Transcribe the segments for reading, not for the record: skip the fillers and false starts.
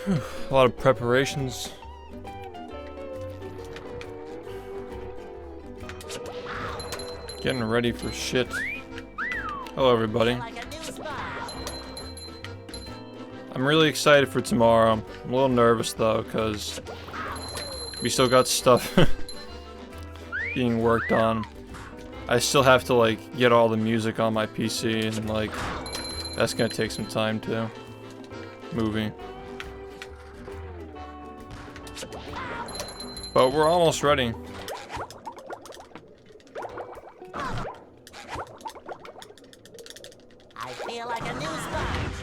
A lot of preparations. Getting ready for shit. Hello, everybody. I'm really excited for tomorrow. I'm a little nervous though, because we still got stuff being worked on. I still have to like get all the music on my PC, and like that's gonna take some time too. Movie. But we're almost ready. I feel like a new sponge.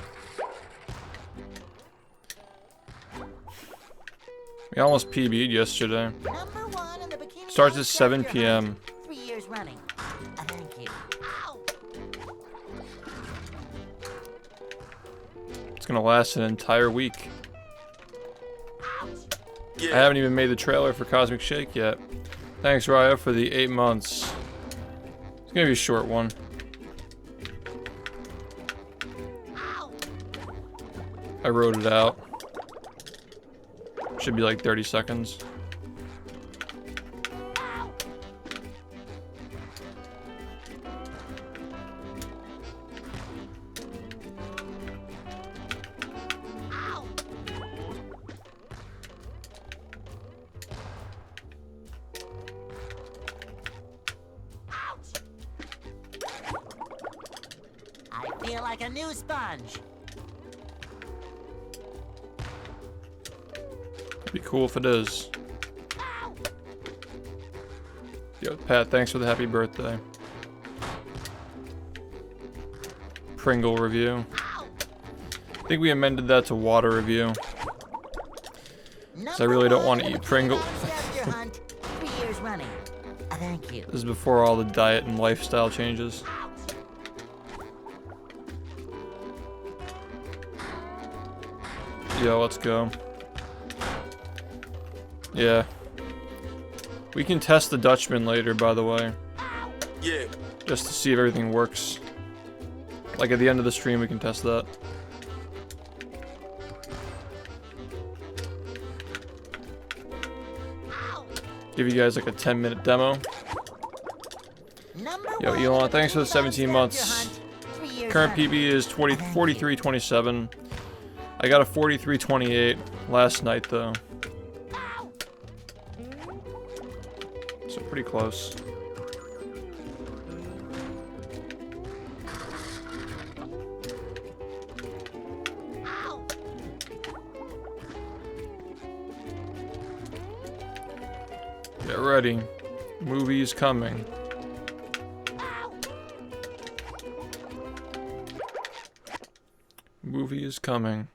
We almost PB'd yesterday. Number one in the bikini. Starts at 7 p.m. 3 years running. Thank you. Ow. It's gonna last an entire week. Ouch. I haven't even made the trailer for Cosmic Shake yet. Thanks, Raya, for the 8 months. It's gonna be a short one. Ow. I wrote it out. Should be like 30 seconds. Ow. Ow. Ouch. I feel like a new sponge. Be cool if it is. Ow. Yo, Pat, thanks for the happy birthday. Pringle review. Ow. I think we amended that to water review. I really don't want to eat Pringle. Scavenger hunt. 3 years running. Thank you. This is before all the diet and lifestyle changes. Yo, let's go. Yeah. We can test the Dutchman later, by the way. Yeah. Just to see if everything works. Like at the end of the stream, we can test that. Give you guys like a 10-minute demo. Yo, Elon, thanks for the 17 months. Current PB is 43.27. I got a 43.28 last night though. So pretty close. Get ready. Movie is coming. Movie is coming.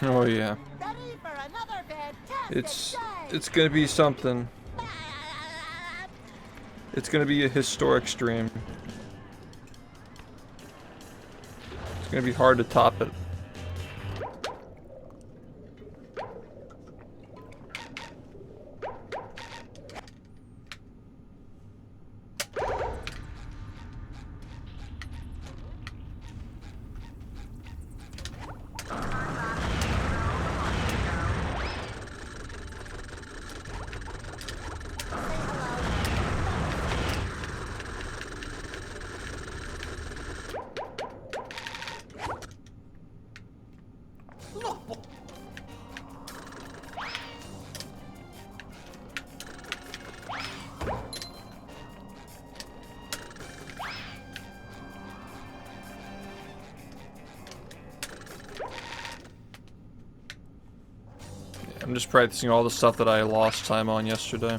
Oh yeah. It's gonna be something. It's gonna be a historic stream. It's gonna be hard to top it. I'm just practicing all the stuff that I lost time on yesterday.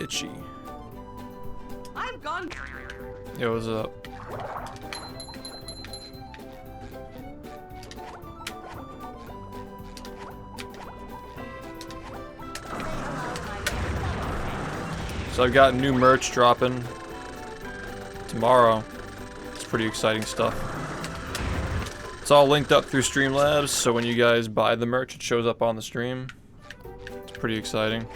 itchy. I've gone. Yo, what's up? So I've got new merch dropping tomorrow. It's pretty exciting stuff. It's all linked up through Streamlabs, so when you guys buy the merch, it shows up on the stream. It's pretty exciting.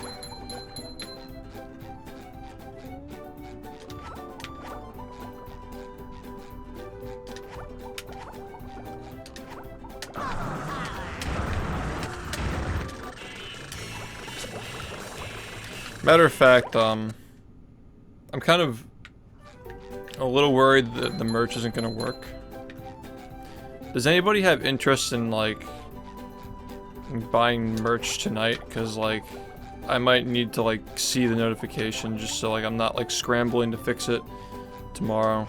Matter of fact, I'm kind of a little worried that the merch isn't gonna work. Does anybody have interest in, like, buying merch tonight? Because, like, I might need to, like, see the notification just so, like, I'm not, like, scrambling to fix it tomorrow.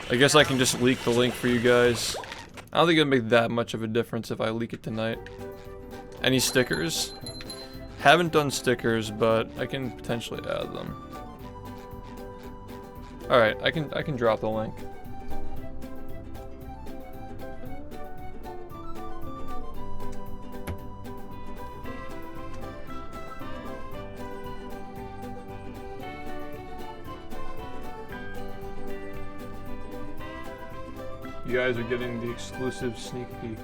I guess I can just leak the link for you guys. I don't think it'll make that much of a difference if I leak it tonight. Any stickers? Haven't done stickers, but I can potentially add them. Alright, I can drop the link. You guys are getting the exclusive sneak peek.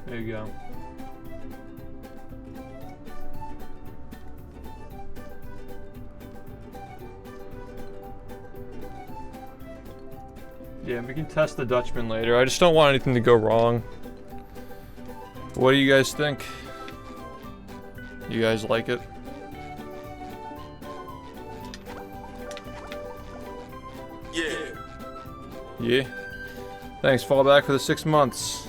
There you go. Yeah, we can test the Dutchman later. I just don't want anything to go wrong. What do you guys think? You guys like it? Yeah. Yeah. Thanks, Fallback, for the 6 months.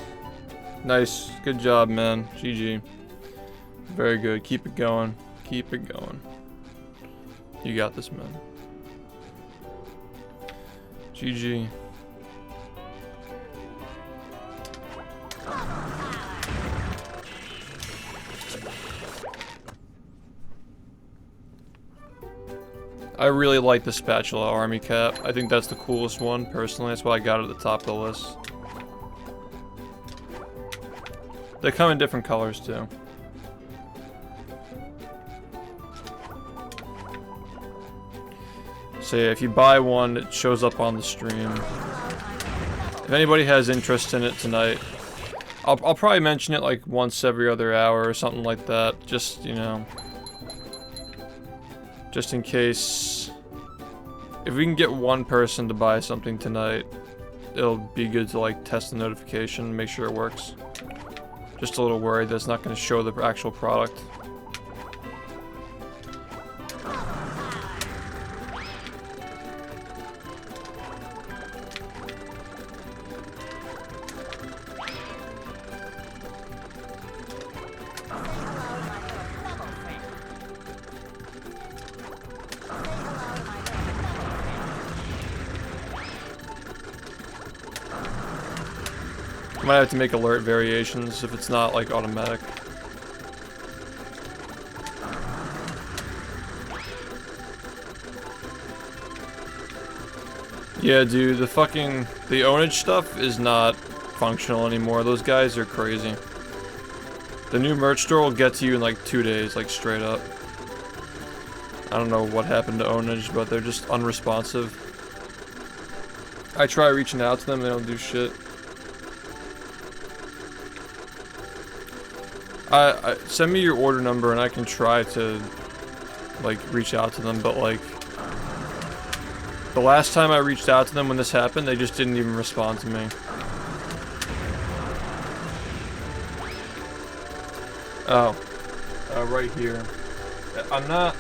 Nice. Good job, man. GG. Very good. Keep it going. Keep it going. You got this, man. GG. I really like the Spatula Army Cap. I think that's the coolest one, personally. That's why I got it at the top of the list. They come in different colors, too. So yeah, if you buy one, it shows up on the stream. If anybody has interest in it tonight, I'll probably mention it like once every other hour or something like that. Just, you know, just in case. If we can get one person to buy something tonight, it'll be good to like test the notification, make sure it works. Just a little worried that it's not going to show the actual product. Might have to make alert variations if it's not like automatic. Yeah, dude, the ownage stuff is not functional anymore. Those guys are crazy. The new merch store will get to you in like 2 days, like straight up. I don't know what happened to ownage, but they're just unresponsive. I try reaching out to them, they don't do shit. Send me your order number and I can try to, like, reach out to them, but, like, the last time I reached out to them when this happened, they just didn't even respond to me. Oh. Right here. I'm not,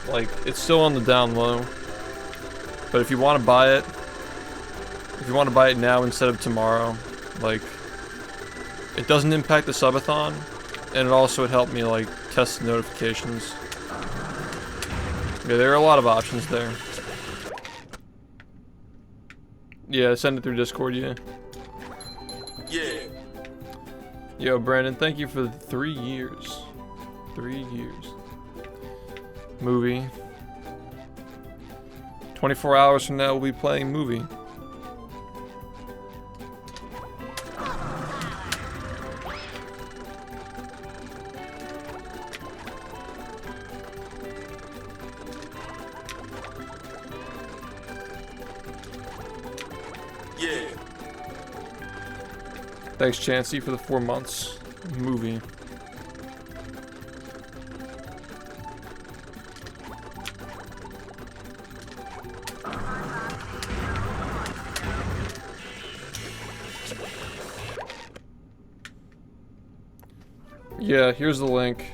like, it's still on the down low. But if you want to buy it, now instead of tomorrow, like, it doesn't impact the subathon. And it also would help me, like, test the notifications. Yeah, there are a lot of options there. Yeah, send it through Discord, yeah. Yeah. Yo, Brandon, thank you for the 3 years. 3 years. Movie. 24 hours from now, we'll be playing movie. Yeah. Thanks, Chansey, for the 4 months. Movie. Yeah, here's the link.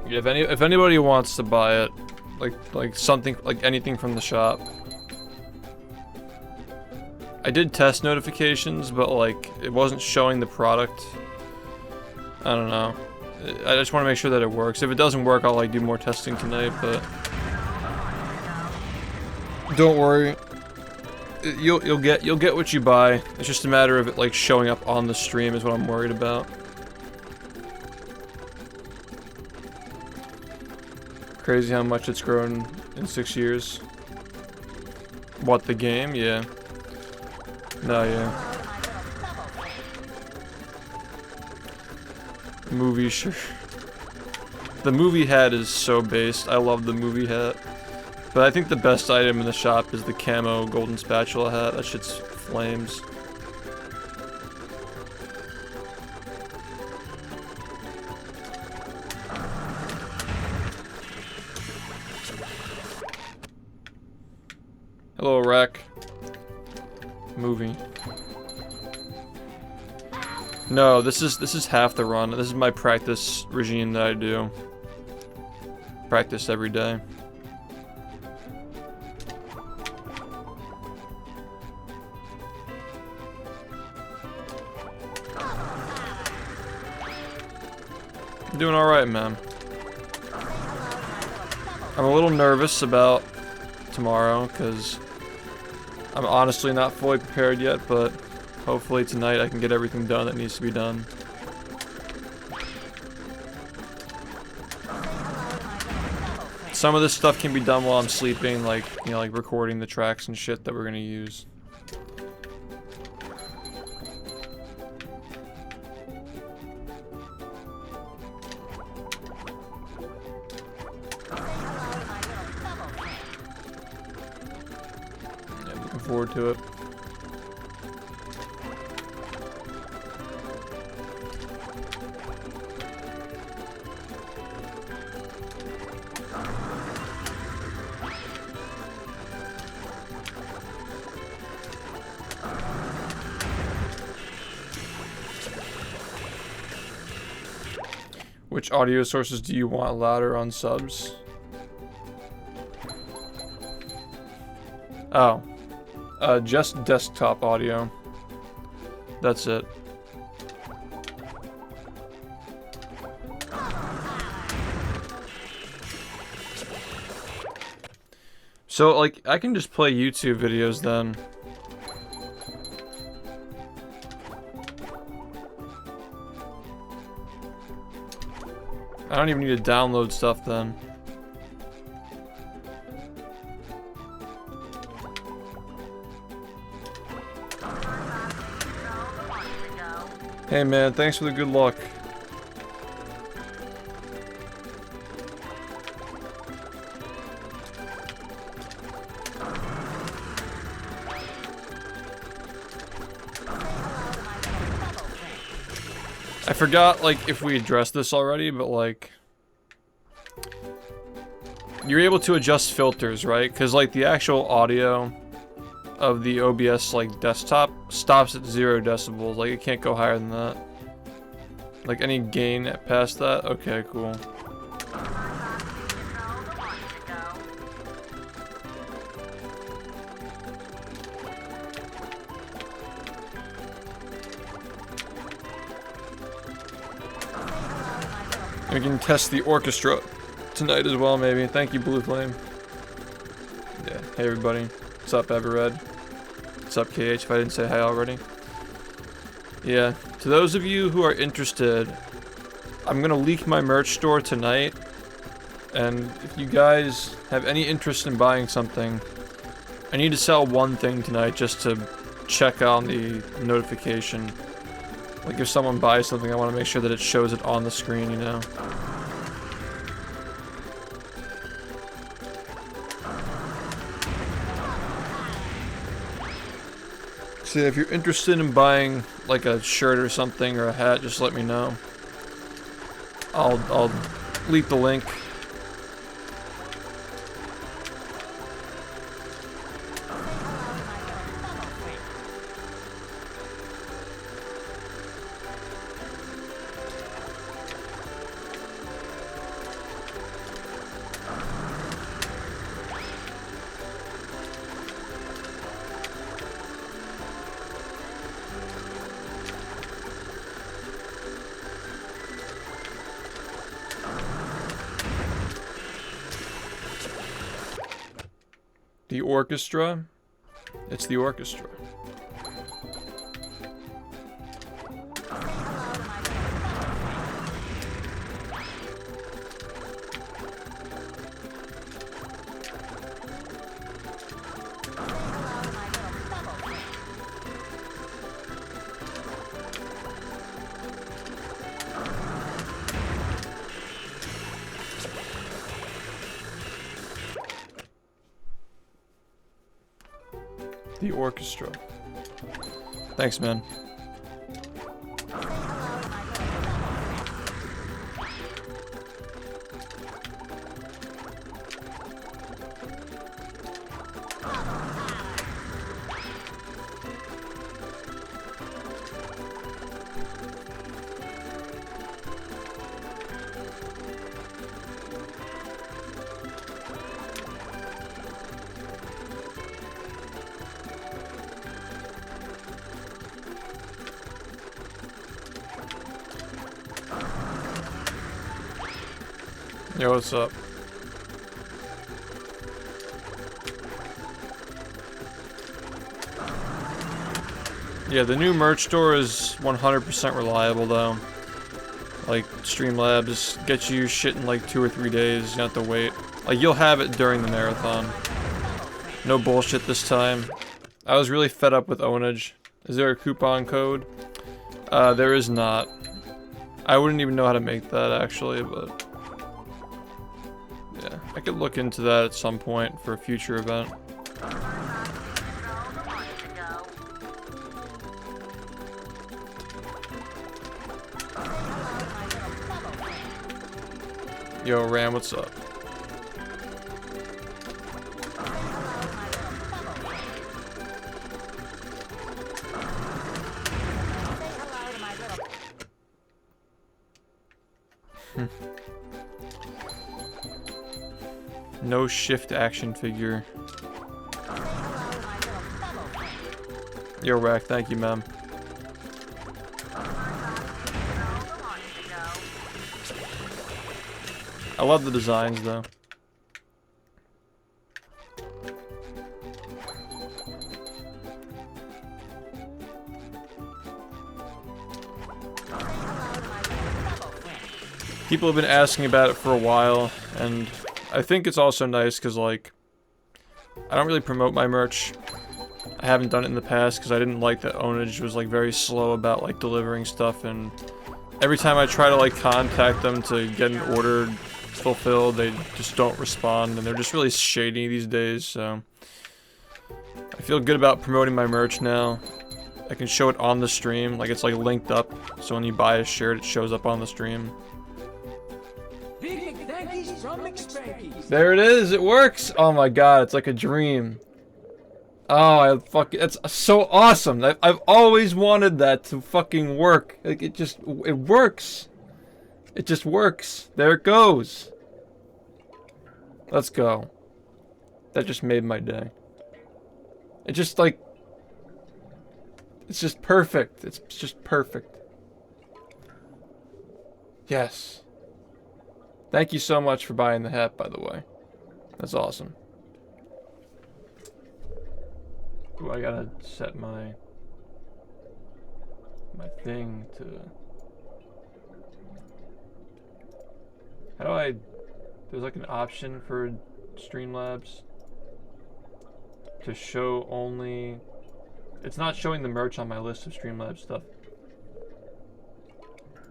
Yeah, if anybody wants to buy it, like something, like anything from the shop. I did test notifications, but like it wasn't showing the product. I don't know. I just want to make sure that it works. If it doesn't work, I'll like do more testing tonight, but don't worry. You'll get what you buy. It's just a matter of it like showing up on the stream is what I'm worried about. Crazy how much it's grown in 6 years. What, the game? Yeah. No, yeah. Movie, sure. The movie hat is so based. I love the movie hat. But I think the best item in the shop is the camo golden spatula hat. That shit's flames. Hello, Rack. Movie. No, this is half the run. This is my practice regime that I do. Practice every day. I'm doing alright, man. I'm a little nervous about tomorrow, because I'm honestly not fully prepared yet, but hopefully tonight I can get everything done that needs to be done. Some of this stuff can be done while I'm sleeping, like, you know, like recording the tracks and shit that we're gonna use. Yeah, looking forward to it. Which audio sources do you want louder on subs? Oh. Just desktop audio. That's it. So, like, I can just play YouTube videos then. I don't even need to download stuff then. Hey man, thanks for the good luck. I forgot, like, if we addressed this already, but, like, you're able to adjust filters, right? Because, like, the actual audio of the OBS, like, desktop stops at 0 decibels. Like, it can't go higher than that. Like, any gain past that? Okay, cool. We can test the orchestra tonight as well, maybe. Thank you, Blue Flame. Yeah, hey everybody. What's up, Everred? What's up, KH, if I didn't say hi already? Yeah, to those of you who are interested, I'm gonna leak my merch store tonight. And if you guys have any interest in buying something, I need to sell one thing tonight just to check on the notification. Like if someone buys something, I want to make sure that it shows it on the screen, you know? So if you're interested in buying like a shirt or something or a hat, just let me know. I'll leak the link. The orchestra? It's the orchestra. The orchestra. Thanks, man. Yo, what's up? Yeah, the new merch store is 100% reliable though. Like, Streamlabs gets you shit in like 2 or 3 days, you don't have to wait. Like, you'll have it during the marathon. No bullshit this time. I was really fed up with ownage. Is there a coupon code? There is not. I wouldn't even know how to make that actually, but... yeah, I could look into that at some point for a future event. Yo, Ram, what's up? No SHiFT action figure. Yo, Rack, thank you, ma'am. I love the designs, though. People have been asking about it for a while, and I think it's also nice because, like, I don't really promote my merch. I haven't done it in the past because I didn't like that ownage was, like, very slow about, like, delivering stuff, and every time I try to, like, contact them to get an order fulfilled, they just don't respond, and they're just really shady these days, so I feel good about promoting my merch now. I can show it on the stream, like, it's, like, linked up, so when you buy a shirt, it shows up on the stream. There it is, it works! Oh my god, it's like a dream. Oh, it's so awesome. I've always wanted that to fucking work. Like, it works. It just works. There it goes. Let's go. That just made my day. It just, like... it's just perfect. It's just perfect. Yes. Thank you so much for buying the hat, by the way. That's awesome. Ooh, I gotta set my thing to. How do I? There's like an option for Streamlabs to show only. It's not showing the merch on my list of Streamlabs stuff.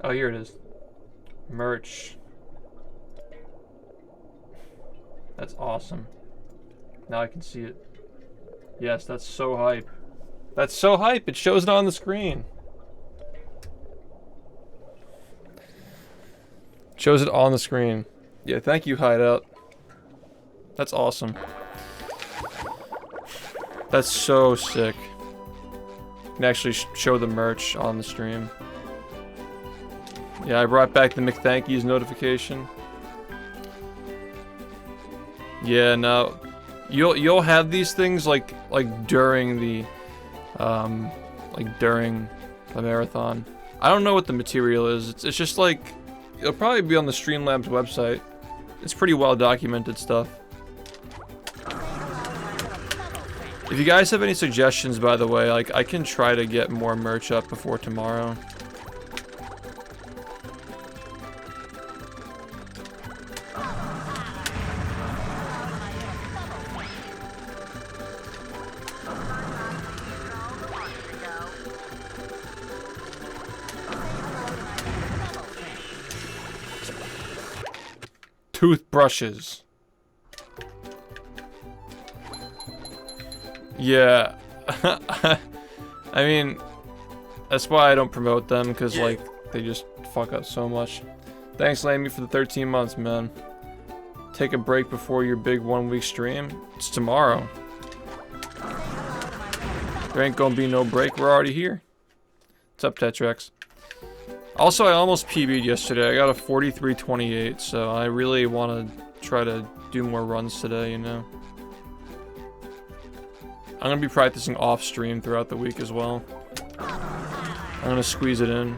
Oh, here it is. Merch. That's awesome. Now I can see it. Yes, that's so hype. That's so hype. It shows it on the screen. Shows it on the screen. Yeah, thank you, Hideout. That's awesome. That's so sick. You can actually show the merch on the stream. Yeah, I brought back the McThankies notification. Yeah, no, you'll have these things like during the marathon. I don't know what the material is. It's just like it'll probably be on the Streamlabs website. It's pretty well documented stuff. If you guys have any suggestions, by the way, like I can try to get more merch up before tomorrow. Toothbrushes. Yeah. I mean, that's why I don't promote them, because like they just fuck up so much. Thanks, Lamey, for the 13 months, man. Take a break before your big 1-week stream. It's tomorrow. There ain't gonna be no break. We're already here. What's up, Tetrex? Also, I almost PB'd yesterday. I got a 43.28, so I really want to try to do more runs today, you know? I'm going to be practicing off stream throughout the week as well. I'm going to squeeze it in.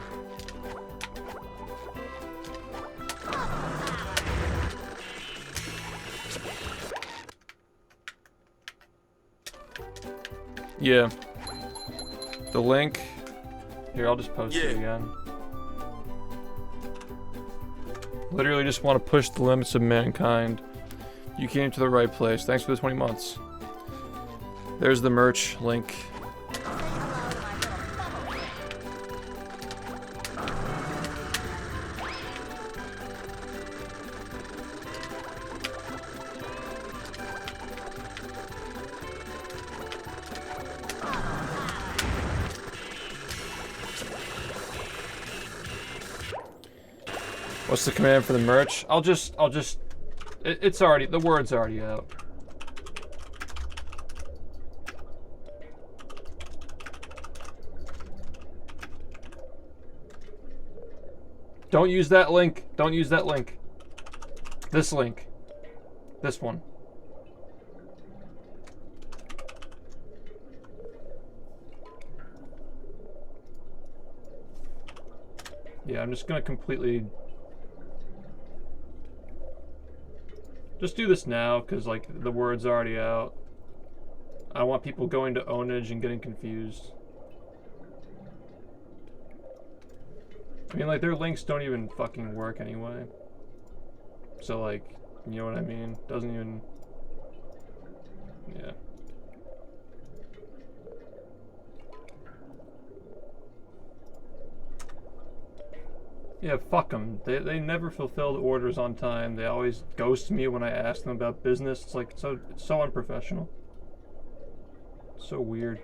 Yeah. The link. Here, I'll just post it again. Literally just want to push the limits of mankind. You came to the right place. Thanks for the 20 months. There's the merch link. What's the command for the merch? It's already, the word's already out. Don't use that link. Don't use that link. This link. This one. Yeah, I'm just gonna completely... Just do this now, because, like, the word's already out. I don't want people going to ownage and getting confused. I mean, like, their links don't even fucking work anyway. So, like, you know what I mean? Doesn't even... Yeah. Yeah, fuck them. They never fulfill the orders on time. They always ghost me when I ask them about business. It's like, it's so unprofessional. So weird.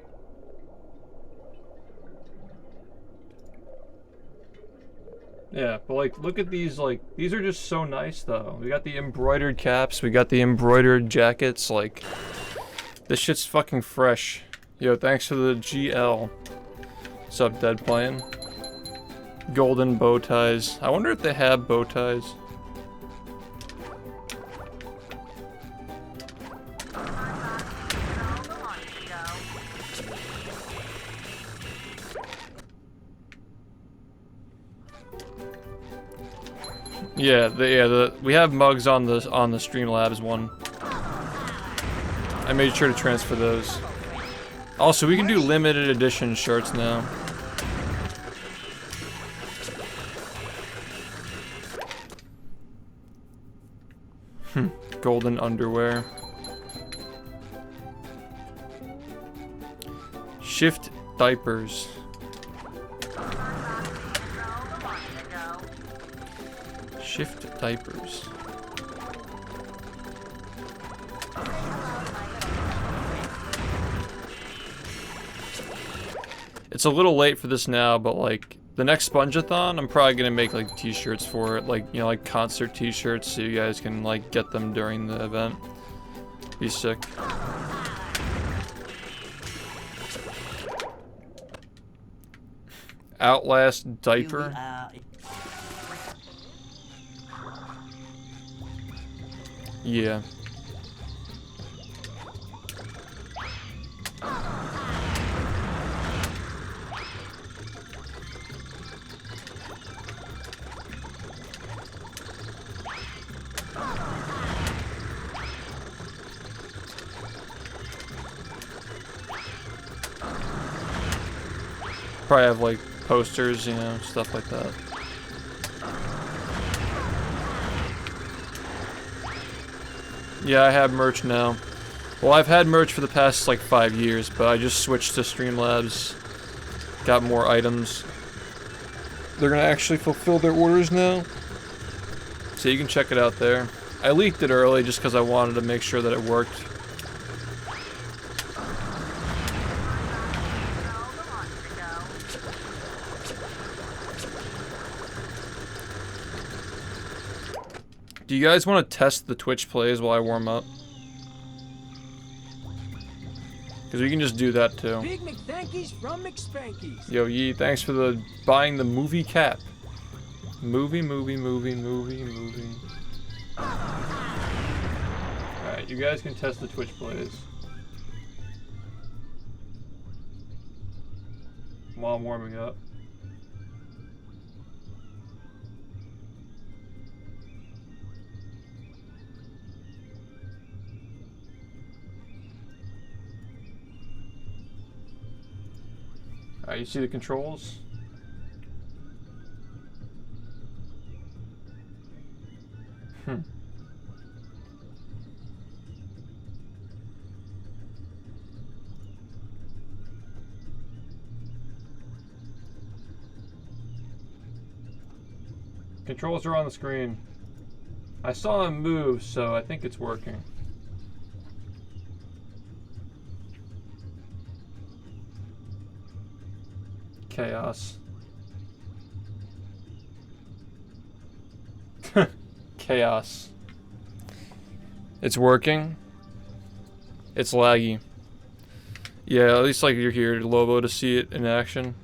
Yeah, but like, look at these, like, these are just so nice though. We got the embroidered caps, we got the embroidered jackets, like, this shit's fucking fresh. Yo, thanks for the GL. What's up, Dead Playing? Golden bow ties. I wonder if they have bow ties. Yeah, we have mugs on the Streamlabs one. I made sure to transfer those. Also, we can do limited edition shirts now. Golden underwear. SHiFT diapers. SHiFT diapers. It's a little late for this now, but like the next Sponge-a-thon, I'm probably gonna make like t-shirts for it, like, you know, like concert t-shirts, so you guys can like get them during the event. Be sick. Outlast diaper. Yeah. Probably have like posters, you know, stuff like that. Yeah, I have merch now. Well, I've had merch for the past like 5 years, but I just switched to Streamlabs. Got more items. They're gonna actually fulfill their orders now. So you can check it out there. I leaked it early just because I wanted to make sure that it worked. Do you guys want to test the Twitch plays while I warm up? Because we can just do that too. Big McThankies from McSpankies. Yo, Yee, thanks for the buying the movie cap. Movie. Alright, you guys can test the Twitch plays. While I'm warming up. Alright, you see the controls? Controls are on the screen. I saw him move, so I think it's working. Chaos. Chaos. It's working. It's laggy. Yeah, at least like you're here, Lobo, to see it in action.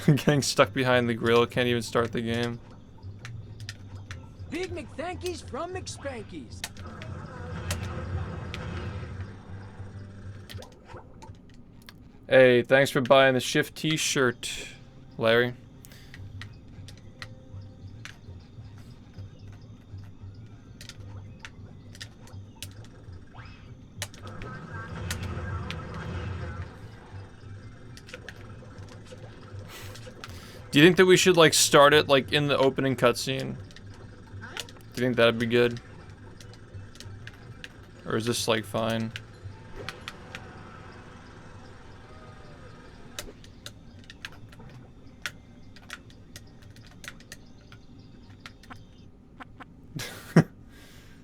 Getting stuck behind the grill, can't even start the game. Big McThankies from McSpankies. Hey, thanks for buying the SHiFT t-shirt, Larry. Do you think that we should like start it like in the opening cutscene? Do you think that'd be good? Or is this like fine?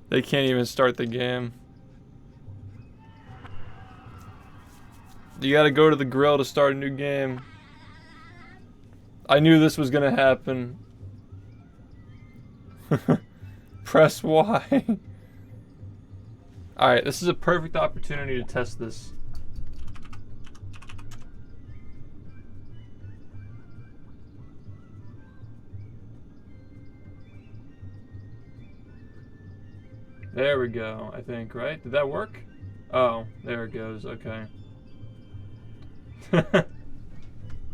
They can't even start the game. You gotta go to the grill to start a new game. I knew this was gonna happen. Press Y. Alright, this is a perfect opportunity to test this. There we go, I think, right? Did that work? Oh, there it goes, okay.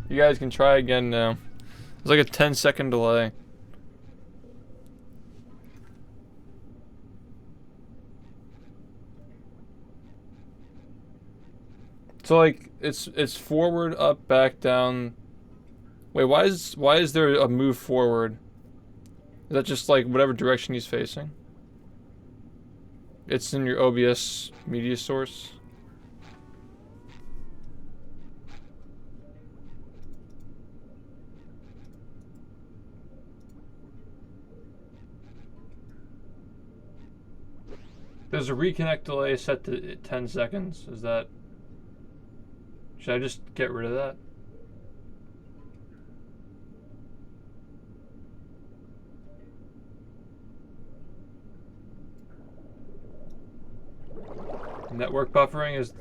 You guys can try again now. There's like a 10-second delay. So like it's forward, up, back, down. Wait, why is there a move forward? Is that just like whatever direction he's facing? It's in your OBS media source. There's a reconnect delay set to 10 seconds. Is that... Should I just get rid of that? Network buffering is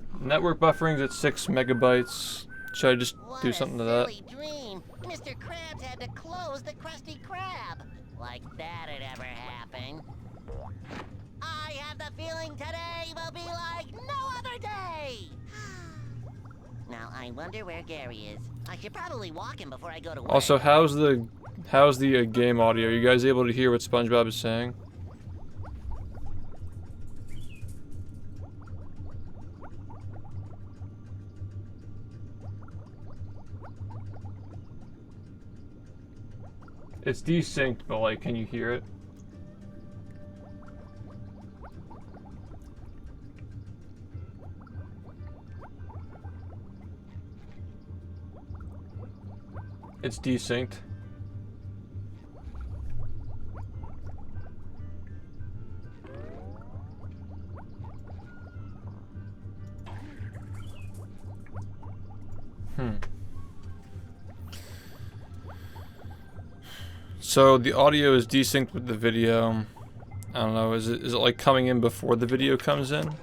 at 6 megabytes. Should I just do something to that? What a silly dream. Mr. Krabs had to close the Krusty Krab. Like that'd ever happen. I have the feeling today will be like no other day. Now I wonder where Gary is. I should probably walk him before I go to work. Also, how's the game audio? Are you guys able to hear what SpongeBob is saying? It's desynced, but like, can you hear it? It's desynced. So the audio is desynced with the video. I don't know, is it like coming in before the video comes in?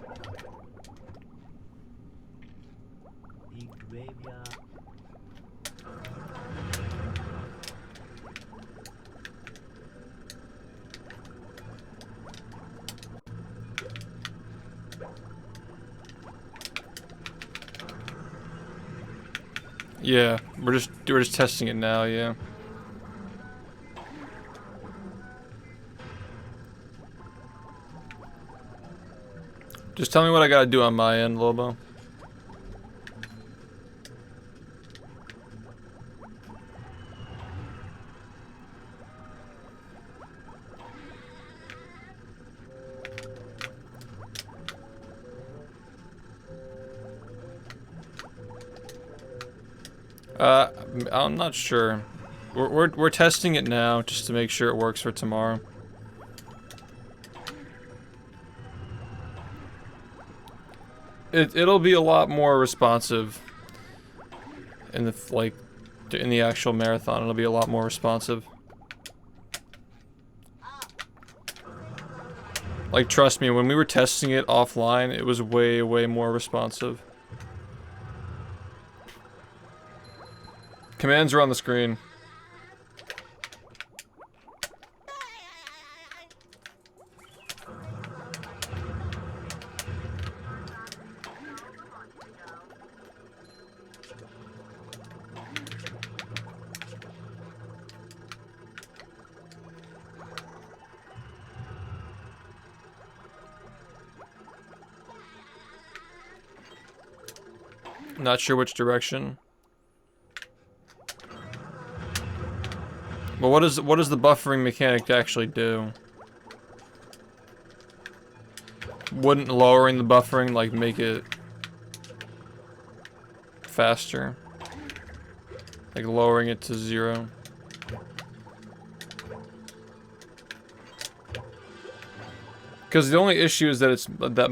Yeah, we're just testing it now, yeah. Just tell me what I gotta do on my end, Lobo. I'm not sure. We're testing it now just to make sure it works for tomorrow. It'll be a lot more responsive in the actual marathon. It'll be a lot more responsive. Like, trust me, when we were testing it offline, it was way more responsive. Commands are on the screen. Not sure which direction. But what does the buffering mechanic actually do? Wouldn't lowering the buffering like make it faster? Like lowering it to 0? Because the only issue is that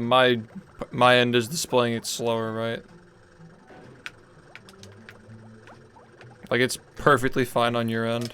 my end is displaying it slower, right? Like, it's perfectly fine on your end.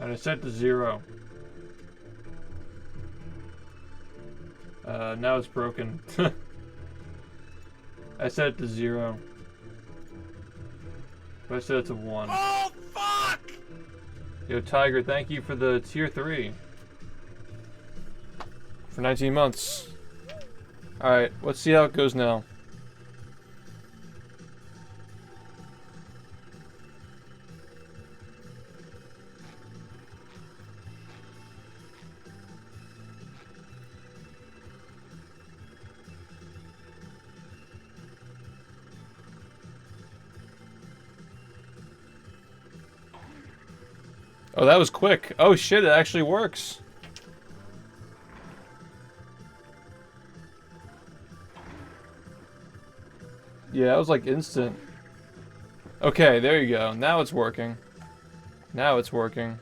And I set to 0. Now it's broken. I set it to 0. But I set it to 1. Oh, fuck! Yo, Tiger, thank you for the tier 3. For 19 months. Alright, let's see how it goes now. Oh, that was quick. Oh shit, it actually works. Yeah, that was like instant. Okay, there you go. Now it's working. Now it's working.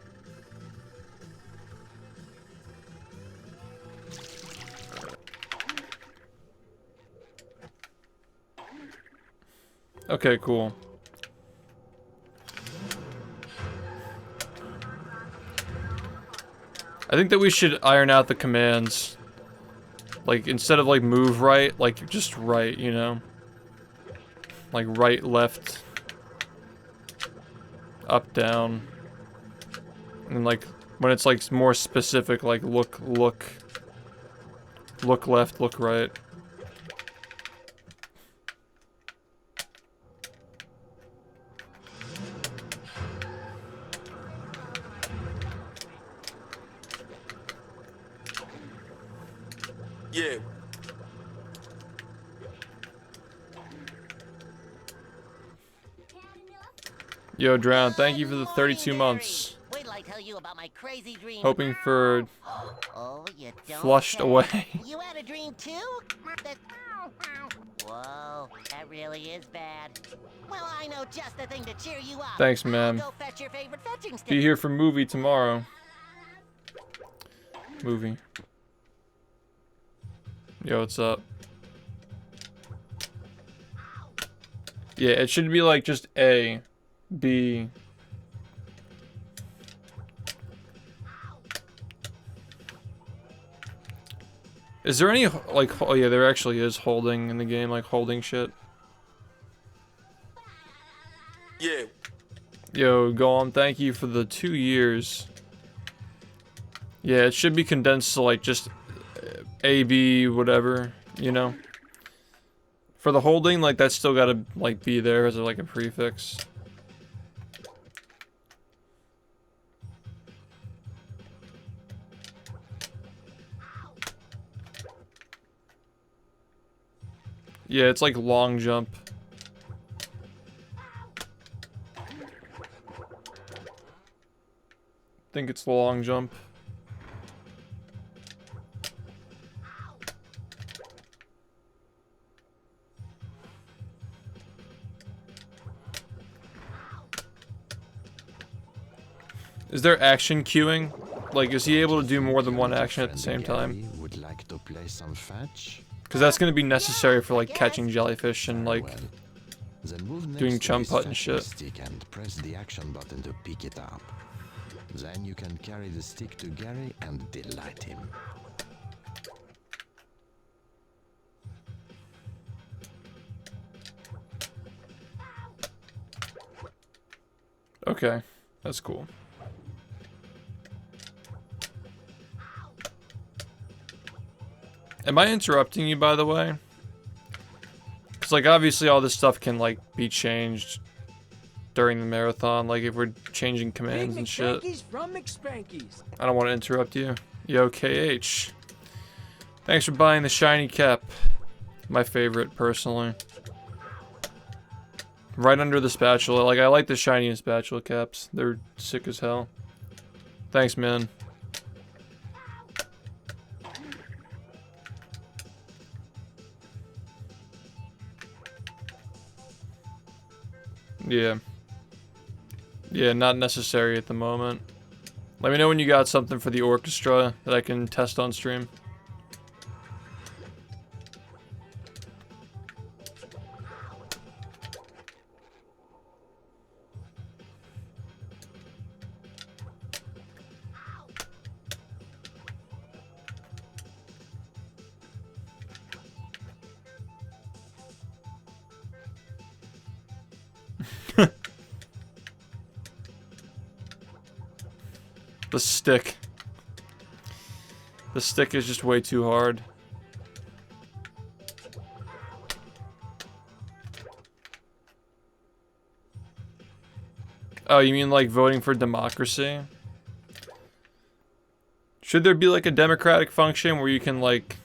Okay, cool. I think that we should iron out the commands. Like, instead of like move right, like just right, you know? Like right, left, up, down. And like, when it's like more specific, like look left, look right. Yeah. Yo, Drown, thank you for the 32 months. Wait till I tell you about my crazy dream. Hoping for Oh, you don't flushed say. away. You had a dream too? Whoa, that really is bad. Well, I know just the thing to cheer you up. Thanks, man. I'll go fetch your favorite fetching stick. Be here for movie tomorrow. Movie. Yo, what's up? Yeah, it should be like just A, B. Is there any, like, oh yeah, there actually is holding in the game, like holding shit. Yeah. Yo, Golem, thank you for the 2 years. Yeah, it should be condensed to like just A, B, whatever, you know? For the holding, like that's still gotta like be there as like a prefix. Yeah, it's like long jump. Think it's the long jump. Is there action queuing? Like, is he able to do more than one action at the same time? Would like to play some fetch? Because that's going to be necessary for like catching jellyfish and like Well, then move next doing to chum this putt and fetching shit. stick and press the action button to pick it up. Then you can carry the stick to Gary and delight him. Okay, that's cool. Am I interrupting you, by the way? Because, like, obviously all this stuff can, like, be changed during the marathon. Like, if we're changing commands Big and shit. McSpankies from McSpankies. I don't want to interrupt you. Yo, KH. Thanks for buying the shiny cap. My favorite, personally. Right under the spatula. Like, I like the shiny spatula caps. They're sick as hell. Thanks, man. Yeah. Yeah, not necessary at the moment. Let me know when you got something for the orchestra that I can test on stream. The stick. The stick is just way too hard. Oh, you mean like voting for democracy? Should there be like a democratic function where you can like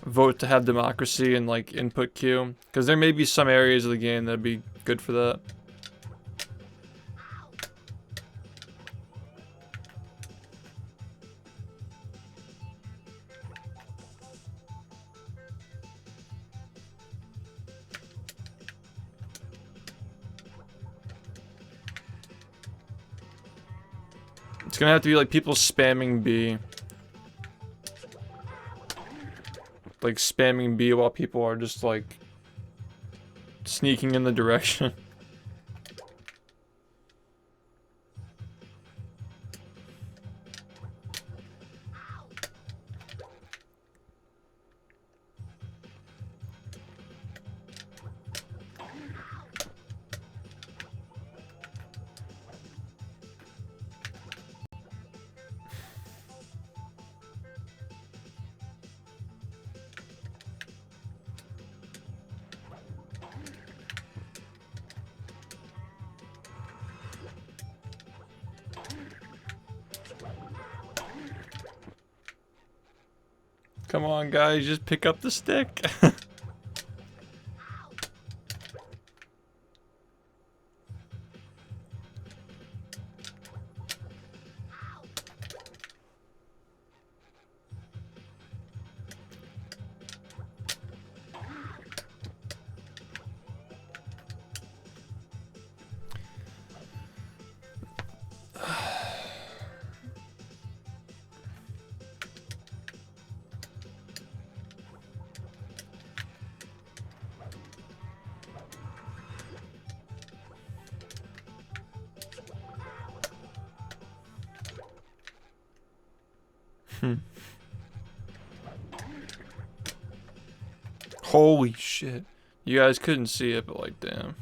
vote to have democracy and like input queue? Because there may be some areas of the game that'd be good for that. It's gonna have to be like people spamming B. Like spamming B while people are just like sneaking in the direction. Come on, guys, just pick up the stick. Holy shit. You guys couldn't see it, but like, damn.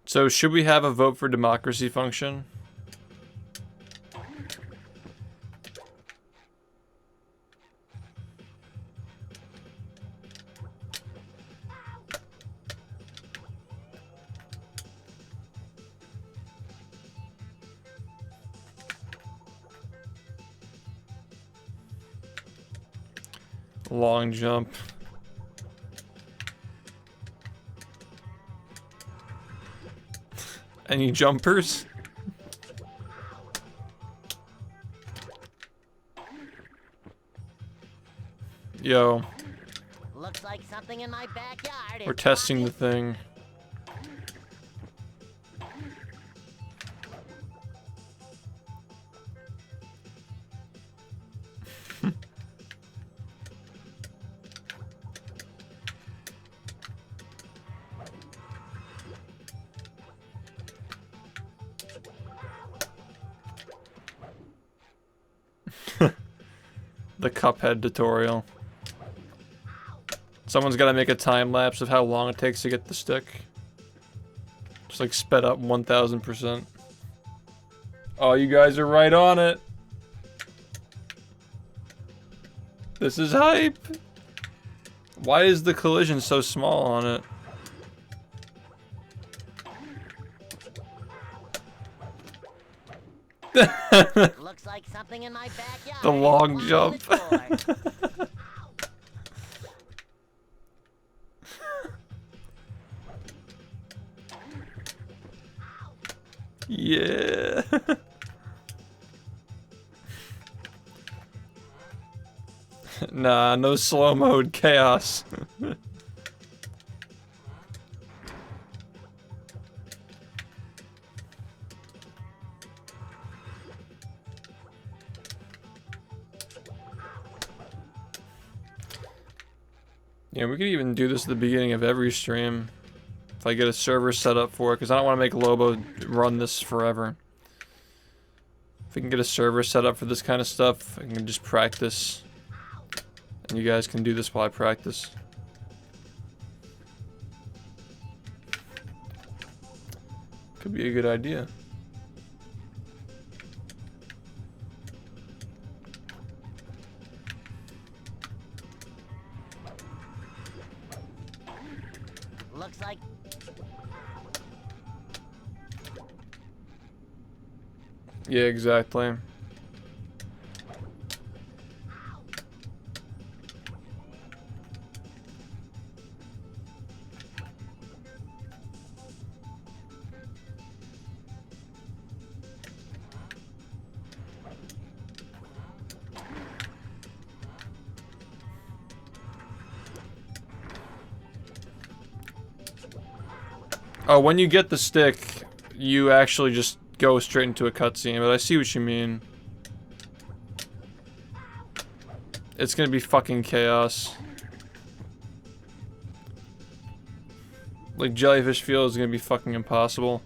So, should we have a vote for democracy function? Long jump. Any jumpers? Yo. Looks like something in my backyard. We're testing the thing. The Cuphead tutorial. Someone's got to make a time lapse of how long it takes to get the stick. Just like sped up 1000%. Oh, you guys are right on it. This is hype. Why is the collision so small on it? Looks like something in my backyard. The long jump. Yeah. Nah, no slow mode chaos. Yeah, we could even do this at the beginning of every stream. If I get a server set up for it, because I don't want to make Lobo run this forever. If we can get a server set up for this kind of stuff, I can just practice. And you guys can do this while I practice. Could be a good idea. Looks like... Yeah, exactly. Oh, when you get the stick, you actually just go straight into a cutscene, but I see what you mean. It's gonna be fucking chaos. Like, Jellyfish Field is gonna be fucking impossible.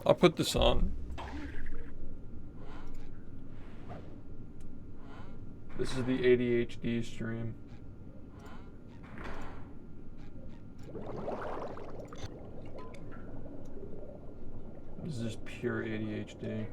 I'll put this on. This is the ADHD stream. This is just pure ADHD.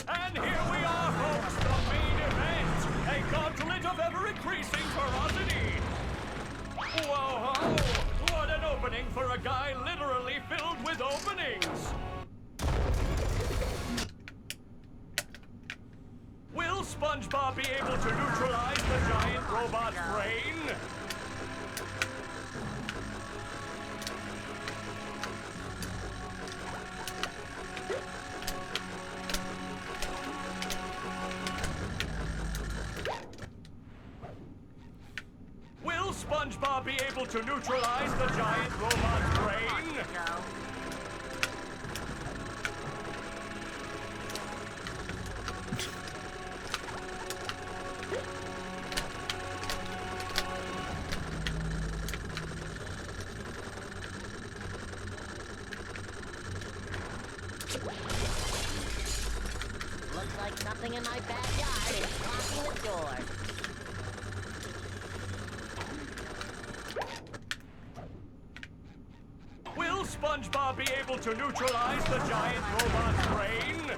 And here we are, folks, the main event. A gauntlet of ever-increasing ferocity. Whoa, what an opening for a guy literally filled with openings. Will SpongeBob be able to neutralize the giant robot's brain? Will SpongeBob be able to neutralize the giant robot's brain? Looks like something in my backyard is blocking the door. Will SpongeBob be able to neutralize the giant robot's brain?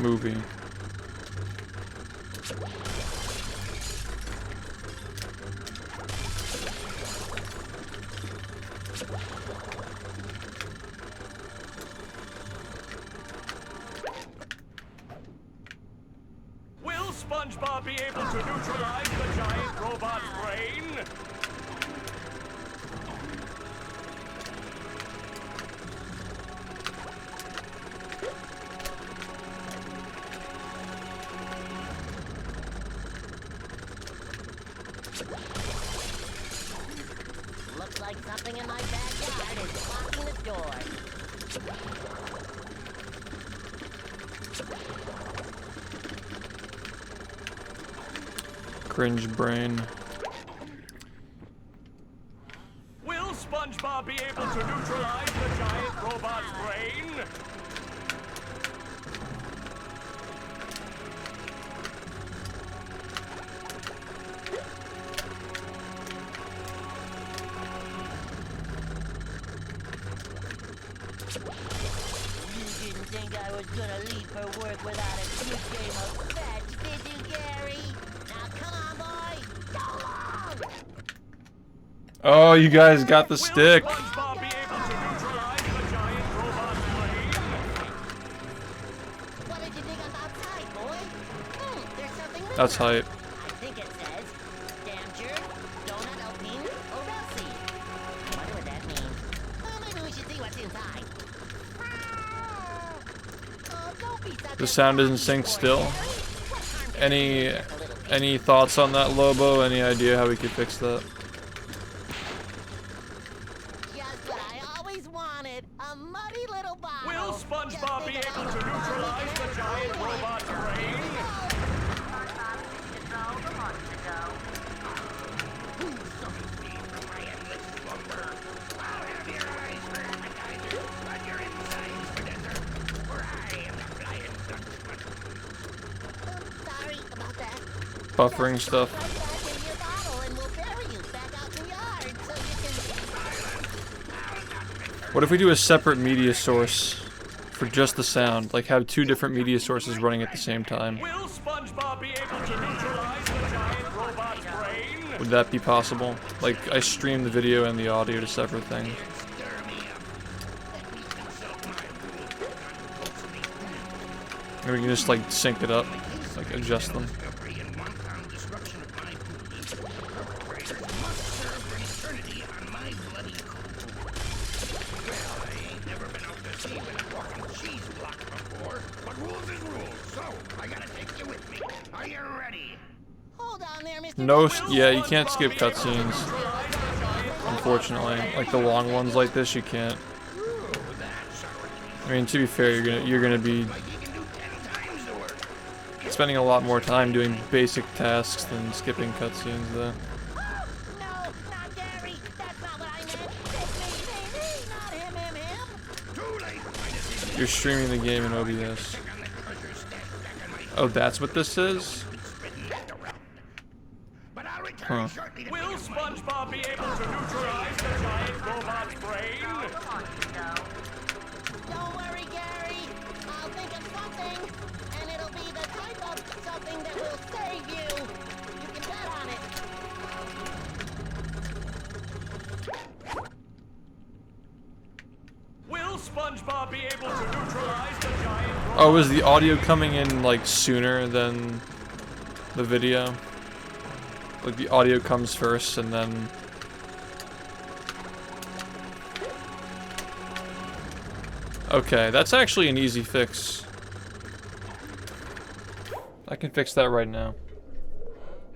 Movie. Will SpongeBob be able to neutralize the giant robot's brain? Looks like something in my backyard is blocking the door. Cringe brain. Will SpongeBob be able to neutralize the giant robot's brain? You didn't think I was gonna leave for work without a good game of fetch, did you, Gary? Now come on, boy, go long! Oh, you guys got the stick. Will SpongeBob be able to neutralize the giant robot's brain? What did you dig up outside, boy? There's something written That's on it. hype. I think it says, Damcher, Donut Open, Orelsi. I wonder what that means. Well, maybe we should see what's inside. Oh, don't be such The a sound isn't saucy synced boy, still. Gary. What harm can Any it do just a little bit? any thoughts on that, Lobo? Any idea how we could fix that? Just what I always wanted, a muddy little bottle. Will SpongeBob be able to neutralize the giant robot's brain? Sorry about that. Buffering stuff. Right back in your bottle and we'll bury you back out in the yard so you can... What if we do a separate media source for just the sound? Like have two different media sources running at the same time. Will SpongeBob be able to neutralize the giant robot's brain? Would that be possible? Like I stream the video and the audio to separate things. And we can just like sync it up, like adjust them. Hold on there, Mr. No, yeah, you can't skip cutscenes. Unfortunately, like the long ones like this, you can't. I mean, to be fair, you're gonna be spending a lot more time doing basic tasks than skipping cutscenes, though. No, not Gary. That's not what I meant. It's me, not him. You're streaming the game in OBS. Oh, that's what this is? Huh. Will SpongeBob be able to neutralize the giant robot's brain? Don't worry, Gary. I'll think of something, and it'll be the type of something that will save you. You can bet on it. Will SpongeBob be able to neutralize the giant robot's Oh, is the audio coming in like sooner than the video? Like the audio comes first and then... Okay, that's actually an easy fix. I can fix that right now.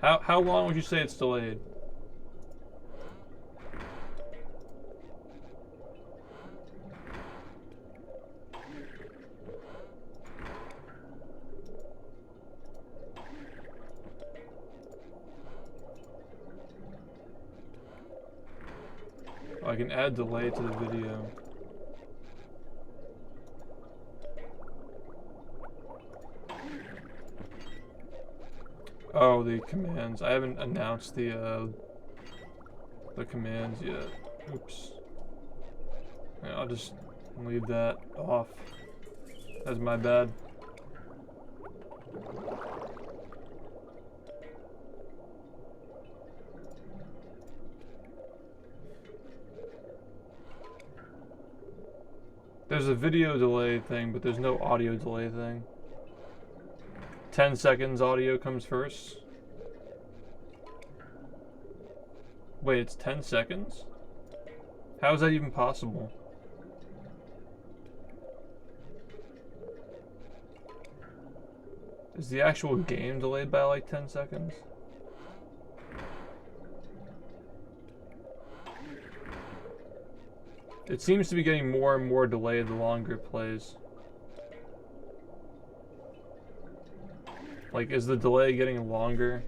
How long would you say it's delayed? I can add delay to the video. Oh, the commands. I haven't announced the commands yet. Oops. Yeah, I'll just leave that off. That's my bad. There's a video delay thing, but there's no audio delay thing. 10 seconds audio comes first. Wait, it's 10 seconds? How is that even possible? Is the actual game delayed by like 10 seconds? It seems to be getting more and more delayed the longer it plays. Like, is the delay getting longer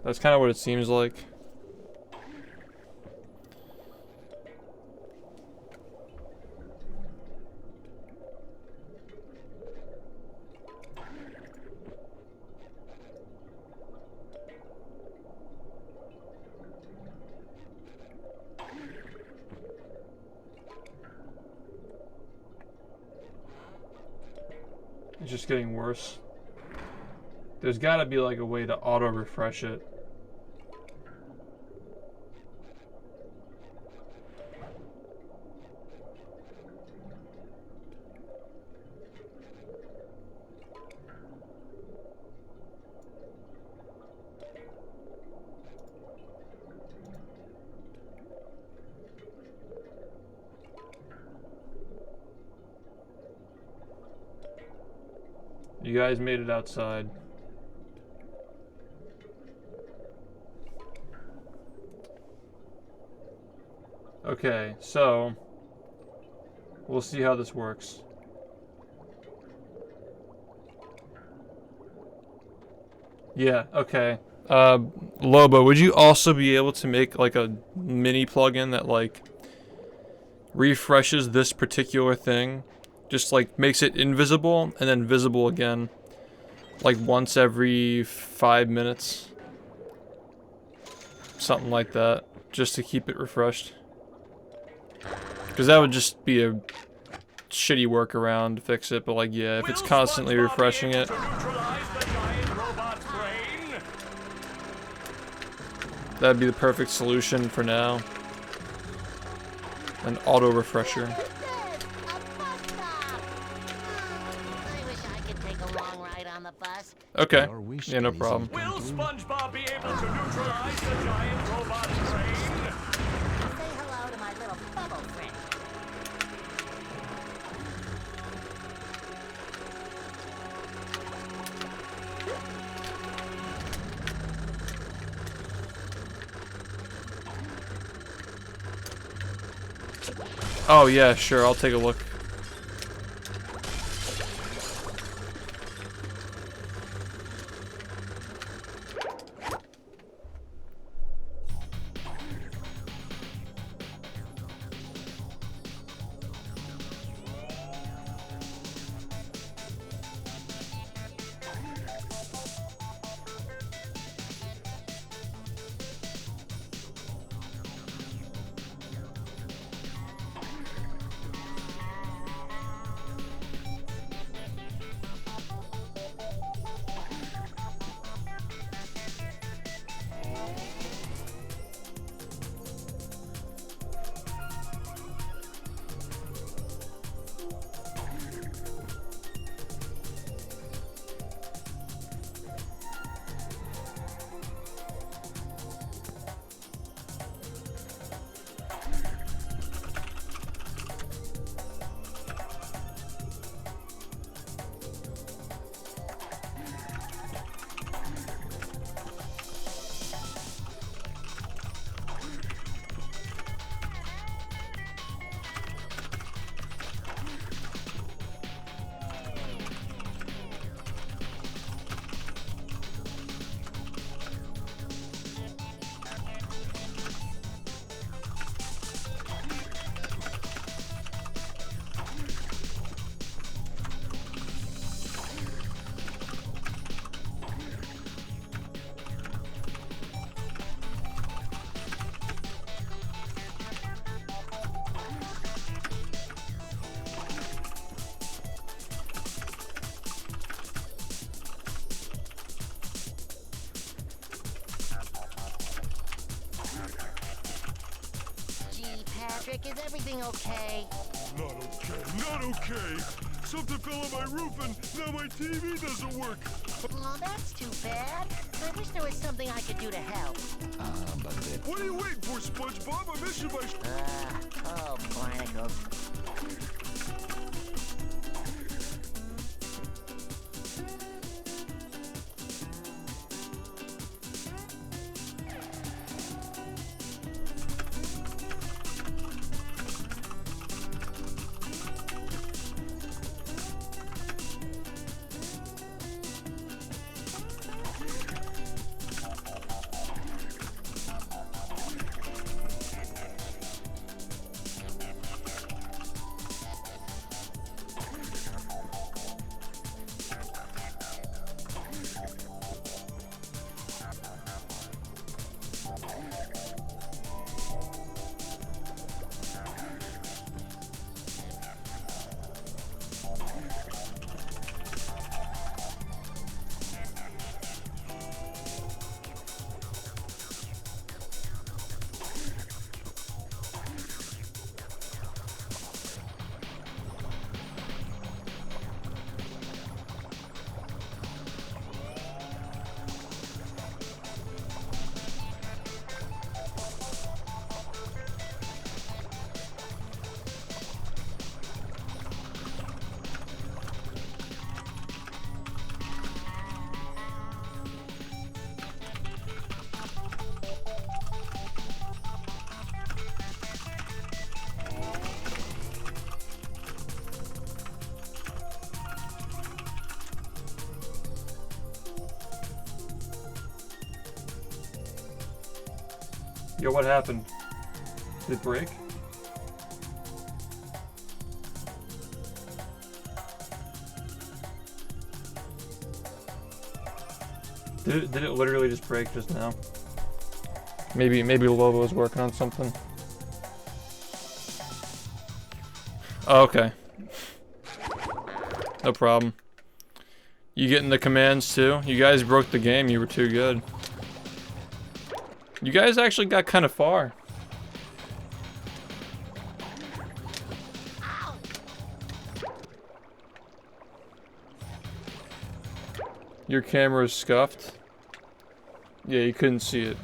That's kind of what it seems like. It's just getting worse. There's gotta be like a way to auto refresh it. You guys made it outside. Okay, so we'll see how this works. Yeah, okay. Lobo, would you also be able to make like a mini plugin that like refreshes this particular thing? Just like makes it invisible and then visible again. Like once every 5 minutes. Something like that. Just to keep it refreshed. Because that would just be a shitty workaround to fix it, but like, yeah, if it's constantly refreshing it. That'd be the perfect solution for now. An auto refresher. I wish I could take a long ride on the bus. Okay. Your wish Yeah, no is problem. Will SpongeBob be able to neutralize the giant robot brain? Say hello to my little bubble friend. Oh yeah, sure, I'll take a look. Patrick, is everything okay? Not okay, not okay. Something fell on my roof and now my TV doesn't work. Oh, that's too bad. I wish there was something I could do to help. But the What are you waiting for, SpongeBob? I miss you by... Oh, barnacles. Yo, what happened? Did it break? Did it literally just break just now? Maybe Lobo's working on something. Oh, okay. No problem. You getting the commands too? You guys broke the game, you were too good. You guys actually got kind of far. Your camera is scuffed. Yeah, you couldn't see it.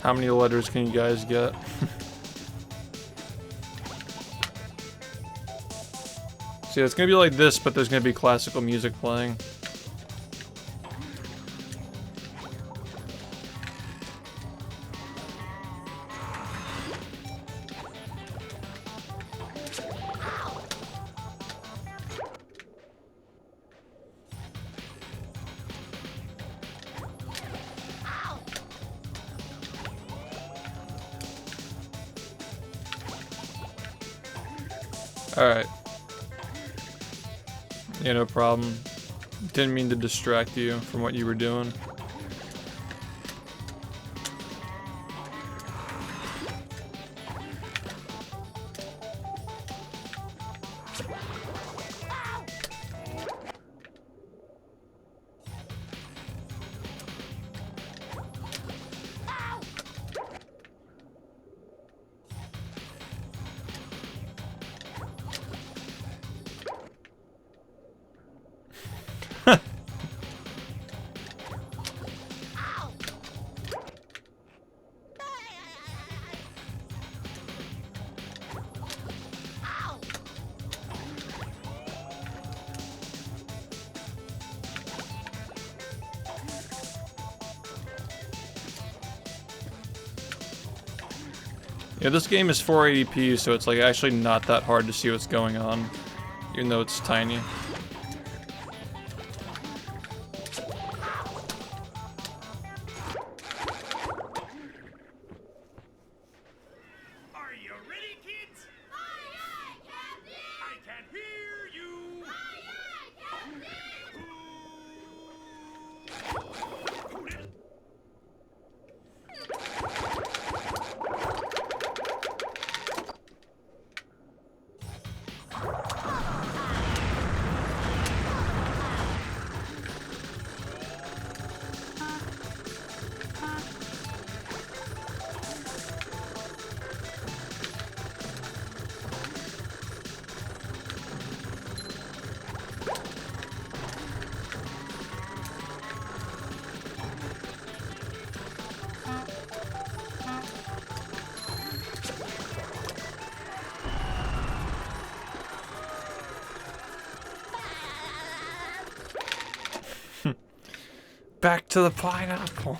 How many letters can you guys get? See, it's gonna be like this, but there's gonna be classical music playing. Alright. Yeah, no problem. Didn't mean to distract you from what you were doing. Yeah, this game is 480p, so it's like actually not that hard to see what's going on, even though it's tiny. Are you ready, kids? Aye, aye, Captain! I can hear you! Aye, aye, Captain! Back to the pineapple.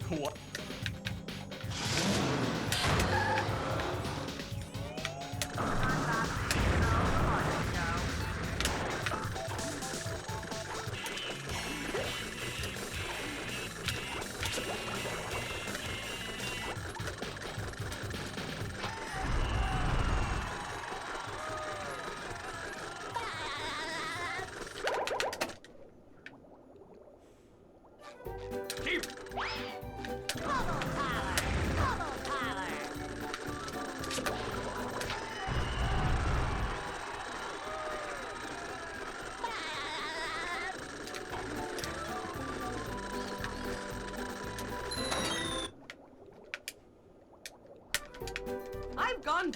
What? I've gone.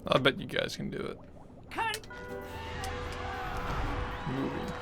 I bet you guys can do it. Movie.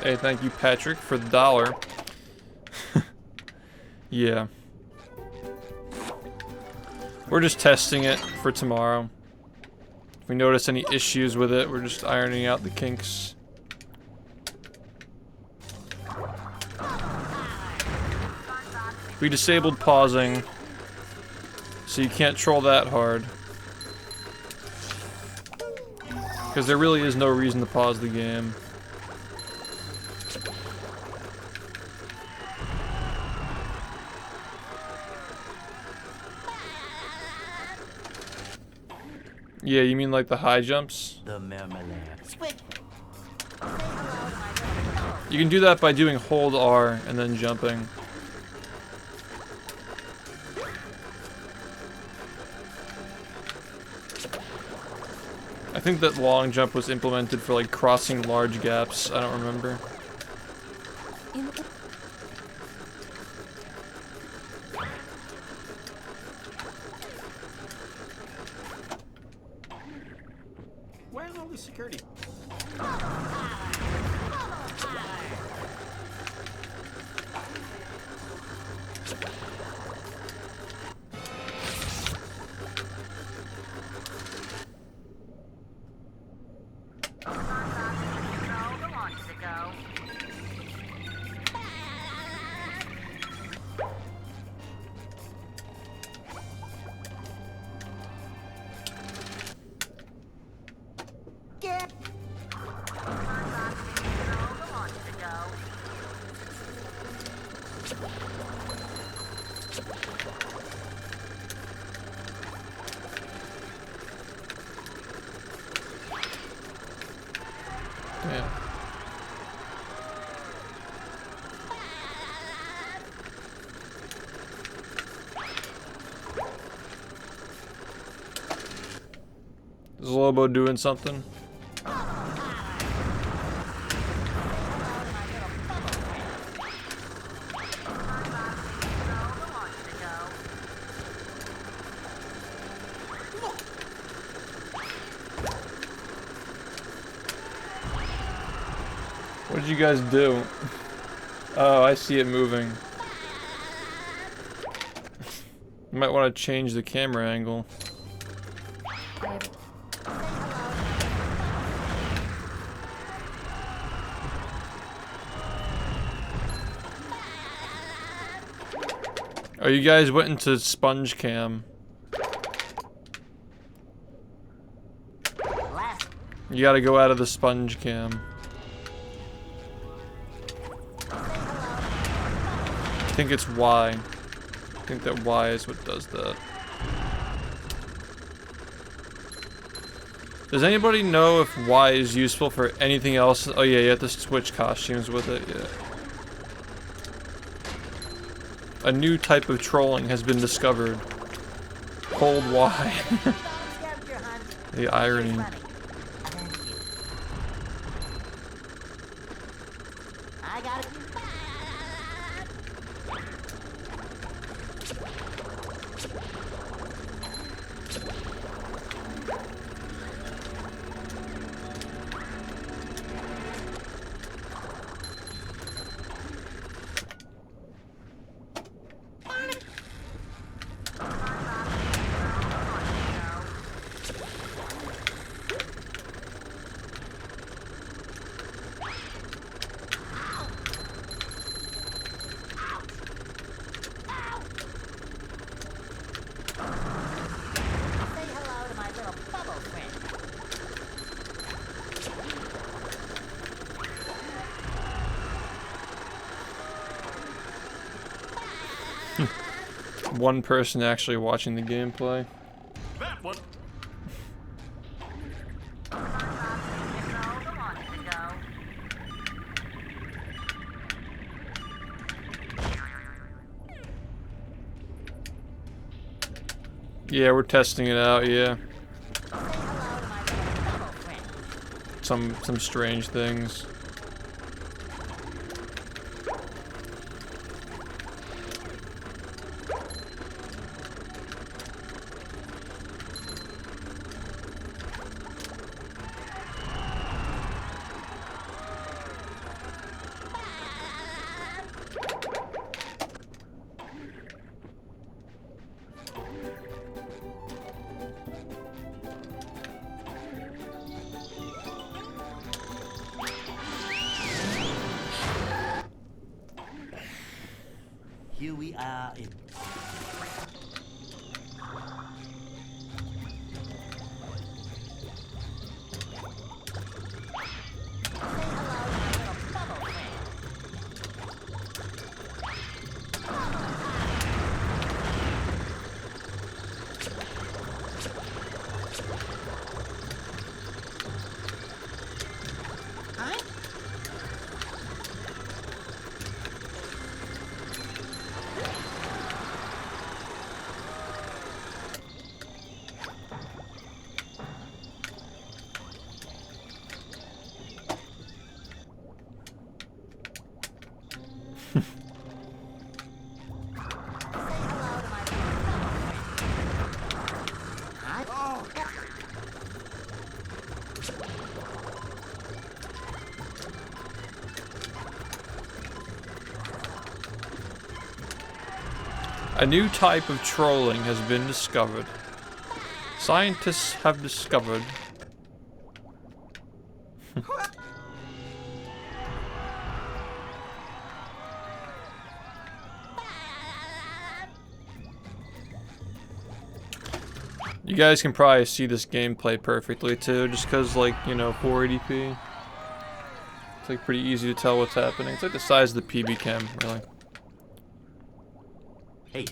Hey, thank you, Patrick, for the $1. Yeah. We're just testing it for tomorrow. If we notice any issues with it, we're just ironing out the kinks. We disabled pausing, so you can't troll that hard. Because there really is no reason to pause the game. Yeah, you mean like the high jumps? The marmalade. Squid. You can do that by doing hold R and then jumping. I think that long jump was implemented for like crossing large gaps. I don't remember. Where's all the security? Yeah. Is Lobo doing something? What did you guys do? Oh, I see it moving. You might want to change the camera angle. Oh, you guys went into sponge cam. You gotta go out of the sponge cam. I think it's Y. I think that Y is what does that. Does anybody know if Y is useful for anything else? Oh yeah, you have to switch costumes with it, yeah. A new type of trolling has been discovered. Hold Y. The irony. I got it. one person actually watching the gameplay. That one. Yeah, we're testing it out, yeah. Some strange things. Here we are in A new type of trolling has been discovered. Scientists have discovered. You guys can probably see this gameplay perfectly too, just cause like, you know, 480p. It's like pretty easy to tell what's happening. It's like the size of the PB cam, really. Hey.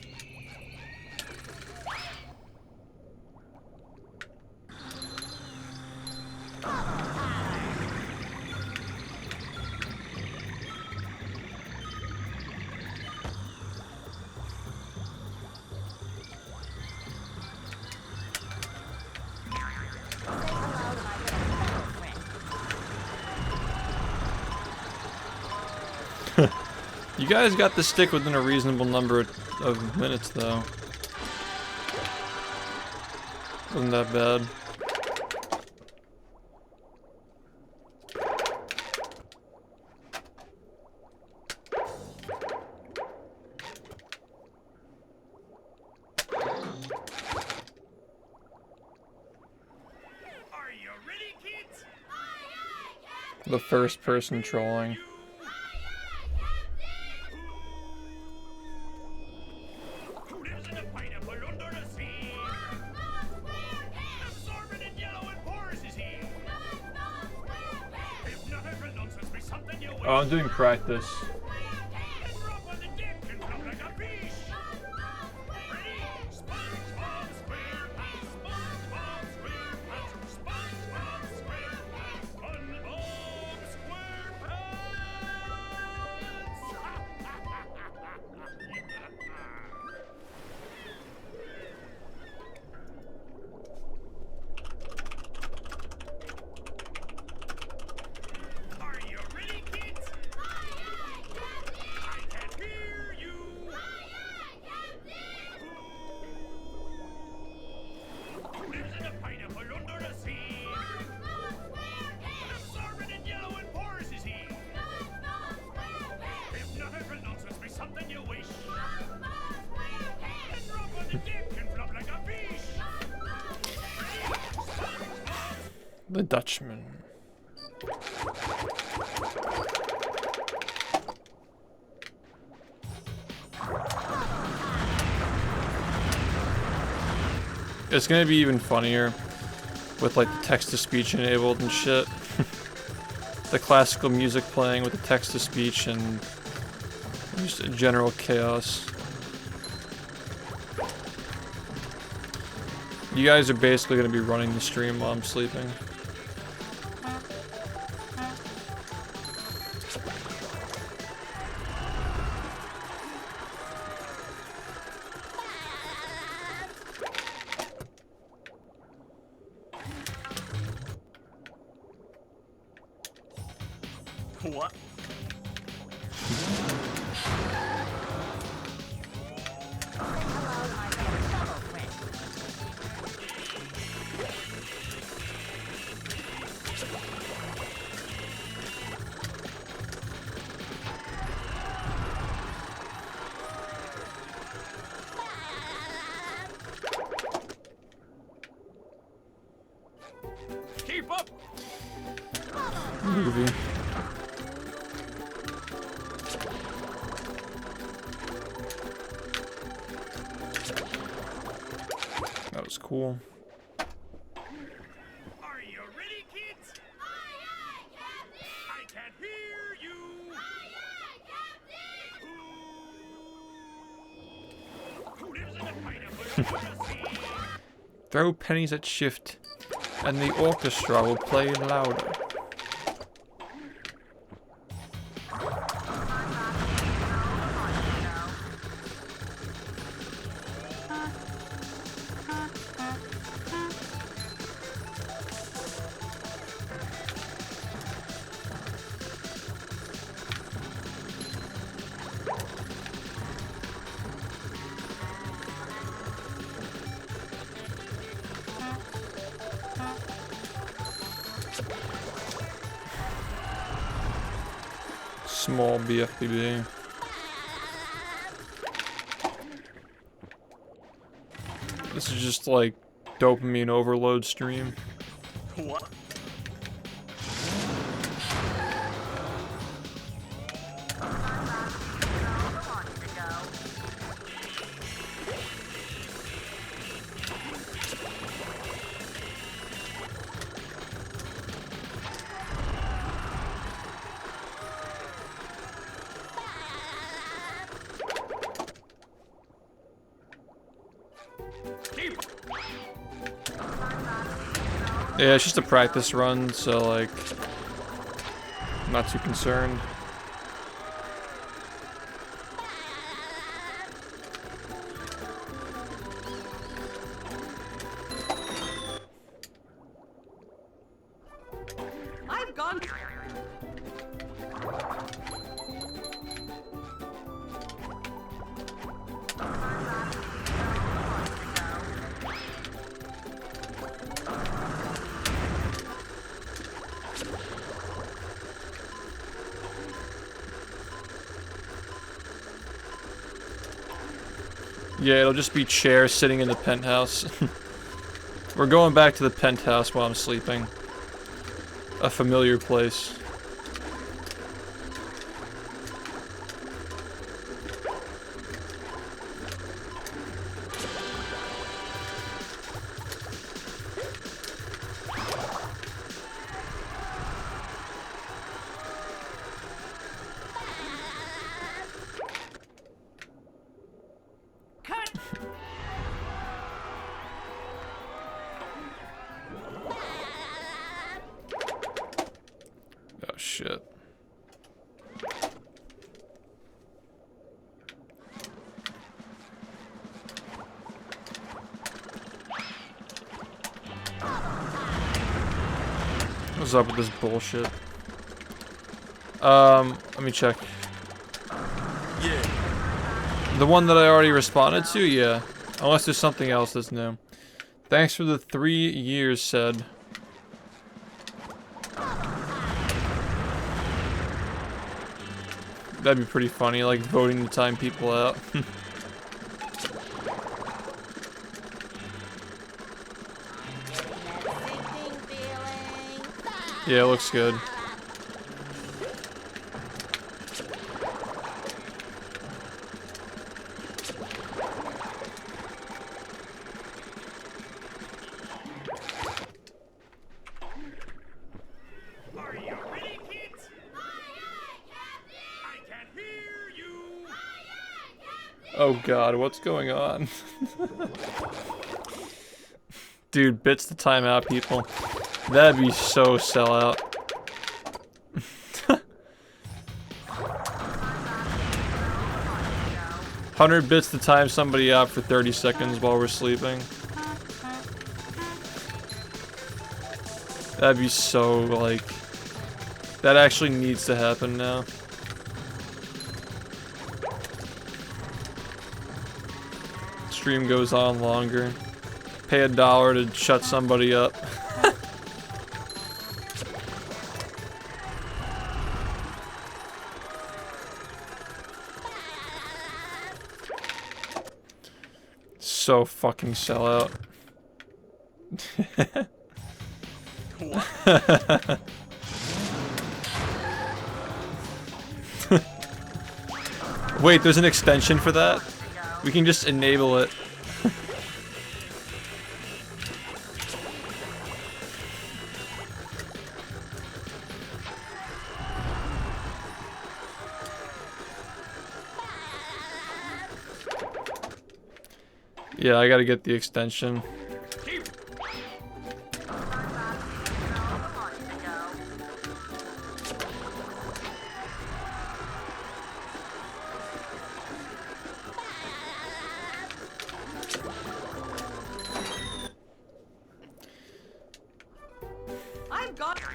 You guys got the stick within a reasonable number of minutes, though. Wasn't that bad. Are you ready, kids? The first person trolling. Who lives in a pineapple under the sea? Absorbent and yellow and porous is he. If nothing but nonsense be something you Oh, I'm doing practice. and rub on the dick and flop like a fish. Ready? SpongeBob SquarePants, SpongeBob SquarePants, SpongeBob SquarePants, SpongeBob Are you ready, kids? I can hear you. Who lives in a pineapple under the sea? Absorbent and yellow and porous is he. If nothing but nonsense be something you wish. And rub on the dick and flop like a fish. Ready? SpongeBob The Dutchman. It's gonna be even funnier with like the text-to-speech enabled and shit. The classical music playing with the text-to-speech and just general chaos. You guys are basically gonna be running the stream while I'm sleeping. What? Keep up! Movie. That was cool. Are you ready, kids? Aye, aye, Captain! I can't hear you! Aye, aye, Captain! Who lives in a pineapple under the sea? Throw pennies at SHiFT, and the orchestra will play louder. Small BfBB. This is just like dopamine overload stream. What? Yeah, it's just a practice run, so like, I'm not too concerned. I've gone. Yeah, it'll just be chairs sitting in the penthouse. We're going back to the penthouse while I'm sleeping. A familiar place. Cut. Oh shit. What's up with this bullshit? Let me check. Yeah. The one that I already responded to? Yeah. Unless there's something else that's new. Thanks for the 3 years, said. That'd be pretty funny, like voting to time people out. Yeah, it looks good. Are you ready, kids? I can't hear you! Oh god, what's going on? Dude, bits the timeout, people. That'd be so sellout. 100 bits to time somebody out for 30 seconds while we're sleeping. That'd be so, like... That actually needs to happen now. Stream goes on longer. Pay $1 to shut somebody up. So fucking sellout. Wait, there's an extension for that? We can just enable it. Yeah, I gotta get the extension.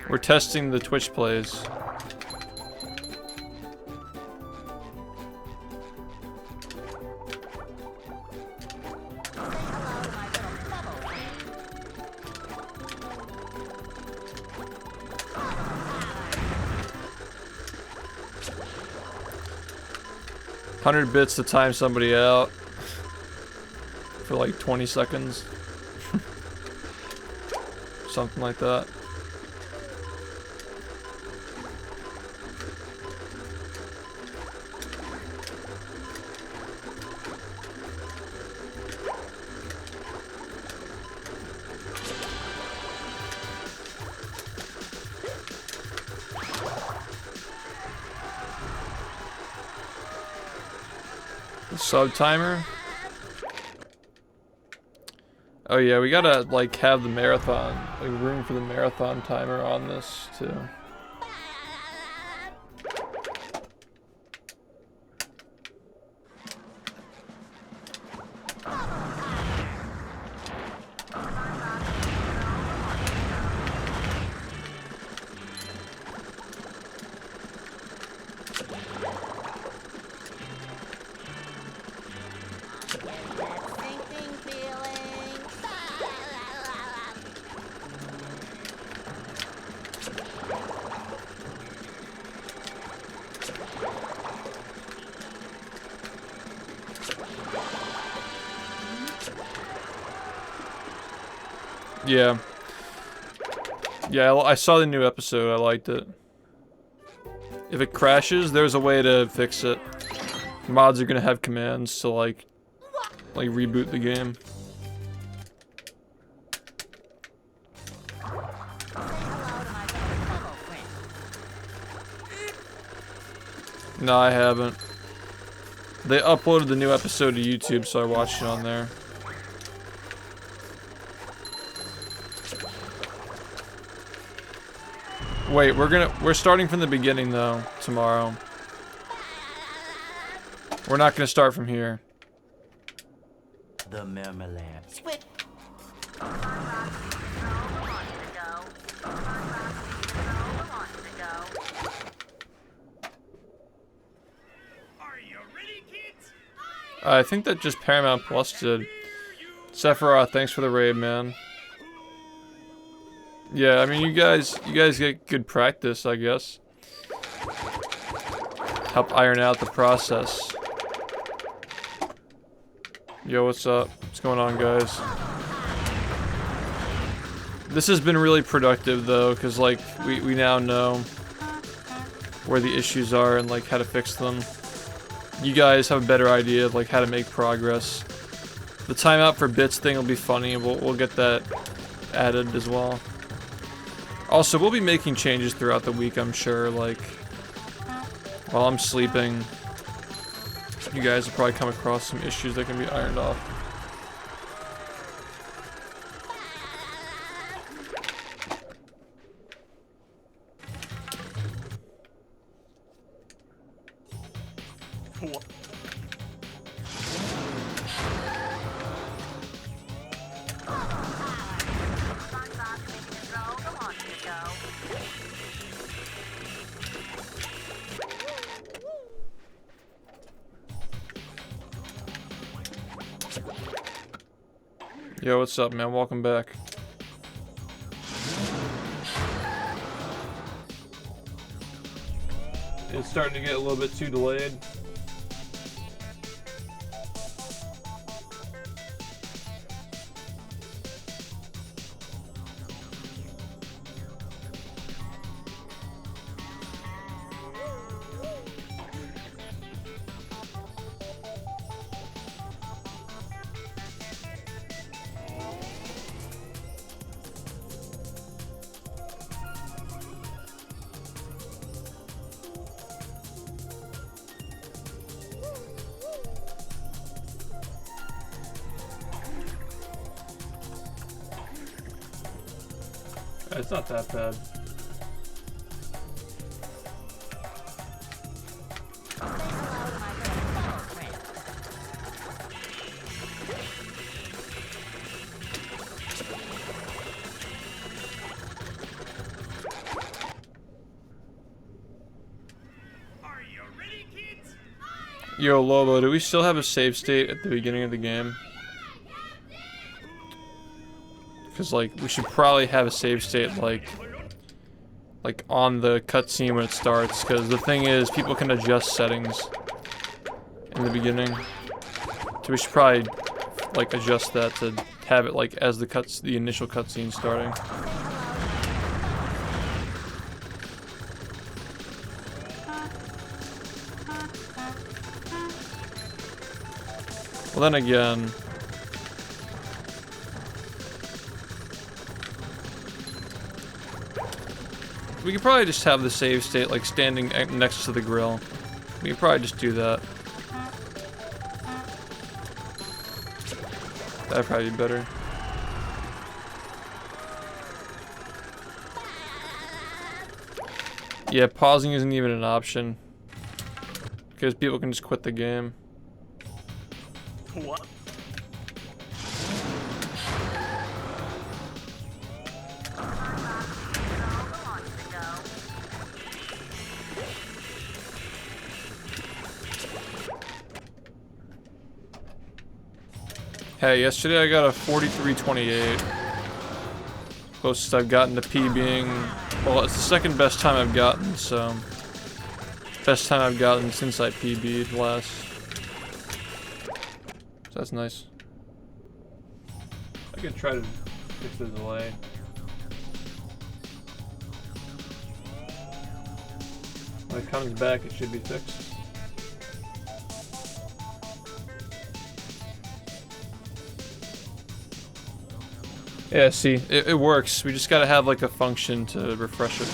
We're testing the Twitch plays. $100 bits to time somebody out for like 20 seconds. Something like that. Sub timer. Oh yeah, we gotta like have the marathon, like room for the marathon timer on this too. Yeah. Yeah, I saw the new episode. I liked it. If it crashes, there's a way to fix it. Mods are gonna have commands to like reboot the game. No, I haven't. They uploaded the new episode to YouTube, so I watched it on there. Wait, we're starting from the beginning though, tomorrow. We're not gonna start from here. The marmalade. Squid. Are you ready, kids? I think that just Paramount Plus did. Sephiroth, thanks for the raid, man. Yeah, I mean, you guys get good practice, I guess. Help iron out the process. Yo, what's up? What's going on, guys? This has been really productive, though, because, like, we now know where the issues are and, like, how to fix them. You guys have a better idea of, like, how to make progress. The timeout for bits thing will be funny. We'll get that added as well. Also, we'll be making changes throughout the week, I'm sure, like, while I'm sleeping. You guys will probably come across some issues that can be ironed off. Yo, what's up, man? Welcome back. It's starting to get a little bit too delayed. It's not that bad. Are you ready, kids? Yo, Lobo, do we still have a save state at the beginning of the game? Because, like, we should probably have a save state, like on the cutscene when it starts. Because the thing is, people can adjust settings in the beginning. So we should probably, like, adjust that to have it, like, as the initial cutscene starting. Well, then again... we could probably just have the save state, like, standing next to the grill. We could probably just do that. That'd probably be better. Yeah, pausing isn't even an option. Because people can just quit the game. What? Hey, yesterday I got a 43.28. Closest I've gotten to PBing. Well, it's the second best time I've gotten, so. Best time I've gotten since I PB'd last. So that's nice. I could try to fix the delay. When it comes back, it should be fixed. Yeah, see, it works. We just gotta have like a function to refresh it.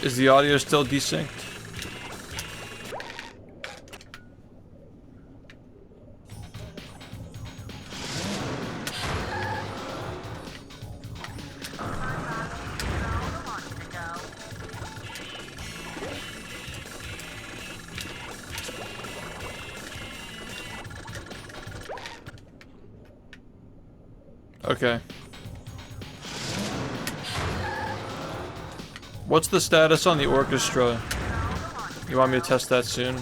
Is the audio still desynced? Okay. What's the status on the orchestra? You want me to test that soon?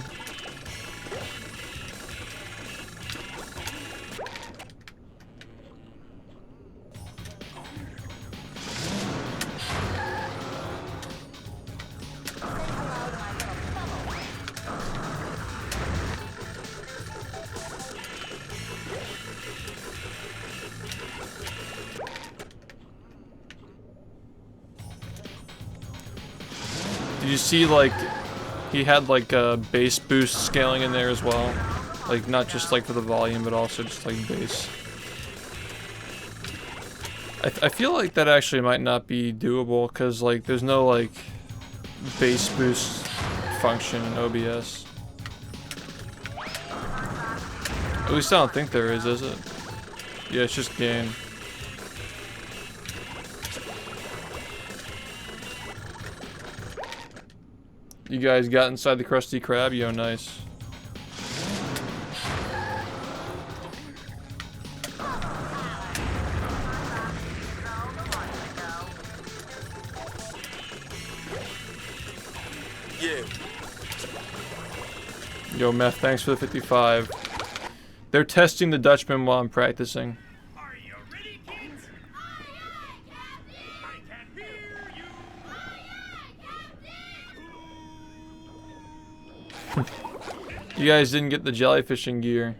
Did you see, like, he had, like, bass boost scaling in there as well? Like, not just, like, for the volume, but also just, like, bass. I feel like that actually might not be doable, because, like, there's no, like, bass boost function in OBS. At least I don't think there is it? Yeah, it's just gain. You guys got inside the Krusty Krab? Yo, nice. Yo, Meth, thanks for the 55. They're testing the Dutchman while I'm practicing. Are you ready, kids? I can hear you. You guys didn't get the jellyfishing gear.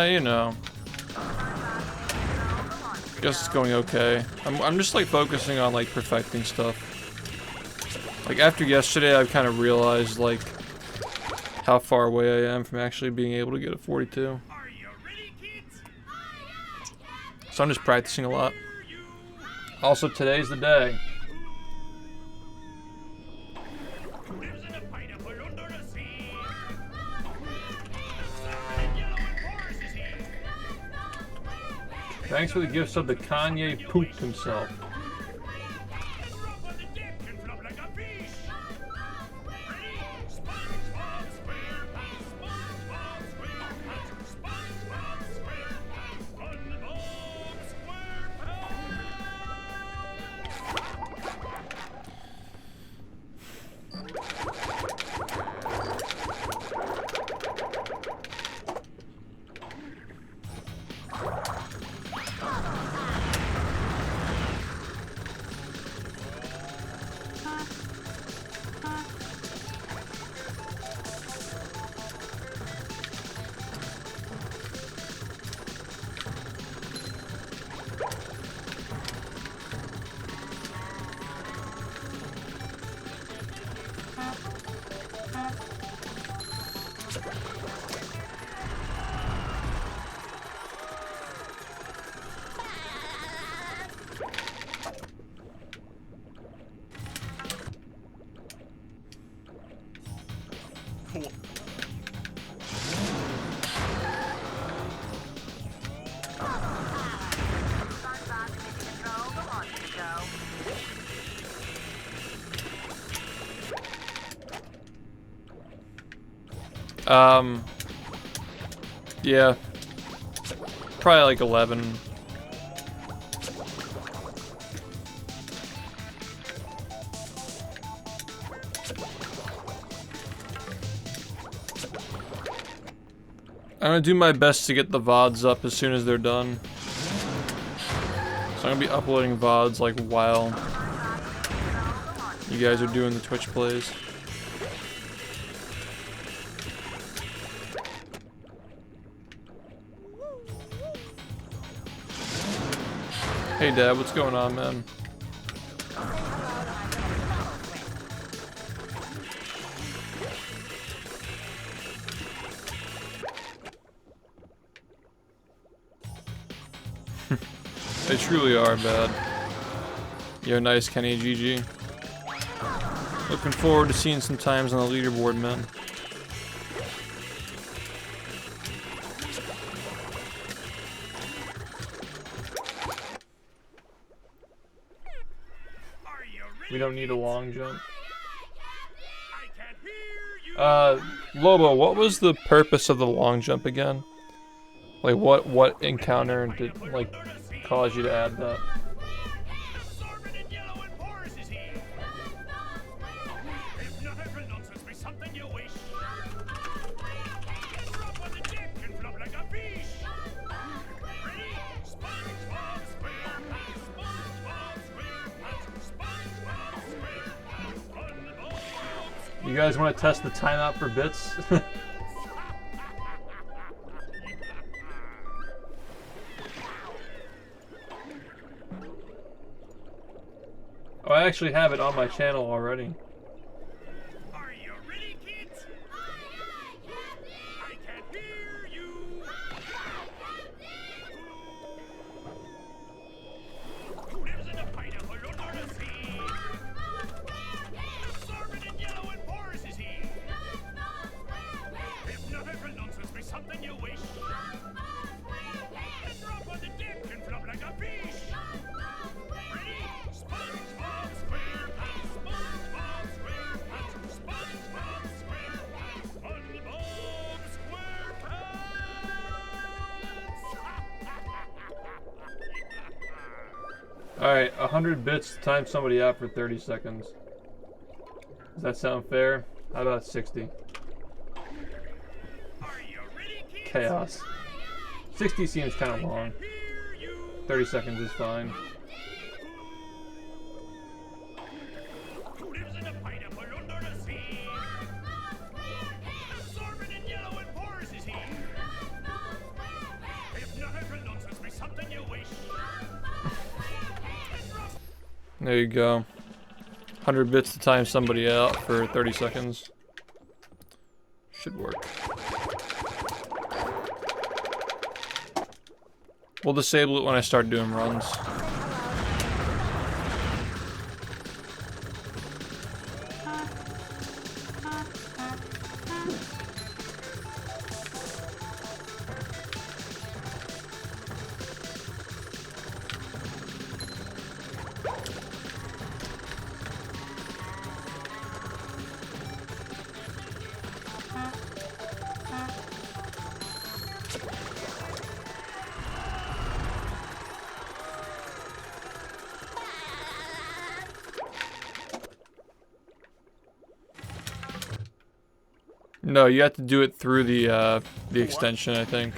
You know. Guess it's going okay. I'm just like focusing on like perfecting stuff. Like after yesterday, I've kind of realized like how far away I am from actually being able to get a 42. Are you ready, kids? So I'm just practicing a lot. Also, today's the day. Lives in a pineapple under the sea. Soft and yellow and porous is he. Thanks for the gifts of the Kanye pooped himself. Drop on the deck and flop like a fish. Ready? SpongeBob SquarePants. SpongeBob SquarePants. SpongeBob SquarePants. SpongeBob Yeah. Probably like 11. I'm gonna do my best to get the VODs up as soon as they're done. So I'm gonna be uploading VODs like while you guys are doing the Twitch plays. Hey Dad, what's going on, man? They truly are bad. Yo, nice Kenny GG. Looking forward to seeing some times on the leaderboard, man. We don't need a long jump. Lobo, what was the purpose of the long jump again? Like, what encounter did, like, cause you to add that? Sorbet and yellow and porous is he. If not ever nonsense be something you wish. Drop on the deck and flop like a fish. Ready? SpongeBob SquarePants. SpongeBob SquarePants. SpongeBob You guys want to test the timeout for bits? Oh, I actually have it on my channel already. Are you ready, kids? I can't hear you. Who lives in a pineapple under the sea? Absorbent and yellow and porous is he. If nothing for nonsense be something you wish. And drop on the deck and flop like a fish. Ready? SpongeBob SquarePants. SpongeBob SquarePants. SpongeBob SquarePants. SpongeBob SquarePants. Alright, 100 bits to time somebody out for 30 seconds. Does that sound fair? How about 60? Are you ready, kids? Chaos. 60 seems kind of long. 30 seconds is fine. Who lives in a pineapple under the sea? Absorbent and yellow and porous is he. If nothing for nonsense be something you wish. There you go. 100 bits to time somebody out for 30 seconds. Should work. We'll disable it when I start doing runs. No, you have to do it through the extension, I think.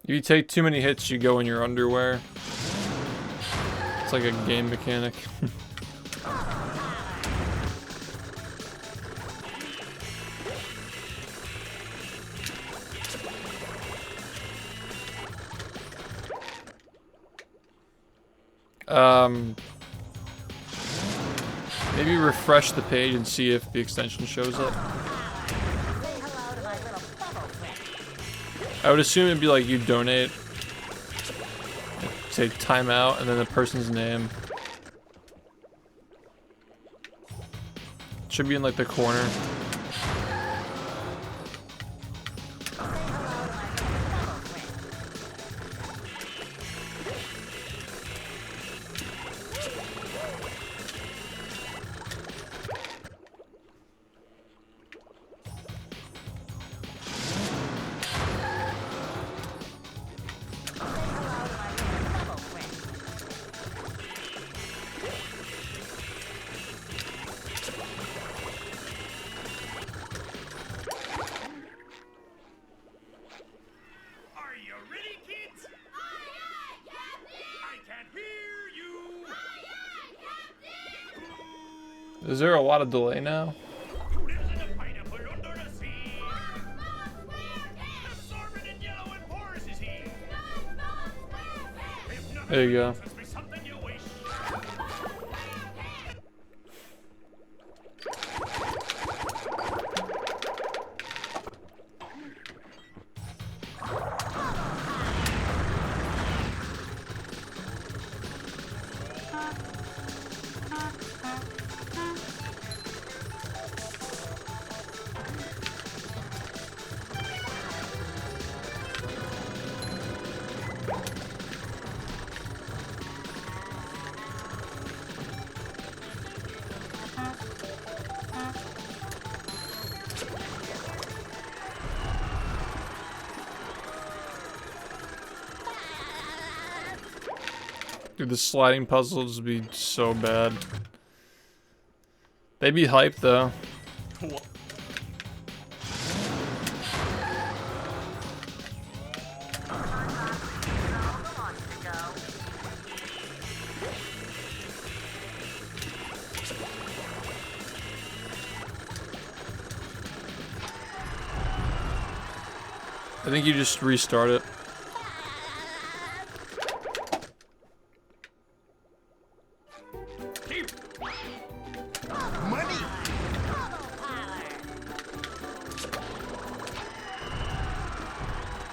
If you take too many hits, you go in your underwear. It's like a game mechanic. Maybe refresh the page and see if the extension shows up. I would assume it'd be like you donate, say timeout, and then the person's name. Should be in like the corner. Is there a lot of delay now? There you go. Dude, the sliding puzzles would be so bad. They'd be hyped though. I think you just restart it.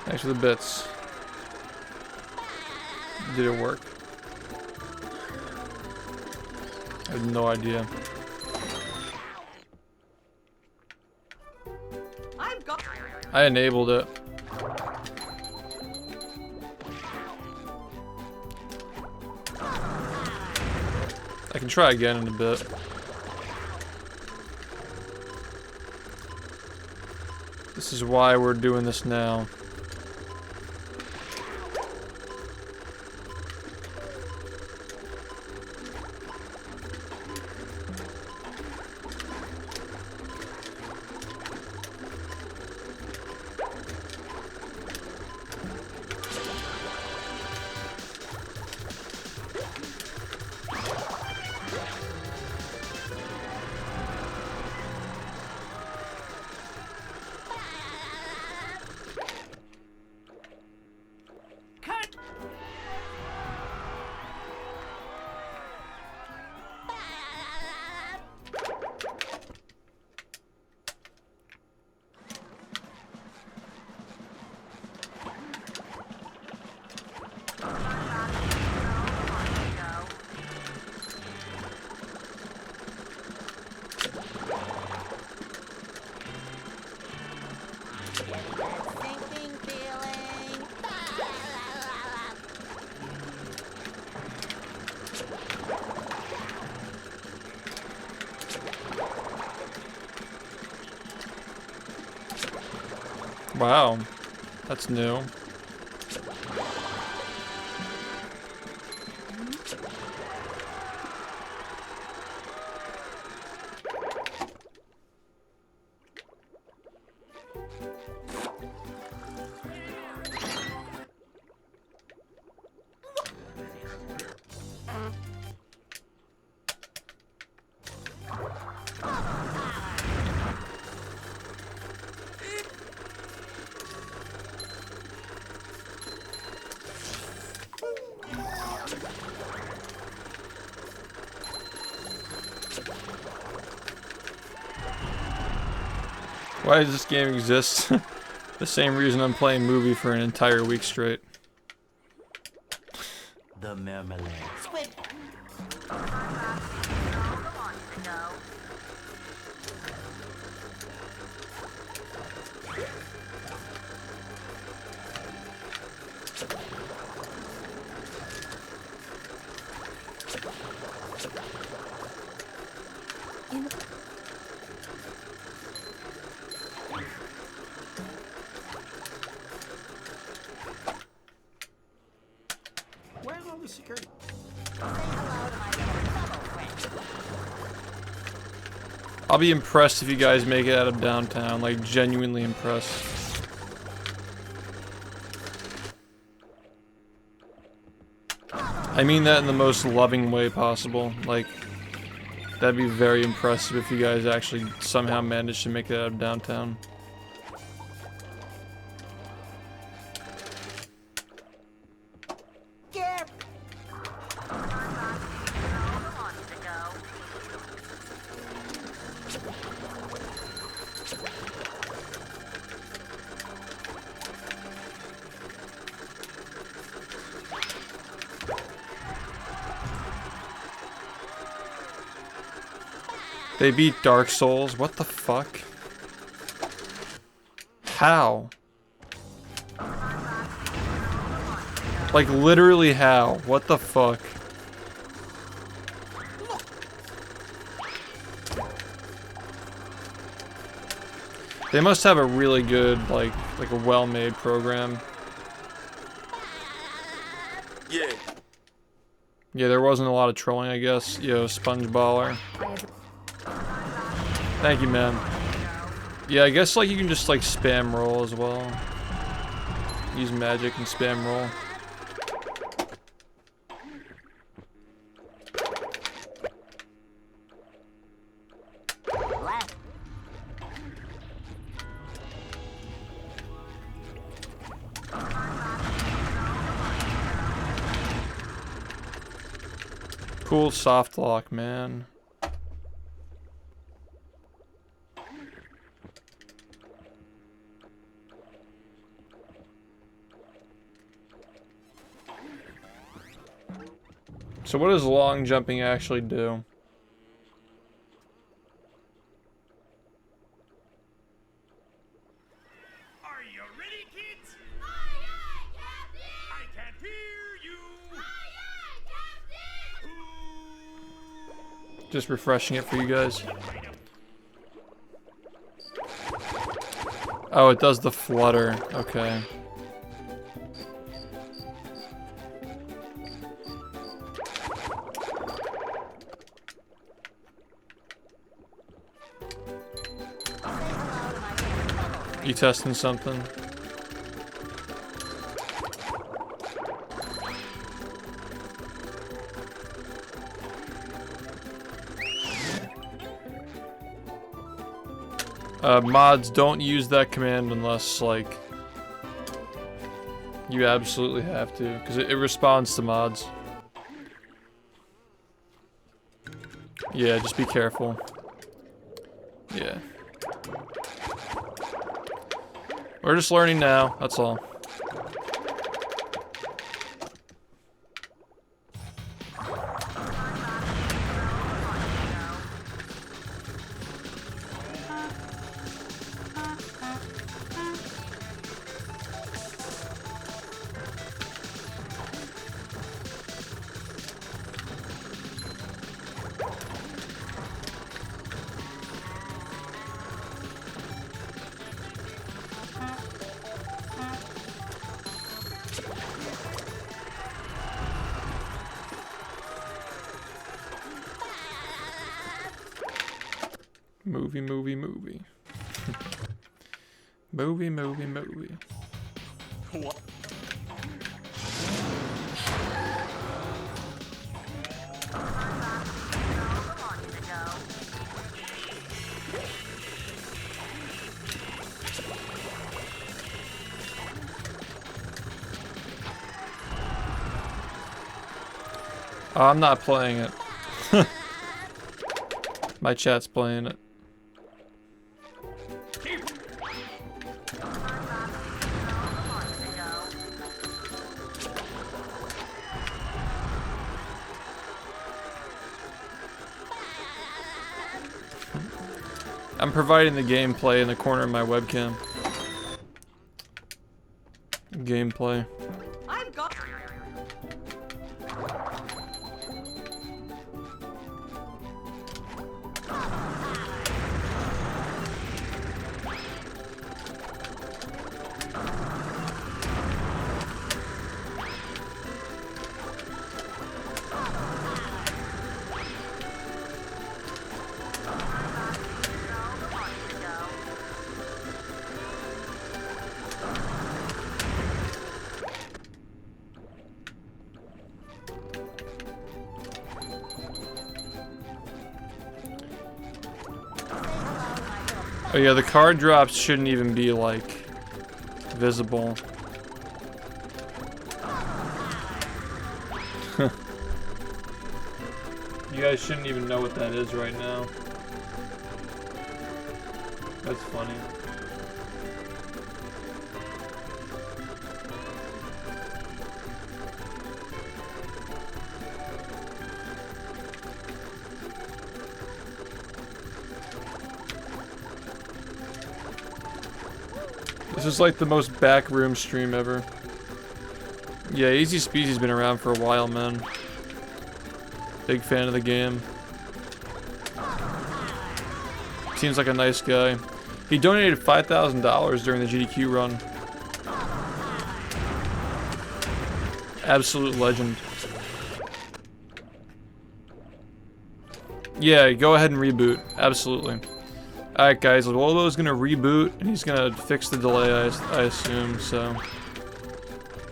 Thanks for the bits. Did it work? I have no idea. I enabled it. I can try again in a bit. This is why we're doing this now. Sinking feeling. Wow, that's new. Why does this game exist? The same reason I'm playing movie for an entire week straight. The marmalade. Squid. Where's all the security? I'll be impressed if you guys make it out of downtown, like genuinely impressed. I mean that in the most loving way possible. Like, that'd be very impressive if you guys actually somehow managed to make it out of downtown. They beat Dark Souls? What the fuck? How? Like, literally how? What the fuck? They must have a really good, like a well-made program. Yeah. Yeah, there wasn't a lot of trolling, I guess. Yo, Spongeballer. Thank you, man. Yeah, I guess, like, you can just, like, spam roll as well. Use magic and spam roll. Left. Cool soft lock, man. So what does long jumping actually do? Are you ready, kids? Aye, aye, Captain! I can't hear you! Aye, aye, Captain! Just refreshing it for you guys. Oh, it does the flutter. Okay. You testing something? Mods, don't use that command unless, like, you absolutely have to, because it responds to mods. Yeah, just be careful. Yeah. We're just learning now, that's all. Movie. movie. What? I'm not playing it. My chat's playing it. I'm providing the gameplay in the corner of my webcam. Gameplay. I've got. Oh yeah, the card drops shouldn't even be, like, visible. You guys shouldn't even know what that is right now. That's funny. This is like the most backroom stream ever. Yeah, Easy Speezy's been around for a while, man. Big fan of the game. Seems like a nice guy. He donated $5,000 during the GDQ run. Absolute legend. Yeah, go ahead and reboot. Absolutely. Alright guys, Waldo's gonna reboot and he's gonna fix the delay, I assume, so.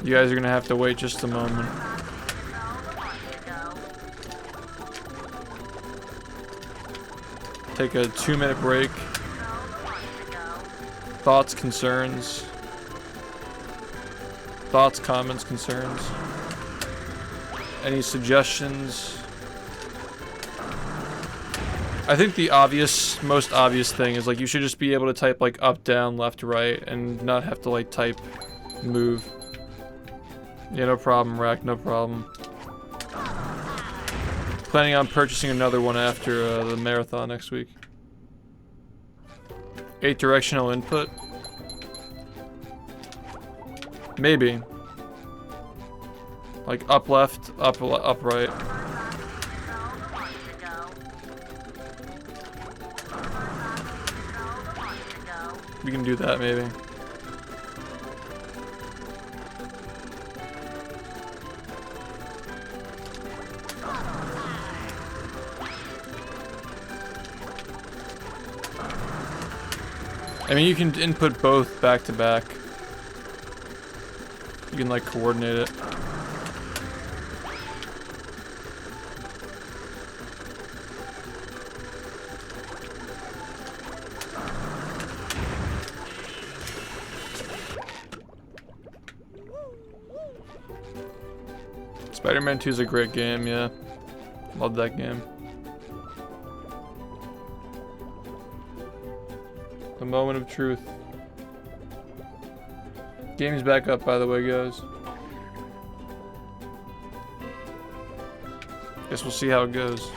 You guys are gonna have to wait just a moment. Take a 2-minute break. Thoughts, concerns. Thoughts, comments, concerns. Any suggestions? I think the most obvious thing is like you should just be able to type like up, down, left, right, and not have to like type move. Yeah, no problem, Rack, no problem. Planning on purchasing another one after the marathon next week. 8 directional input? Maybe. Like up left, up right. We can do that maybe. I mean, you can input both back to back. You can like coordinate it. Spider-Man 2 is a great game, yeah. Love that game. The moment of truth. Game's back up, by the way, guys. Guess we'll see how it goes.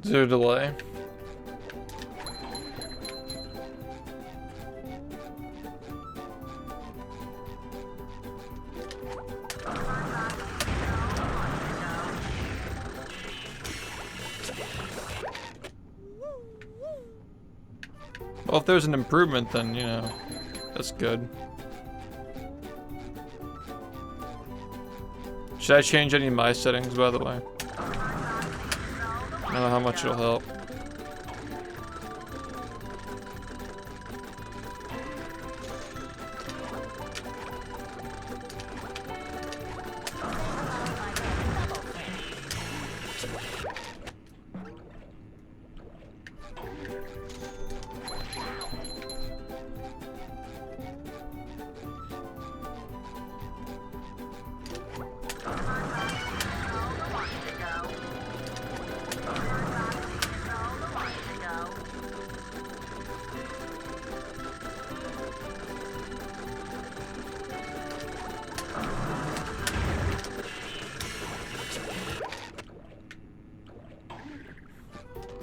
Is there a delay? Well, if there's an improvement, then, you know, that's good. Should I change any of my settings, by the way? I don't know how much it'll help.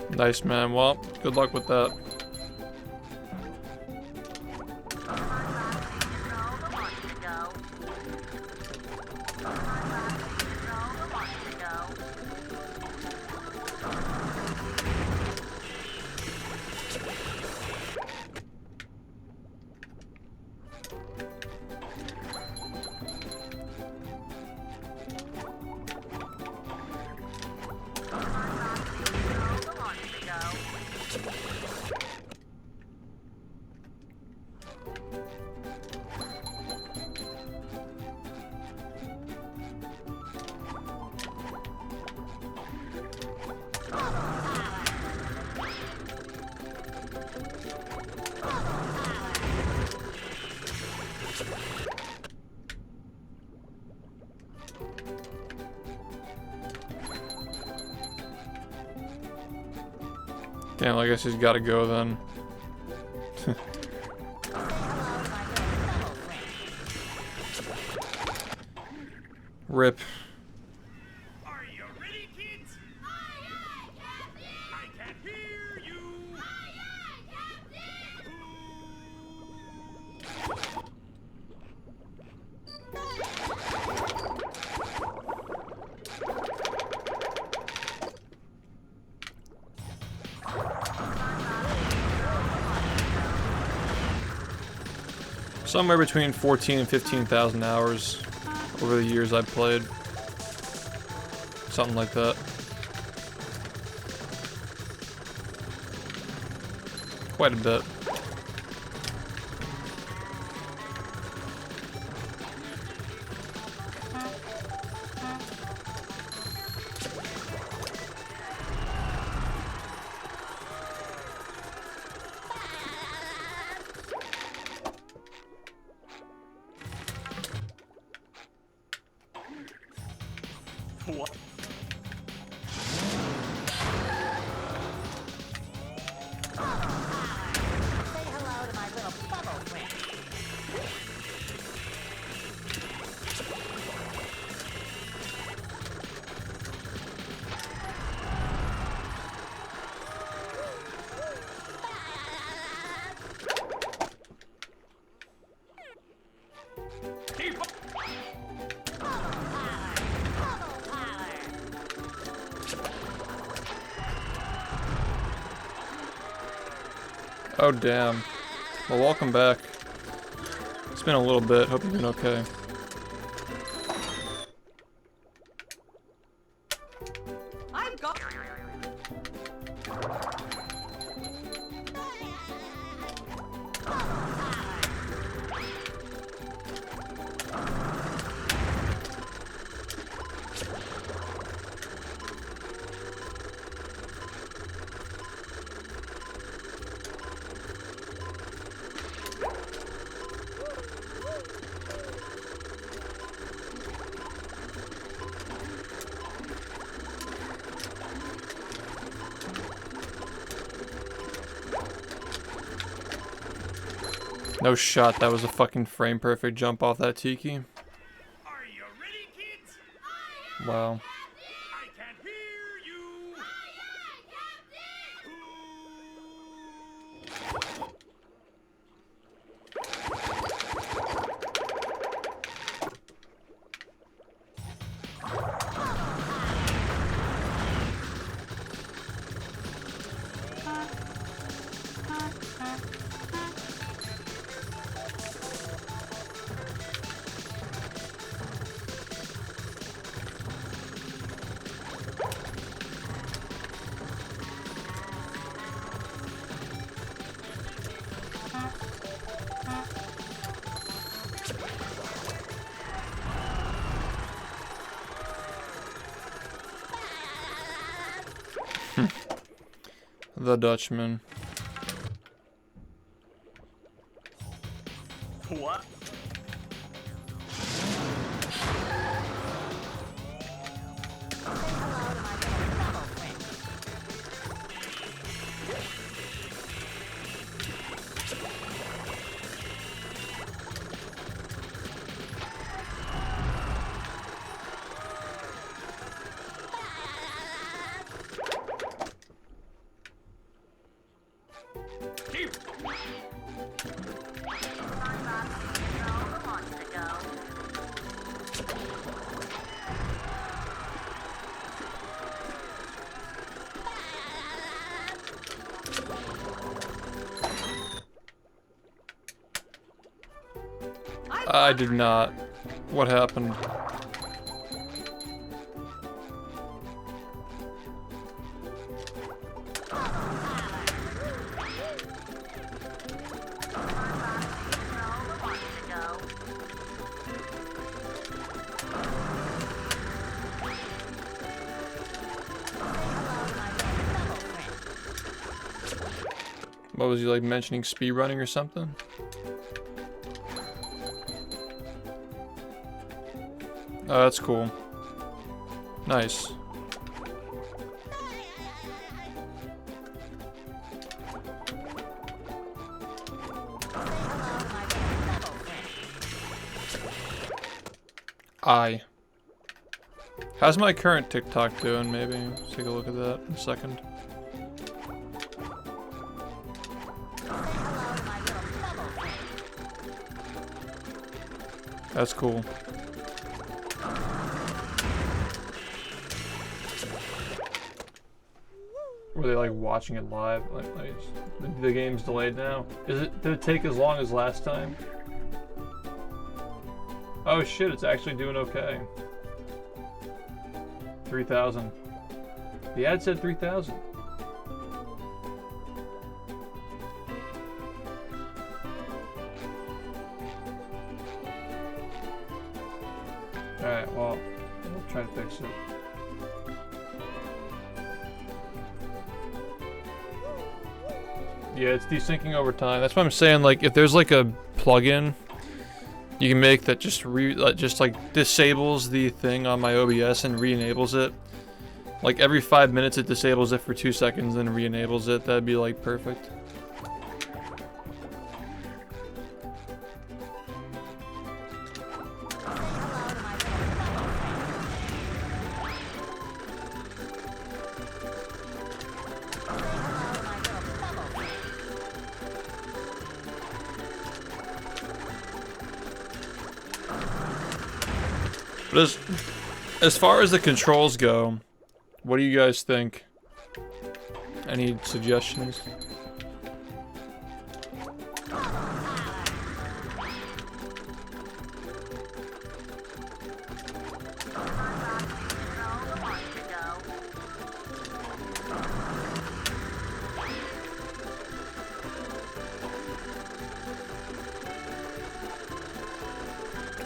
Nice, man. Well, good luck with that. Damn, I guess he's gotta go then. Rip. Are you ready, kids? Aye, aye, Captain! I can't hear you! Aye, aye, Somewhere between 14 and 15,000 hours over the years I've played. Something like that. Quite a bit. What? Say hello to my little bubble friend. Keep up! Oh damn. Well, welcome back. It's been a little bit. Hope you've been okay. I've got. No shot, that was a fucking frame perfect jump off that tiki. Are you ready, kids? Wow. I can't hear you! The Dutchman. What? Keep! I did not. What happened? What was he like mentioning? Speedrunning or something? Oh, that's cool. Nice. How's my current TikTok doing? Maybe let's take a look at that in a second. That's cool. Were they like watching it live? Like the game's delayed now. Did it take as long as last time? Oh shit, it's actually doing okay. 3,000. The ad said 3,000. Alright, well, we'll try to fix it. Yeah, it's desyncing over time. That's what I'm saying. Like, if there's like a plugin you can make that just like disables the thing on my OBS and re-enables it. Like every 5 minutes it disables it for 2 seconds, then re-enables it. That'd be like perfect. But as far as the controls go, what do you guys think? Any suggestions?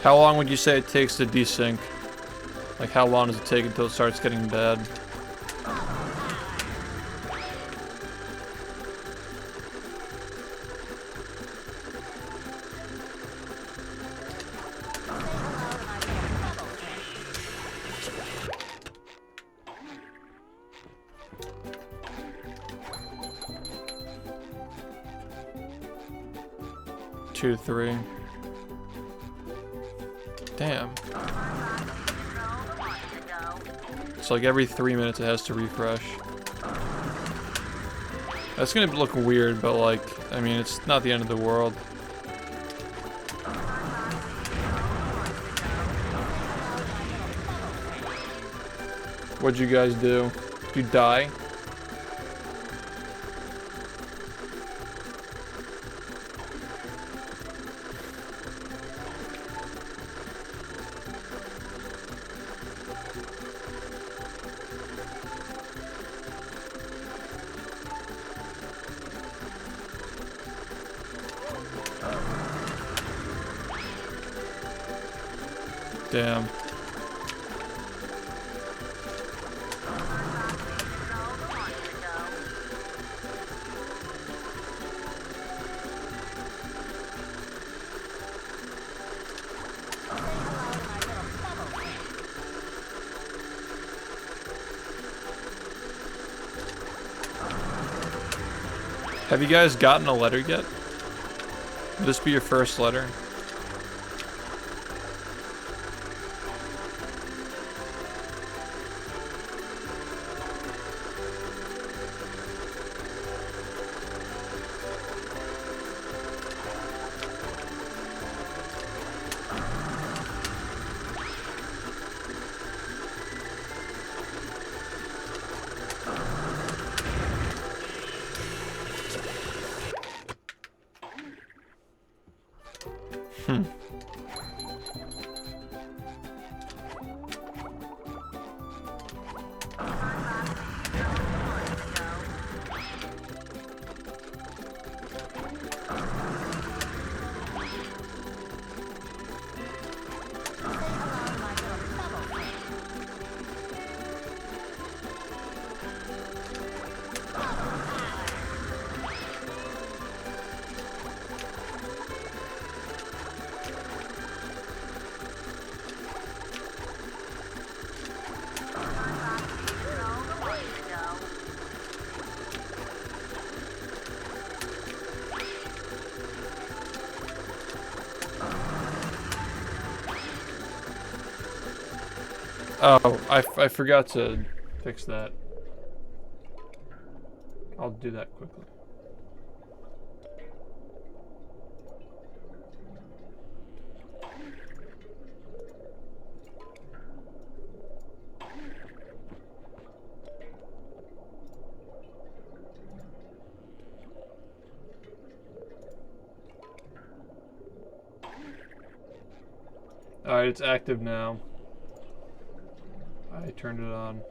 How long would you say it takes to desync? Like how long does it take until it starts getting bad? Two, three. Damn. It's like every 3 minutes it has to refresh. That's gonna look weird, but like, I mean, it's not the end of the world. What'd you guys do? Did you die? Damn. Have you guys gotten a letter yet? Will this be your first letter? Oh, I forgot to fix that. I'll do that quickly. Alright, it's active now. I turned it on.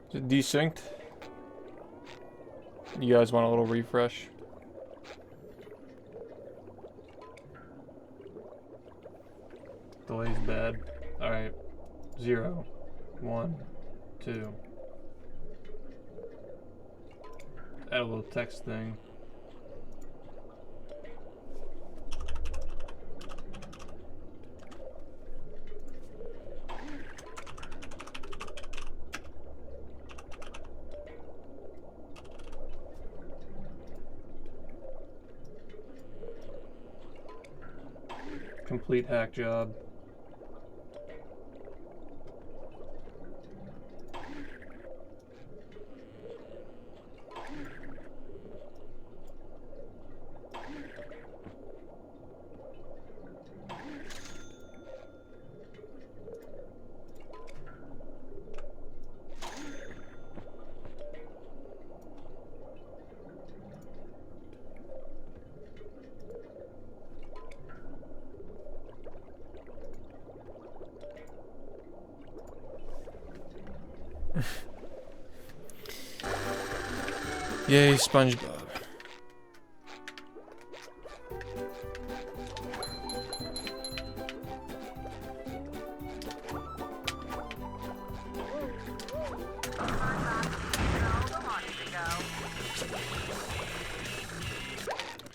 Is it desynced? You guys want a little refresh? Delay's bad. Alright. 0, 1, 2. Add a little text thing. Complete hack job. Yay, SpongeBob.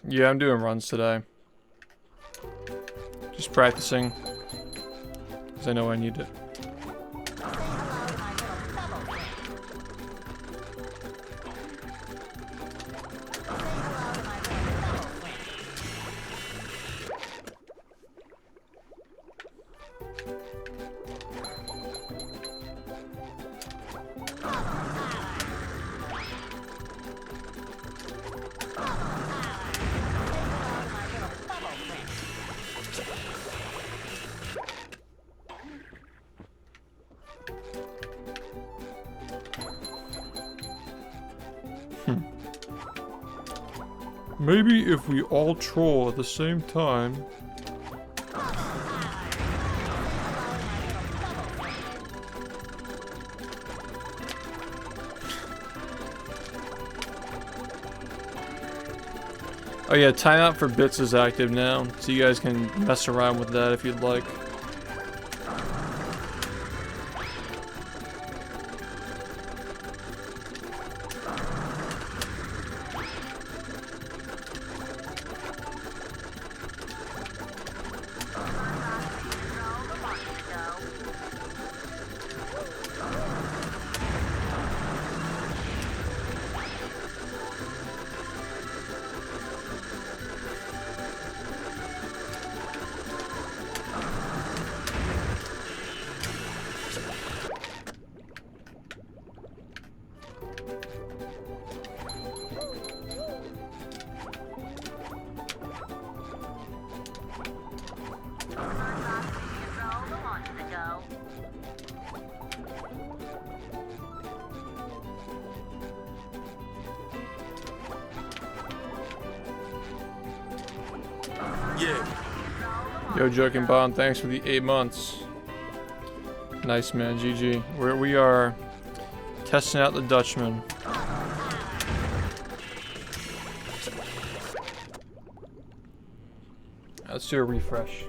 Yeah, I'm doing runs today. Just practicing. Because I know I need it. Maybe if we all troll at the same time. Oh yeah, timeout for bits is active now, so you guys can mess around with that if you'd like. Yo, Joking Bond, thanks for the 8 months. Nice, man. GG. We are testing out the Dutchman. Let's do a refresh.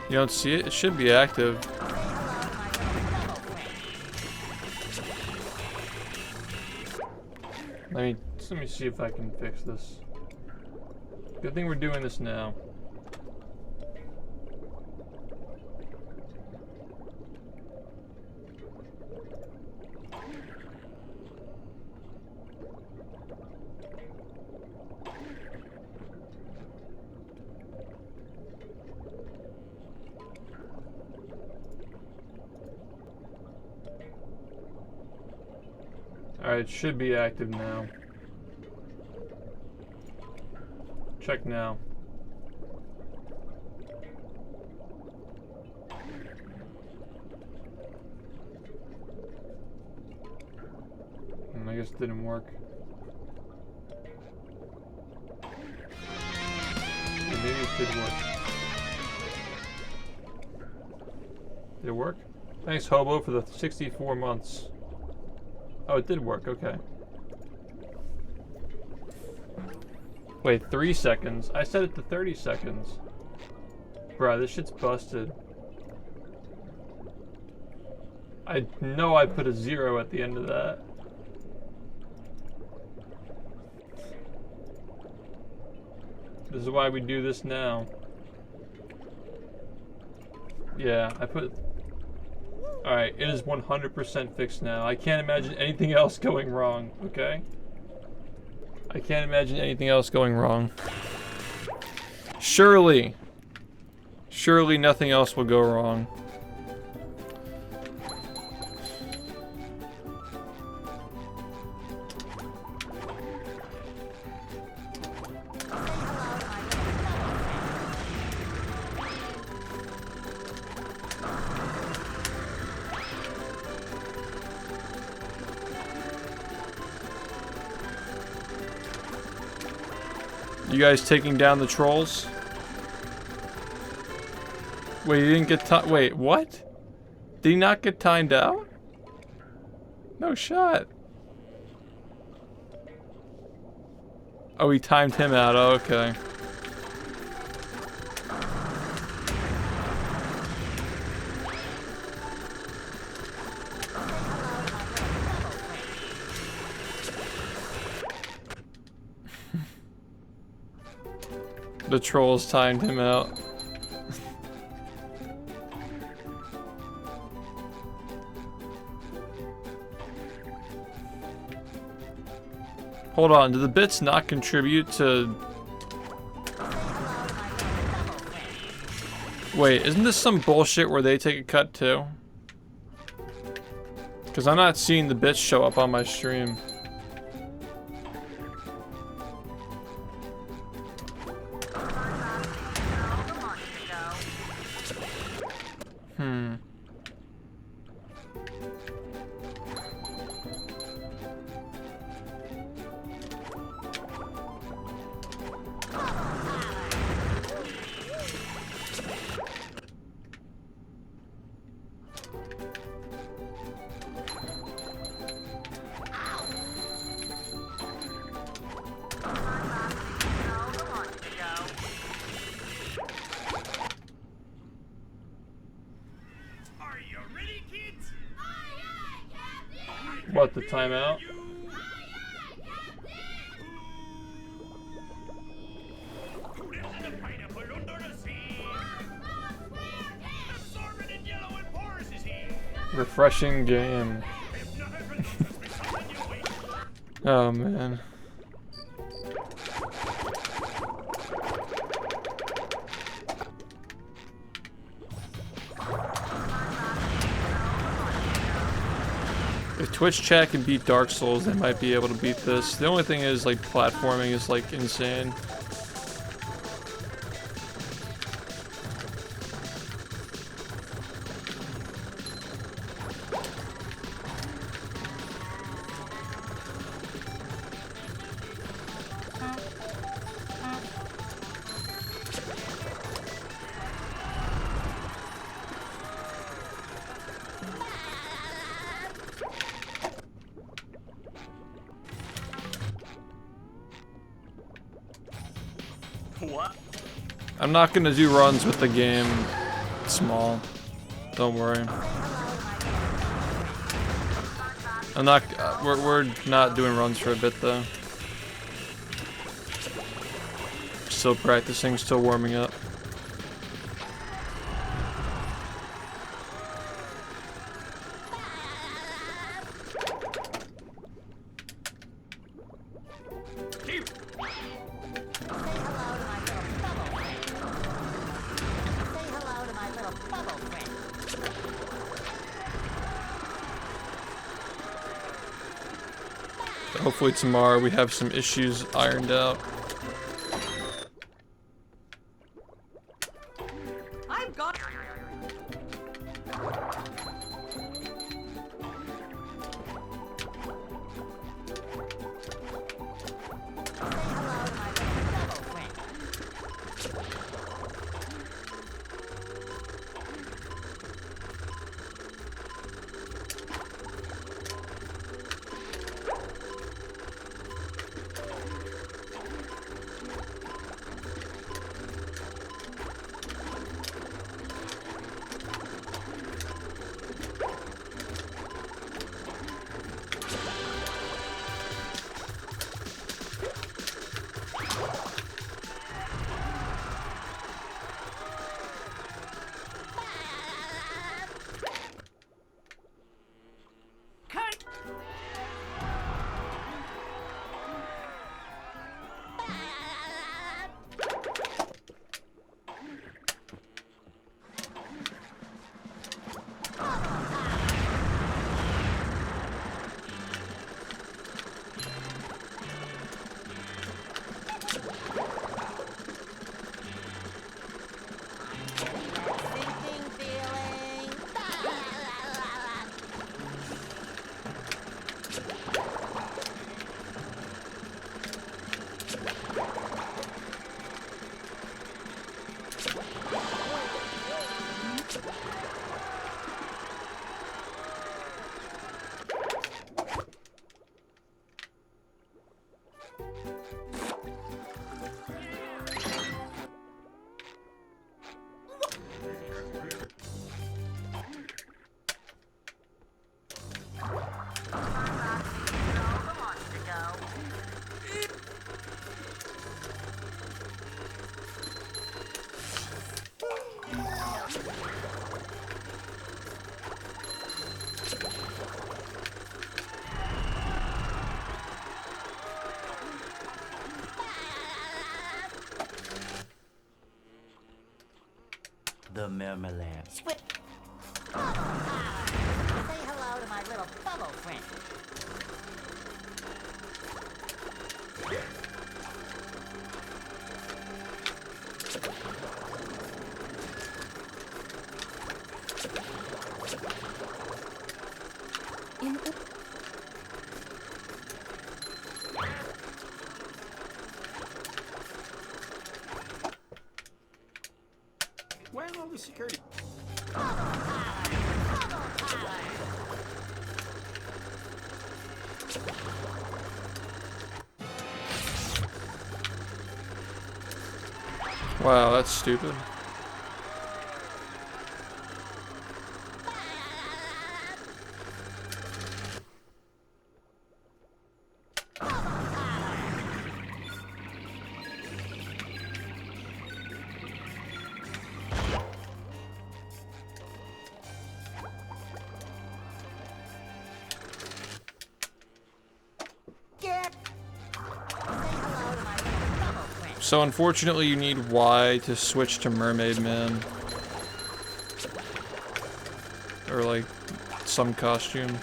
You don't see it? It should be active. Let me see if I can fix this. Good thing we're doing this now. Alright, it should be active now. Check now. I guess it didn't work. Maybe it did work. Did it work? Thanks, Hobo, for the 64 months. Oh, it did work, okay. Wait, 3 seconds? I set it to 30 seconds. Bruh, this shit's busted. I know I put a 0 at the end of that. This is why we do this now. Yeah, I put... Alright, it is 100% fixed now. I can't imagine anything else going wrong, okay? I can't imagine anything else going wrong. Surely nothing else will go wrong. You guys taking down the trolls? Wait, you didn't get wait, what? Did he not get timed out? No shot. Oh, he timed him out. Oh, okay. The trolls timed him out. Hold on, do the bits not contribute to... Wait, isn't this some bullshit where they take a cut too? Because I'm not seeing the bits show up on my stream. What, the timeout? Refreshing game. Oh man. If Twitch chat can beat Dark Souls, they might be able to beat this. The only thing is, like, platforming is, like, insane. I'm not gonna do runs with the game small. Don't worry. I'm not. We're not doing runs for a bit though. Still practicing. Still warming up. Hopefully tomorrow we have some issues ironed out. I've got. The Mermaland. Say hello to my little bubble friend. Where's all the security? Wow, that's stupid. So unfortunately you need Y to switch to Mermaid Man. Or like some costume.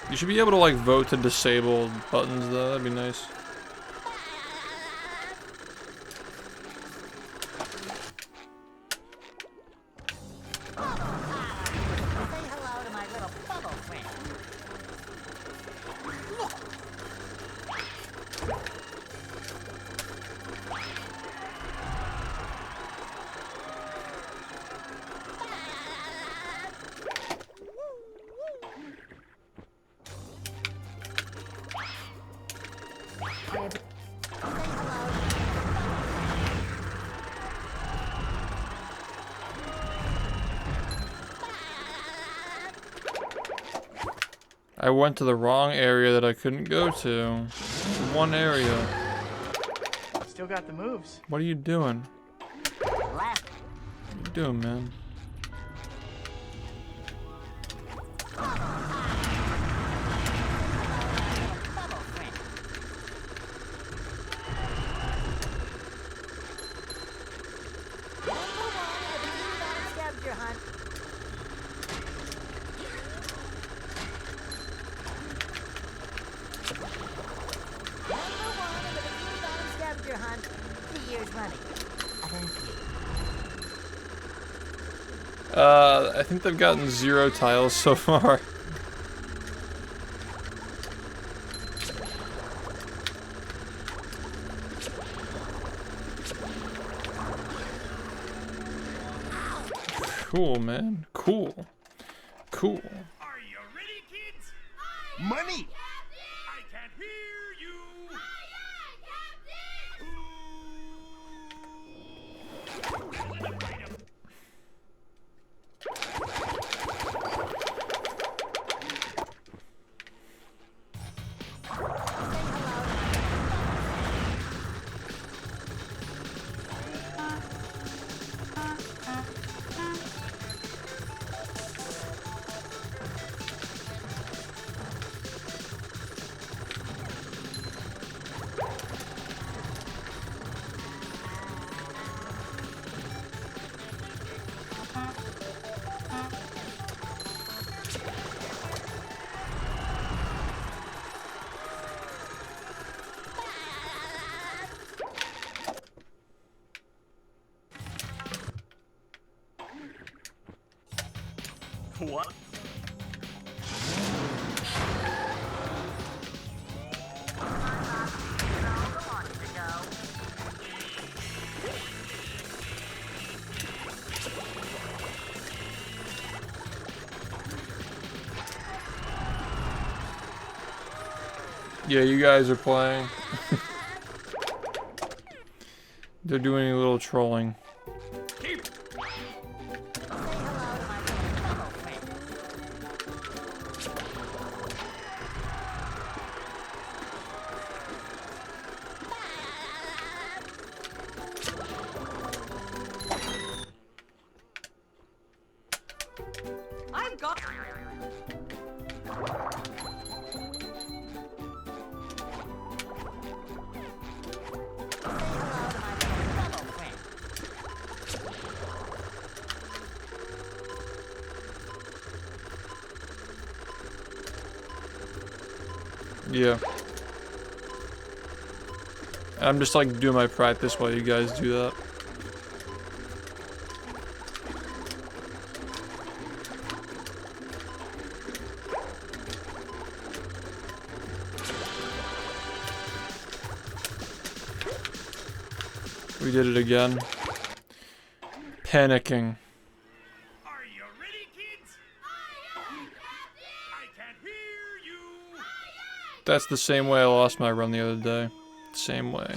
You should be able to like vote to disable buttons though, that'd be nice. I went to the wrong area that I couldn't go to. One area. Still got the moves. What are you doing? What are you doing, man? I think they've gotten 0 tiles so far. Cool, man. Cool. Cool. Are you ready, kids? Money! I can't hear you! What? Yeah, you guys are playing. They're doing a little trolling. I've got. Yeah. I'm just like doing my practice while you guys do that. We did it again. Panicking. Are you ready, kids? I can't hear you. That's the same way I lost my run the other day. Same way.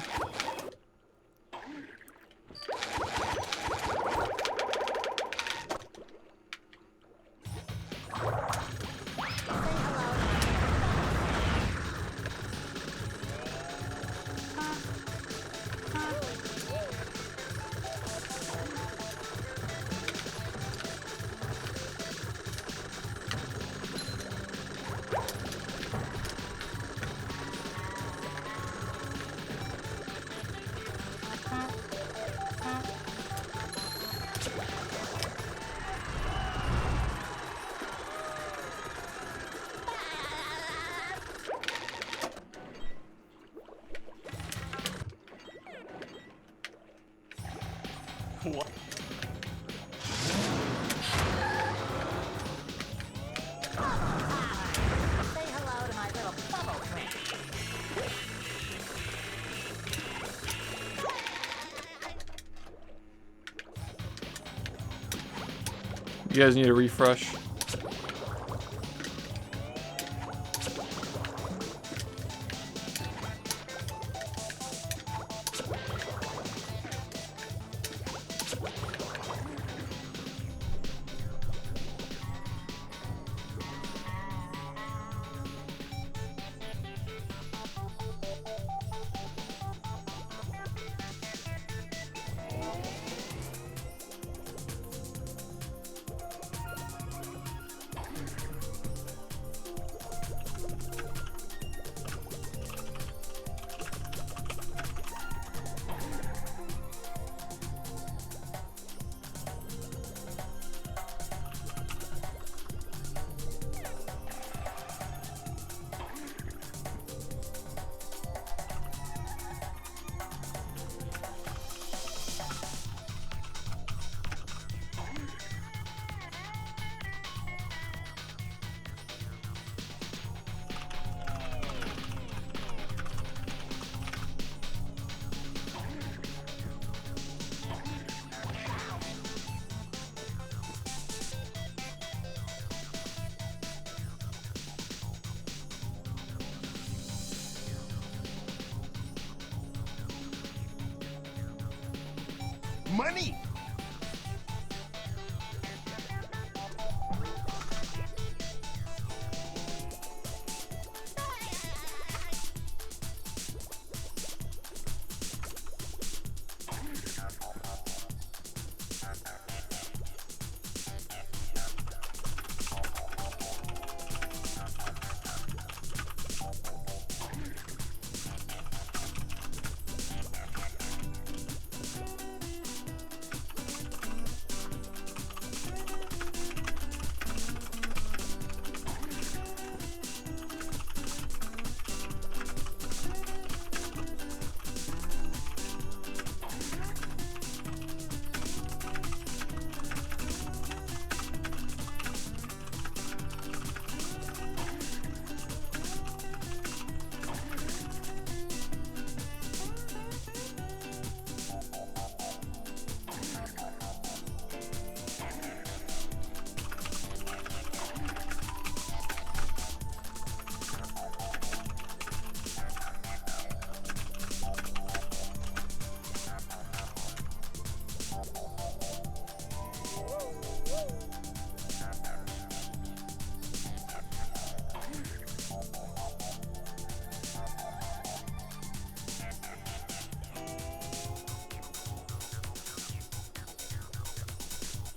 What? Say hello to my little bubble friend. You guys need a refresh. Money.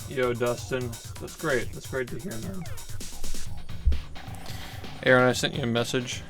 Yo, Dustin. That's great. That's great to hear, man. Aaron, I sent you a message.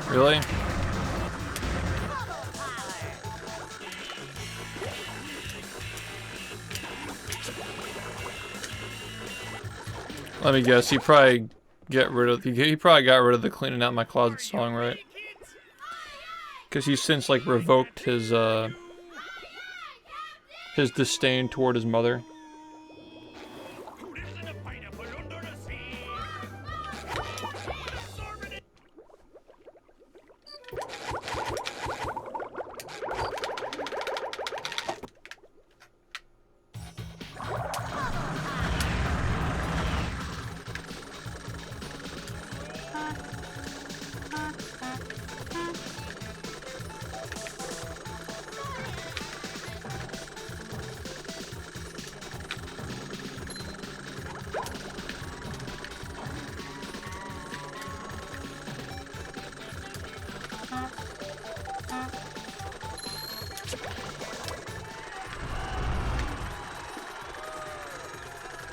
Really? Let me guess. He probably he probably got rid of the cleaning out my closet song, right? Because he's since like revoked his disdain toward his mother.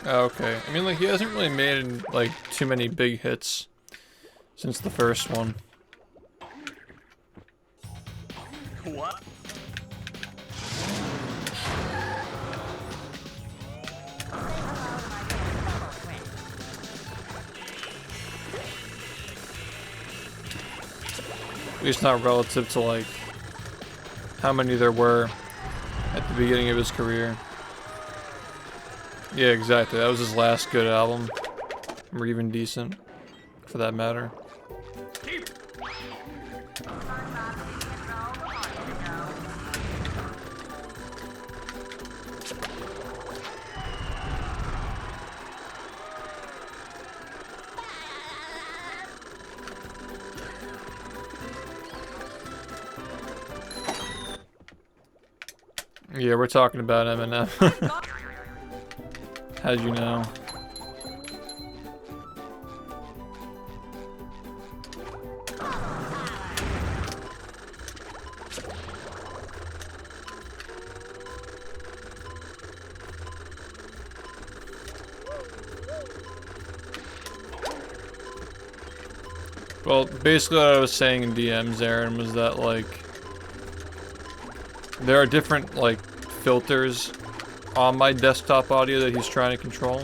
Okay, I mean, like, he hasn't really made, like, too many big hits since the first one. What? At least not relative to, like, how many there were at the beginning of his career. Yeah, exactly. That was his last good album. Or even decent, for that matter. Yeah, we're talking about Eminem. How'd you know? Well, basically what I was saying in DMs, Aaron, was that, like, there are different, like, filters on my desktop audio that he's trying to control.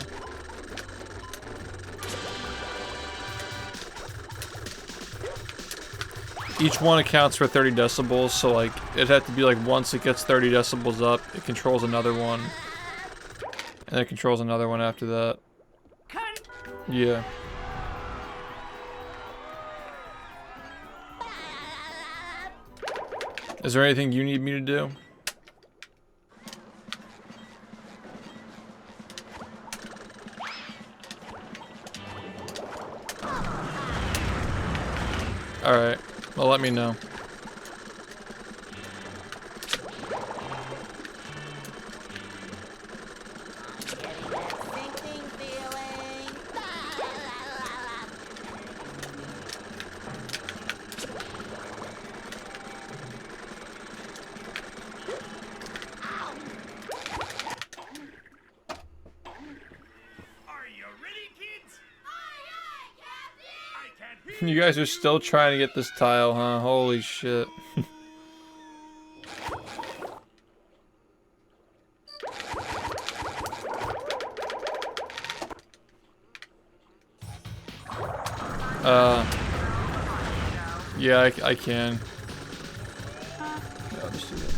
Each one accounts for 30 decibels, so like it'd have to be like once it gets 30 decibels up, it controls another one. And it controls another one after that. Yeah. Is there anything you need me to do? Alright, well let me know. You guys are still trying to get this tile, huh? Holy shit. Yeah, I can. Yeah, I'll just do that.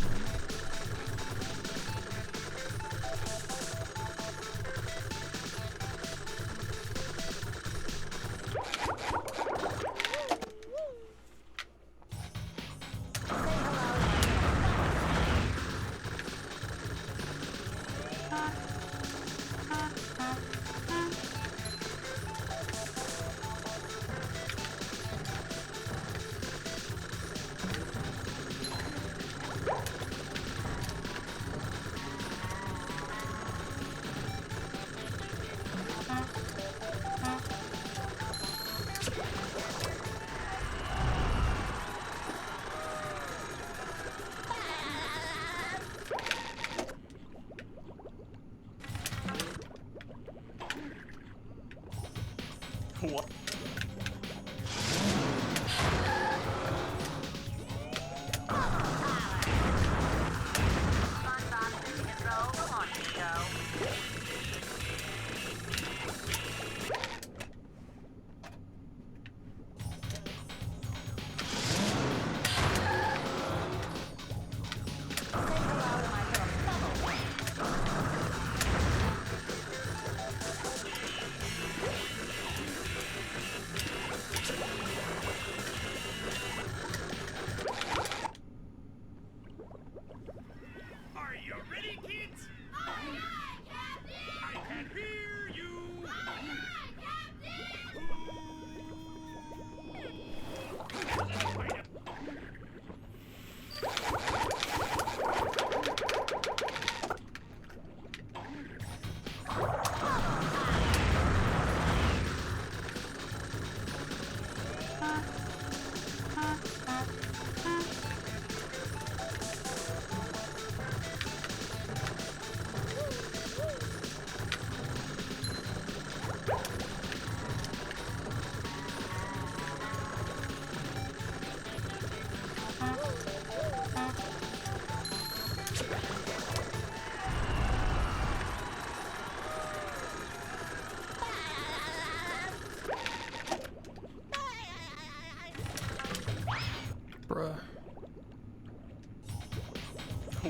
Bruh.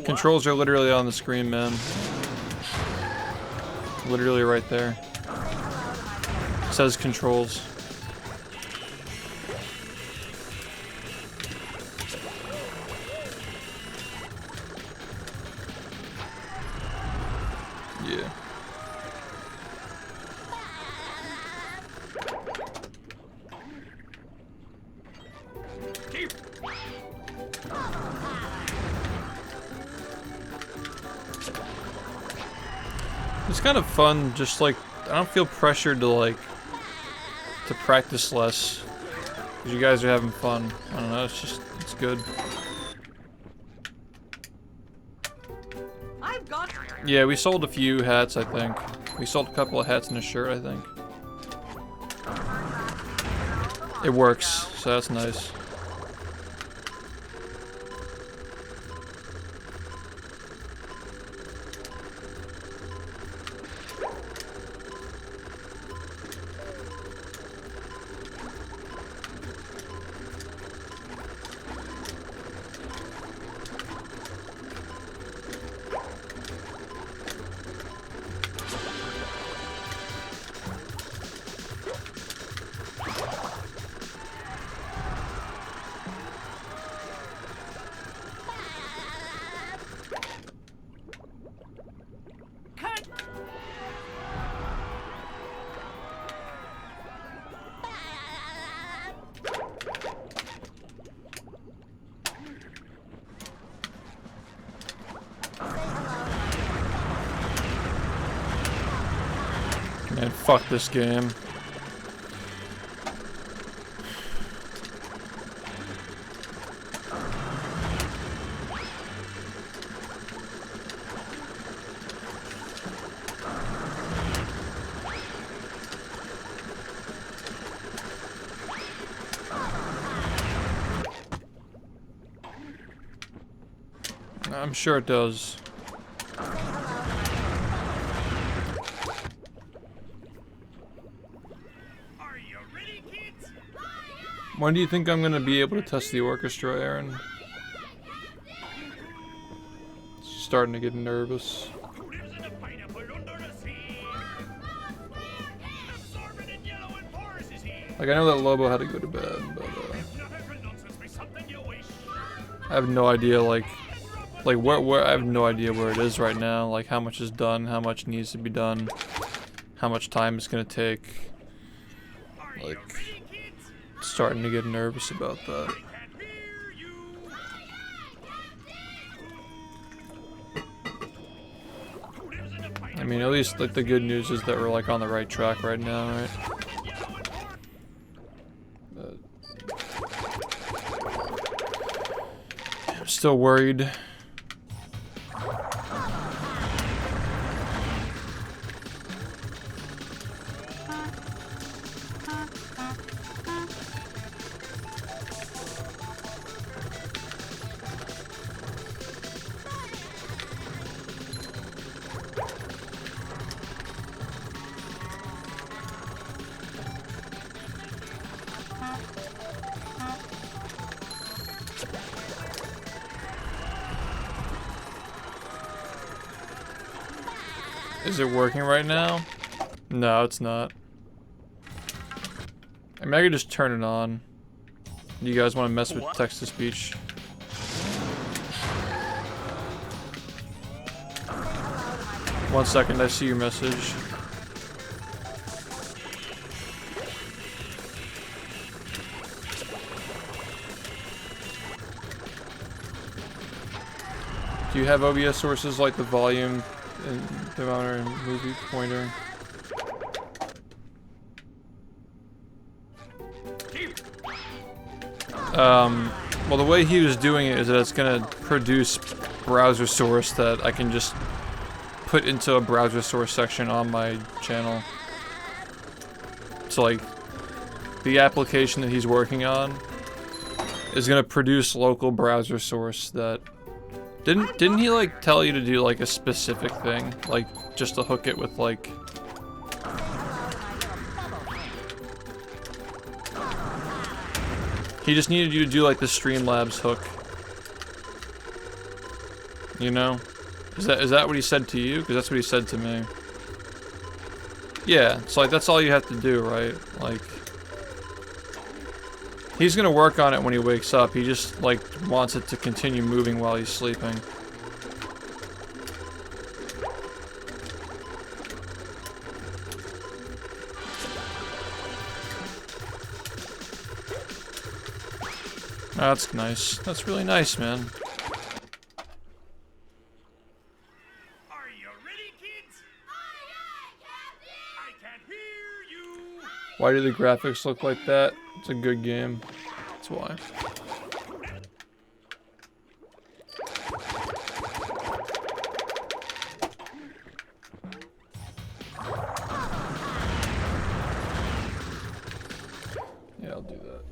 Controls are literally on the screen, man. Literally right there. It says controls. Yeah. It's kind of fun, just like, I don't feel pressured to practice less. Because you guys are having fun. I don't know, it's good. I've got. Yeah, we sold a few hats, I think. We sold a couple of hats and a shirt, I think. It works, so that's nice. Man, fuck this game. I'm sure it does. When do you think I'm gonna be able to test the orchestra, Aaron? Starting to get nervous. Like, I know that Lobo had to go to bed, but I have no idea, like where I have no idea where it is right now, like how much is done, how much needs to be done, how much time it's gonna take. Like, starting to get nervous about that. I mean, at least like the good news is that we're like on the right track right now, right? But I'm still worried. Is it working right now? No, it's not. I mean, I could just turn it on. You guys want to mess with text-to-speech? One second, I see your message. Do you have OBS sources like the volume and thermometer and movie pointer? Well, the way he was doing it is that it's gonna produce browser source that I can just put into a browser source section on my channel. So like, the application that he's working on is gonna produce local browser source that didn't he like tell you to do like a specific thing, like just to hook it with like He just needed you to do like the Streamlabs hook. You know? Is that what he said to you? Because that's what he said to me. Yeah, it's like that's all you have to do, right? Like, he's gonna work on it when he wakes up. He just like wants it to continue moving while he's sleeping. That's nice. That's really nice, man. Are you ready, kids? Aye, aye, Captain! I can't hear you! Why do the graphics look like that? It's a good game. That's why. Yeah, I'll do that.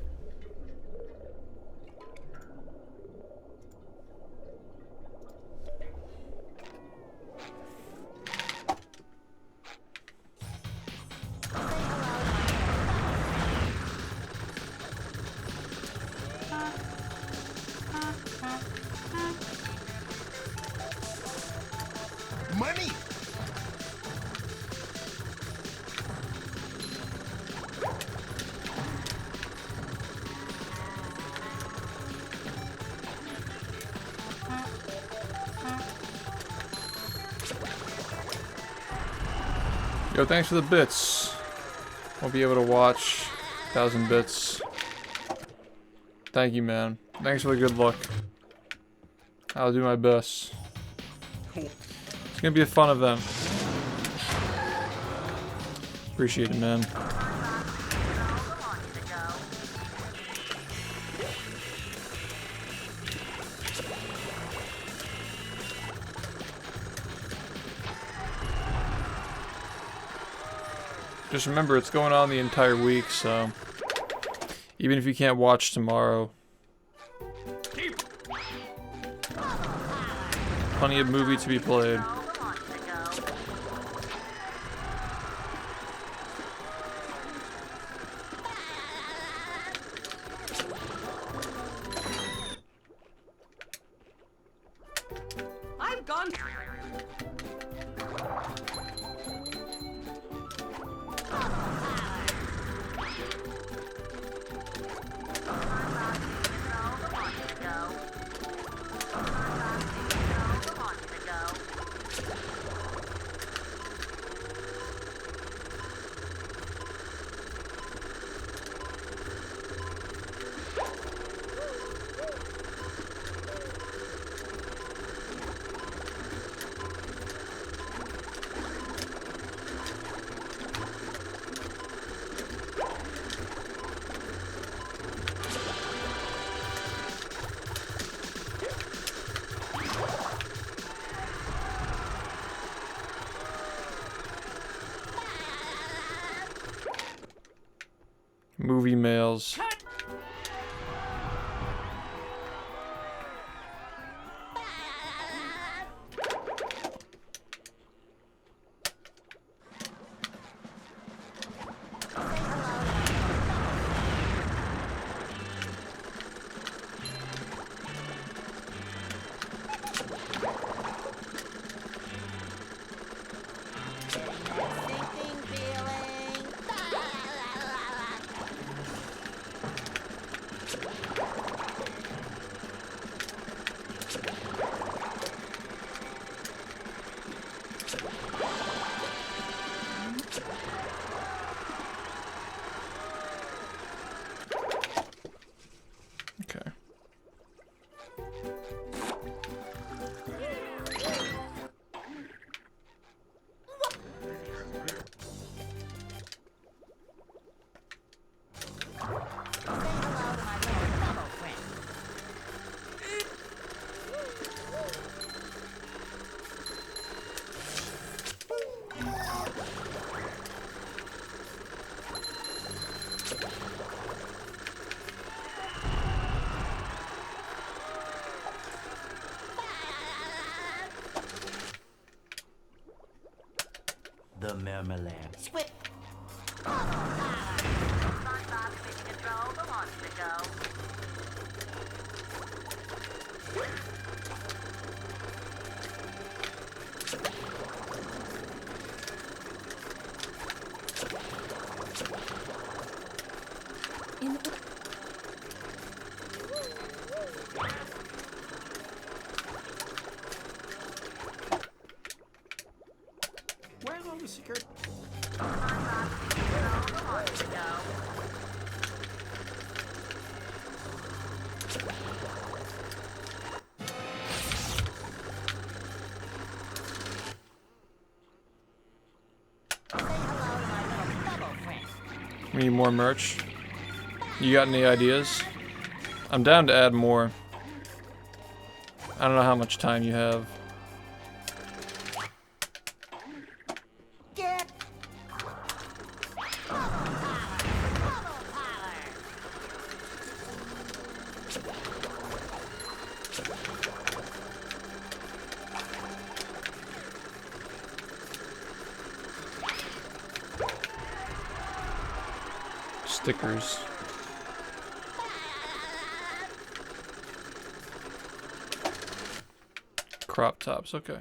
Money! Yo, thanks for the bits. I'll be able to watch 1,000 bits. Thank you, man. Thanks for the good luck. I'll do my best. It's gonna be a fun event. Appreciate it, man. Just remember, it's going on the entire week, so even if you can't watch tomorrow, plenty of movie to be played. I've gone. Movie mails. Sinking feeling. Okay. The Marmalade. Squid. SpongeBob Fish Control belongs to go. We need more merch. You got any ideas? I'm down to add more. I don't know how much time you have. Get Stickers. Crop tops, okay.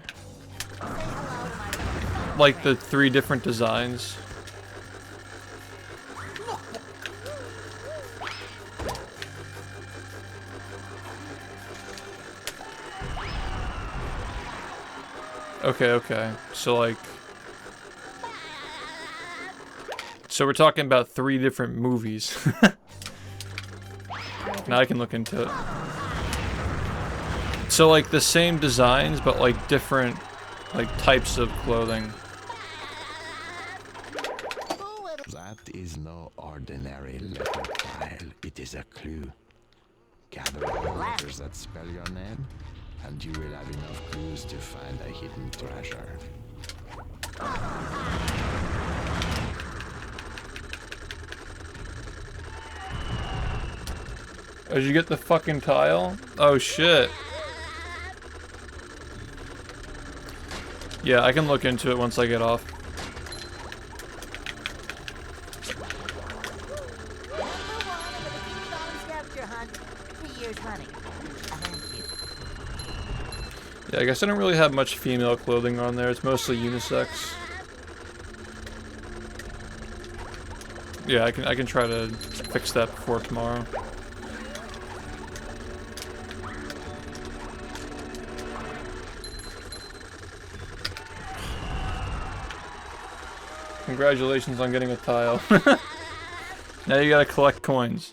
Like the 3 different designs. Okay, okay. So like... So we're talking about 3 different movies. Now I can look into it. So like the same designs, but like different like types of clothing. That is no ordinary letter file. It is a clue. Gather all the letters that spell your name, and you will have enough clues to find a hidden treasure. Oh, did you get the fucking tile? Oh shit. Yeah, I can look into it once I get off. Yeah, I guess I don't really have much female clothing on there. It's mostly unisex. Yeah, I can try to fix that before tomorrow. Congratulations on getting a tile. Now you gotta collect coins.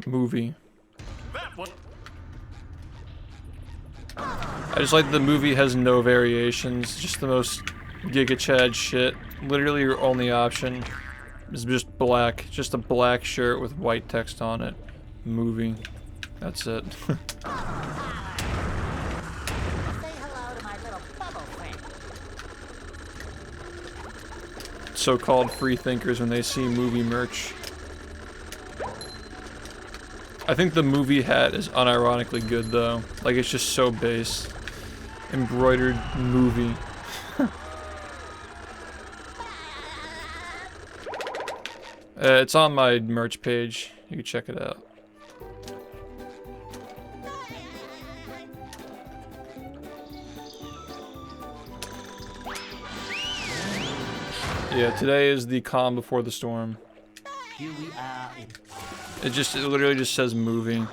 Movie. I just like the movie has no variations, just the most Giga Chad shit. Literally your only option is just black, just a black shirt with white text on it. Movie. That's it. Say hello to my little bubble friend. So-called free thinkers when they see movie merch. I think the movie hat is unironically good though. Like it's just so base. Embroidered movie. It's on my merch page. You can check it out. Yeah, today is the calm before the storm. Here we are in It literally just says movie.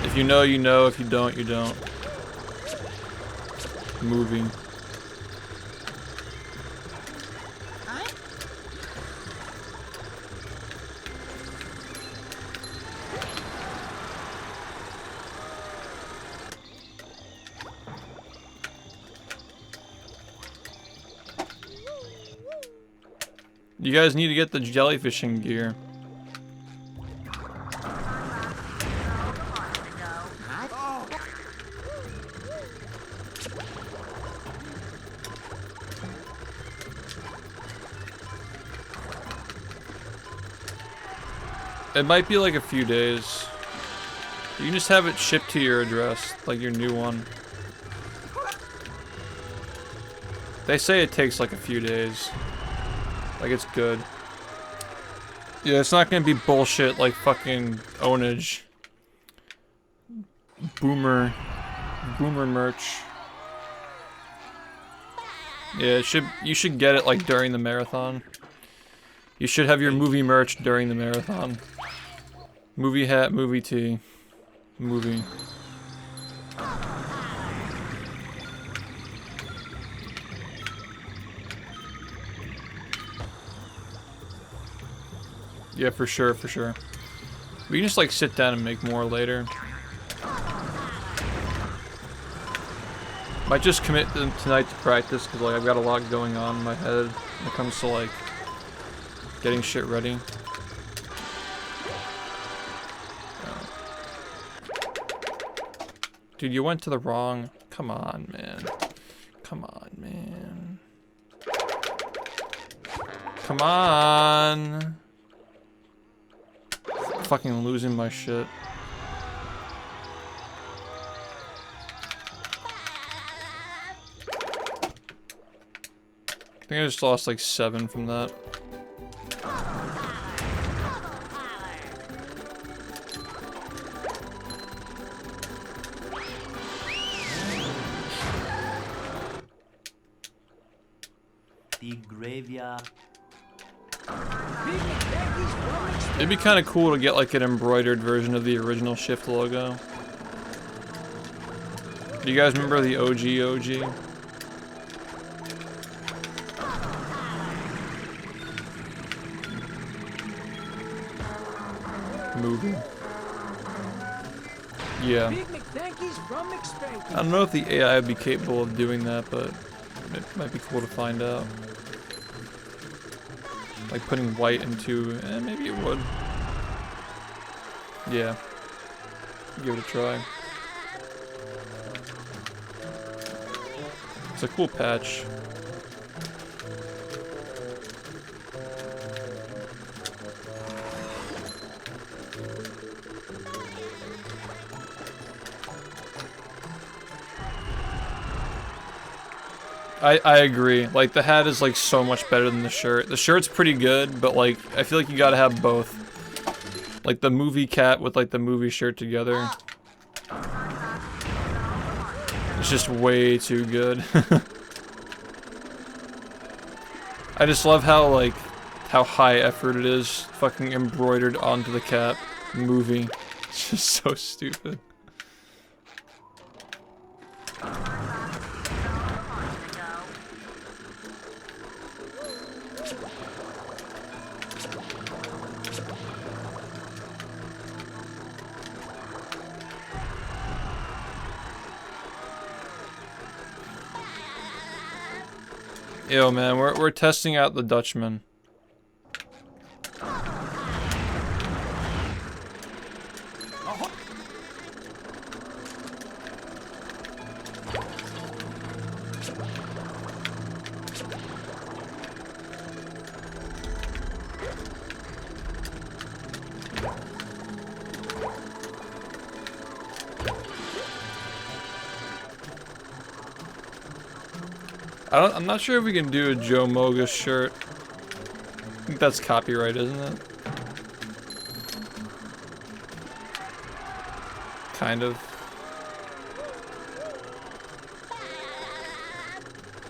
If you know, you know. If you don't, you don't. Movie. You guys need to get the jellyfishing gear. It might be like a few days. You can just have it shipped to your address, like your new one. They say it takes like a few days. Like, it's good. Yeah, it's not gonna be bullshit like fucking ownage. Boomer merch. Yeah, you should get it like during the marathon. You should have your movie merch during the marathon. Movie hat, movie tee, movie. Yeah, for sure, for sure. We can just like sit down and make more later. Might just commit tonight to practice because like I've got a lot going on in my head when it comes to like getting shit ready. Dude, you went to the wrong. Come on, man. Come on, man. Come on. Fucking losing my shit. I think I just lost like 7 from that. The graveyard. It'd be kind of cool to get like an embroidered version of the original SHiFT logo. Do you guys remember the OG? Movie. Yeah. I don't know if the AI would be capable of doing that, but it might be cool to find out. Like putting white into, maybe it would. Yeah. Give it a try. It's a cool patch. I agree. Like, the hat is, like, so much better than the shirt. The shirt's pretty good, but, like, I feel like you gotta have both. Like, the movie cat with, like, the movie shirt together. It's just way too good. I just love how, like, how high effort it is fucking embroidered onto the cap. Movie. It's just so stupid. Yo, man, we're testing out the Dutchman. I'm not sure if we can do a Joe Mogus shirt. I think that's copyright, isn't it? Kind of.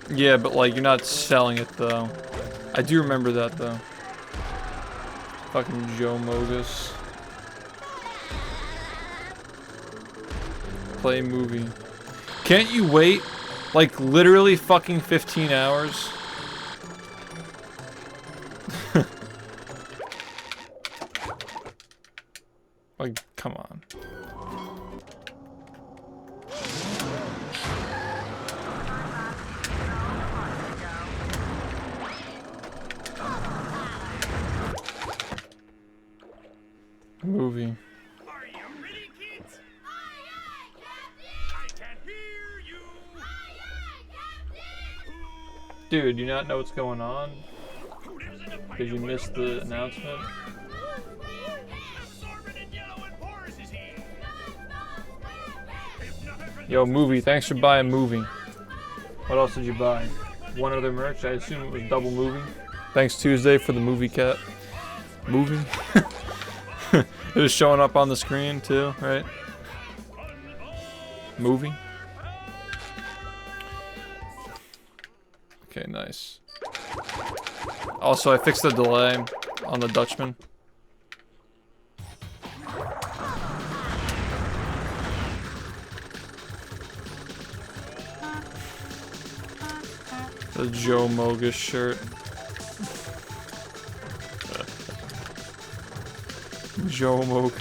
Yeah, but like, you're not selling it though. I do remember that though. Fucking Joe Mogus. Play movie. Can't you wait? Like, literally fucking 15 hours? Like, come on. Movie. Are you ready, kids? Aye, aye, Captain! I can hear you! Aye, aye, Captain! Dude, do you not know what's going on? Who lives in a pile Did you of miss wood the under announcement? Assortment in yellow and porous is here. If nothing for Yo, movie, thanks for buying movie. What else did you buy? One other merch? I assume it was double movie. Thanks Tuesday for the movie cat. Movie? It was showing up on the screen too, right? Movie? Okay, nice. Also, I fixed the delay on the Dutchman. The Joe Mogus shirt. Joe Mog.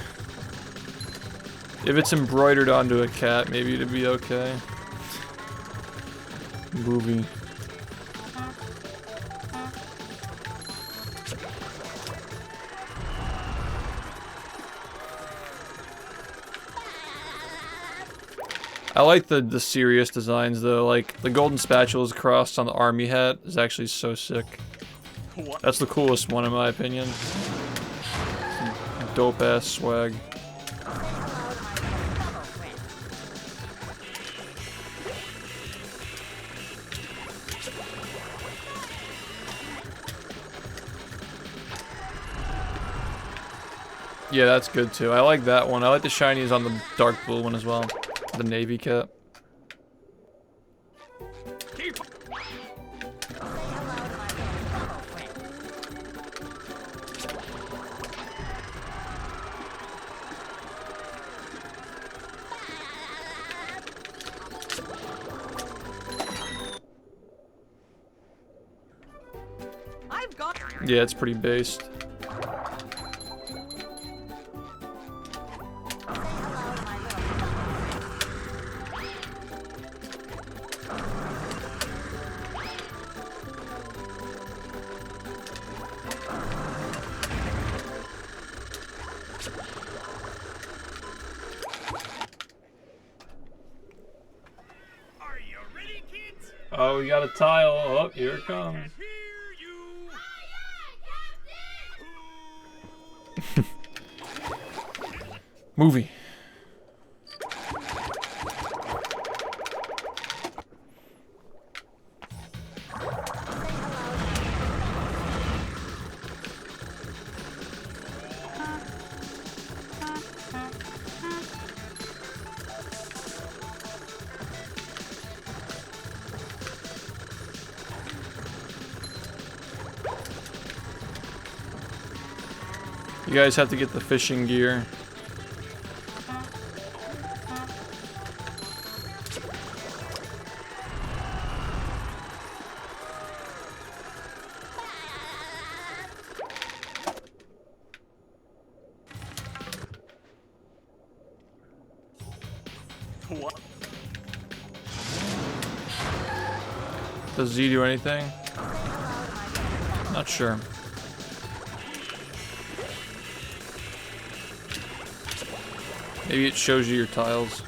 If it's embroidered onto a cat, maybe it'd be okay. Movie. I like the serious designs though, like the golden spatulas crossed on the army hat is actually so sick. That's the coolest one in my opinion. Dope ass swag. Yeah, that's good too. I like that one. I like the shinies on the dark blue one as well. The navy cap. Yeah, it's pretty based. Oh, we got a tile. Oh, here it comes. Movie. You guys have to get the fishing gear. Does Z do anything? Not sure. Maybe it shows you your tiles.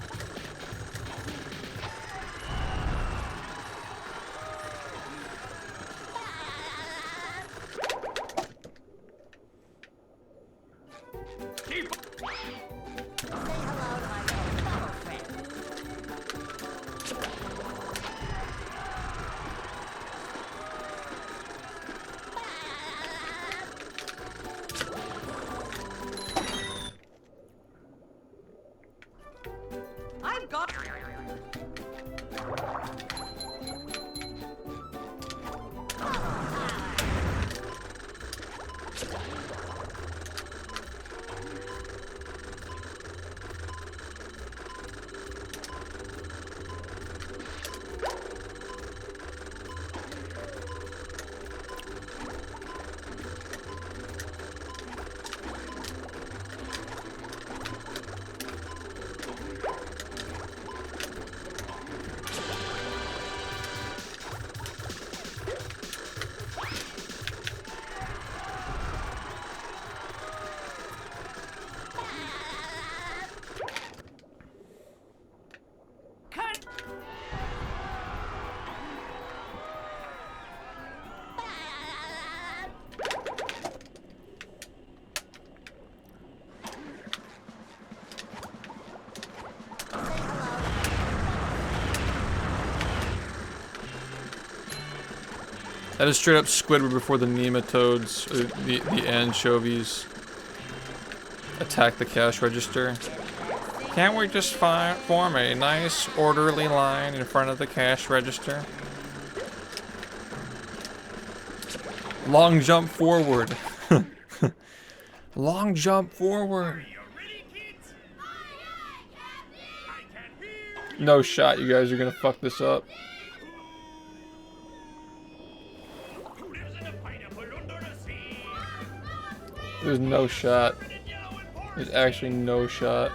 That is straight up Squidward before the nematodes, or the anchovies, attack the cash register. Can't we just form a nice orderly line in front of the cash register? Long jump forward. Long jump forward. No shot, you guys are gonna fuck this up. There's no shot. There's actually no shot.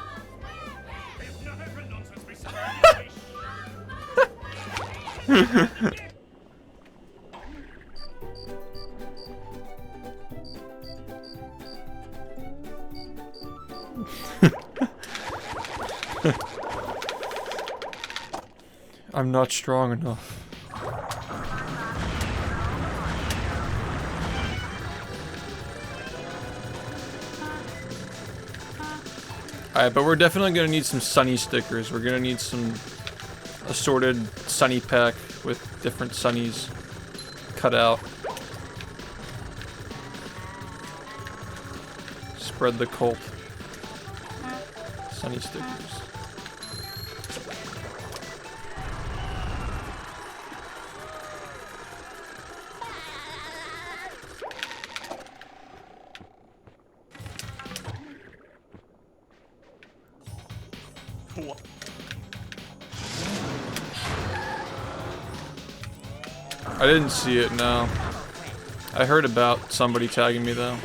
I'm not strong enough. Alright, but we're definitely gonna need some Sunny stickers. We're gonna need some assorted Sunny pack with different Sunnies cut out. Spread the cult. Sunny stickers. I didn't see it, no. I heard about somebody tagging me though.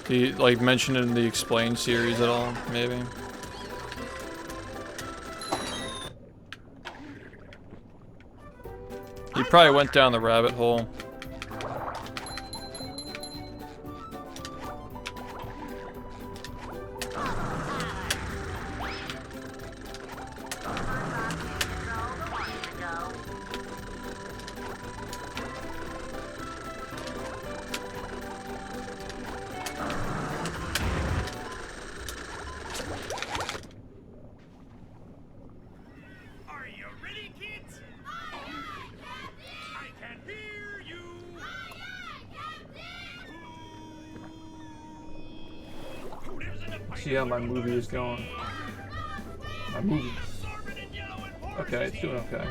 Do you, like, mention it in the Explain series at all, maybe? He probably went down the rabbit hole. See how my movie is going. My movie. Okay, it's doing okay.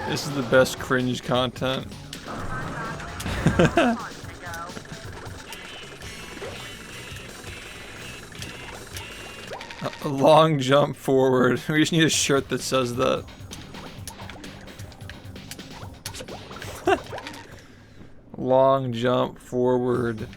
This is the best cringe content. A long jump forward. We just need a shirt that says that. Long jump forward.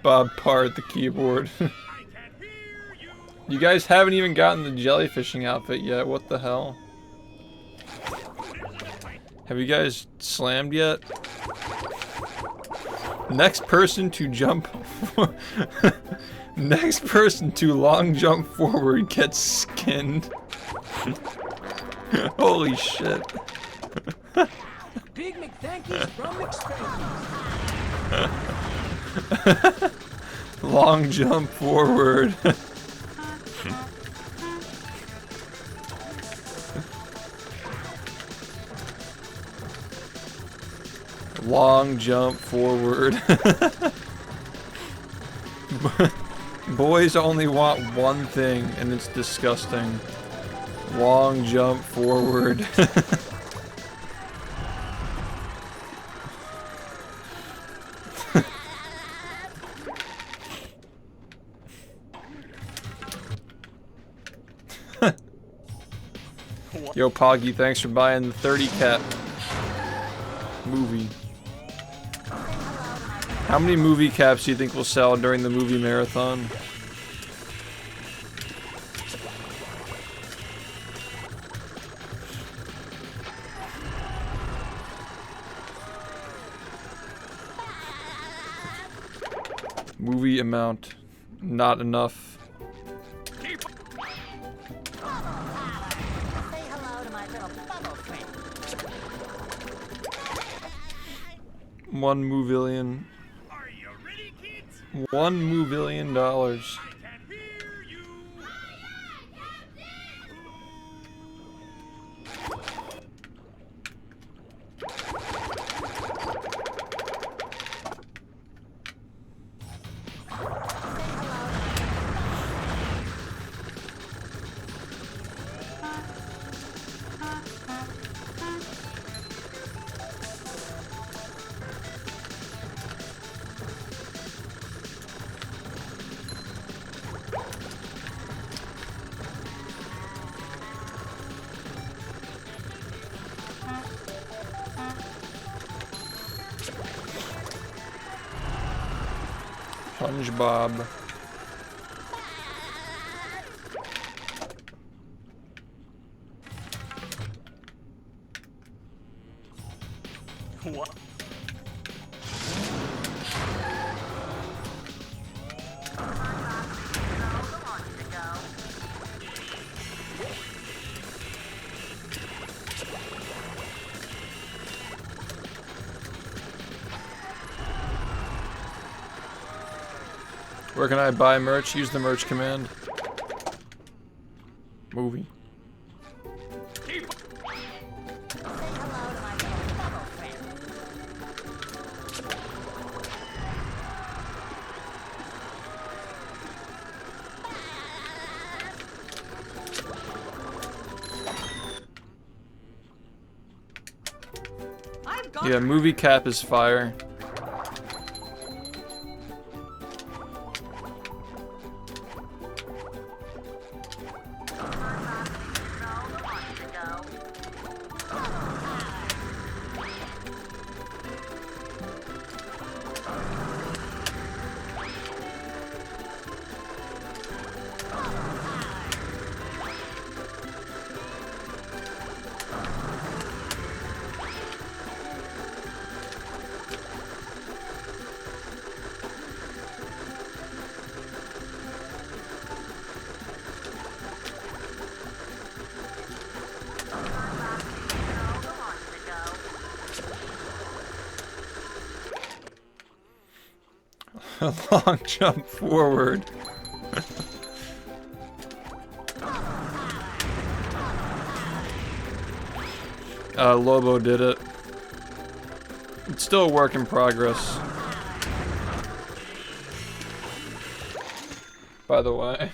Bob Parr at the keyboard. You guys haven't even gotten the jellyfishing outfit yet. What the hell? Have you guys slammed yet? Next person to jump. Next person to long jump forward gets skinned. Holy shit. Big McThankies from McSpankies. Long jump forward. Long jump forward. Boys only want one thing, and it's disgusting. Long jump forward. Yo, Poggy, thanks for buying the 30 cat movie. How many movie caps do you think will sell during the movie marathon? Movie amount, not enough. $1 movillion. $1 movillion. SpongeBob. What? Where can I buy merch? Use the merch command. Movie. Yeah, movie cap is fire. A long jump forward. Lobo did it. It's still a work in progress. By the way.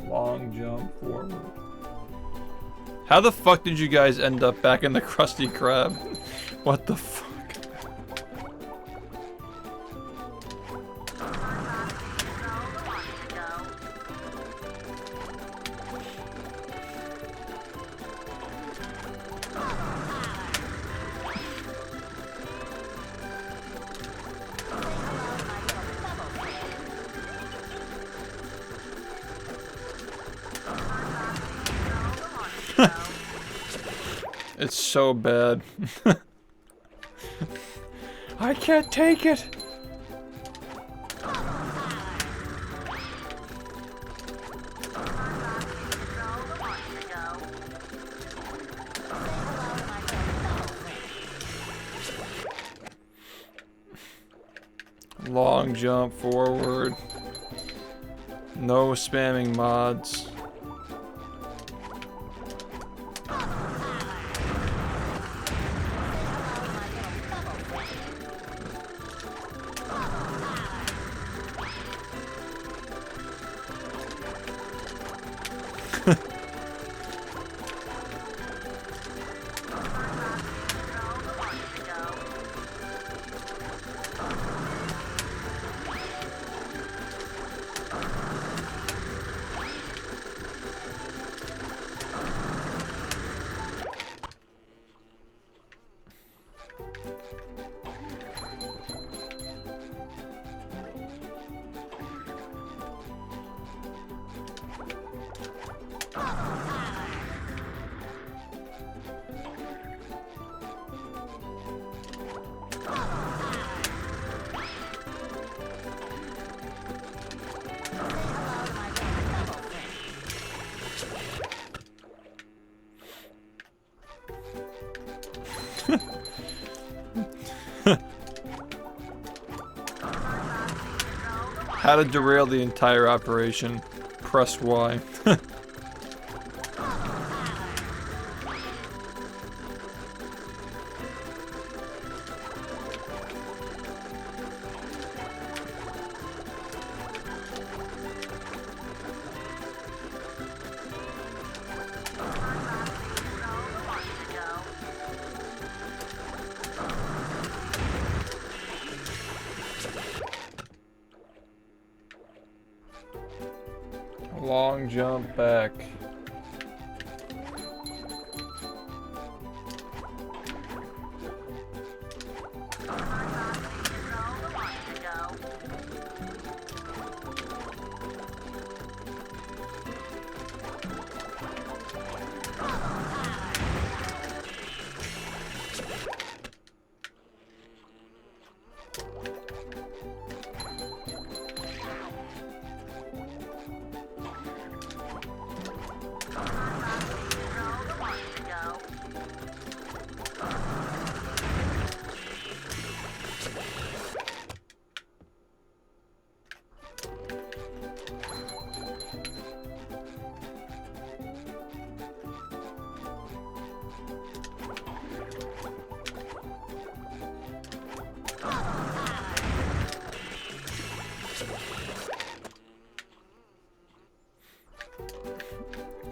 Long jump forward. How the fuck did you guys end up back in the Krusty Krab? What the fuck? It's so bad. I can't take it. Long jump forward. No spamming mods. How to derail the entire operation. Press Y. Long jump back.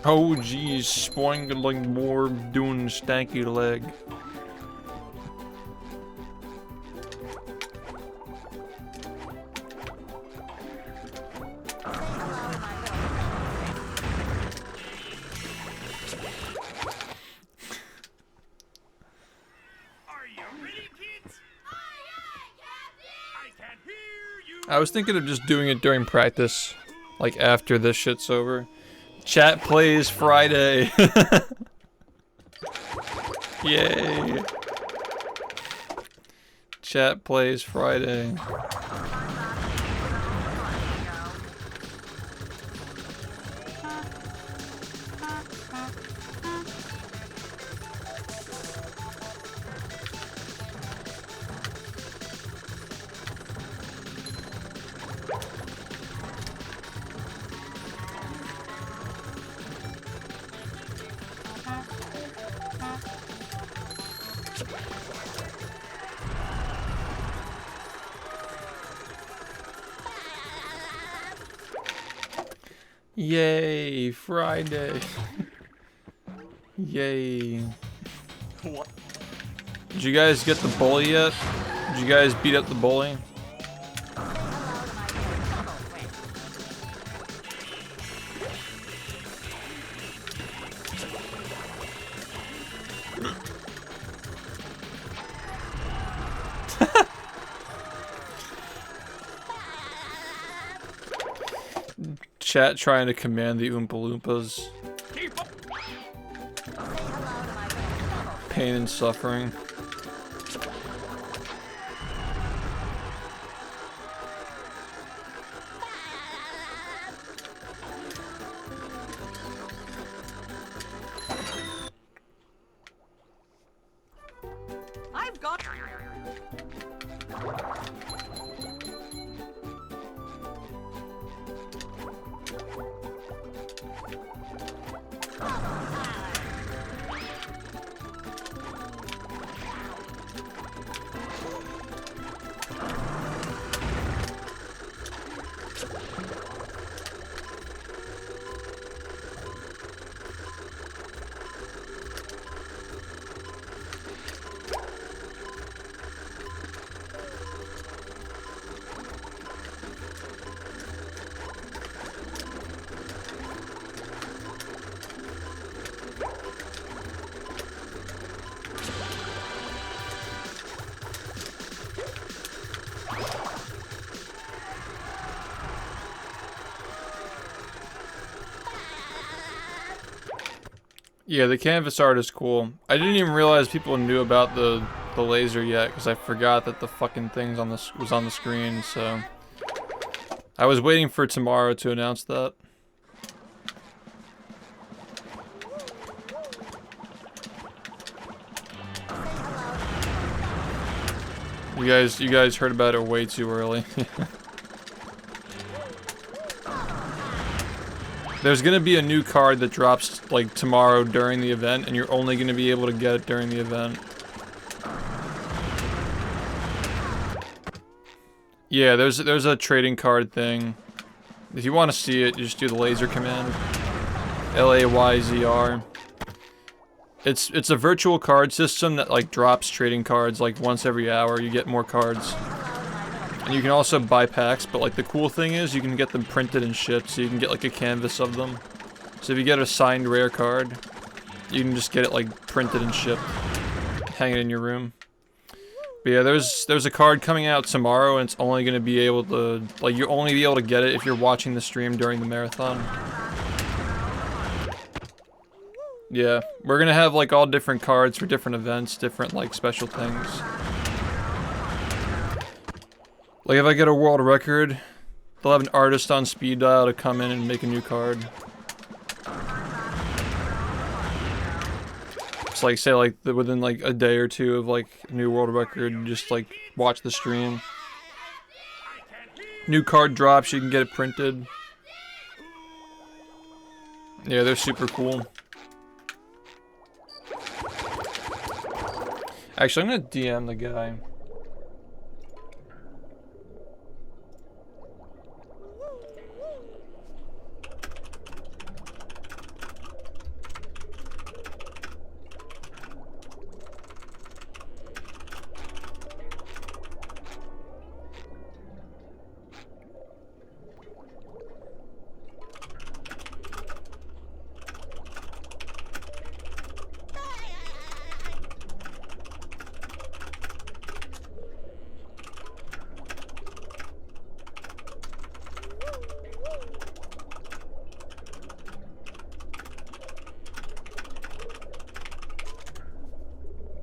Oh geez, spoingling more doing stanky leg. I was thinking of just doing it during practice, like after this shit's over. Chat plays Friday. Yay. Chat plays Friday. Yay, Friday. Yay. What? Did you guys get the bully yet? Did you guys beat up the bully? Chat trying to command the Oompa Loompas. pain and suffering. I've got. Yeah, the canvas art is cool. I didn't even realize people knew about the laser yet, because I forgot that the fucking things on was on the screen, so... I was waiting for tomorrow to announce that. You guys heard about it way too early. There's gonna be a new card that drops like tomorrow during the event, and you're only gonna be able to get it during the event. Yeah, there's a trading card thing. If you want to see it, you just do the laser command. LAYZR. It's a virtual card system that like drops trading cards like once every hour. You get more cards. And you can also buy packs, but like the cool thing is you can get them printed and shipped, so you can get like a canvas of them. So if you get a signed rare card, you can just get it like printed and shipped. Hang it in your room. But yeah, there's a card coming out tomorrow, and it's only gonna be able to you'll only be able to get it if you're watching the stream during the marathon. Yeah, we're gonna have like all different cards for different events, different like special things. Like if I get a world record, they'll have an artist on speed dial to come in and make a new card. It's like, say like within like a day or two of like a new world record, just like watch the stream. New card drops, you can get it printed. Yeah, they're super cool. Actually, I'm gonna DM the guy.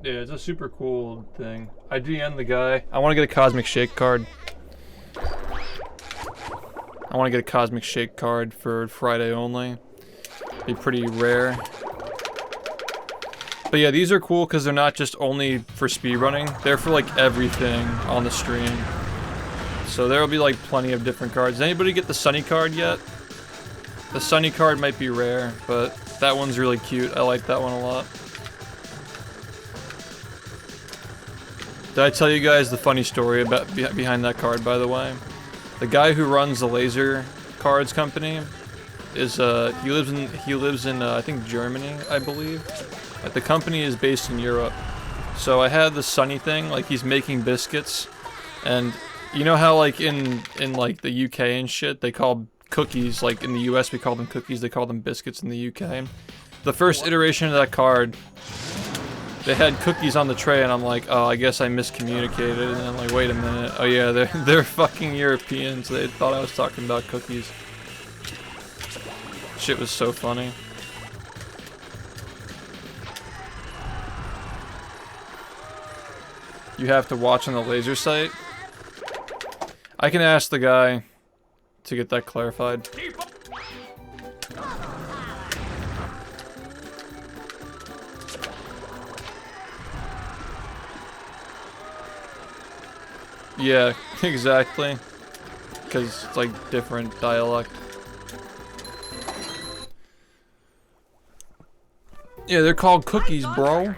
Yeah, it's a super cool thing. I DM'd the guy. I want to get a Cosmic Shake card. I want to get a Cosmic Shake card for Friday only. Be pretty rare. But yeah, these are cool because they're not just only for speedrunning. They're for like everything on the stream. So there'll be like plenty of different cards. Does anybody get the Sunny card yet? The Sunny card might be rare, but that one's really cute. I like that one a lot. Did I tell you guys the funny story about behind that card, by the way? The guy who runs the laser cards company is he lives in I think Germany, I believe. Like, the company is based in Europe. So I had the Sunny thing, like he's making biscuits, and you know how like in like the UK and shit they call cookies, like in the US we call them cookies, they call them biscuits in the UK. The first iteration of that card, they had cookies on the tray, and I'm like, oh, I guess I miscommunicated. And then I'm like, wait a minute. Oh yeah, they're fucking Europeans. They thought I was talking about cookies. Shit was so funny. you have to watch on the laser site. I can ask the guy to get that clarified. Yeah, exactly. Because it's like different dialect. Yeah, they're called cookies, bro.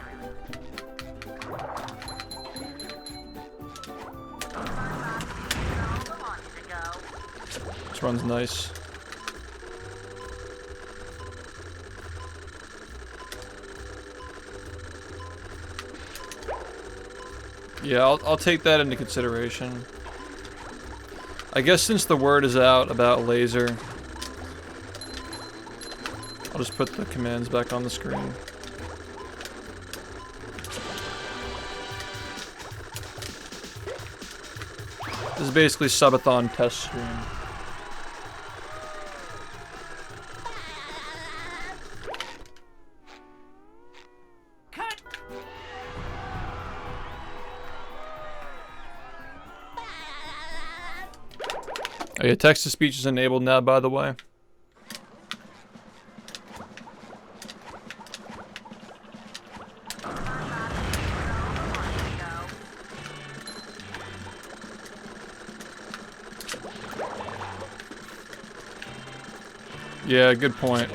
This one's nice. Yeah, I'll take that into consideration. I guess since the word is out about laser, I'll just put the commands back on the screen. This is basically subathon test stream. Oh yeah, text-to-speech is enabled now, by the way. Yeah, good point.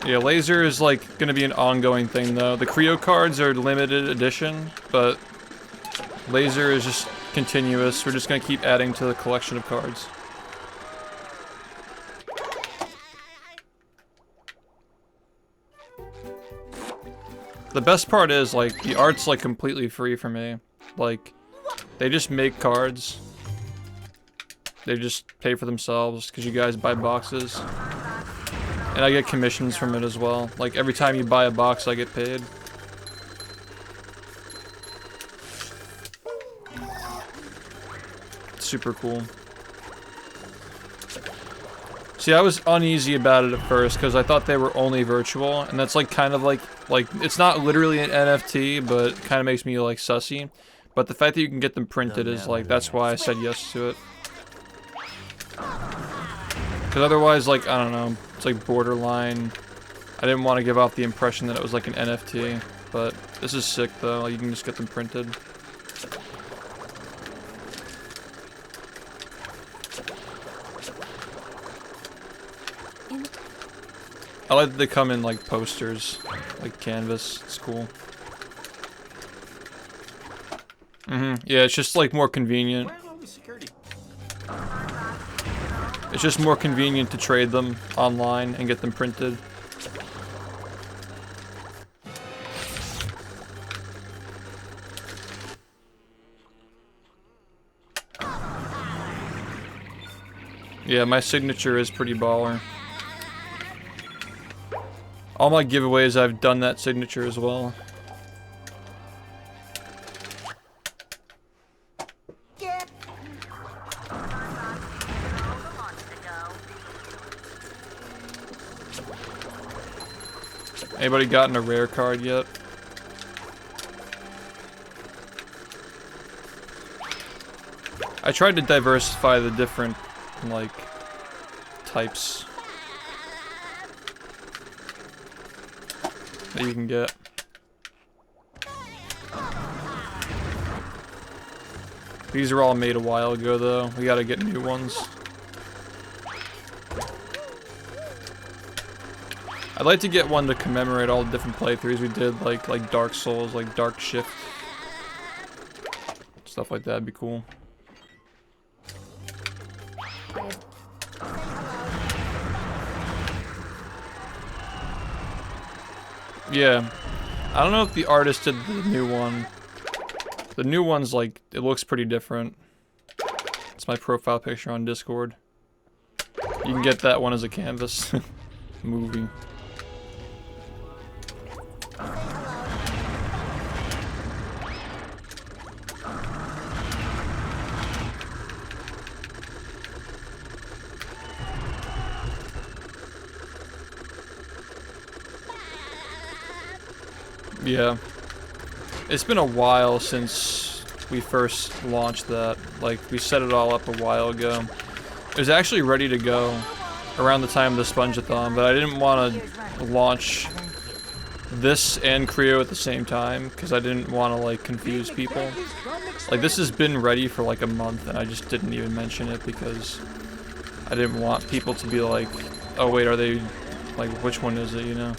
Yeah, laser is like gonna be an ongoing thing though. The Creo cards are limited edition, but laser is just continuous. We're just gonna keep adding to the collection of cards. The best part is like the art's like completely free for me. Like they just make cards. They just pay for themselves because you guys buy boxes. And I get commissions from it as well. Like, every time you buy a box, I get paid. It's super cool. See, I was uneasy about it at first, because I thought they were only virtual. And that's, like, kind of like, it's not literally an NFT, but it kind of makes me, like, sussy. But the fact that you can get them printed is, like, that's why I said yes to it. Because otherwise, like, I don't know, it's like borderline. I didn't want to give off the impression that it was like an NFT, but this is sick though, like, you can just get them printed. I like that they come in like posters, like canvas, it's cool. Yeah, it's just like more convenient. It's just more convenient to trade them online and get them printed. Yeah, my signature is pretty baller. All my giveaways, I've done that signature as well. Anybody gotten a rare card yet? I tried to diversify the different, like, types that you can get. These are all made a while ago, though. We gotta get new ones. I'd like to get one to commemorate all the different playthroughs we did, like Dark Souls, like Dark SHiFT. Stuff like that would be cool. Yeah. I don't know if the artist did the new one. The new one's like, it looks pretty different. It's my profile picture on Discord. You can get that one as a canvas movie. Yeah. It's been a while since we first launched that. Like, we set it all up a while ago. It was actually ready to go around the time of the Sponge-a-thon, but I didn't want to launch this and Creo at the same time, because I didn't want to, like, confuse people. Like, this has been ready for, like, a month, and I just didn't even mention it, because I didn't want people to be like, oh, wait, are they, like, which one is it, you know?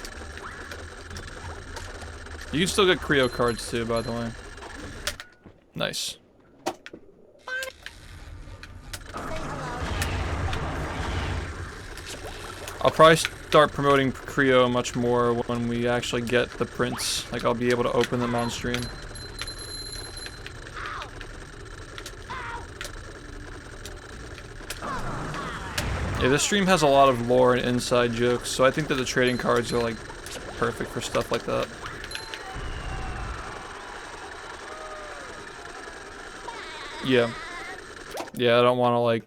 You can still get Creo cards, too, by the way. Nice. I'll probably start promoting Creo much more when we actually get the prints. Like, I'll be able to open them on stream. Yeah, this stream has a lot of lore and inside jokes, so I think that the trading cards are, like, perfect for stuff like that. Yeah. Yeah, I don't want to, like,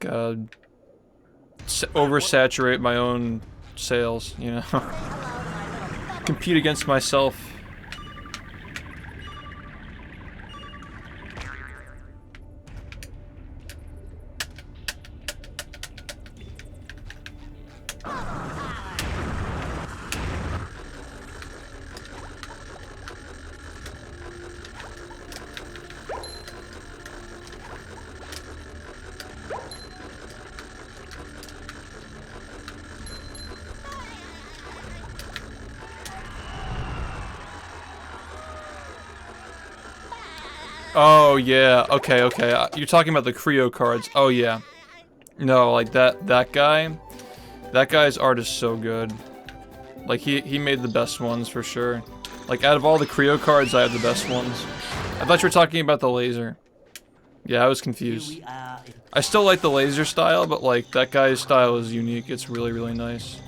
oversaturate my own sales, you know? Compete against myself. Oh yeah, okay, okay. You're talking about the Creo cards. Oh yeah. No, like that guy. That guy's art is so good. Like he made the best ones for sure. Like out of all the Creo cards, I have the best ones. I thought you were talking about the laser. Yeah, I was confused. I still like the laser style, but like that guy's style is unique. It's really, really nice.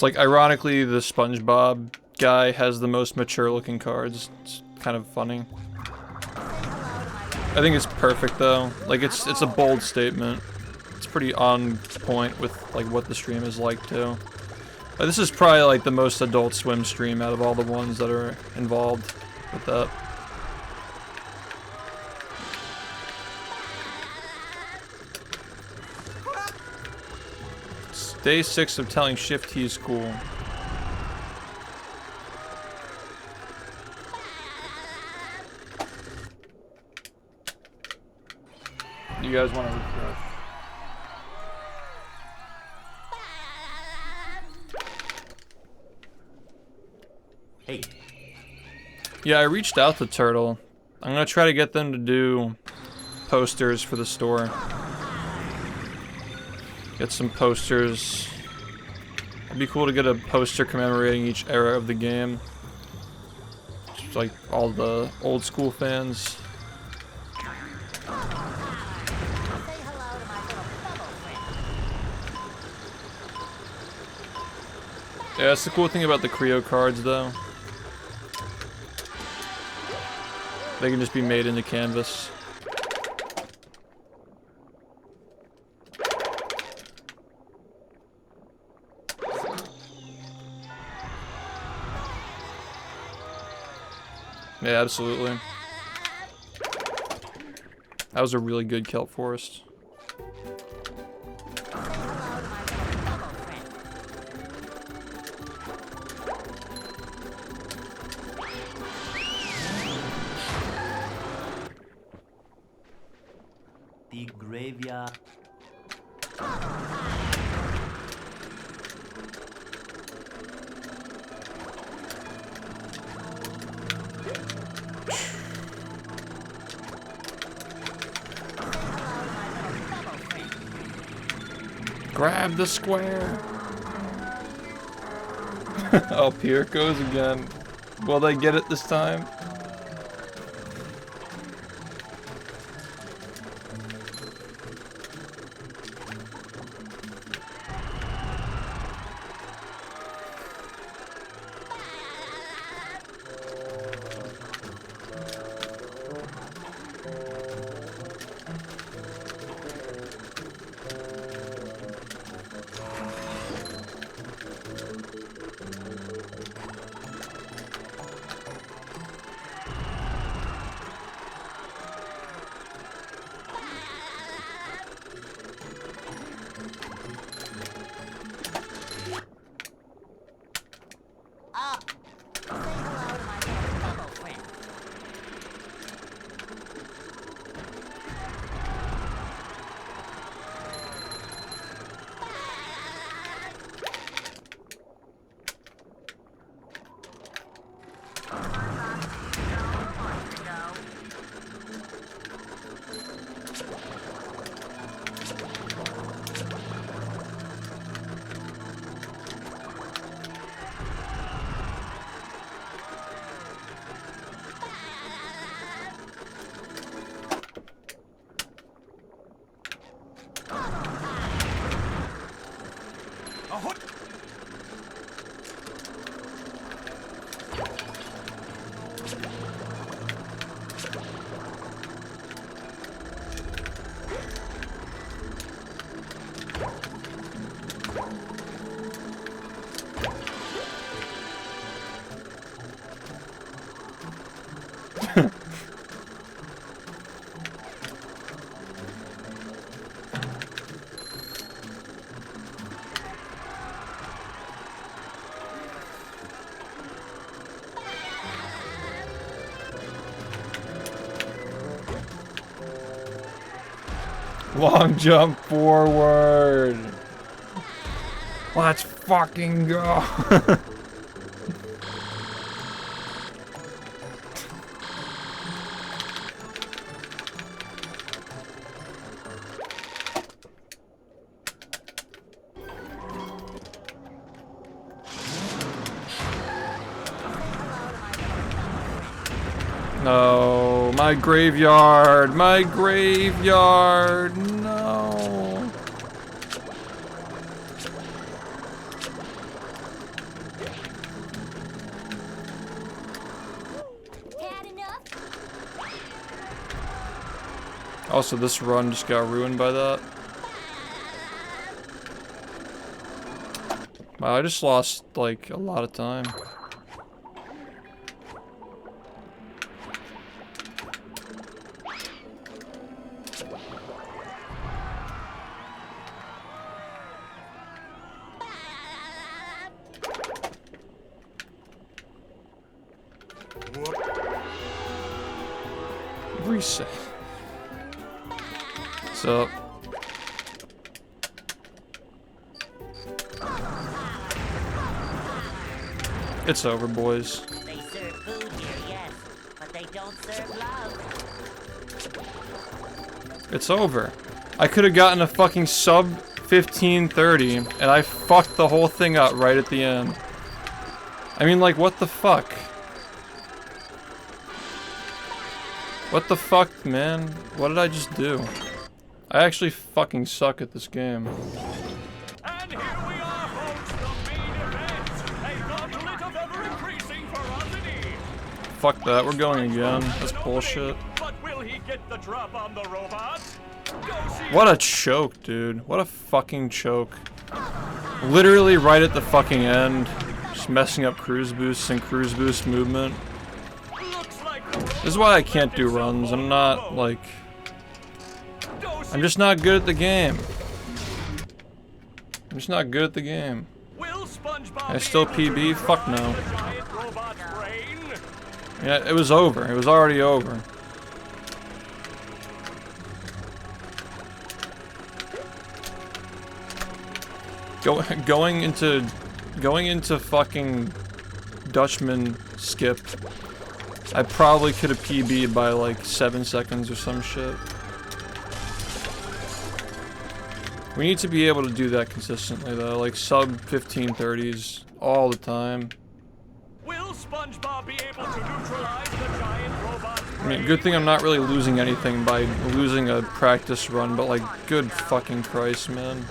Like, ironically, the SpongeBob guy has the most mature-looking cards. It's kind of funny. I think it's perfect, though. Like, it's a bold statement. It's pretty on point with, like, what the stream is like, too. But this is probably, like, the most Adult Swim stream out of all the ones that are involved with that. Day 6 of telling SHiFT is cool. You guys want to refresh? Hey. Yeah, I reached out to Turtle. I'm gonna try to get them to do posters for the store. Get some posters. It'd be cool to get a poster commemorating each era of the game. Just like all the old school fans. Yeah, that's the cool thing about the Creo cards, though. They can just be made into canvas. Yeah, absolutely. That was a really good kelp forest. The graveyard. Grab the square. Oh, here it goes again. Will they get it this time? Ahoy! Long jump forward. Let's fucking go. No, my graveyard, no. Had enough? Also, this run just got ruined by that. Wow, I just lost, like, a lot of time. Reset. So. It's over, boys. They serve food here, yes, but they don't serve love. It's over. I could have gotten a fucking sub 1530, and I fucked the whole thing up right at the end. I mean, like, what the fuck? What the fuck, man? What did I just do? I actually fucking suck at this game. And here we are, folks, the main event. A gauntlet of ever-increasing ferocity. Fuck that, we're going again. That's bullshit. But will he get the drop on the robot? Go see. What a choke, dude. What a fucking choke. Literally right at the fucking end. Just messing up cruise boosts and cruise boost movement. This is why I can't do runs. I'm not, like... I'm just not good at the game. I'm just not good at the game. I still PB? Fuck no. Yeah, it was over. It was already over. Going into fucking Dutchman skip. I probably could have PB'd by like 7 seconds or some shit. We need to be able to do that consistently though, like sub 1530s all the time. Will SpongeBob be able to neutralize the giant robot's I mean, good thing I'm not really losing anything by losing a practice run, but like, good fucking Christ, man.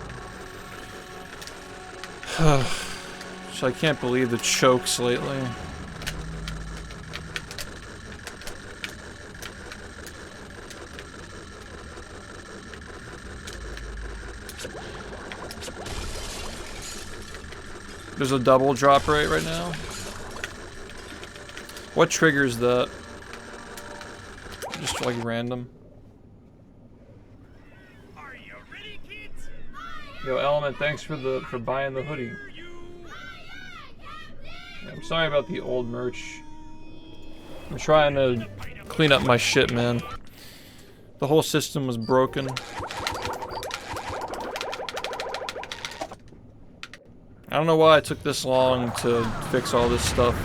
So I can't believe the chokes lately. There's a double drop rate right now. What triggers that? Just like random. Are you ready, kids? Yo, Element, thanks for buying the hoodie. Yeah, I'm sorry about the old merch. I'm trying to clean up my shit, man. The whole system was broken. I don't know why it took this long to fix all this stuff.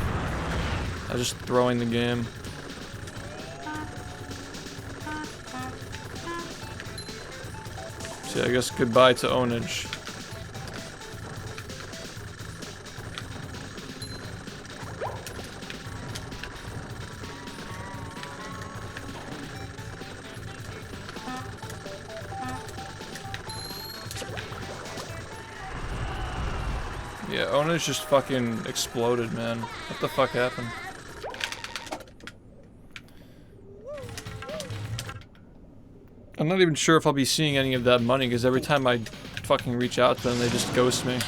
I was just throwing the game. So yeah, I guess goodbye to ownage. Yeah, Ona's just fucking exploded, man. What the fuck happened? I'm not even sure if I'll be seeing any of that money, because every time I fucking reach out to them, they just ghost me.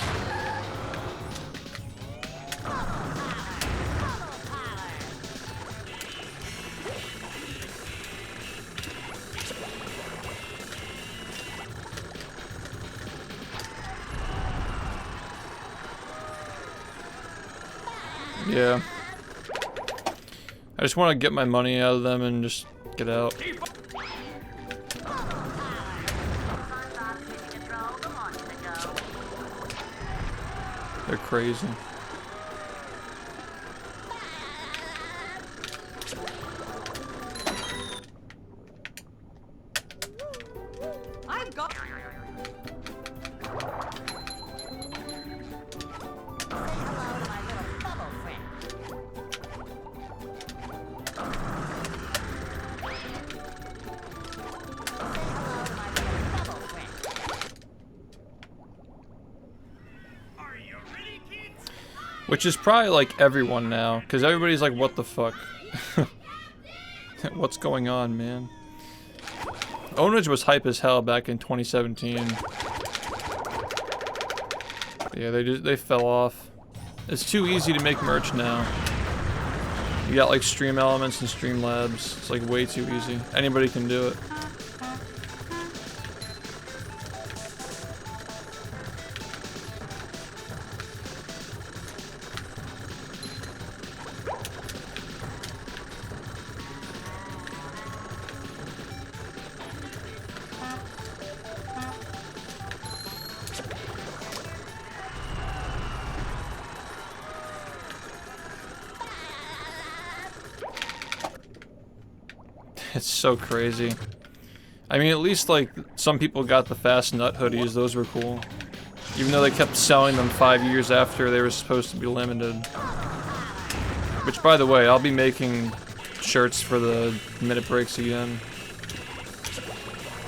Yeah. I just want to get my money out of them and just get out. They're crazy. I've got. Which is probably like everyone now, because everybody's like, what the fuck? What's going on, man? Ownage was hype as hell back in 2017. Yeah, they fell off. It's too easy to make merch now. You got like Stream Elements and Streamlabs. It's like way too easy. Anybody can do it. It's so crazy. I mean, at least like some people got the fast nut hoodies. Those were cool. Even though they kept selling them 5 years after they were supposed to be limited. Which, by the way, I'll be making shirts for the minute breaks again.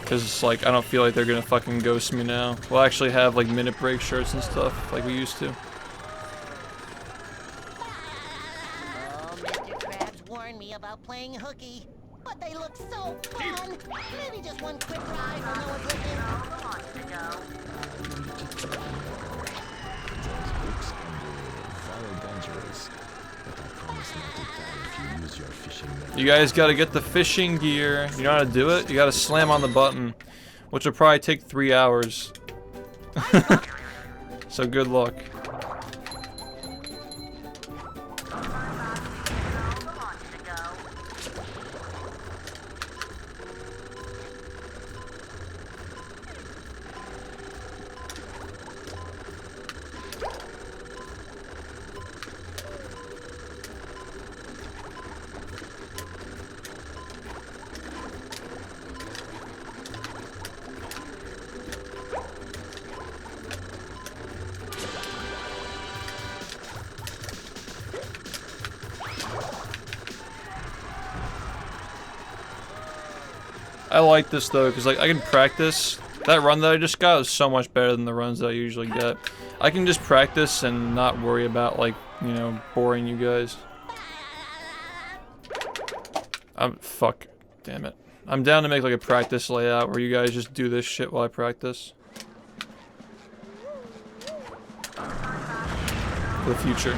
Because it's like, I don't feel like they're gonna fucking ghost me now. We'll actually have like minute break shirts and stuff like we used to. Oh, Mr. Krabs warned me about playing hooky. But they look so fun! Maybe just one quick ride when no one's looking. Those hooks can be very dangerous, but I promise not to die if you use your fishing net. You guys gotta get the fishing gear. You know how to do it? You gotta slam on the button, which will probably take 3 hours. So good luck. I like this though, because like I can practice. That run that I just got is so much better than the runs that I usually get. I can just practice and not worry about like, you know, boring you guys. Fuck. Damn it. I'm down to make like a practice layout where you guys just do this shit while I practice. For the future.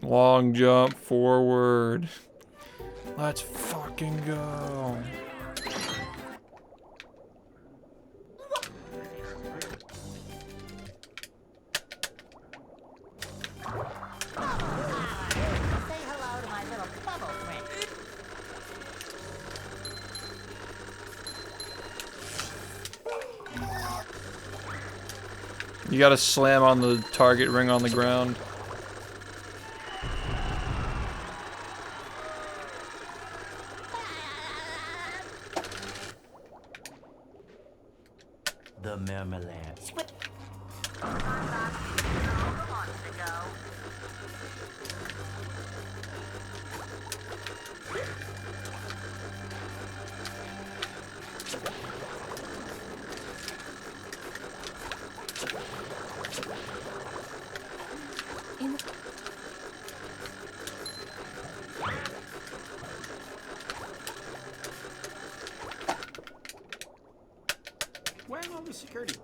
Long jump forward. Let's fucking go. Say hello to my little bubble friend. You gotta slam on the target ring on the ground. The marmalade. Where's all the security?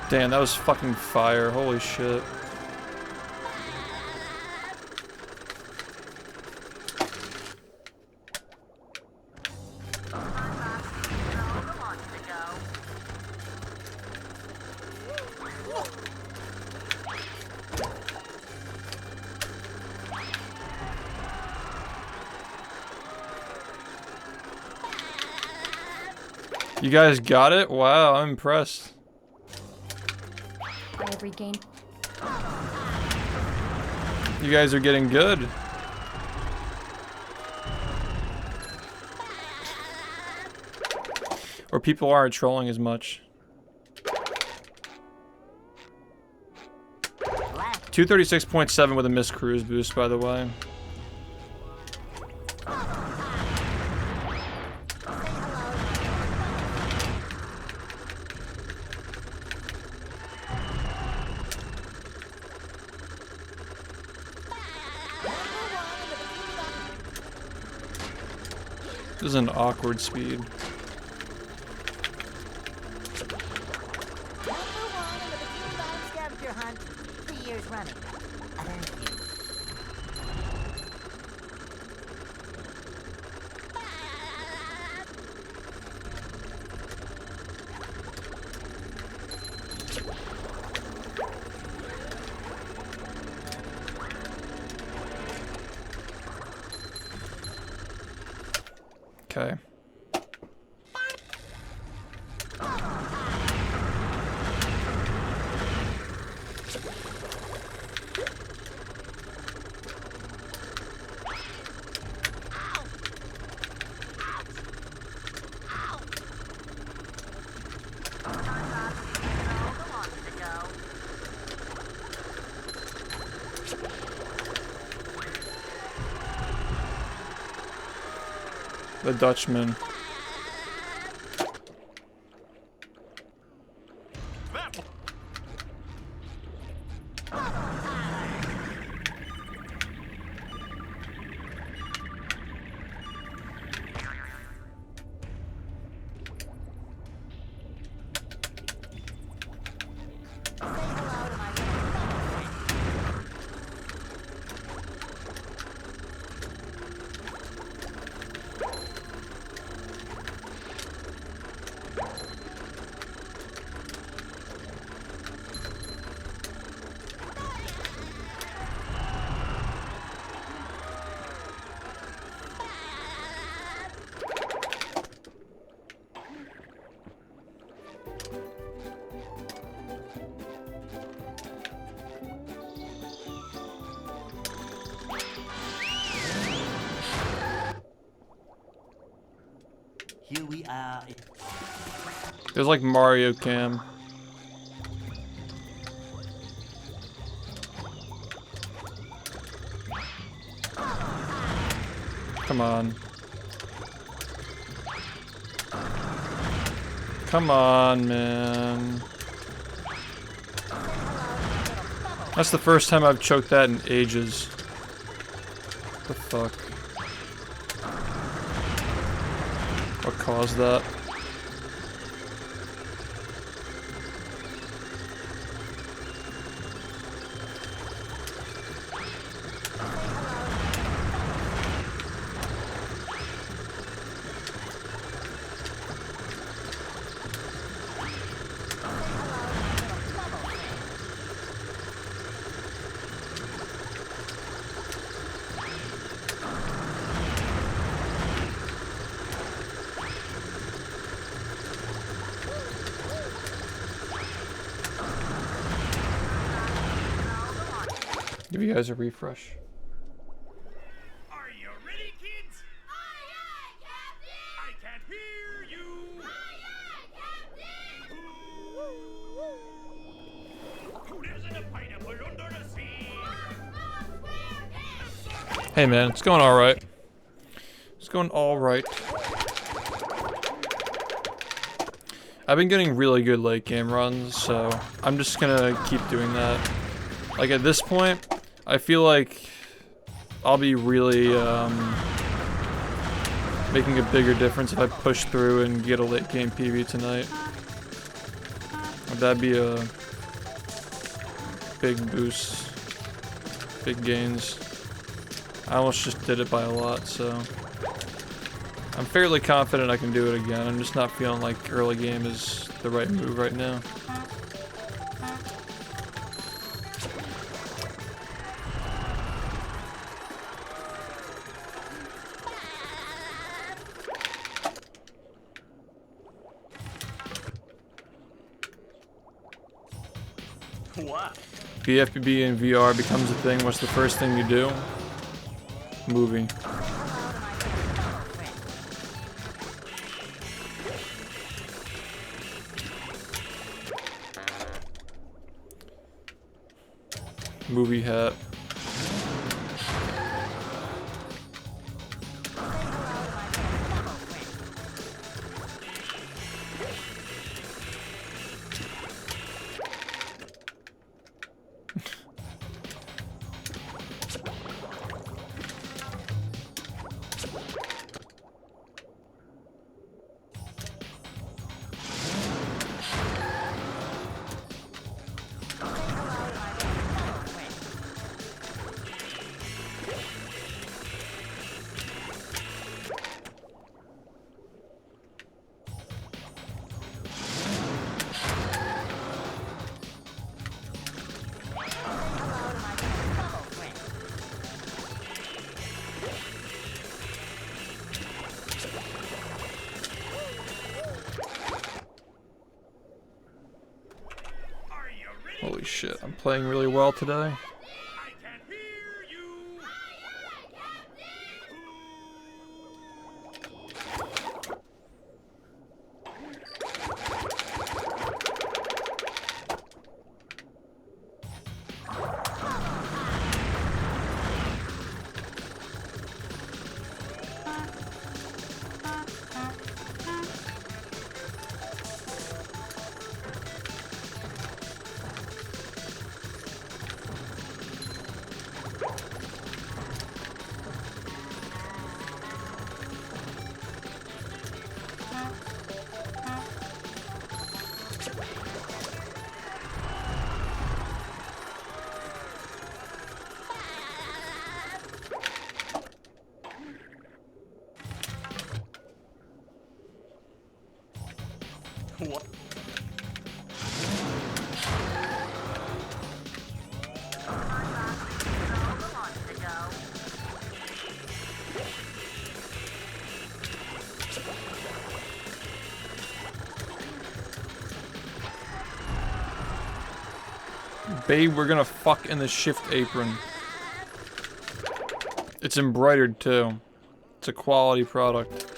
Damn, that was fucking fire. Holy shit. You guys got it? Wow, I'm impressed. I have regained. You guys are getting good. Or people aren't trolling as much. 236.7 with a missed cruise boost, by the way. This is an awkward speed. Scavenger hunt 3 years running. Okay. The Dutchman. Here we are. There's like Mario Cam. Come on. Come on, man. That's the first time I've choked that in ages. The fuck? What caused that? Give you guys a refresh. Are you ready, kids? Aye, aye, Captain! I can't hear you! Aye, aye, Captain! Who lives in a pineapple under the sea? Hey man, it's going alright. It's going alright. I've been getting really good late game runs, so I'm just gonna keep doing that. Like at this point, I feel like I'll be really making a bigger difference if I push through and get a late game PB tonight. That'd be a big boost, big gains. I almost just did it by a lot, so I'm fairly confident I can do it again. I'm just not feeling like early game is the right move right now. What? BfBB in VR becomes a thing. What's the first thing you do? Movie. Movie hat. Holy shit, I'm playing really well today. I can't hear you! What? Babe, we're gonna fuck in the SHiFT apron. It's embroidered too. It's a quality product.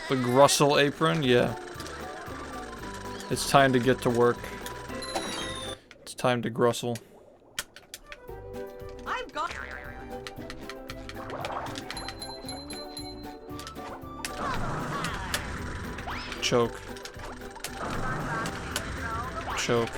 The Grussel apron, yeah. It's time to get to work. It's time to Grussel. I've got. choke. Choke.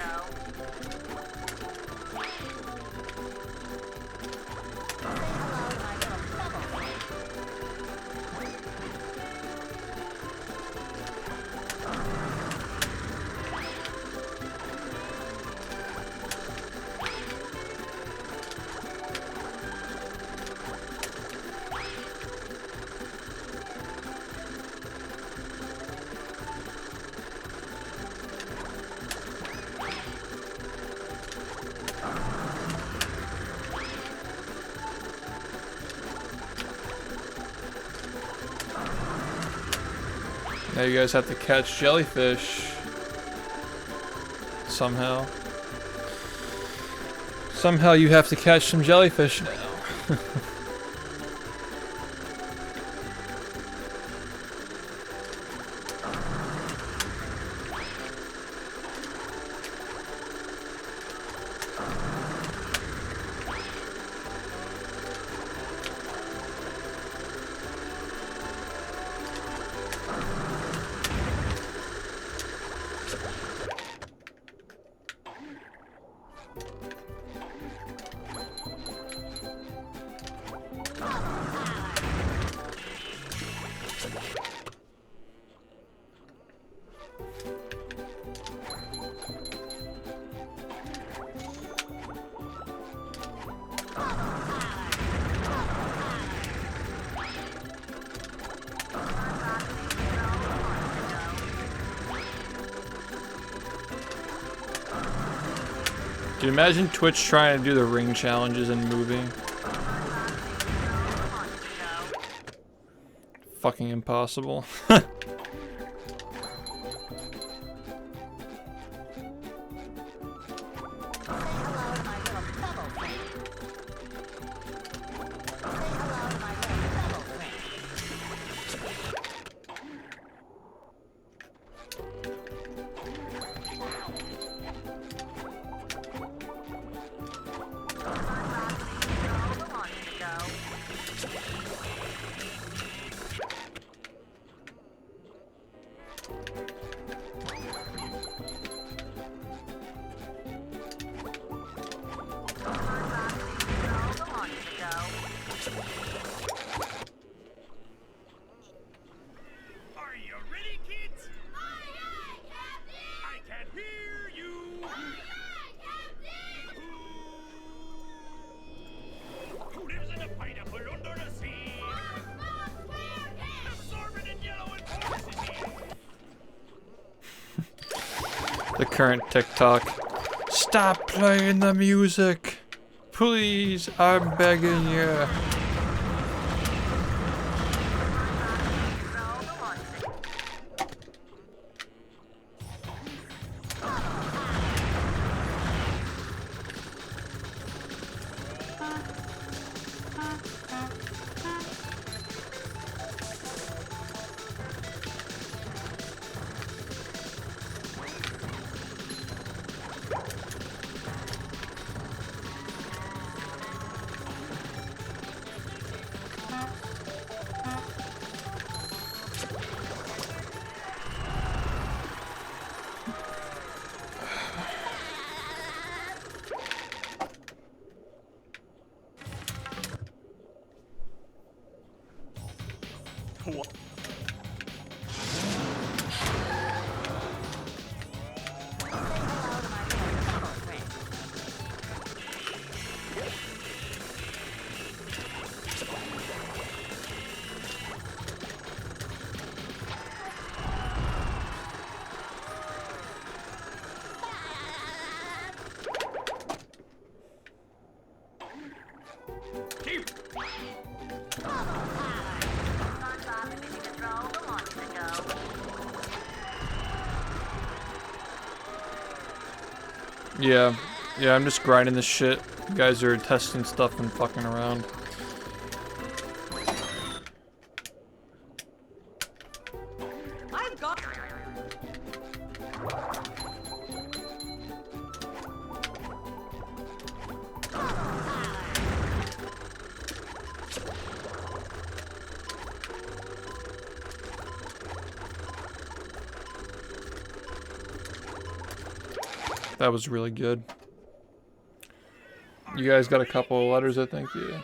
Now you guys have to catch jellyfish somehow. Somehow you have to catch some jellyfish now. Do you imagine Twitch trying to do the ring challenges and moving? Fucking impossible. Are you ready, kids? Aye, aye, Captain! I can hear you! Aye, aye, Captain! Who lives in a pineapple under the sea? Absorbent and yellow and porosity! The current TikTok. Stop playing the music! Please, I'm begging you. Yeah, I'm just grinding this shit. You guys are testing stuff and fucking around. I've got. That was really good. You guys got a couple of letters, I think, yeah.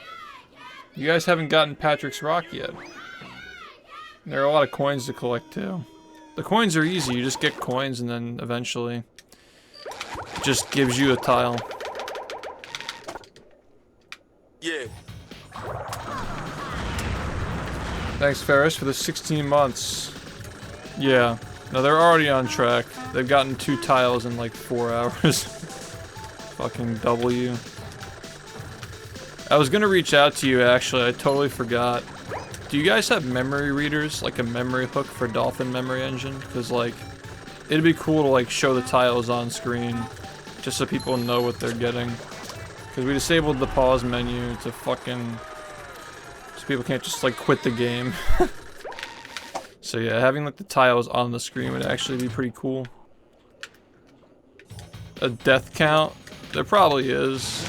You guys haven't gotten Patrick's Rock yet. There are a lot of coins to collect, too. The coins are easy, you just get coins and then eventually it just gives you a tile. Yeah. Thanks, Ferris, for the 16 months. Yeah. No, they're already on track. They've gotten 2 tiles in like 4 hours. Fucking W. I was gonna reach out to you, actually. I totally forgot. Do you guys have memory readers? Like a memory hook for Dolphin Memory Engine? Because, like, it'd be cool to, like, show the tiles on screen. Just so people know what they're getting. Because we disabled the pause menu to fucking... so people can't just, like, quit the game. So yeah, having, like, the tiles on the screen would actually be pretty cool. A death count? There probably is.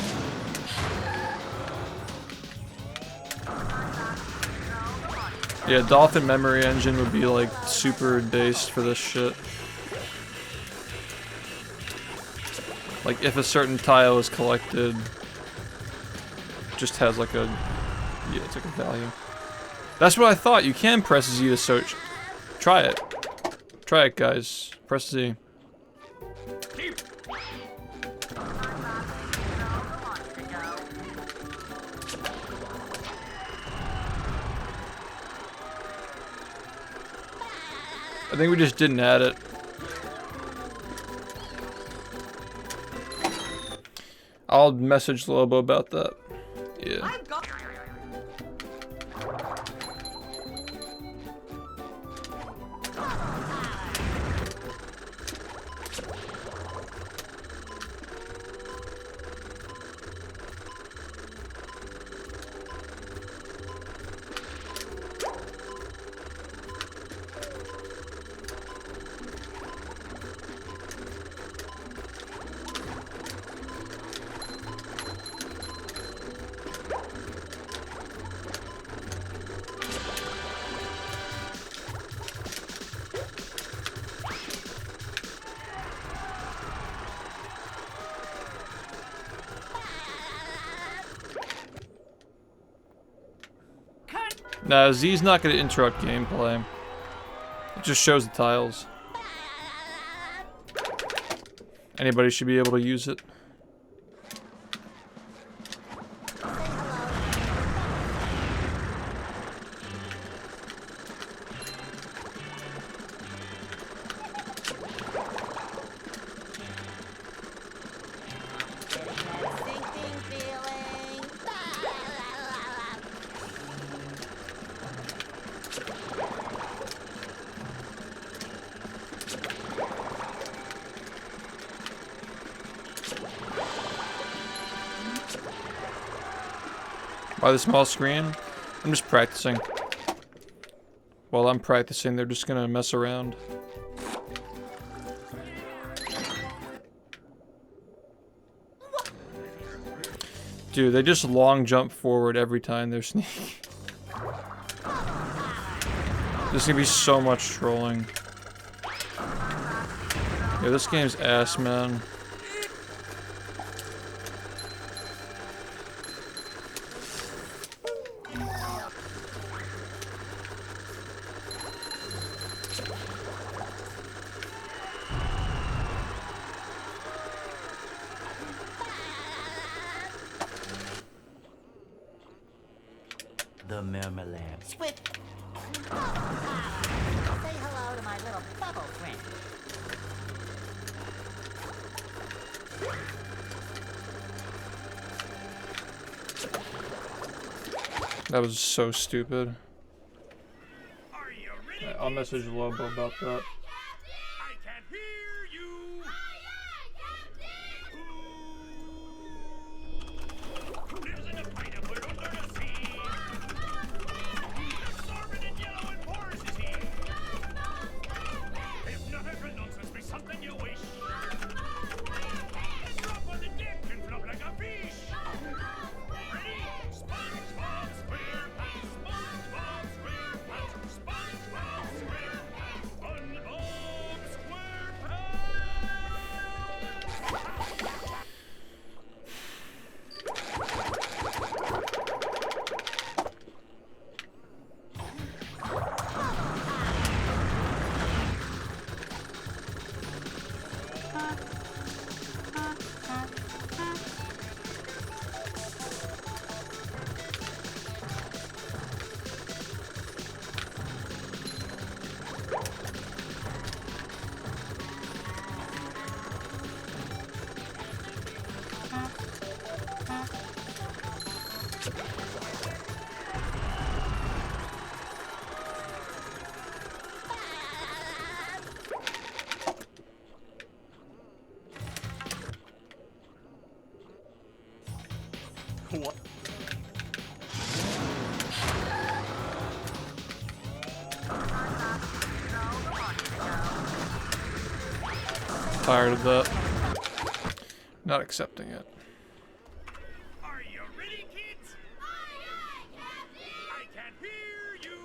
Yeah, Dolphin Memory Engine would be like super based for this shit. Like if a certain tile is collected, just has like a, yeah, it's like a value. That's what I thought. You can press Z to search. Try it. Try it, guys. Press Z. I think we just didn't add it. I'll message Lobo about that. Yeah. Nah, Z's not gonna interrupt gameplay. It just shows the tiles. Anybody should be able to use it. By the small screen? I'm just practicing. While I'm practicing, they're just gonna mess around. Dude, they just long jump forward every time they're sneaking. There's gonna be so much trolling. Yeah, this game's ass, man. The marmalade. Swift. Say hello to my little bubble friend. That was so stupid. Are you ready? I'll message Lobo about that. I can't hear you. Who lives in a pineapple under the sea? Absorbent and yellow and porous is he. Hypnotic nonsense be something you wish. Drop on the dick and flop like a fish. Ready? SpongeBob SquarePants, SpongeBob SquarePants, SpongeBob SquarePants, SpongeBob tired of that. Not accepting it. Are you ready, kids? I can't hear you.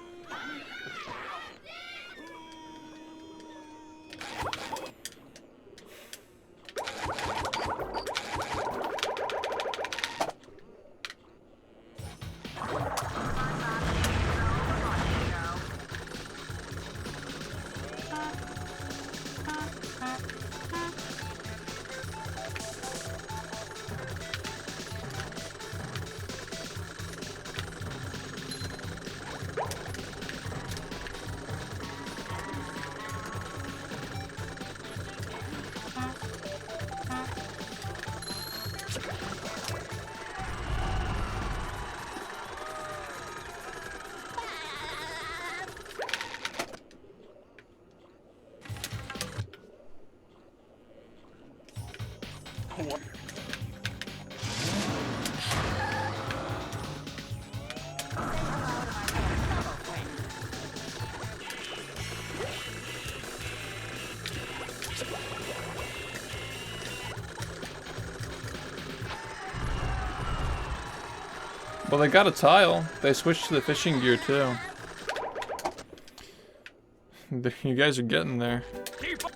Well, they got a tile. They switched to the fishing gear too. You guys are getting there. Keep up.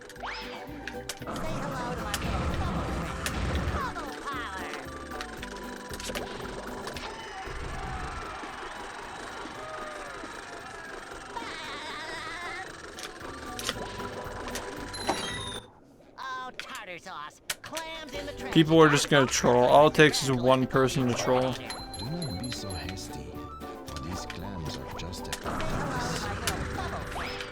Oh, tartar sauce. Clams in the trash. People are just gonna troll. All it takes is one person to troll. Do not be so hasty. These clams are just a practice.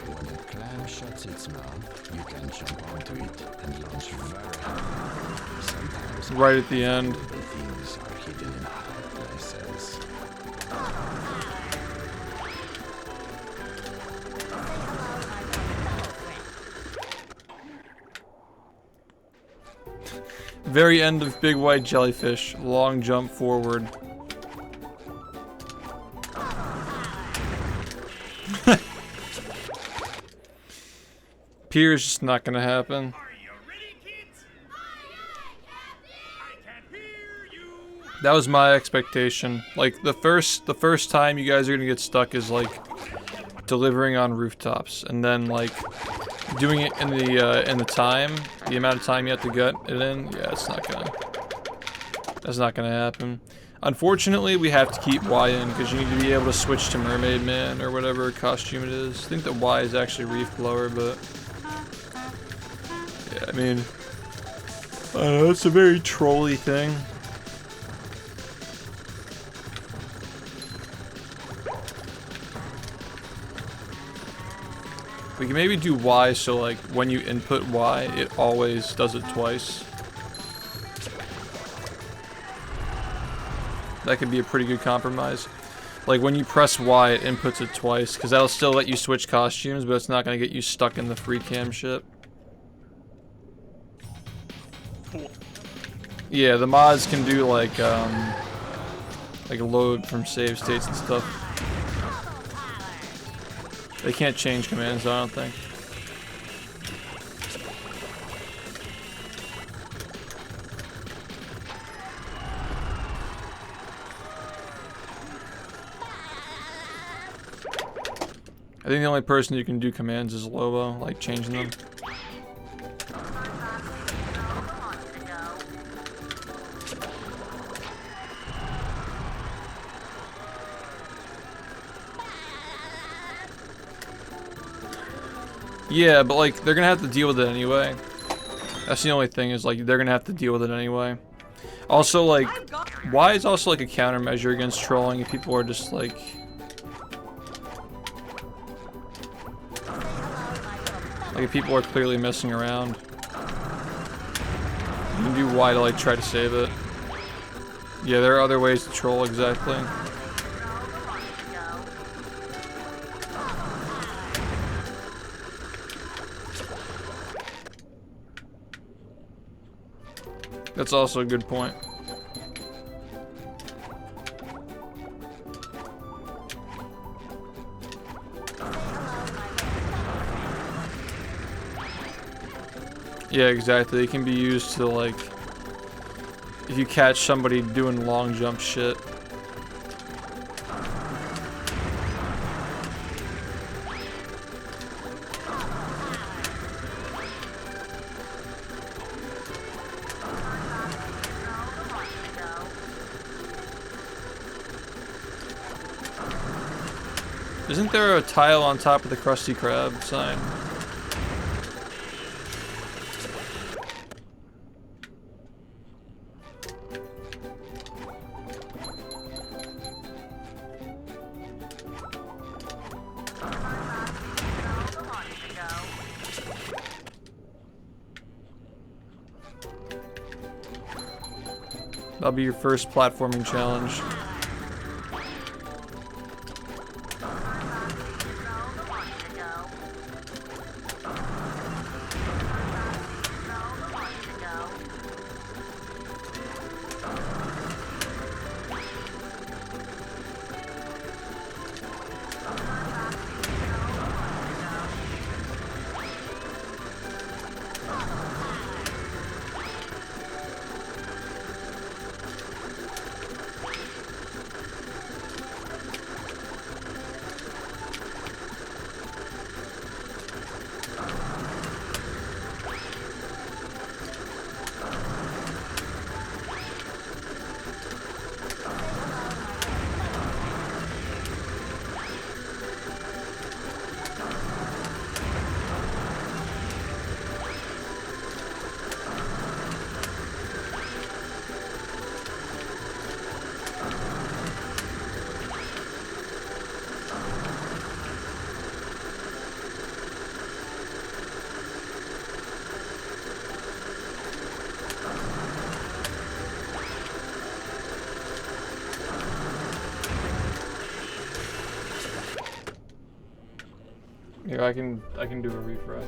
When a clam shuts its mouth, you can jump onto it and launch very high. Sometimes Right at the end. the things are hidden in high places. Very end of Big White Jellyfish. Long jump forward. Pier is just not gonna happen. Are you ready, kids? I can't hear you. That was my expectation. Like the first time you guys are gonna get stuck is like delivering on rooftops, and then like doing it in the time, the amount of time you have to get it in. Yeah, that's not gonna happen. Unfortunately, we have to keep Y in because you need to be able to switch to Mermaid Man or whatever costume it is. I think that Y is actually Reef Blower, but yeah, I mean, it's a very trolly thing. We can maybe do Y so like when you input Y, it always does it twice. That could be a pretty good compromise. Like when you press Y, it inputs it twice, because that'll still let you switch costumes, but it's not going to get you stuck in the free cam shit. Yeah, the mods can do like load from save states and stuff. They can't change commands, I don't think. I think the only person you can do commands is Lobo, like changing them. Yeah, but like they're gonna have to deal with it anyway. That's the only thing, is like they're gonna have to deal with it anyway. Also, like, Y is also like a countermeasure against trolling if people are just like, if people are clearly messing around. You can do Y to like try to save it. Yeah, there are other ways to troll, exactly. That's also a good point. Yeah, exactly. They can be used to, like, if you catch somebody doing long jump shit. Isn't there a tile on top of the Krusty Krab sign? That'll be your first platforming challenge. Here, I can do a refresh.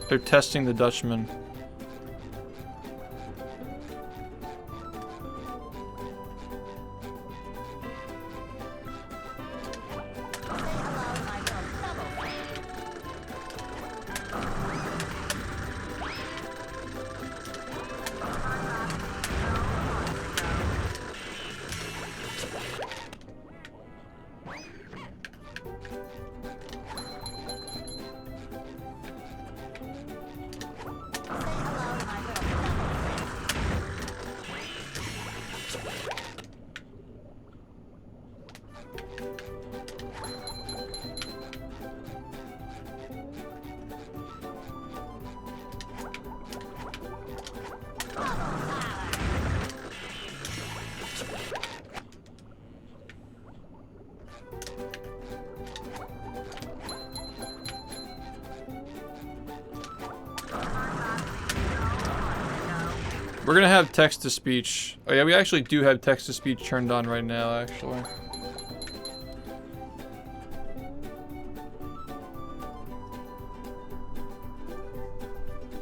They're testing the Dutchman. We're gonna have text-to-speech. Oh yeah, we actually do have text-to-speech turned on right now, actually.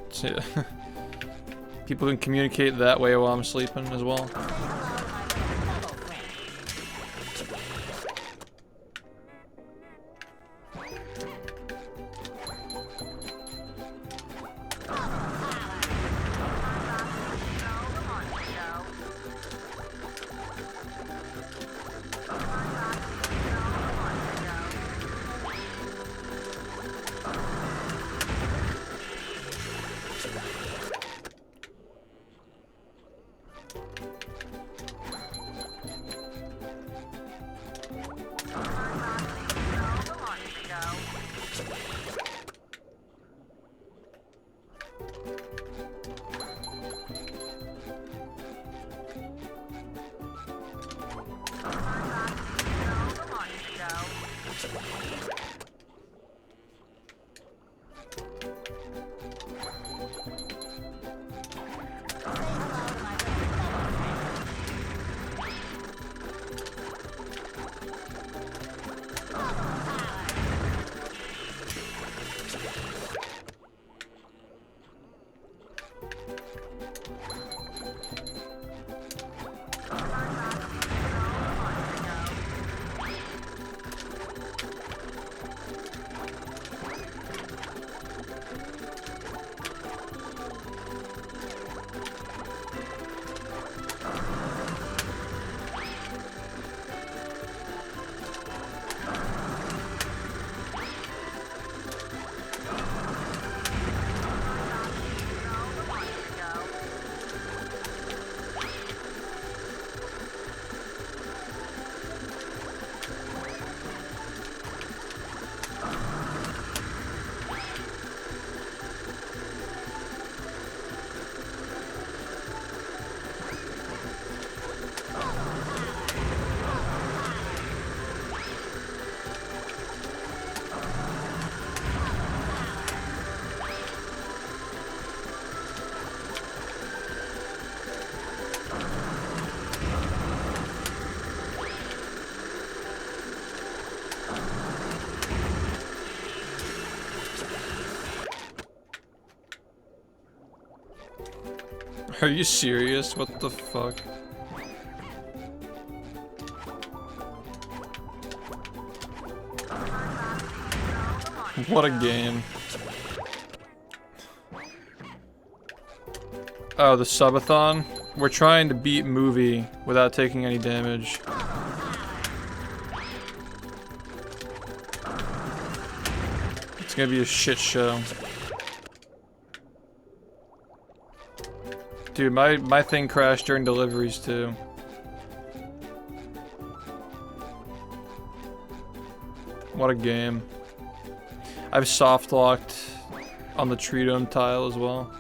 So, yeah. People can communicate that way while I'm sleeping as well. Are you serious? What the fuck? What a game. Oh, the subathon? We're trying to beat movie without taking any damage. It's gonna be a shit show. Dude, my thing crashed during deliveries too. What a game. I've soft locked on the tree dome tile as well.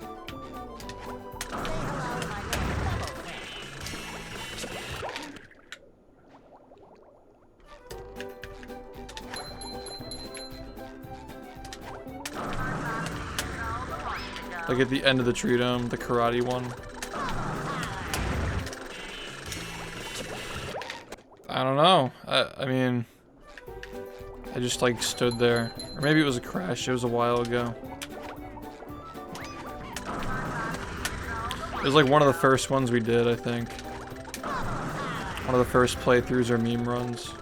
Like at the end of the tree dome, the karate one. I don't know. I mean, I just like stood there. Or maybe it was a crash, it was a while ago. It was like one of the first ones we did, I think. One of the first playthroughs or meme runs.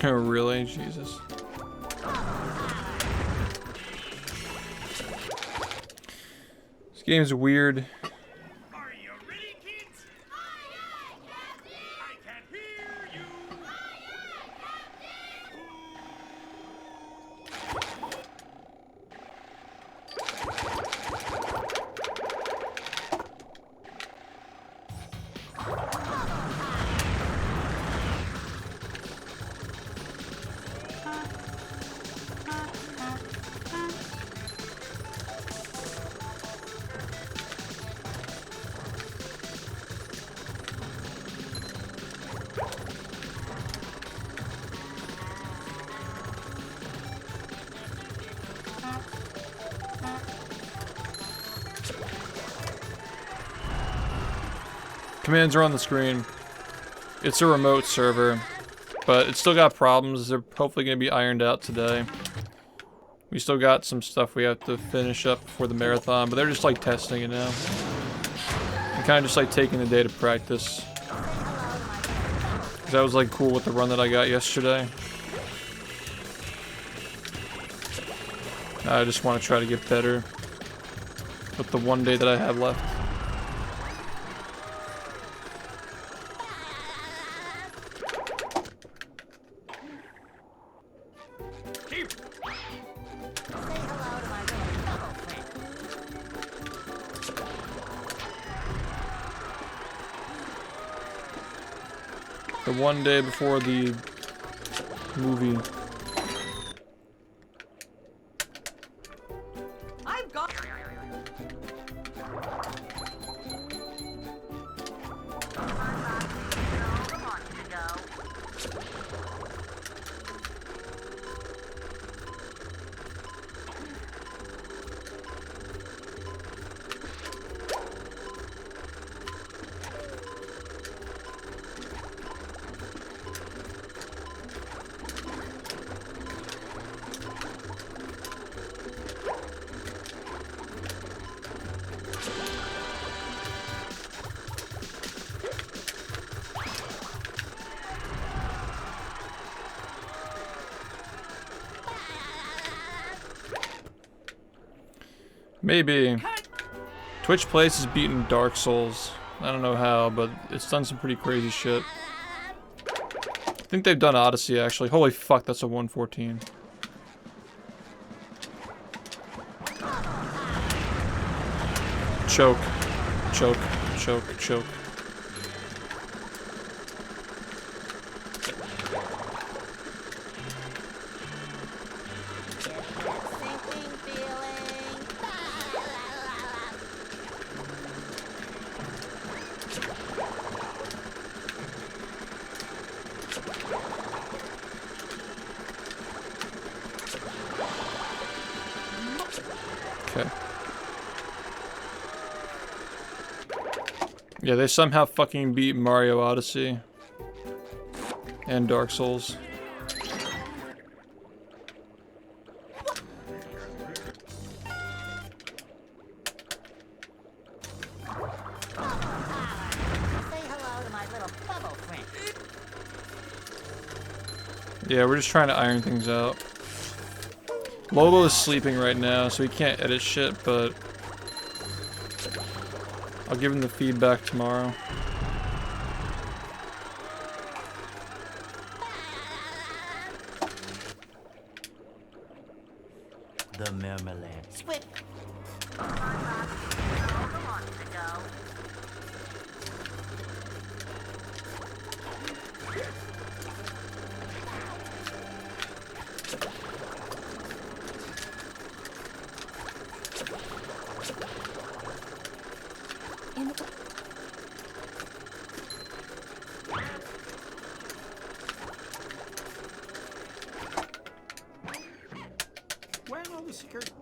Oh, really? Jesus. This game's weird. Are you ready, kids? Aye, aye, Captain! I can't hear you! Commands are on the screen. It's a remote server, but it's still got problems. They're hopefully going to be ironed out today. We still got some stuff we have to finish up before the marathon, but they're just like testing it now. And kind of just like taking the day to practice. That was like cool with the run that I got yesterday. I just want to try to get better with the one day that I have left. The one day before the movie. Maybe. Twitch Plays has beaten Dark Souls. I don't know how, but it's done some pretty crazy shit. I think they've done Odyssey, actually. Holy fuck, that's a 114. Choke. Choke. Choke. Choke. Sinking feeling. Okay. Yeah, they somehow fucking beat Mario Odyssey. And Dark Souls. Say hello to my little bubble friend. Yeah, we're just trying to iron things out. Lobo is sleeping right now, so he can't edit shit, but I'll give him the feedback tomorrow. The Mermelade. Swift. When will the security?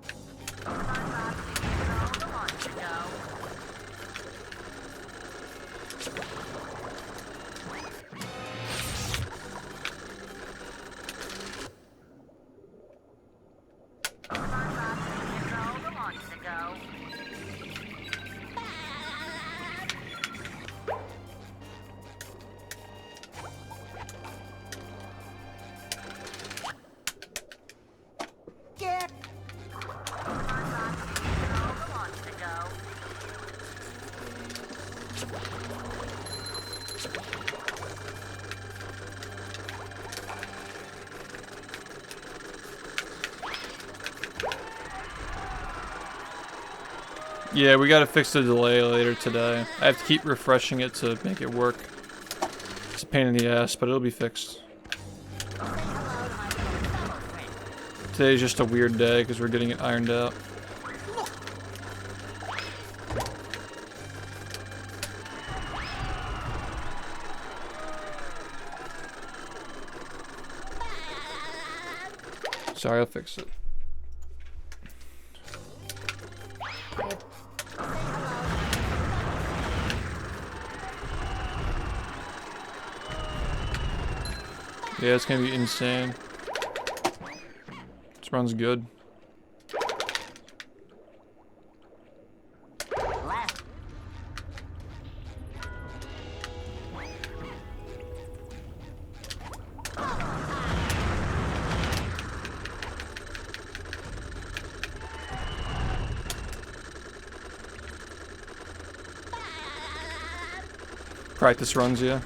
Yeah, we gotta fix the delay later today. I have to keep refreshing it to make it work. It's a pain in the ass, but it'll be fixed. Today's just a weird day because we're getting it ironed out. Sorry, I'll fix it. Yeah, it's gonna be insane. This run's good. Practice runs, yeah.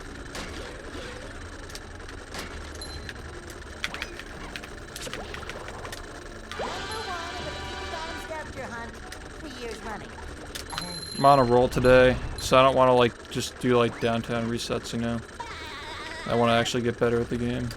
I'm on a roll today, so I don't want to like just do like downtown resets, you know. I want to actually get better at the game.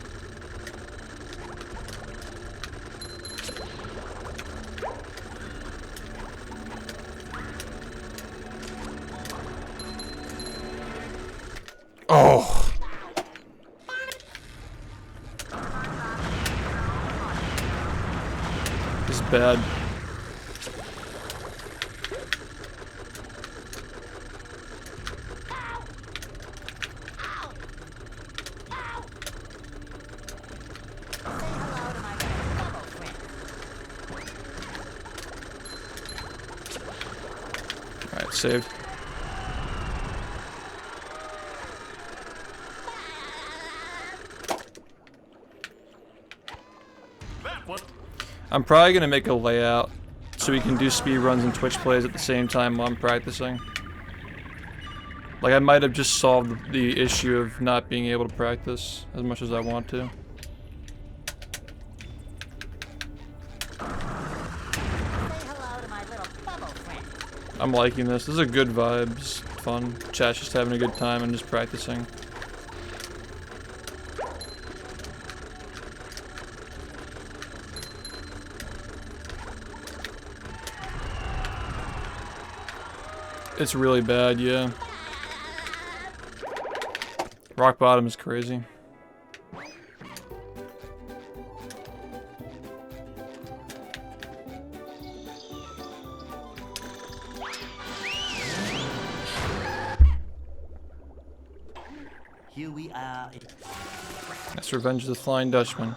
Oh. This is bad. Alright, saved. I'm probably gonna make a layout so so we can do speedruns and Twitch plays at the same time while I'm practicing. Like, I might have just solved the issue of not being able to practice as much as I want to. I'm liking this. This is a good vibe. It's fun. Chat's just having a good time and just practicing. It's really bad, yeah. Rock bottom is crazy. Here we are. That's Revenge of the Flying Dutchman.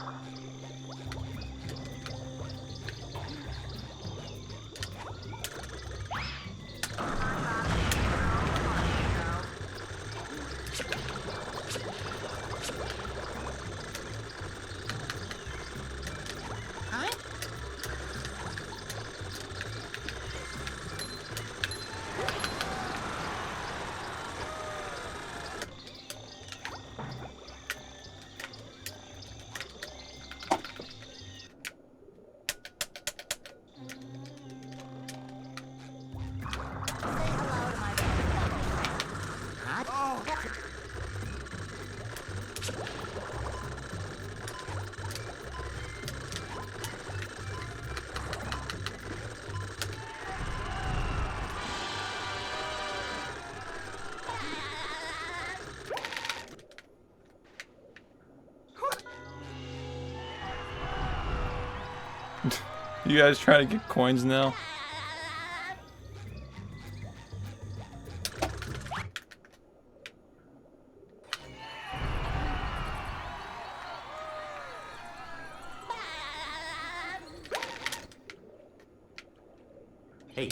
You guys trying to get coins now? Hey.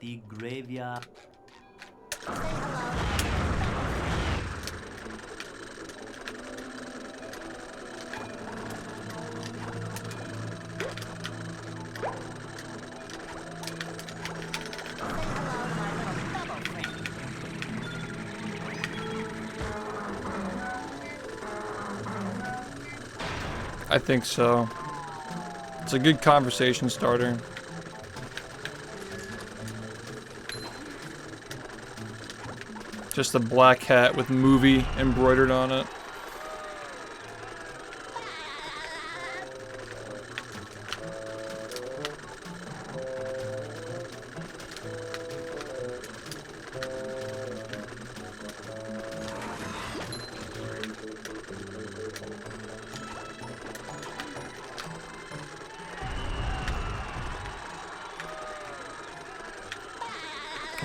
The graveyard. I think so. It's a good conversation starter. Just a black hat with movie embroidered on it.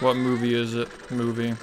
What movie is it? Movie.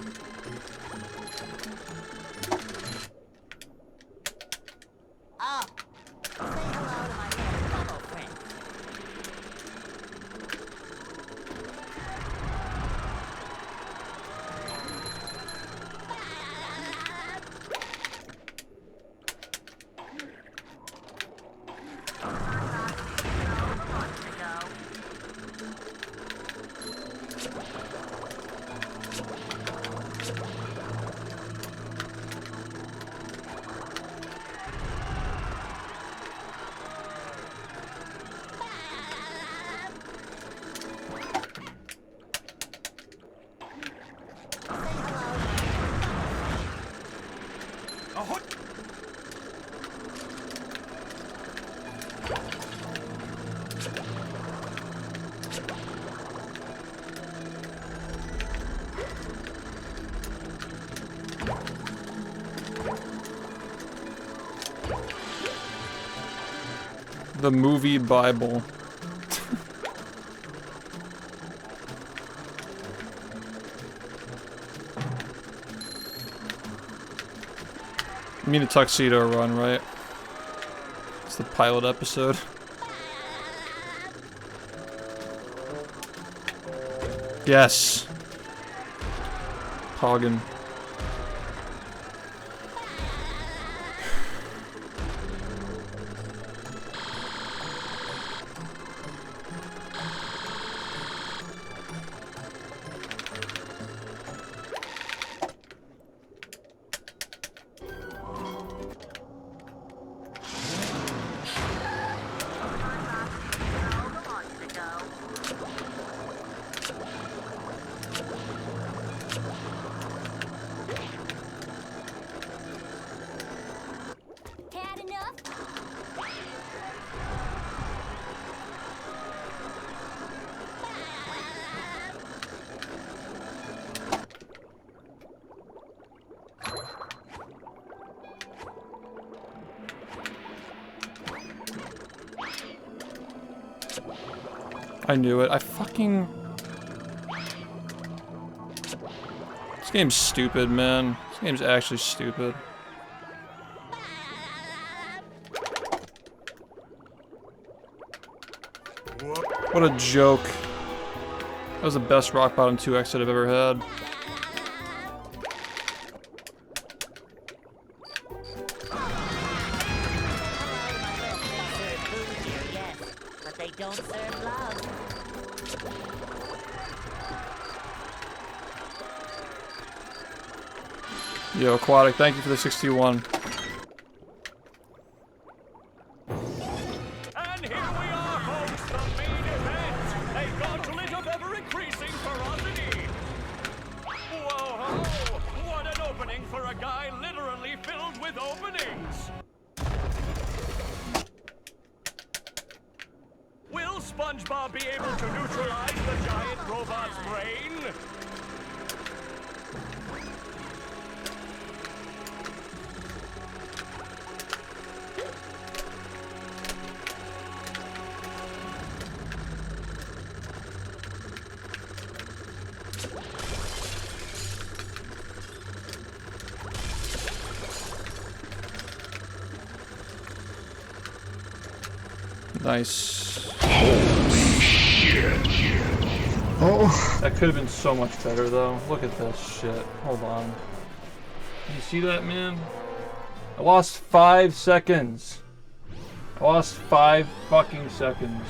The movie Bible. You mean a tuxedo run, right? It's the pilot episode. Yes. Poggin. Had enough? I knew it. I fucking... This game's stupid, man. This game's actually stupid. What a joke. That was the best rock bottom 2 exit I've ever had. But they don't serve love. Yo, Aquatic, thank you for the 61. And here we are, folks, the main event. A gauntlet of ever-increasing ferocity. Whoa, what an opening for a guy literally filled with openings. Will SpongeBob be able to neutralize the giant robot's brain? Nice. Holy shit. Oh. That could have been so much better, though. Look at this shit. Hold on. You see that, man? I lost 5 seconds. I lost 5 fucking seconds.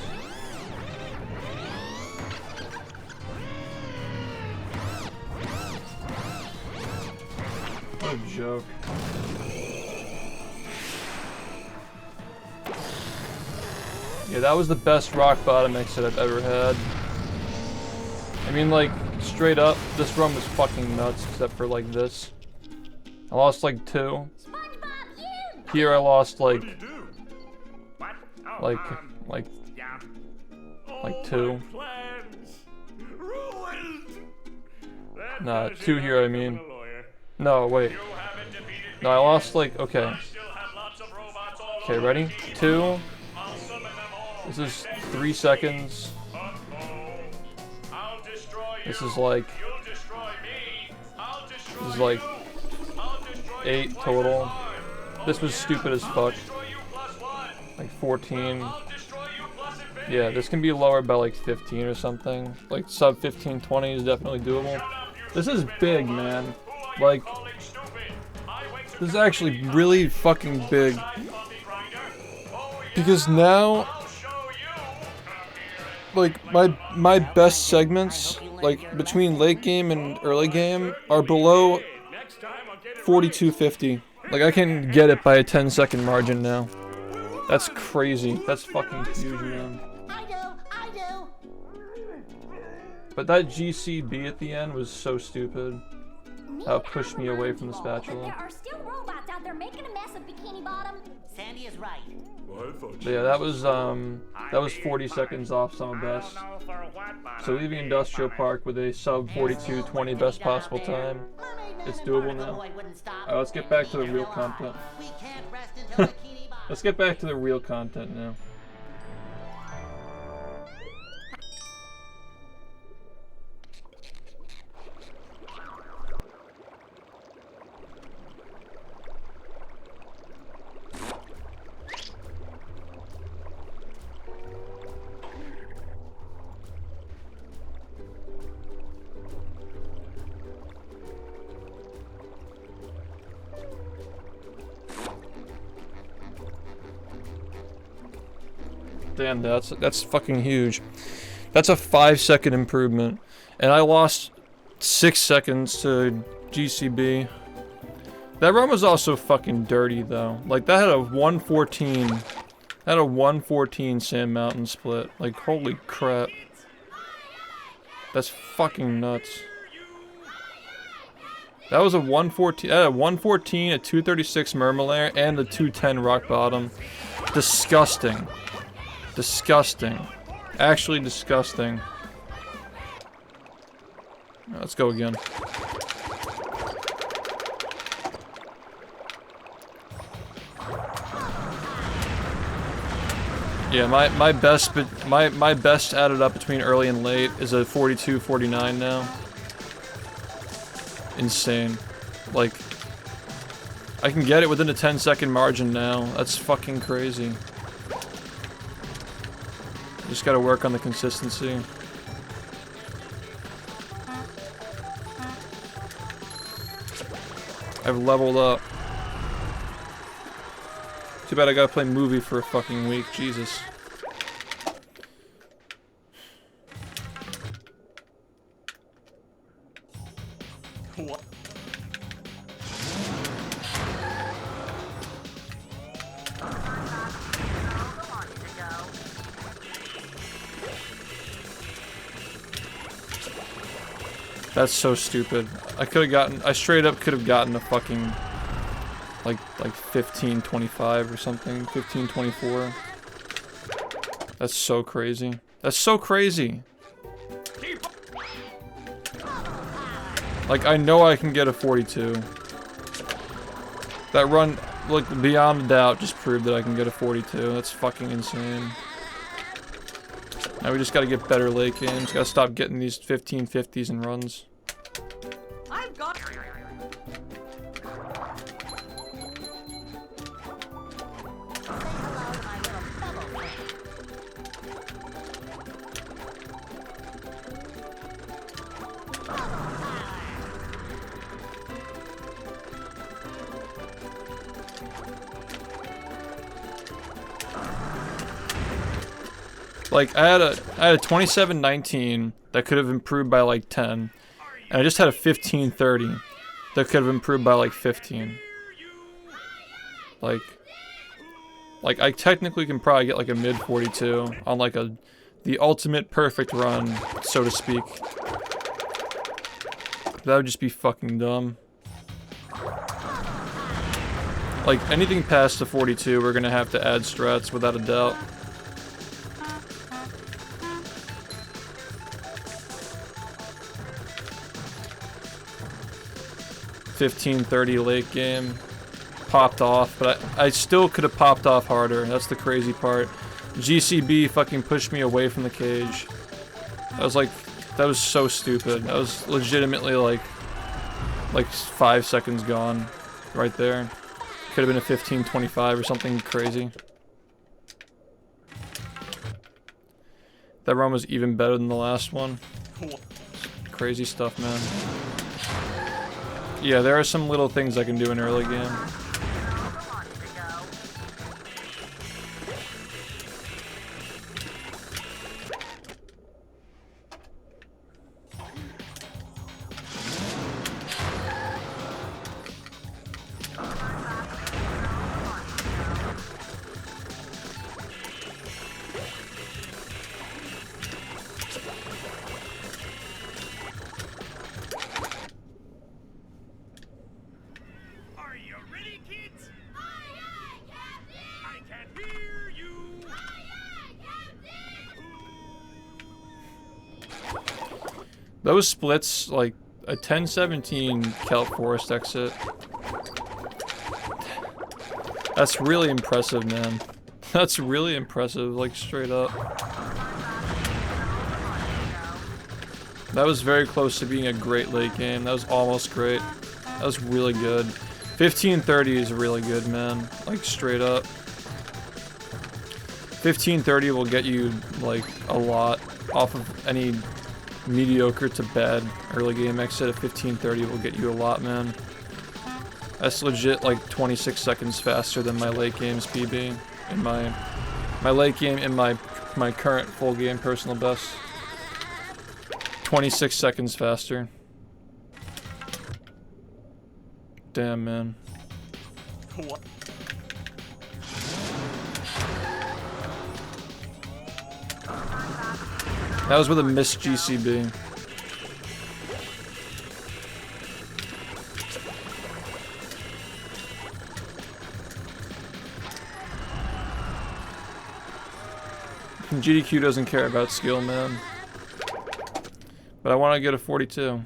What a joke. Yeah, that was the best rock bottom exit I've ever had. I mean, like, straight up, this run was fucking nuts, except for, like, this. I lost, like, 2. Here I lost, like, like 2. Nah, 2 here, I mean. No, wait. No, I lost, like, okay. Okay, ready? 2. This is 3 seconds. This is like... This is like 8 total. This was stupid as fuck. Like 14. Yeah, this can be lower by like 15 or something. Like sub 15, 20 is definitely doable. This is big, man. Like, this is actually really fucking big. Because now, like, my best segments, like, between late game and early game, are below 4250. Like, I can get it by a 10-second margin now. That's crazy. That's fucking huge, man. I do. But that GCB at the end was so stupid. How it pushed me away from the spatula. There are still robots out there making a mess of Bikini Bottom. Sandy is right. But yeah, that was 40 seconds off some best. So leaving Industrial Park with a sub 42:20 best possible time. It's doable now. Alright, let's get back to the real content. Let's get back to the real content now. Damn, that's fucking huge. That's a 5-second improvement. And I lost 6 seconds to GCB. That run was also fucking dirty though. Like that had a 114. Had a 114 Sand Mountain split. Like holy crap. That's fucking nuts. That was a 114. That had a 114, a 236 Murmelair, and a 210 Rock Bottom. Disgusting. Disgusting. Actually disgusting. Let's go again. Yeah, my best added up between early and late is a 42-49 now. Insane. Like, I can get it within a 10-second margin now. That's fucking crazy. Just gotta work on the consistency. I've leveled up. Too bad I gotta play movie for a fucking week. Jesus. What? That's so stupid. I straight up could have gotten a fucking like 15-25 or something, 15-24. That's so crazy. That's so crazy. Like I know I can get a 42. That run, like beyond a doubt, just proved that I can get a 42. That's fucking insane. Now we just gotta get better late games. Gotta stop getting these 15-50s and runs. I've got. Like I had a 27-19 that could have improved by like 10, and I just had a 15-30 that could have improved by like 15. Like I technically can probably get like a mid 42 on like the ultimate perfect run, so to speak. That would just be fucking dumb. Like anything past the 42, we're gonna have to add strats without a doubt. $15-30 late game, popped off, but I still could have popped off harder. That's the crazy part. GCB fucking pushed me away from the cage. That was so stupid. I was legitimately like 5 seconds gone right there. Could have been a 15-25 or something crazy. That run was even better than the last one. Crazy stuff, man. Yeah, there are some little things I can do in early game. Those splits, like a 10-17 Kelp Forest exit. That's really impressive, man. That's really impressive, like straight up. That was very close to being a great late game. That was almost great. That was really good. 15-30 is really good, man. Like straight up. 15-30 will get you like a lot off of any mediocre to bad early game exit. At 15-30 will get you a lot, man. That's legit like 26 seconds faster than my late game's PB in my My late game and my current full game personal best. 26 seconds faster. Damn, man. What? That was with a missed GCB. GDQ doesn't care about skill, man. But I want to get a 42.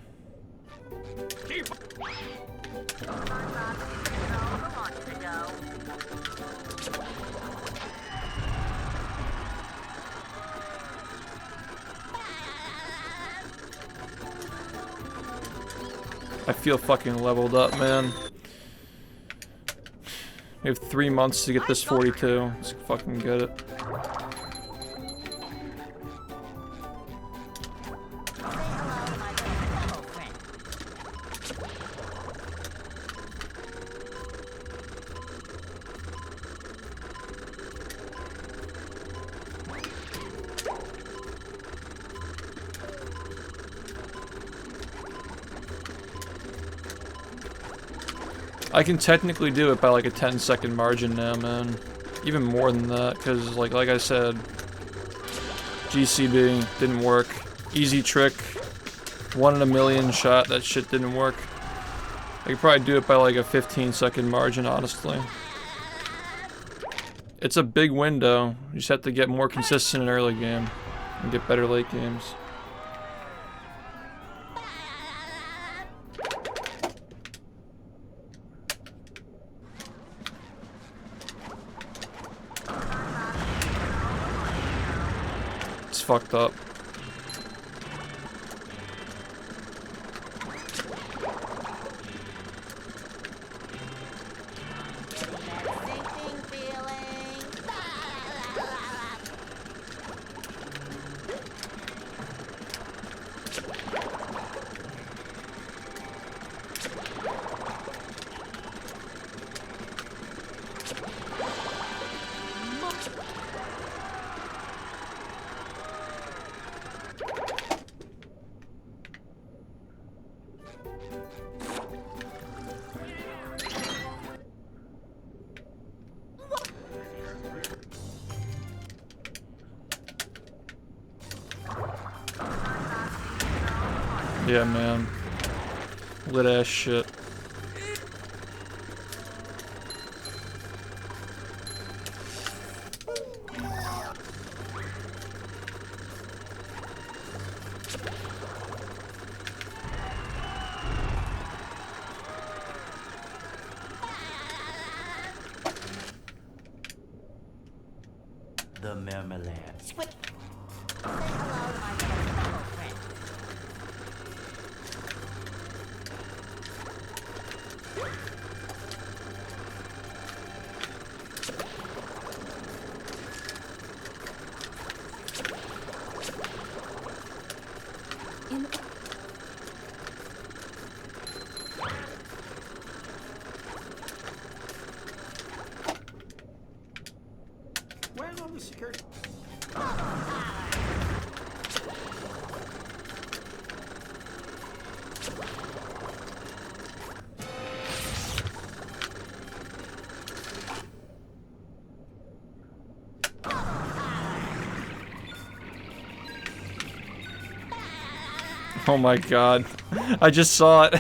I feel fucking leveled up, man. We have 3 months to get this 42. Let's fucking get it. I can technically do it by like a 10-second margin now, man. Even more than that, because like I said, GCB didn't work. Easy trick, 1 in a million shot. That shit didn't work. I could probably do it by like a 15-second margin, honestly. It's a big window. You just have to get more consistent in early game and get better late games. Fucked up. Yeah, man. Lit ass shit. The marmalade. Where's all the security? Oh my god. I just saw it.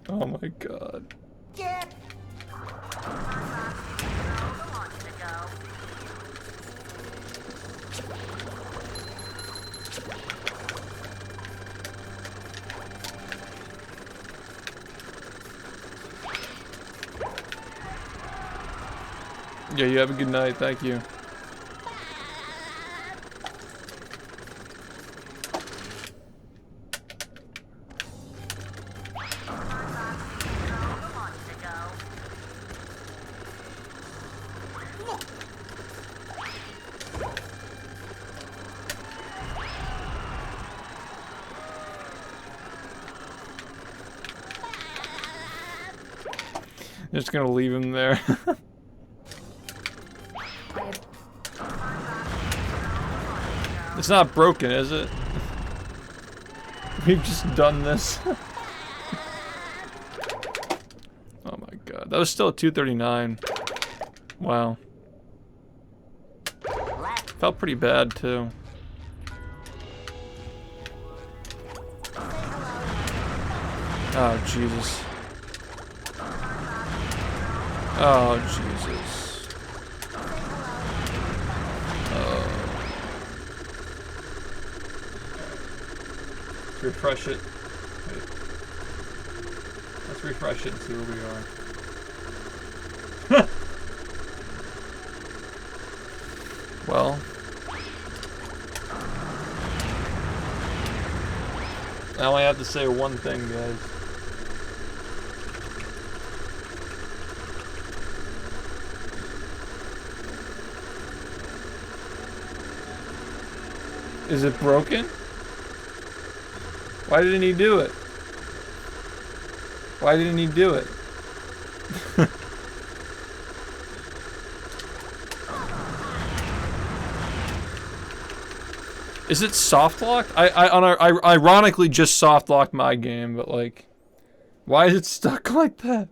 Oh my god. Yeah, you have a good night. Thank you. Just gonna leave him there. It's not broken, is it? We've just done this. Oh my god. That was still at 239. Wow. Felt pretty bad too. Oh Jesus. Oh Jesus. Oh. Let's refresh it. Wait. Let's refresh it and see where we are. Well. I only have to say one thing, guys. Is it broken? Why didn't he do it? Why didn't he do it? Is it soft locked? I ironically just soft locked my game, but like, why is it stuck like that?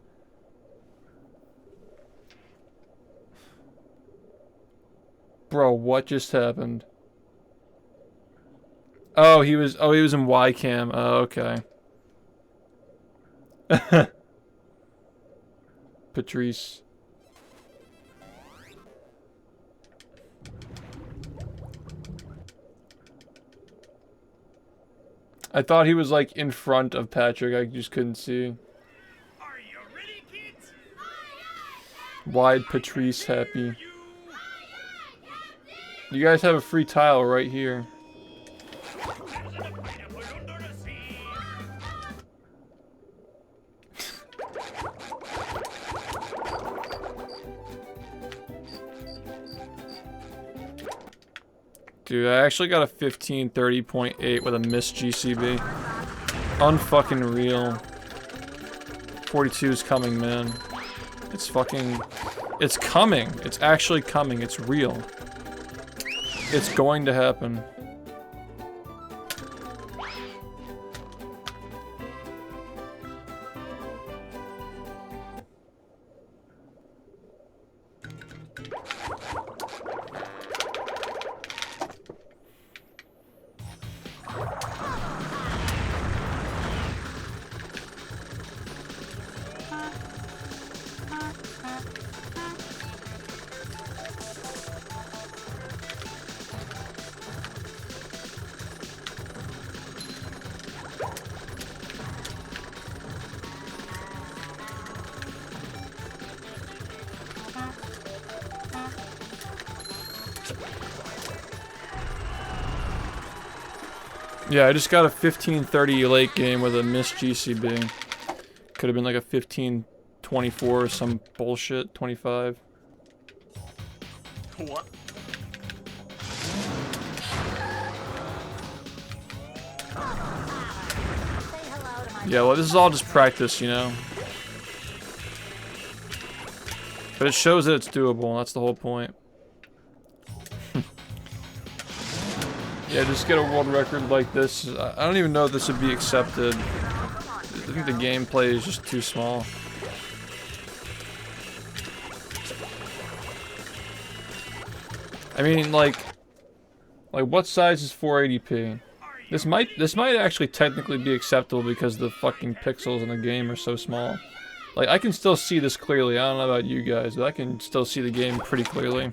Bro, what just happened? Oh, he was in Y-cam. Oh, okay. Patrice. I thought he was like in front of Patrick. I just couldn't see. Are you ready, kids? Wide Patrice happy. You guys have a free tile right here. Dude, I actually got a 1530.8 with a missed GCB. Unfucking real. 42 is coming, man. It's fucking... It's coming. It's actually coming. It's real. It's going to happen. Yeah, I just got a 1530 late game with a missed GCB. Could have been like a 1524 or some bullshit, 25. What? Yeah, well, this is all just practice, you know? But it shows that it's doable, and that's the whole point. Yeah, just get a world record like this. I don't even know if this would be accepted. I think the gameplay is just too small. I mean, like what size is 480p? This might actually technically be acceptable because the fucking pixels in the game are so small. Like, I can still see this clearly. I don't know about you guys, but I can still see the game pretty clearly.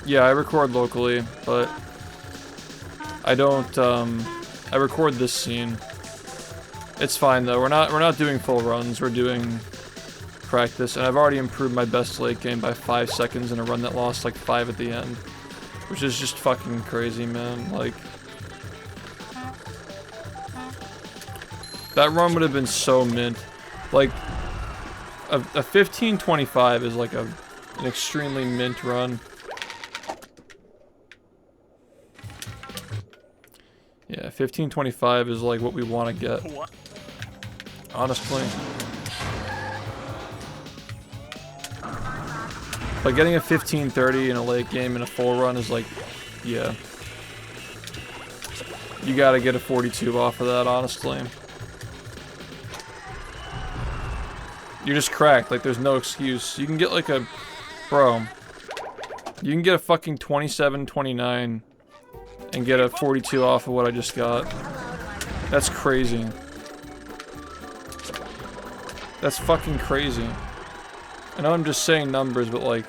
Yeah, I record locally, but I don't, I record this scene. It's fine though, we're not doing full runs, we're doing practice, and I've already improved my best late game by 5 seconds in a run that lost like 5 at the end. Which is just fucking crazy, man, like... That run would have been so mint. Like, a 1525 is like an extremely mint run. 1525 is like what we want to get. Honestly. But getting a 1530 in a late game in a full run is like, yeah. You gotta get a 42 off of that, honestly. You're just cracked, like there's no excuse. You can get like a, bro. You can get a fucking 27-29 and get a 42 off of what I just got. That's crazy. That's fucking crazy. I know I'm just saying numbers, but like,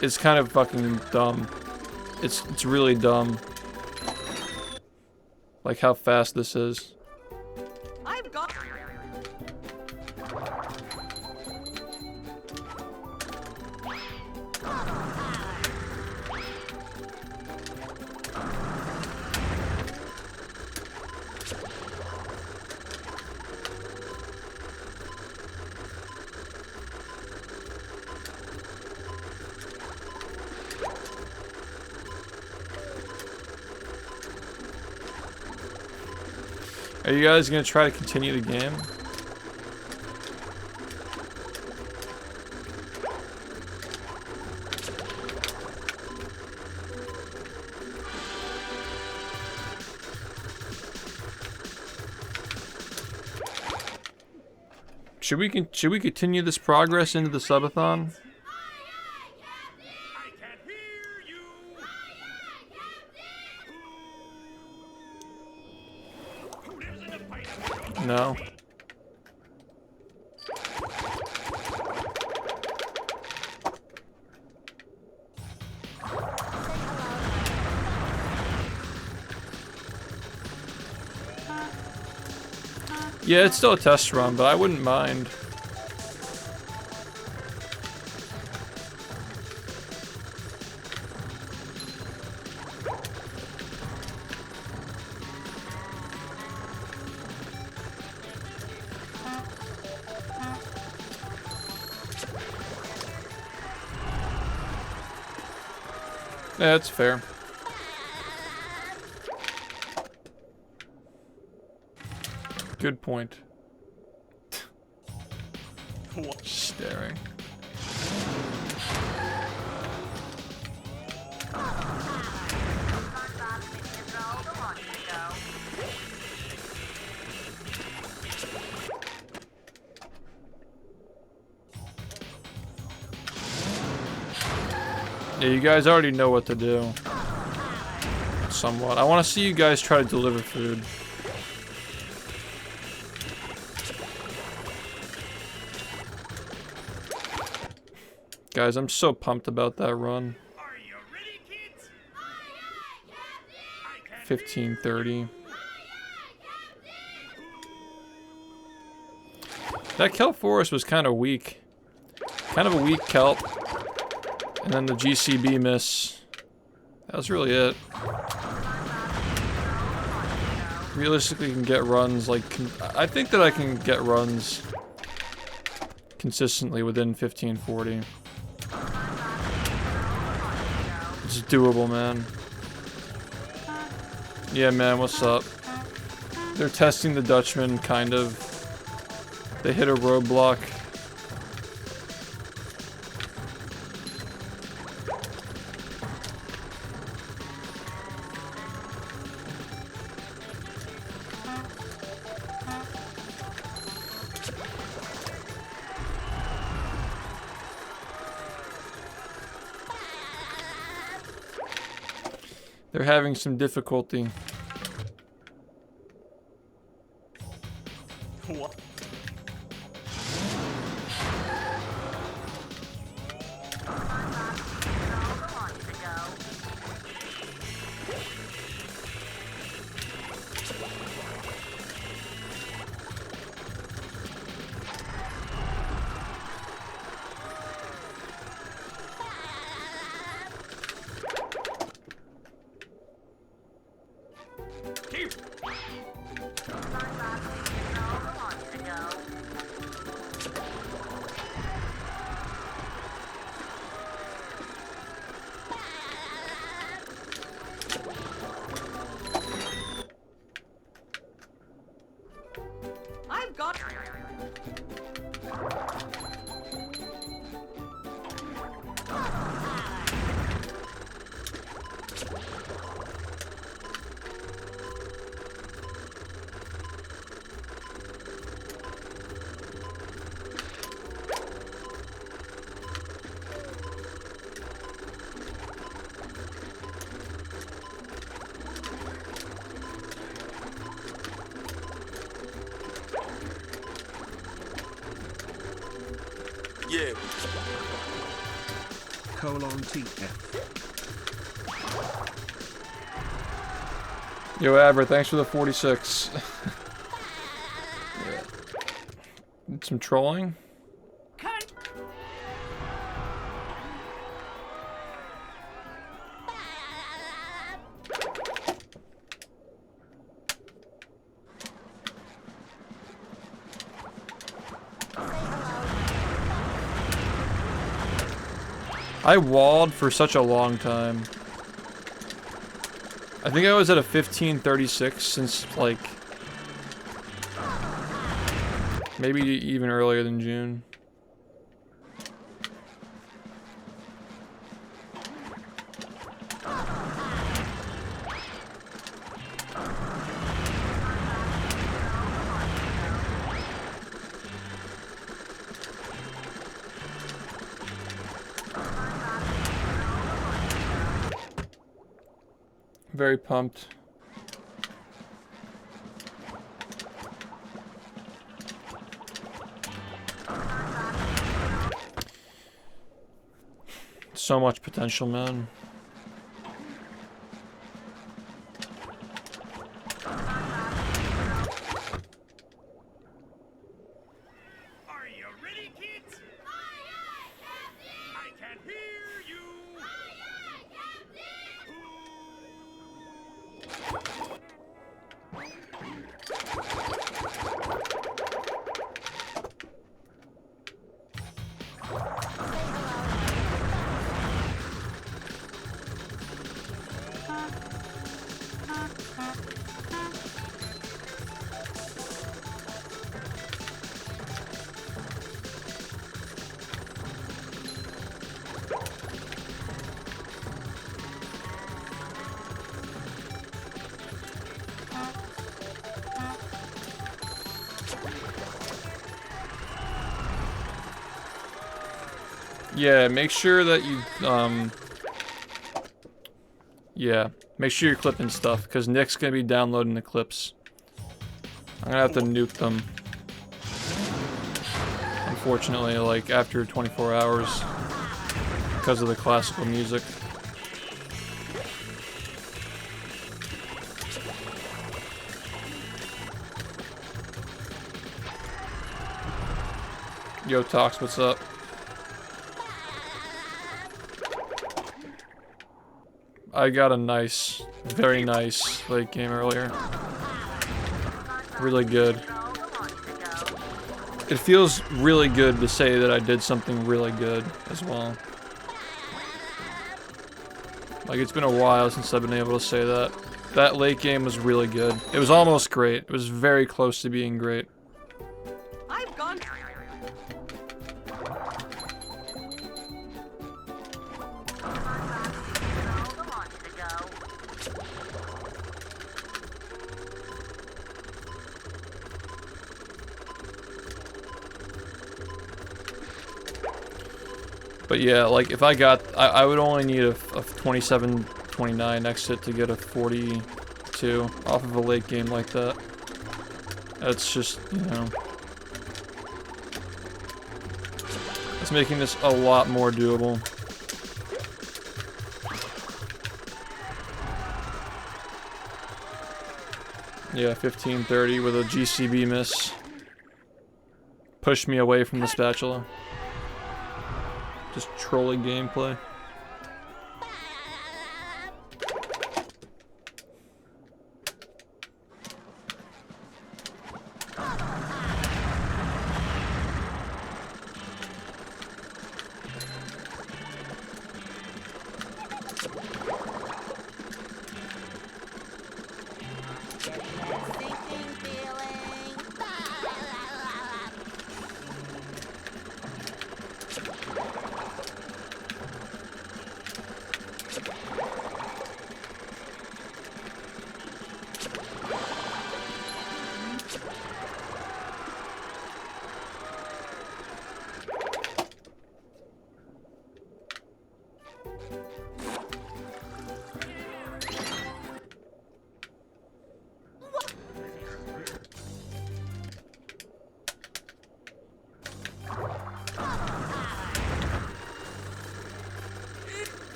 it's kind of fucking dumb. It's really dumb. Like how fast this is. I've got. Are you guys gonna try to continue the game? Should we continue this progress into the subathon? I can't hear you. Who lives in a pineapple? No. Yeah, it's still a test run, but I wouldn't mind. Yeah, that's fair. Good point. Staring. Yeah, you guys already know what to do. Somewhat. I want to see you guys try to deliver food. Guys, I'm so pumped about that run. Are you ready, kids? 1530. That kelp forest was kind of weak. Kind of a weak kelp. And then the GCB miss. That was really it. Realistically, you can get runs like... I think that I can get runs consistently within 1540. It's doable, man. Yeah, man, what's up? They're testing the Dutchman, kind of. They hit a roadblock. They're having some difficulty. What? Yeah. :TF. Yo, Aver, thanks for the 46. Yeah. Did some trolling. I walled for such a long time. I think I was at a 1536 since, like, maybe even earlier than June. Very pumped. So much potential, man. Are you ready, kids? Aye, aye, Captain! I can hear you! Aye, aye, Yeah, make sure that you, yeah, make sure you're clipping stuff, because Nick's gonna be downloading the clips. I'm gonna have to nuke them. Unfortunately, like, after 24 hours, because of the classical music. Yo, Tox, what's up? I got a nice, very nice late game earlier. Really good. It feels really good to say that I did something really good as well. Like, it's been a while since I've been able to say that. That late game was really good. It was almost great. It was very close to being great. I've gone. But yeah, like, if I got, I would only need a 27-29 exit to get a 42 off of a late game like that. That's just, you know, it's making this a lot more doable. Yeah, 15-30 with a GCB miss. Pushed me away from the spatula. Just trolling gameplay.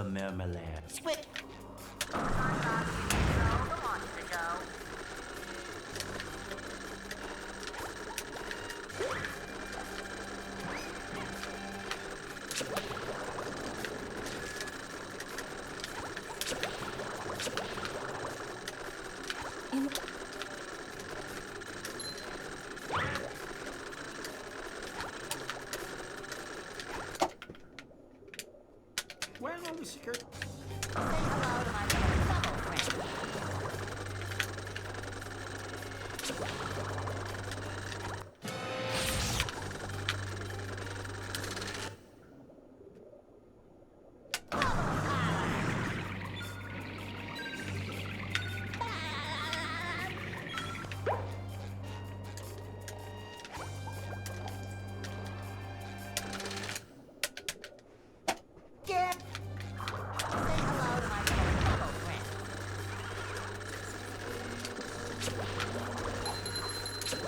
The marmalade. Swift. Where are we secured? Say hello to my little bubble friend. Get. Say hello to my little bubble friend. Say hello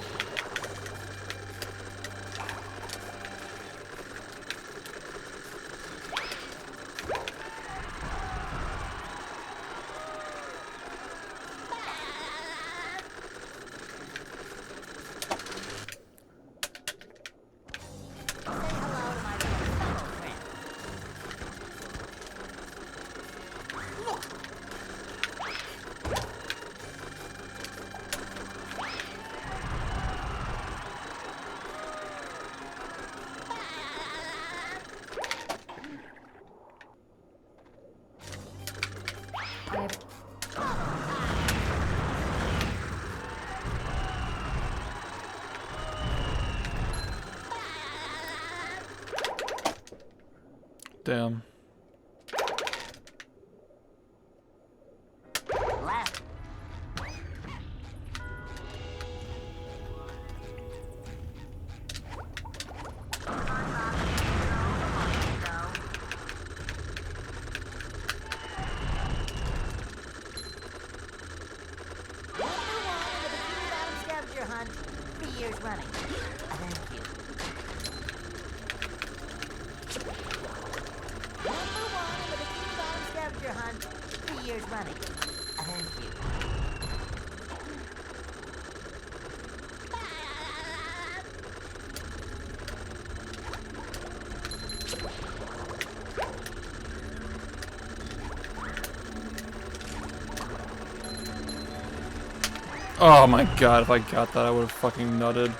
to my little bubble friend. Damn. Left. Number one in the Bikini Bottom scavenger hunt, 3 years running. Thank you. Number one in the Bikini Bottom scavenger hunt, 3 years running. Thank you. Oh my god, if I got that, I would have fucking nutted.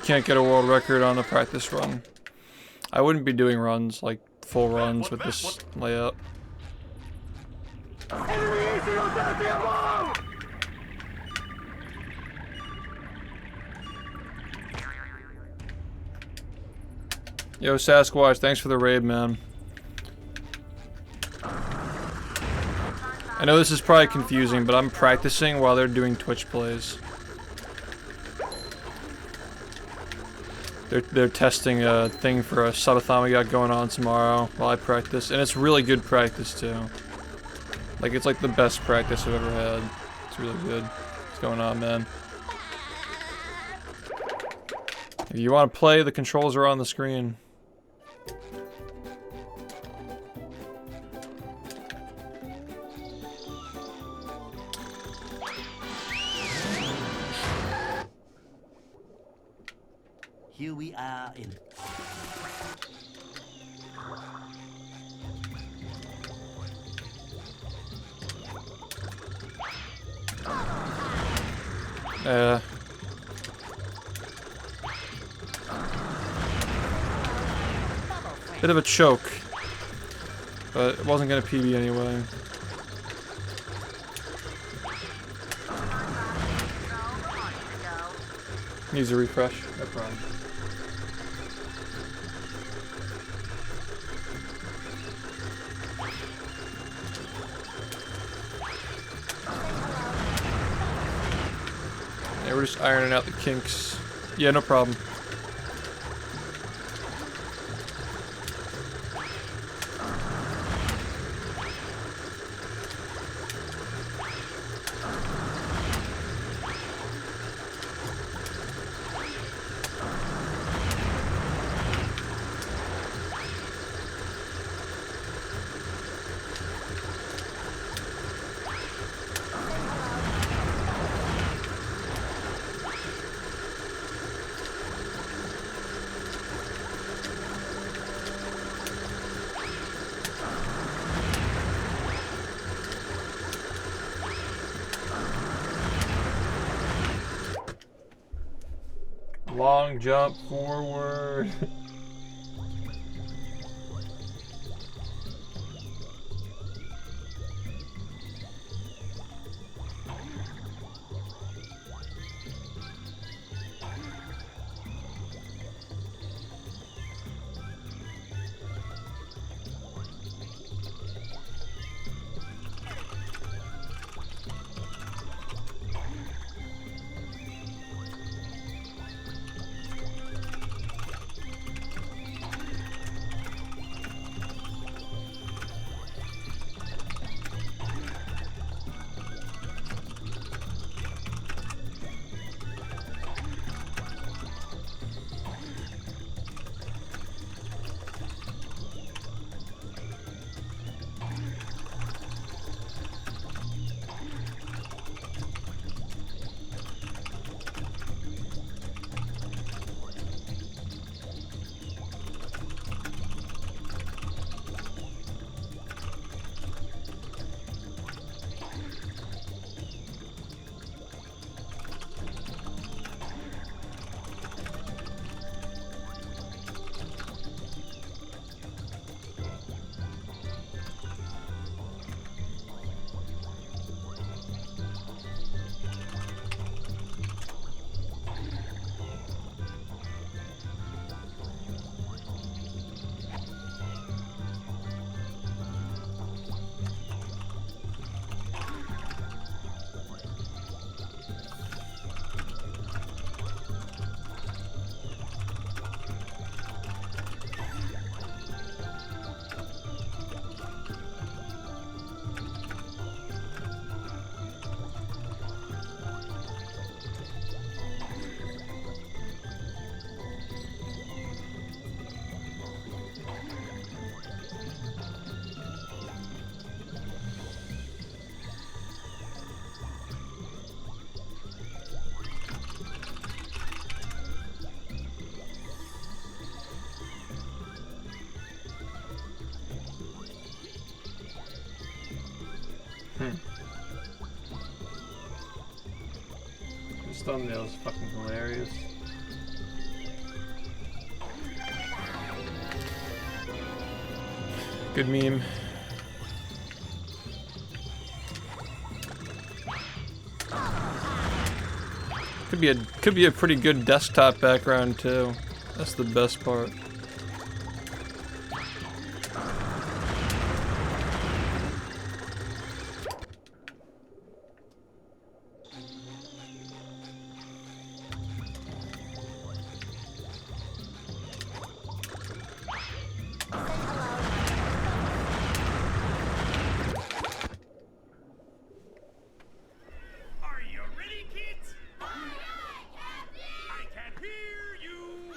Can't get a world record on a practice run. I wouldn't be doing runs, like full runs with this layout. Yo, Sasquatch, thanks for the raid, man. I know this is probably confusing, but I'm practicing while they're doing Twitch plays. They're testing a thing for a subathon we got going on tomorrow while I practice, and it's really good practice too. Like, it's like the best practice I've ever had. It's really good. What's going on, man? If you want to play, the controls are on the screen. Here we are in. Bit of a choke, but it wasn't gonna PB anyway. Needs a refresh. No problem. Yeah, we're just ironing out the kinks. Yeah, no problem. Long jump forward. This thumbnail is fucking hilarious. Good meme. Could be a pretty good desktop background too. That's the best part. Are you ready, kids? I can't hear you.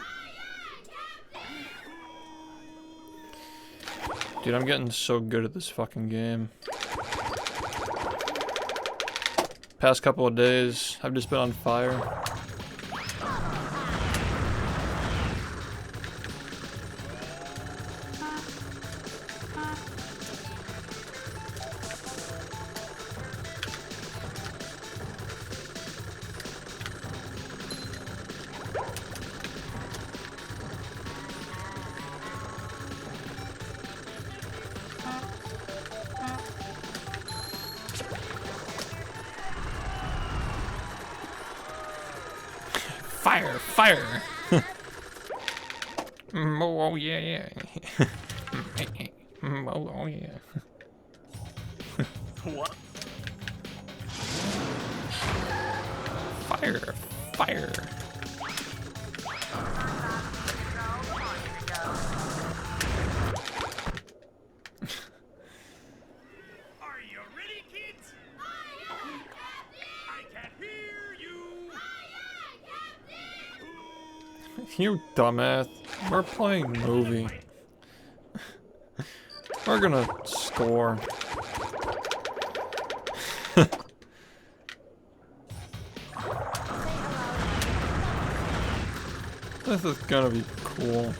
Dude, I'm getting so good at this fucking game. Past couple of days, I've just been on fire. fire. Oh yeah, yeah. Oh yeah. What? Fire, fire. Are you ready, kids? I can hear you. You dumbass. We're playing movie. We're gonna score. This is gonna be cool.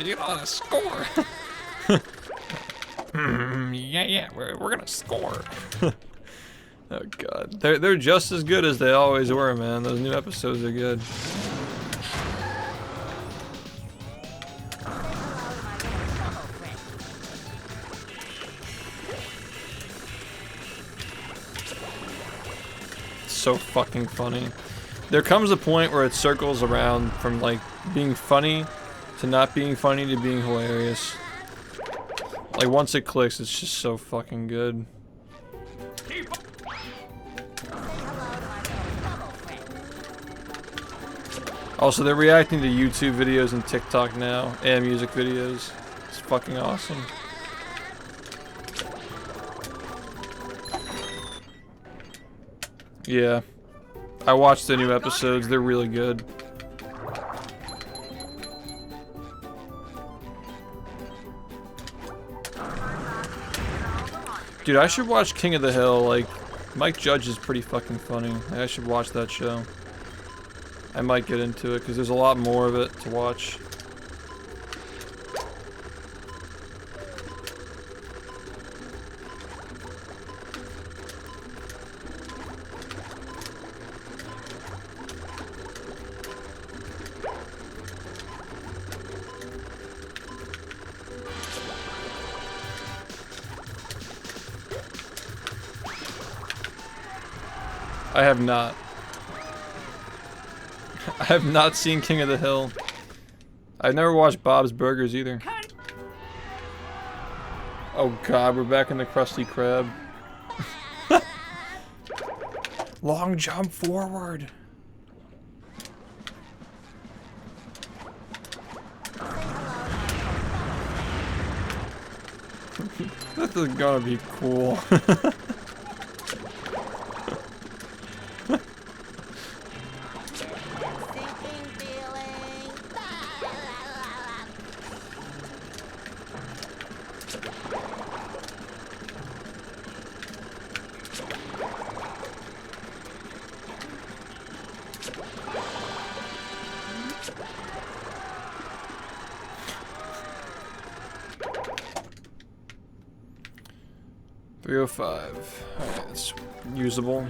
You gotta score. Yeah, we're gonna score. Oh god, they're just as good as they always were, man. Those new episodes are good. It's so fucking funny. There comes a point where it circles around from like being funny to not being funny to being hilarious. Like once it clicks, it's just so fucking good. Also, they're reacting to YouTube videos and TikTok now, and music videos. It's fucking awesome. Yeah. I watched the new episodes, they're really good. Dude, I should watch King of the Hill. Like, Mike Judge is pretty fucking funny. I should watch that show. I might get into it because there's a lot more of it to watch. I have not. I have not seen King of the Hill. I've never watched Bob's Burgers either. Oh god, we're back in the Krusty Krab. Long jump forward. This is gonna be cool. .305. Alright, it's usable.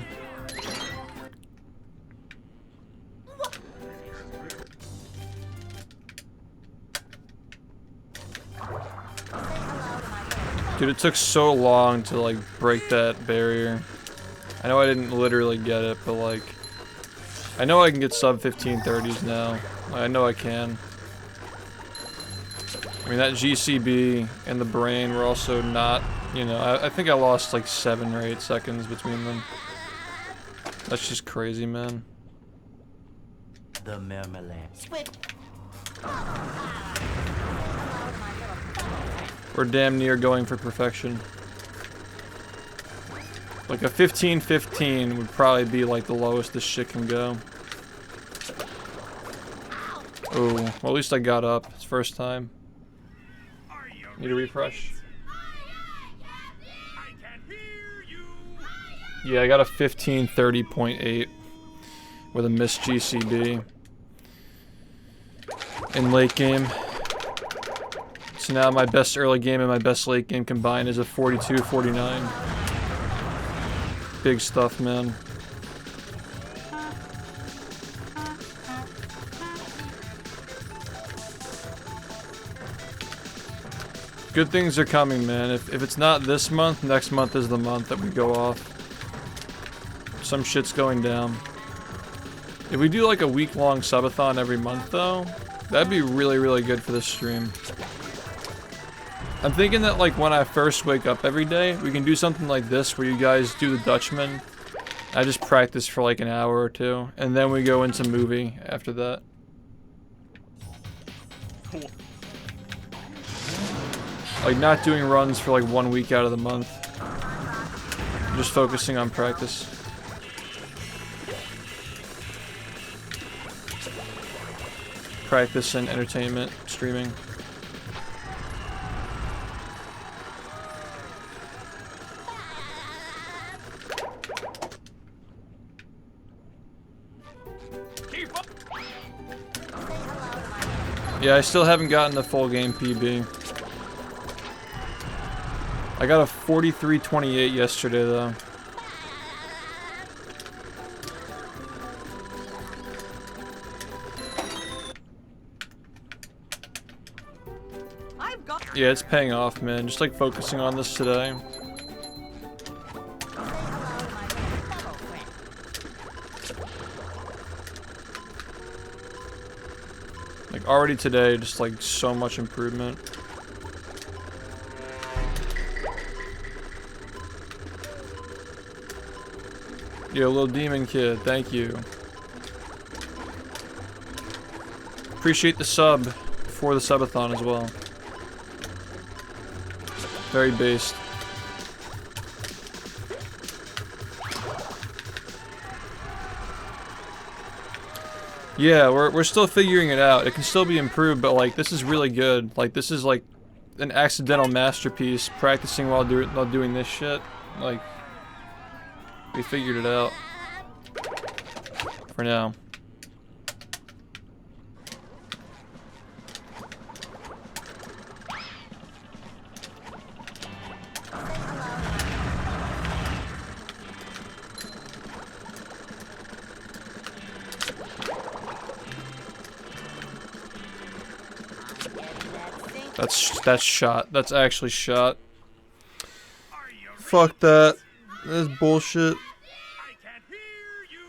Dude, it took so long to like break that barrier. I know I didn't literally get it, but like I know I can get sub 1530s now. I know I can. I mean, that GCB and the brain were also not, you know, I think I lost like 7 or 8 seconds between them. That's just crazy, man. The marmalade. We're damn near going for perfection. Like a 15-15 would probably be like the lowest this shit can go. Oh, well at least I got up. It's first time. Need a refresh? Yeah, I got a 1530.8 with a missed GCB in late game. It's So now my best early game and my best late game combined is a 42-49. Big stuff, man. Good things are coming, man. If it's not this month, next month is the month that we go off. Some shit's going down. If we do like a week-long subathon every month, though, that'd be really, really good for this stream. I'm thinking that, like, when I first wake up every day, we can do something like this, where you guys do the Dutchman. I just practice for like an hour or two, and then we go into movie after that. Cool. Like, not doing runs for like 1 week out of the month. Just focusing on practice. Practice and entertainment streaming. Keep up. Yeah, I still haven't gotten the full game PB. I got a 43-28 yesterday, though. I've got. Yeah, it's paying off, man. Just like focusing on this today. Like already today, just like so much improvement. Yo, little demon kid, thank you. Appreciate the sub for the subathon as well. Very based. Yeah, we're still figuring it out. It can still be improved, but like this is really good. Like this is like an accidental masterpiece. Practicing while doing this shit. Like we figured it out. For now. That's shot. That's actually shot. Fuck that. That's bullshit. I can't hear you.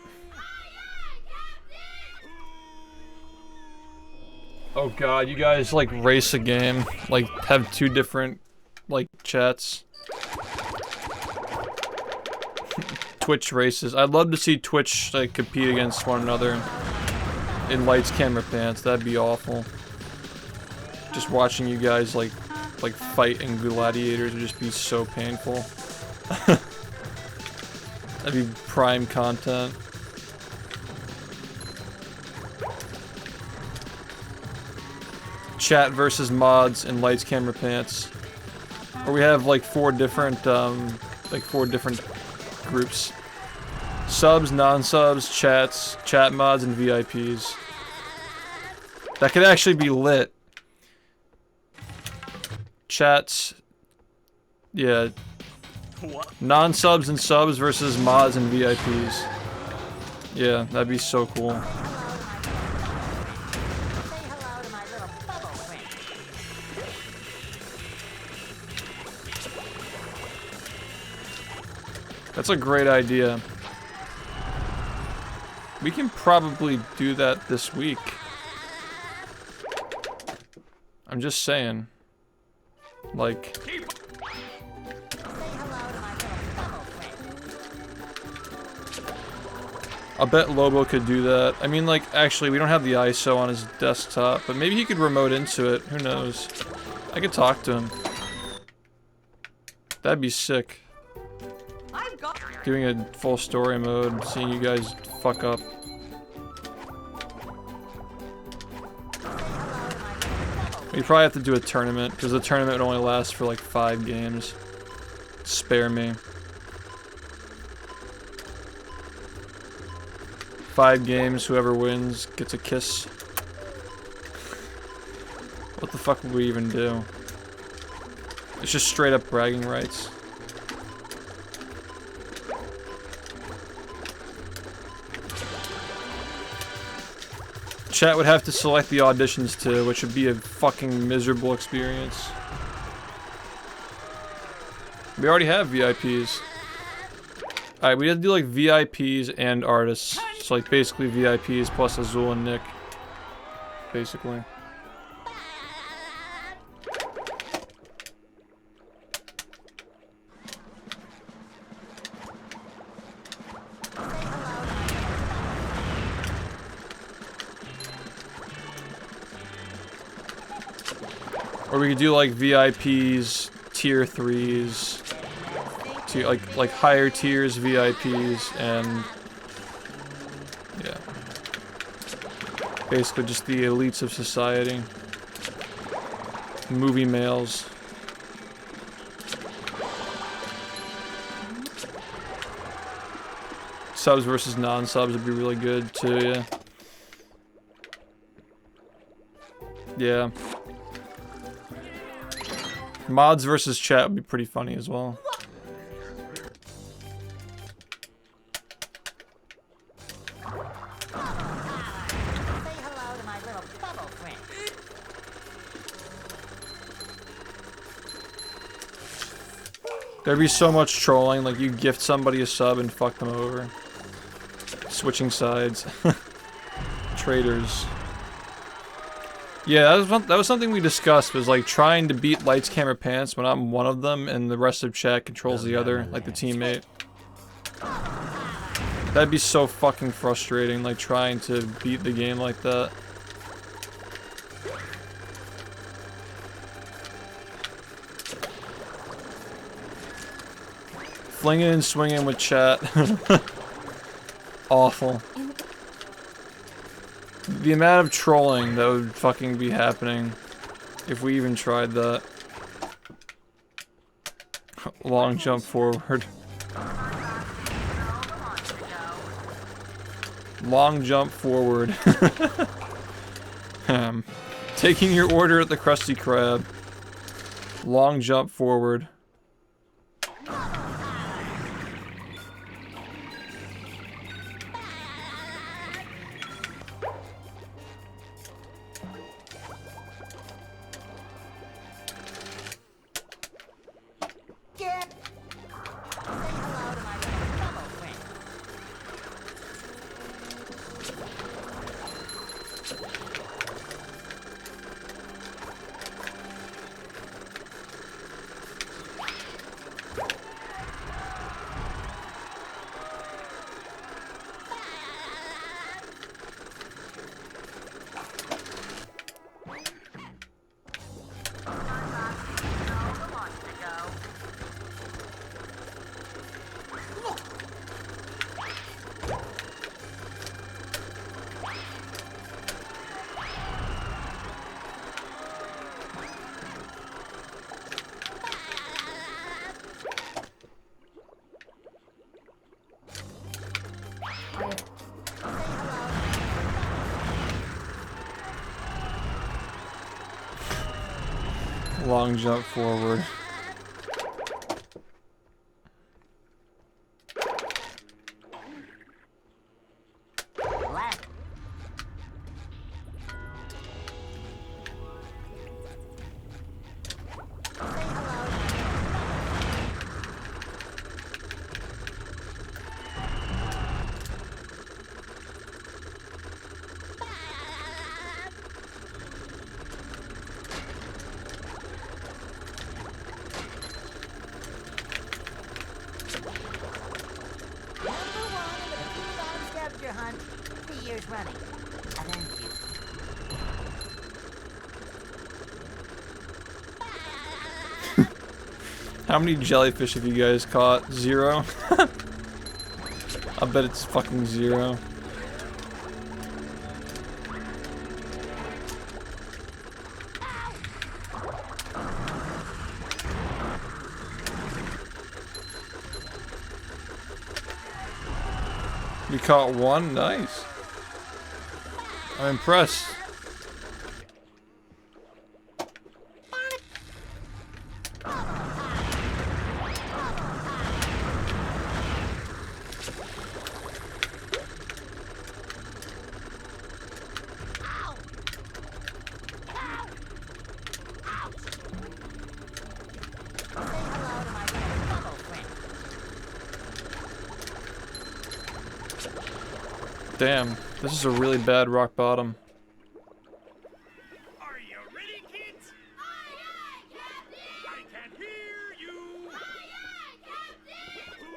Oh god, you guys like race a game. Like have two different like chats. Twitch races. I'd love to see Twitch like compete against one another in lights, camera, pants. That'd be awful. Just watching you guys like fight in gladiators would just be so painful. That'd be prime content. Chat versus mods in lights, camera, pants. Or we have like four different groups. Subs, non-subs, chats, chat mods, and VIPs. That could actually be lit. Chats, yeah. Non-subs and subs versus mods and VIPs. Yeah, that'd be so cool. That's a great idea. We can probably do that this week. I'm just saying. Like... I'll bet Lobo could do that. I mean, like, actually, we don't have the ISO on his desktop, but maybe he could remote into it. Who knows? I could talk to him. That'd be sick. Doing a full story mode, seeing you guys fuck up. We probably have to do a tournament, because the tournament would only last for like 5 games. Spare me. 5 games, whoever wins gets a kiss. What the fuck would we even do? It's just straight up bragging rights. Chat would have to select the auditions too, which would be a fucking miserable experience. We already have VIPs. Alright, we have to do like VIPs and artists. So like basically VIPs plus Azul and Nick. Basically. Or we could do like VIPs, tier 3s, like higher tiers VIPs, and yeah, basically just the elites of society, movie males. Subs versus non-subs would be really good too, yeah. Yeah. Mods versus chat would be pretty funny as well. Say hello to my little bubble friend. There'd be so much trolling, like you gift somebody a sub and fuck them over. Switching sides. Traitors. Yeah, that was something we discussed, was like trying to beat Lights, Camera, Pants when I'm one of them and the rest of chat controls the other, like the teammate. That'd be so fucking frustrating, like trying to beat the game like that. Flinging and swinging with chat. Awful. The amount of trolling that would fucking be happening if we even tried that. Long jump forward. Long jump forward. Taking your order at the Krusty Krab. Long jump forward. Long jump forward. How many jellyfish have you guys caught? 0? I bet it's fucking 0. You caught 1? Nice. I'm impressed. damn. This is a really bad rock bottom. Are you ready, kids? Aye, aye, Captain! I can hear you! Aye, aye, Captain!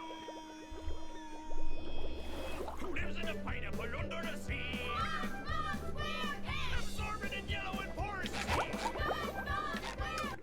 Who lives in a pineapple under the sea? SpongeBob SquarePants! Absorbent in yellow and porous sea! SpongeBob SquarePants!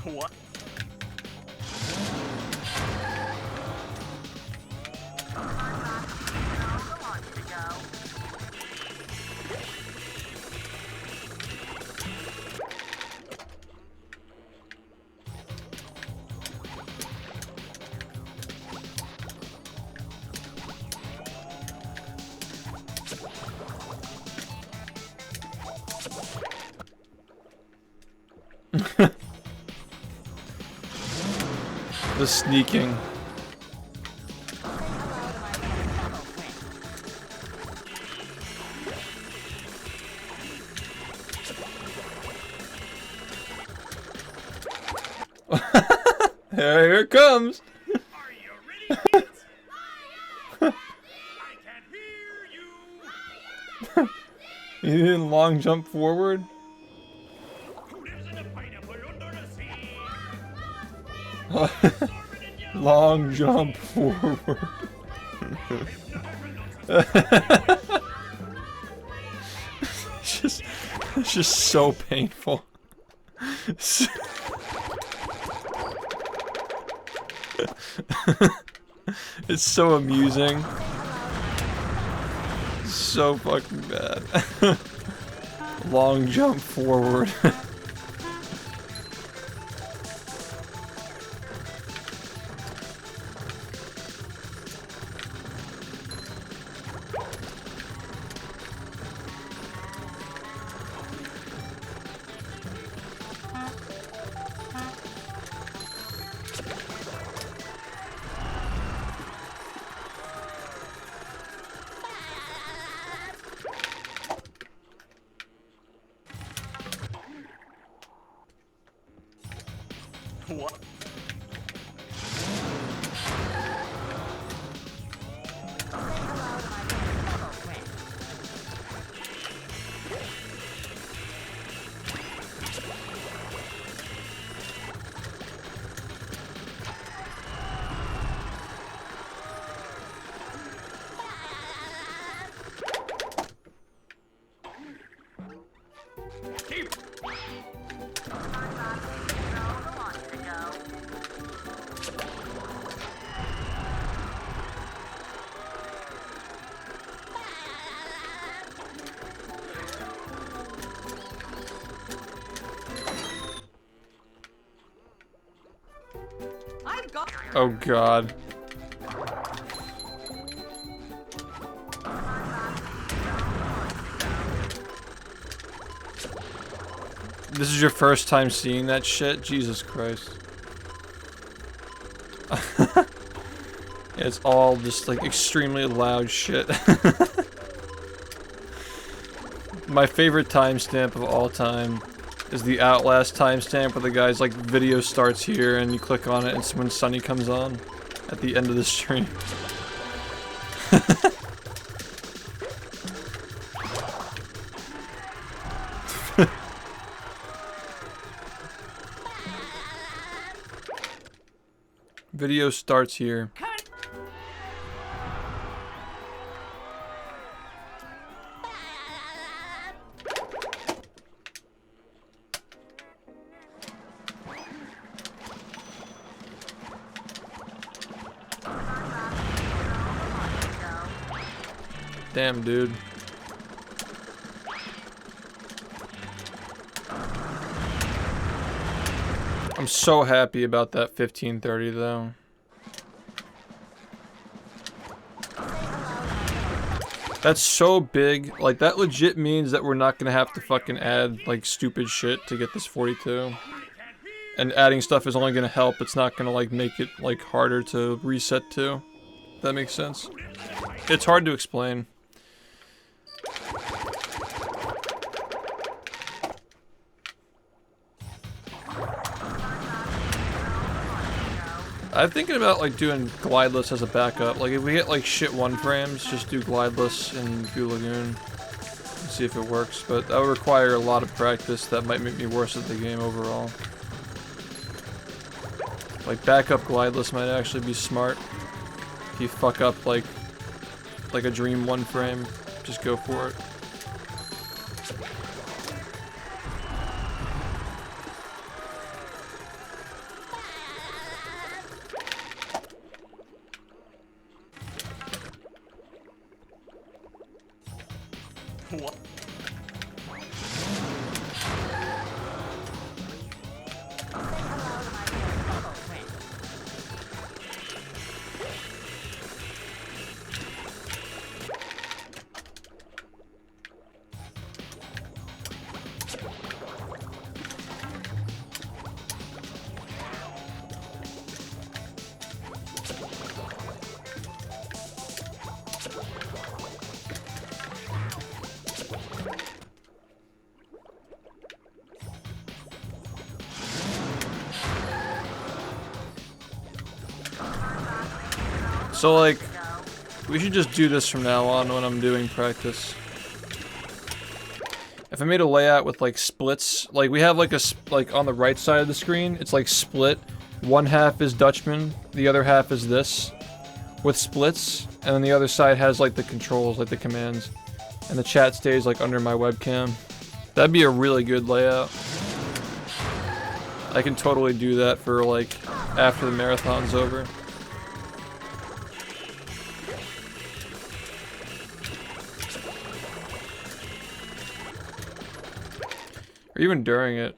What? The sneaking. Here it comes. Are you ready, kids? I can hear you! You didn't long jump forward. Who lives in a pineapple under the sea? Long jump forward. It's just so painful. It's so amusing. So fucking bad. Long jump forward. What? Keep! I've got. Oh god. This is your first time seeing that shit? Jesus Christ. It's all just like extremely loud shit. My favorite timestamp of all time is the Outlast timestamp where the guy's like video starts here and you click on it and it's when Sunny comes on at the end of the stream. Video starts here. Damn, dude. I'm so happy about that 1530 though. That's so big. Like, that legit means that we're not gonna have to fucking add, like, stupid shit to get this 42. And adding stuff is only gonna help. It's not gonna, like, make it, like, harder to reset to. If that makes sense. It's hard to explain. I'm thinking about like doing glideless as a backup. Like if we get like shit 1 frames, just do glideless in Goo Lagoon and see if it works. But that would require a lot of practice. That might make me worse at the game overall. Like backup glideless might actually be smart. If you fuck up like a dream 1 frame, just go for it. What? So like, we should just do this from now on when I'm doing practice. If I made a layout with like splits, like we have like like on the right side of the screen, it's like split. 1/2 is Dutchman, the other half is this, with splits, and then the other side has like the controls, like the commands, and the chat stays like under my webcam. That'd be a really good layout. I can totally do that for like after the marathon's over. Or even during it.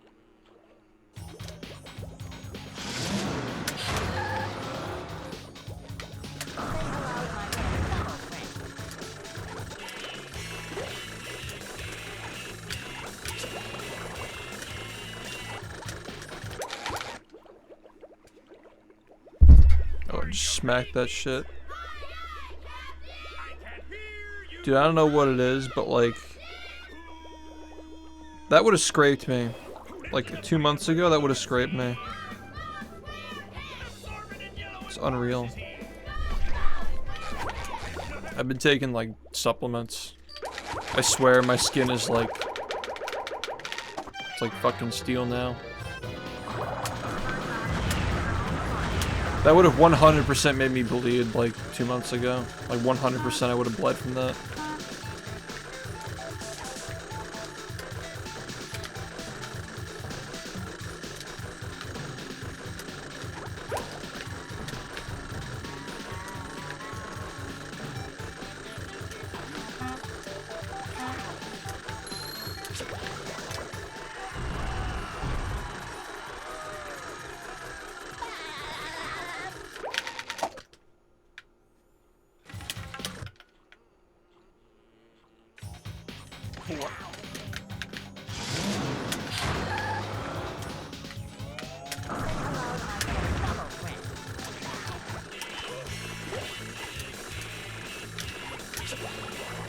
Oh, just smack that shit. Dude, I don't know what it is, but like... that would have scraped me. Like 2 months ago, that would have scraped me. It's unreal. I've been taking like supplements. I swear my skin is like... it's like fucking steel now. That would have 100% made me bleed like 2 months ago. Like 100% I would have bled from that.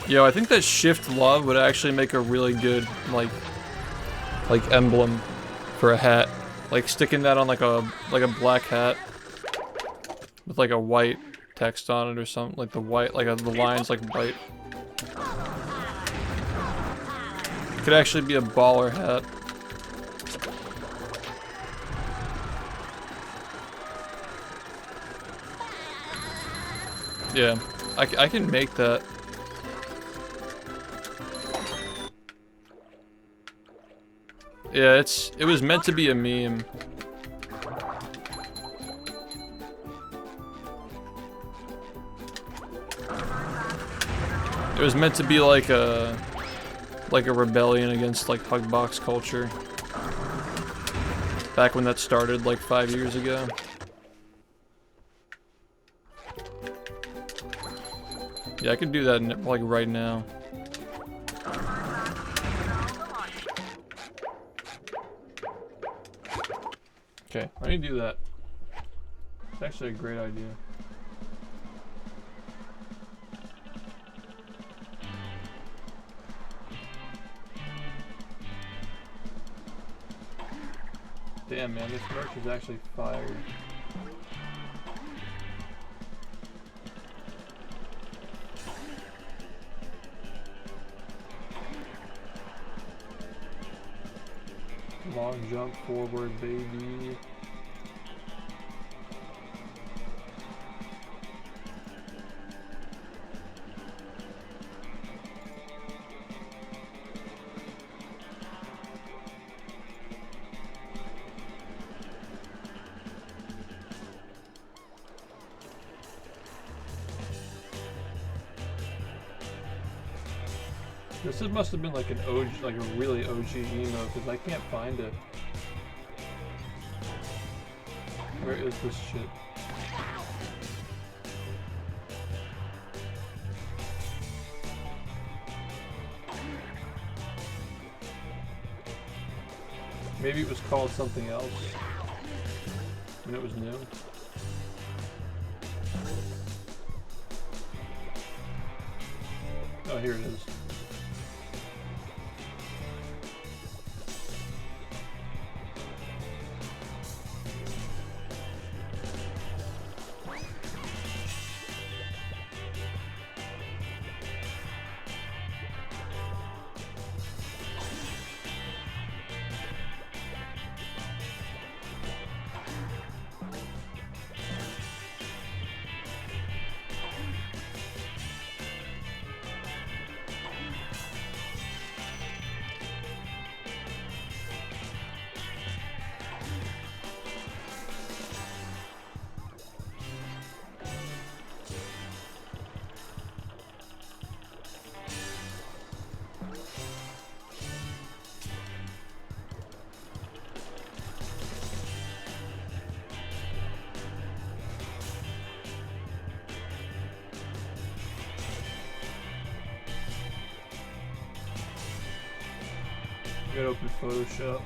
Yo, I think that SHiFT love would actually make a really good, like emblem for a hat. Like sticking that on like a black hat with like a white text on it or something. Like the white, like the lines like white. It could actually be a baller hat. Yeah, I can make that. Yeah, it was meant to be a meme. It was meant to be like a rebellion against like Hugbox culture. Back when that started like 5 years ago. Yeah, I could do that like right now. Okay, I need to do that. It's actually a great idea. Damn, man, this merch is actually fire. Long jump forward, baby. This must have been like an OG, like a really OG emo, because I can't find it. Where is this shit? Maybe it was called something else when it was new. Oh, here it is. I'm gonna open Photoshop.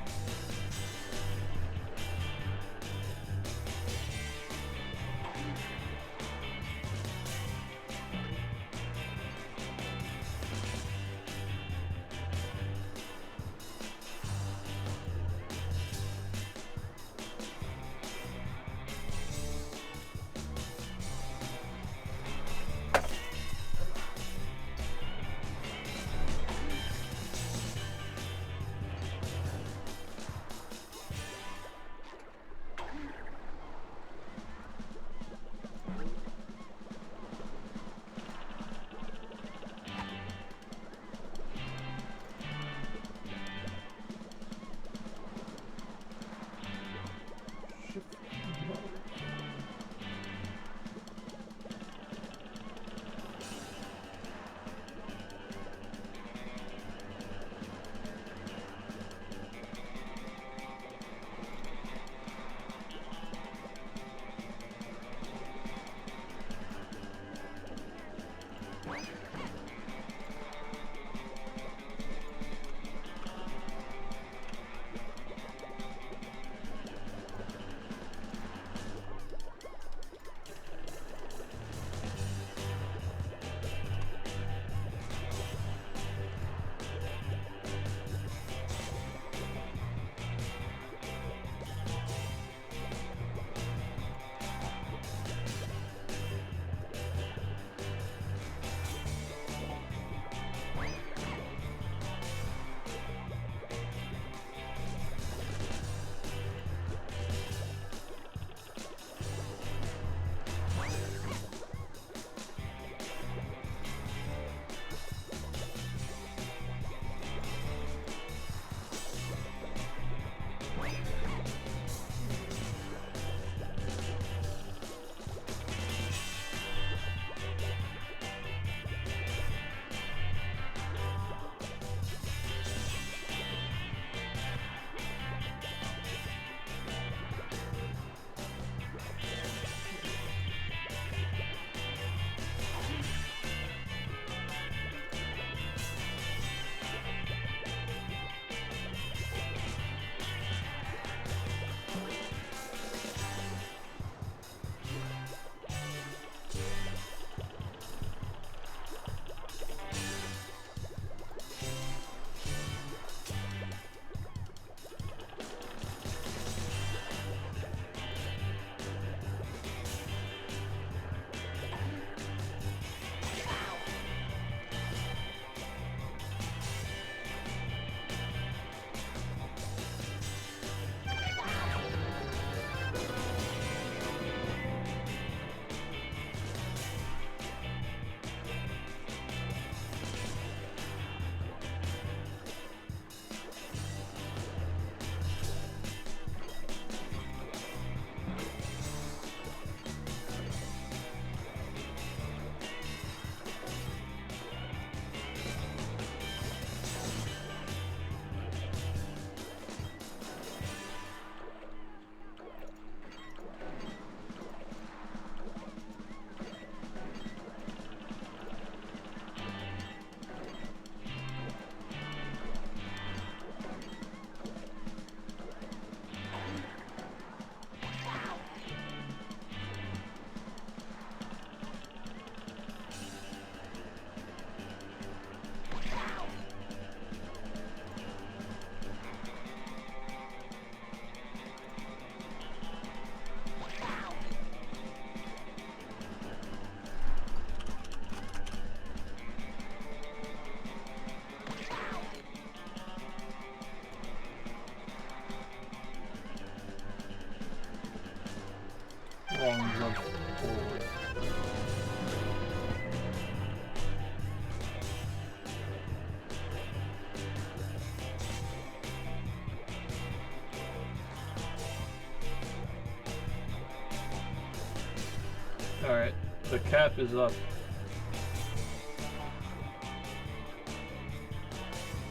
Alright, the cap is up.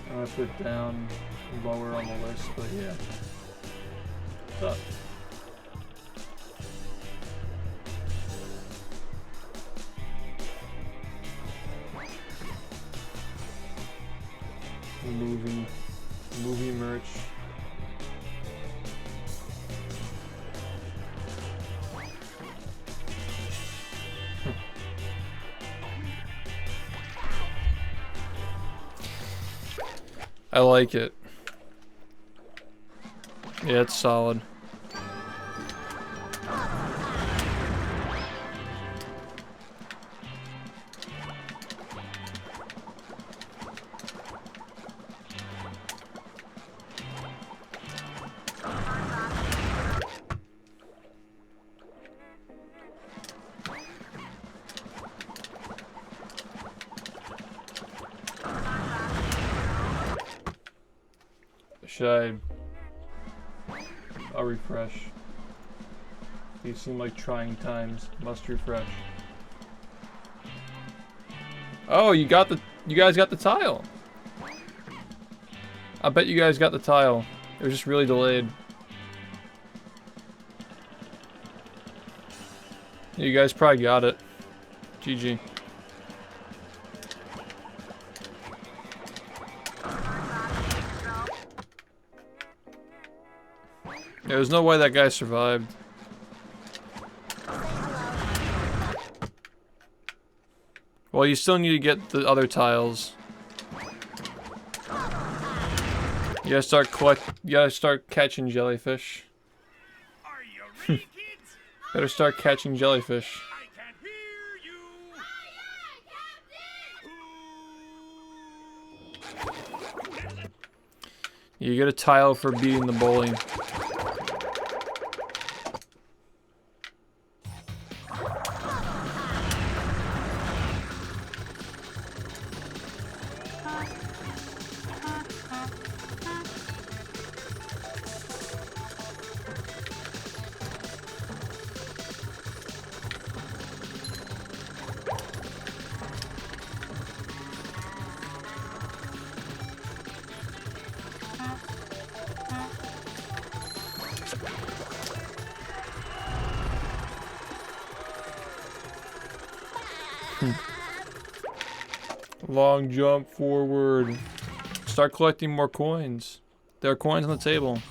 I'm gonna put down lower on the list, but yeah. What's up? Movie merch. I like it. Yeah, it's solid. Should I'll refresh. These seem like trying times. Must refresh. Oh, you guys got the tile. I bet you guys got the tile. It was just really delayed. You guys probably got it. GG. There's no way that guy survived. Well, you still need to get the other tiles. You gotta start catching jellyfish. Are you ready, kids? Better start catching jellyfish. I can't hear you. You get a tile for beating the bully. Long jump forward. Start collecting more coins. There are coins on the table.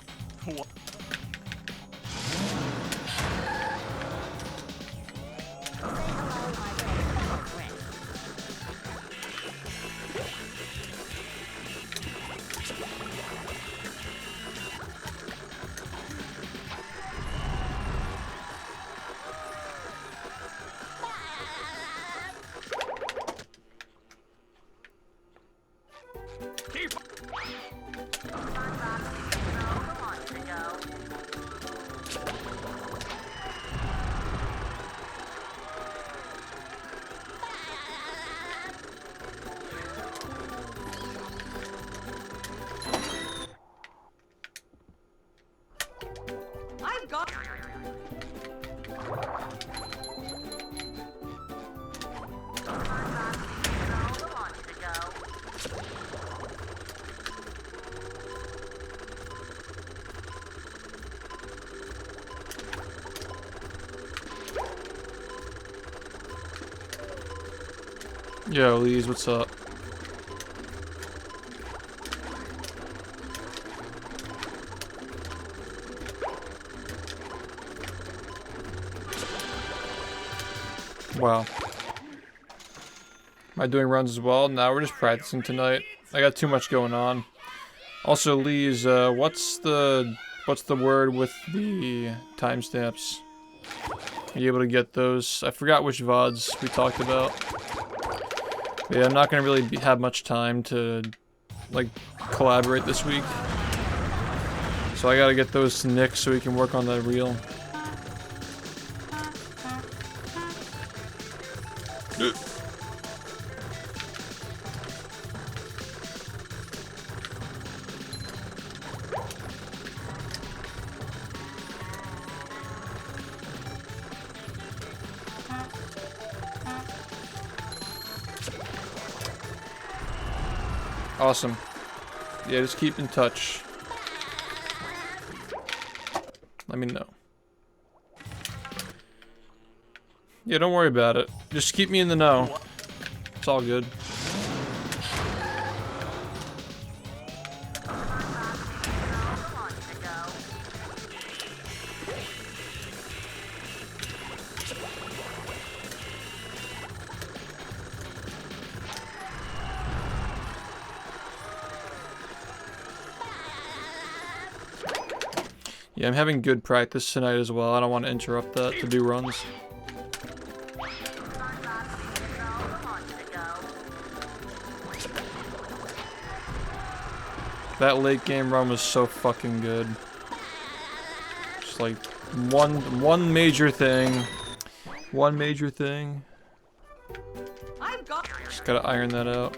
I've got. Yo, Lees, what's up? Wow. Am I doing runs as well? No, we're just practicing tonight. I got too much going on. Also, Lees, what's the word with the timestamps? Are you able to get those? I forgot which VODs we talked about. But yeah, I'm not gonna really have much time to like collaborate this week, so I gotta get those to Nick so he can work on the reel. Awesome. Yeah, just keep in touch. Let me know. Yeah, don't worry about it. Just keep me in the know. It's all good. Yeah, I'm having good practice tonight as well. I don't want to interrupt that to do runs. That late game run was so fucking good. Just like one major thing. One major thing. I've got. Just gotta iron that out.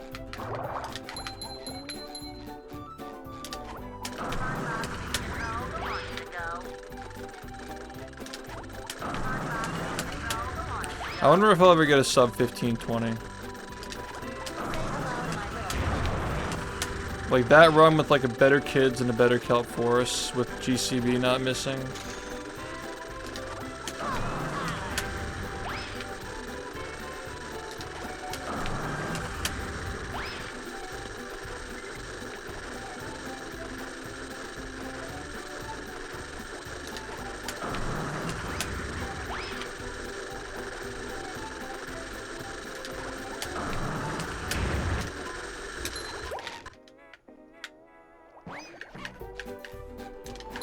I wonder if I'll ever get a sub 1520. Like that run with like a better kids and a better kelp forest with GCB not missing.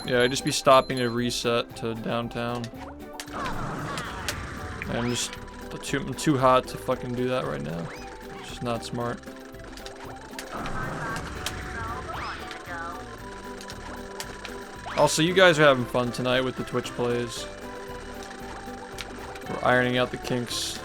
Yeah, I'd just be stopping to reset to downtown. I'm too hot to fucking do that right now. It's just not smart. Also, you guys are having fun tonight with the Twitch plays. We're ironing out the kinks.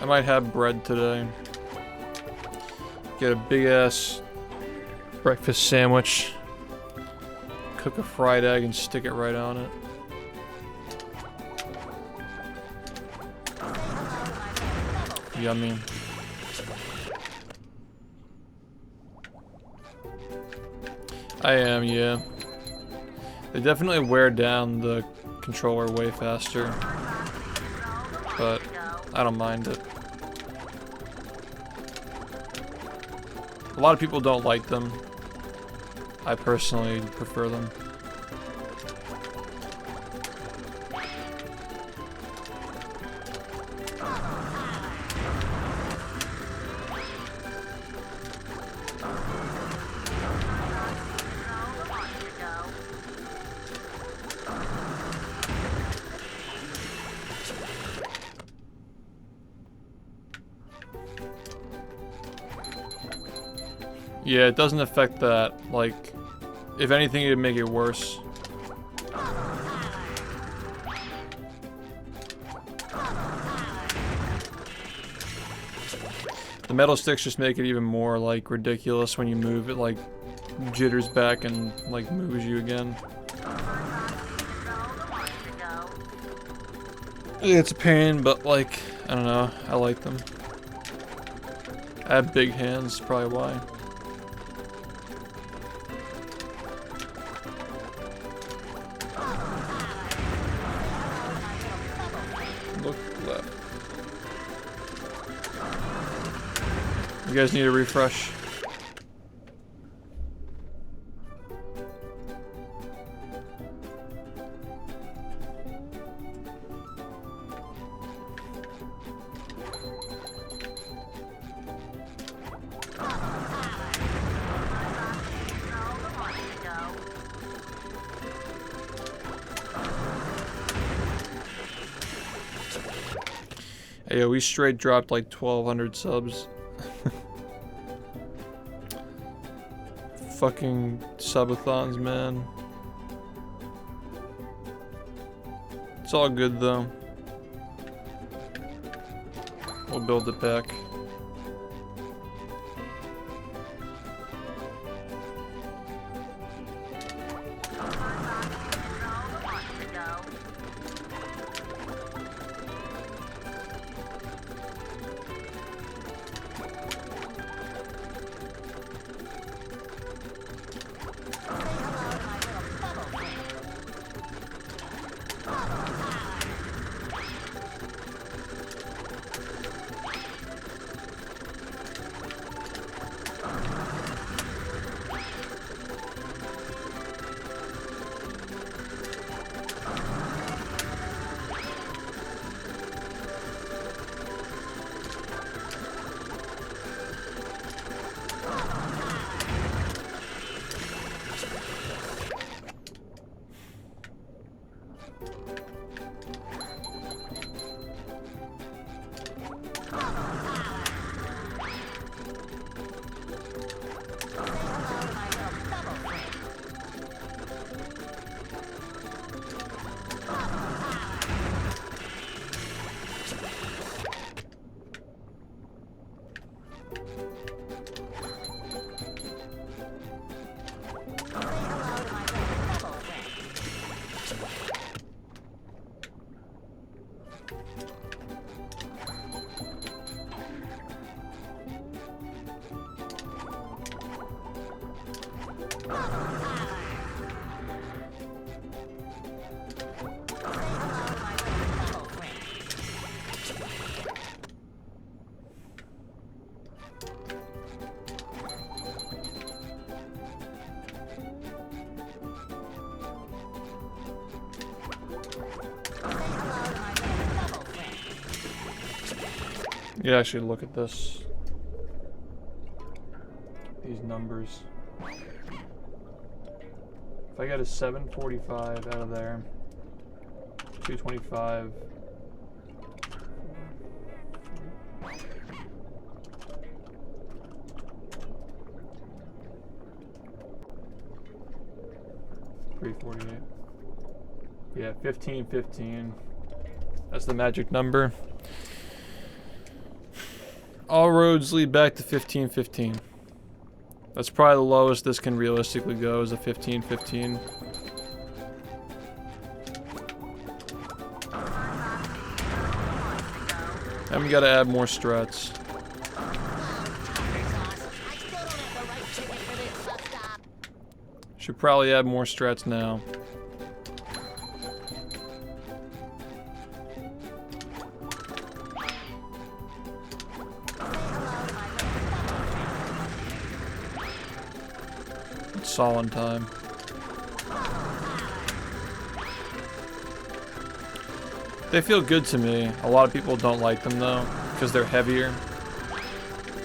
I might have bread today. Get a big ass breakfast sandwich. Cook a fried egg and stick it right on it. Yummy. I am, yeah. They definitely wear down the controller way faster. But I don't mind it. A lot of people don't like them. I personally prefer them. Yeah, it doesn't affect that. Like, if anything, it'd make it worse. The metal sticks just make it even more, like, ridiculous when you move. It, like, jitters back and, like, moves you again. It's a pain, but, like, I don't know. I like them. I have big hands, probably why. Look left. You guys need a refresh. Hey, yo, we straight dropped like 1,200 subs. Fucking subathons, man. It's all good though. We'll build it back. Yeah, actually look at this. These numbers. If I get a 745 out of there, 225. $348. Yeah, 1515. That's the magic number. All roads lead back to 1515. That's probably the lowest this can realistically go, is a 1515. And we gotta add more struts. Should probably add more struts now. It's all on time. They feel good to me. A lot of people don't like them though, because they're heavier.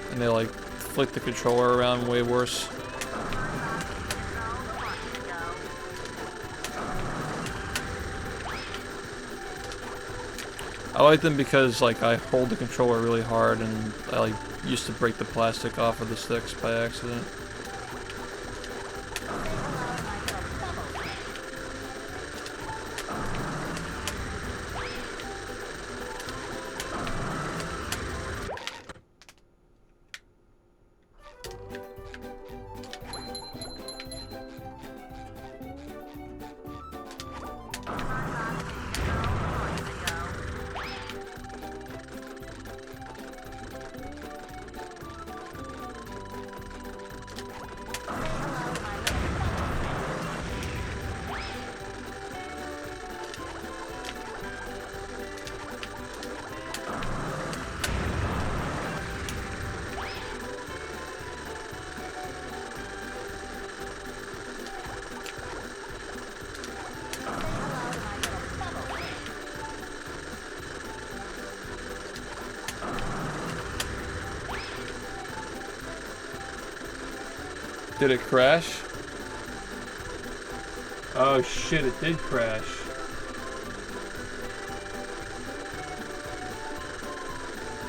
And they like flick the controller around way worse. I like them because like I hold the controller really hard and I like used to break the plastic off of the sticks by accident. Did it crash? Oh shit, it did crash.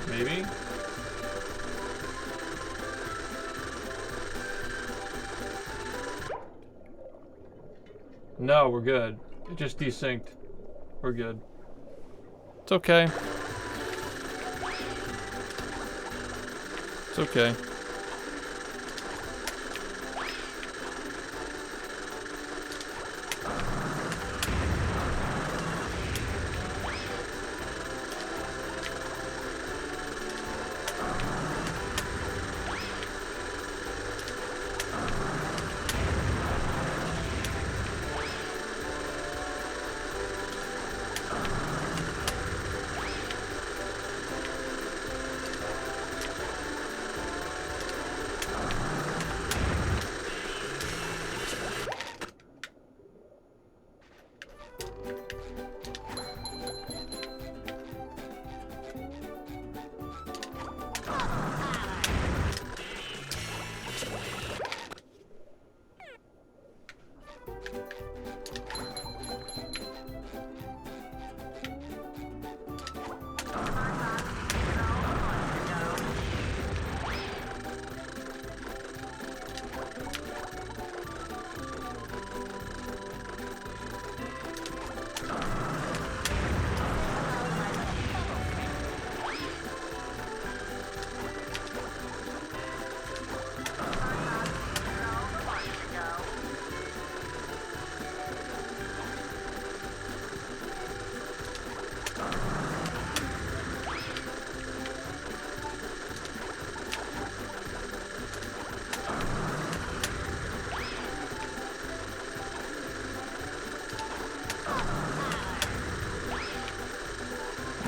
Maybe? No, we're good. It just desynced. We're good. It's okay. It's okay.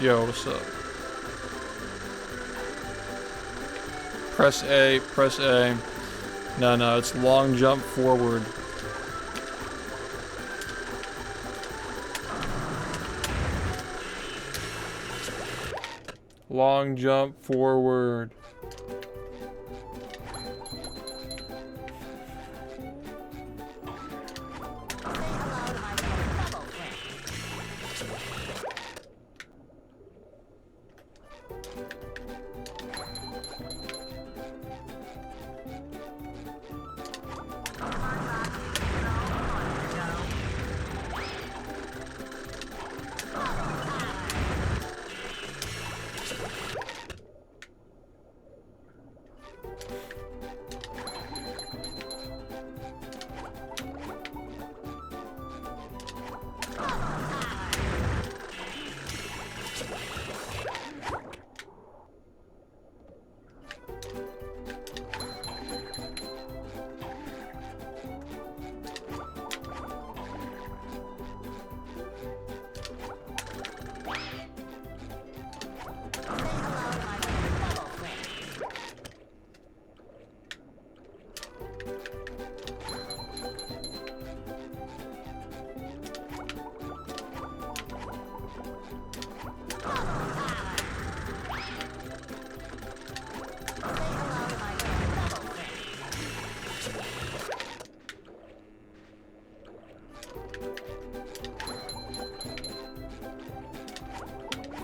Yo, what's up? Press A, press A. No, it's long jump forward. Long jump forward.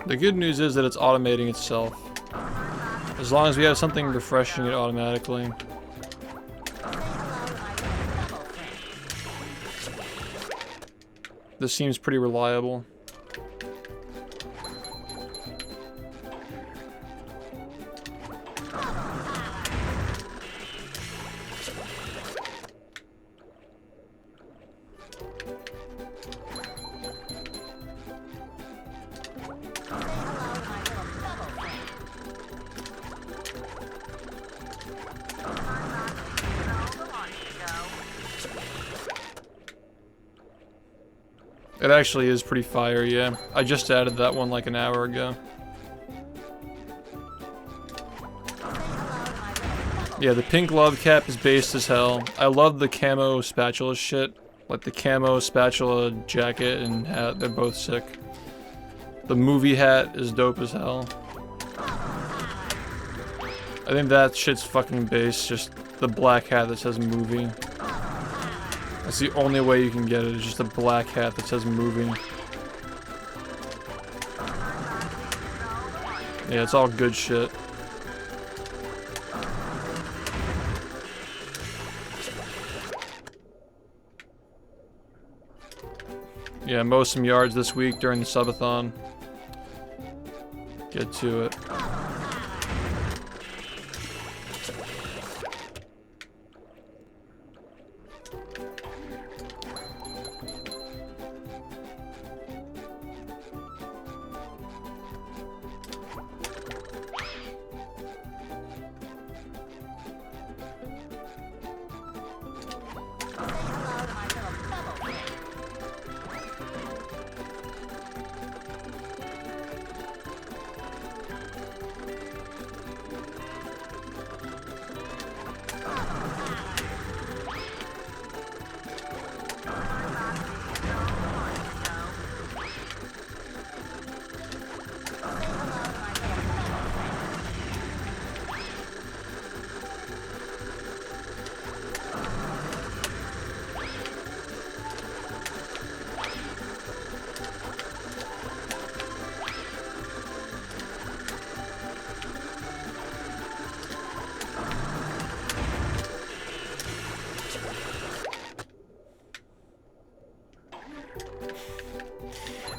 The good news is that it's automating itself. As long as we have something refreshing it automatically. This seems pretty reliable. It actually is pretty fire, yeah. I just added that one like an hour ago. Yeah, the pink love cap is based as hell. I love the camo spatula shit. Like the camo spatula jacket and hat, they're both sick. The movie hat is dope as hell. I think that shit's fucking base, just the black hat that says movie. That's the only way you can get it, is just a black hat that says movie. Yeah, it's all good shit. Yeah, mow some yards this week during the subathon. Get to it.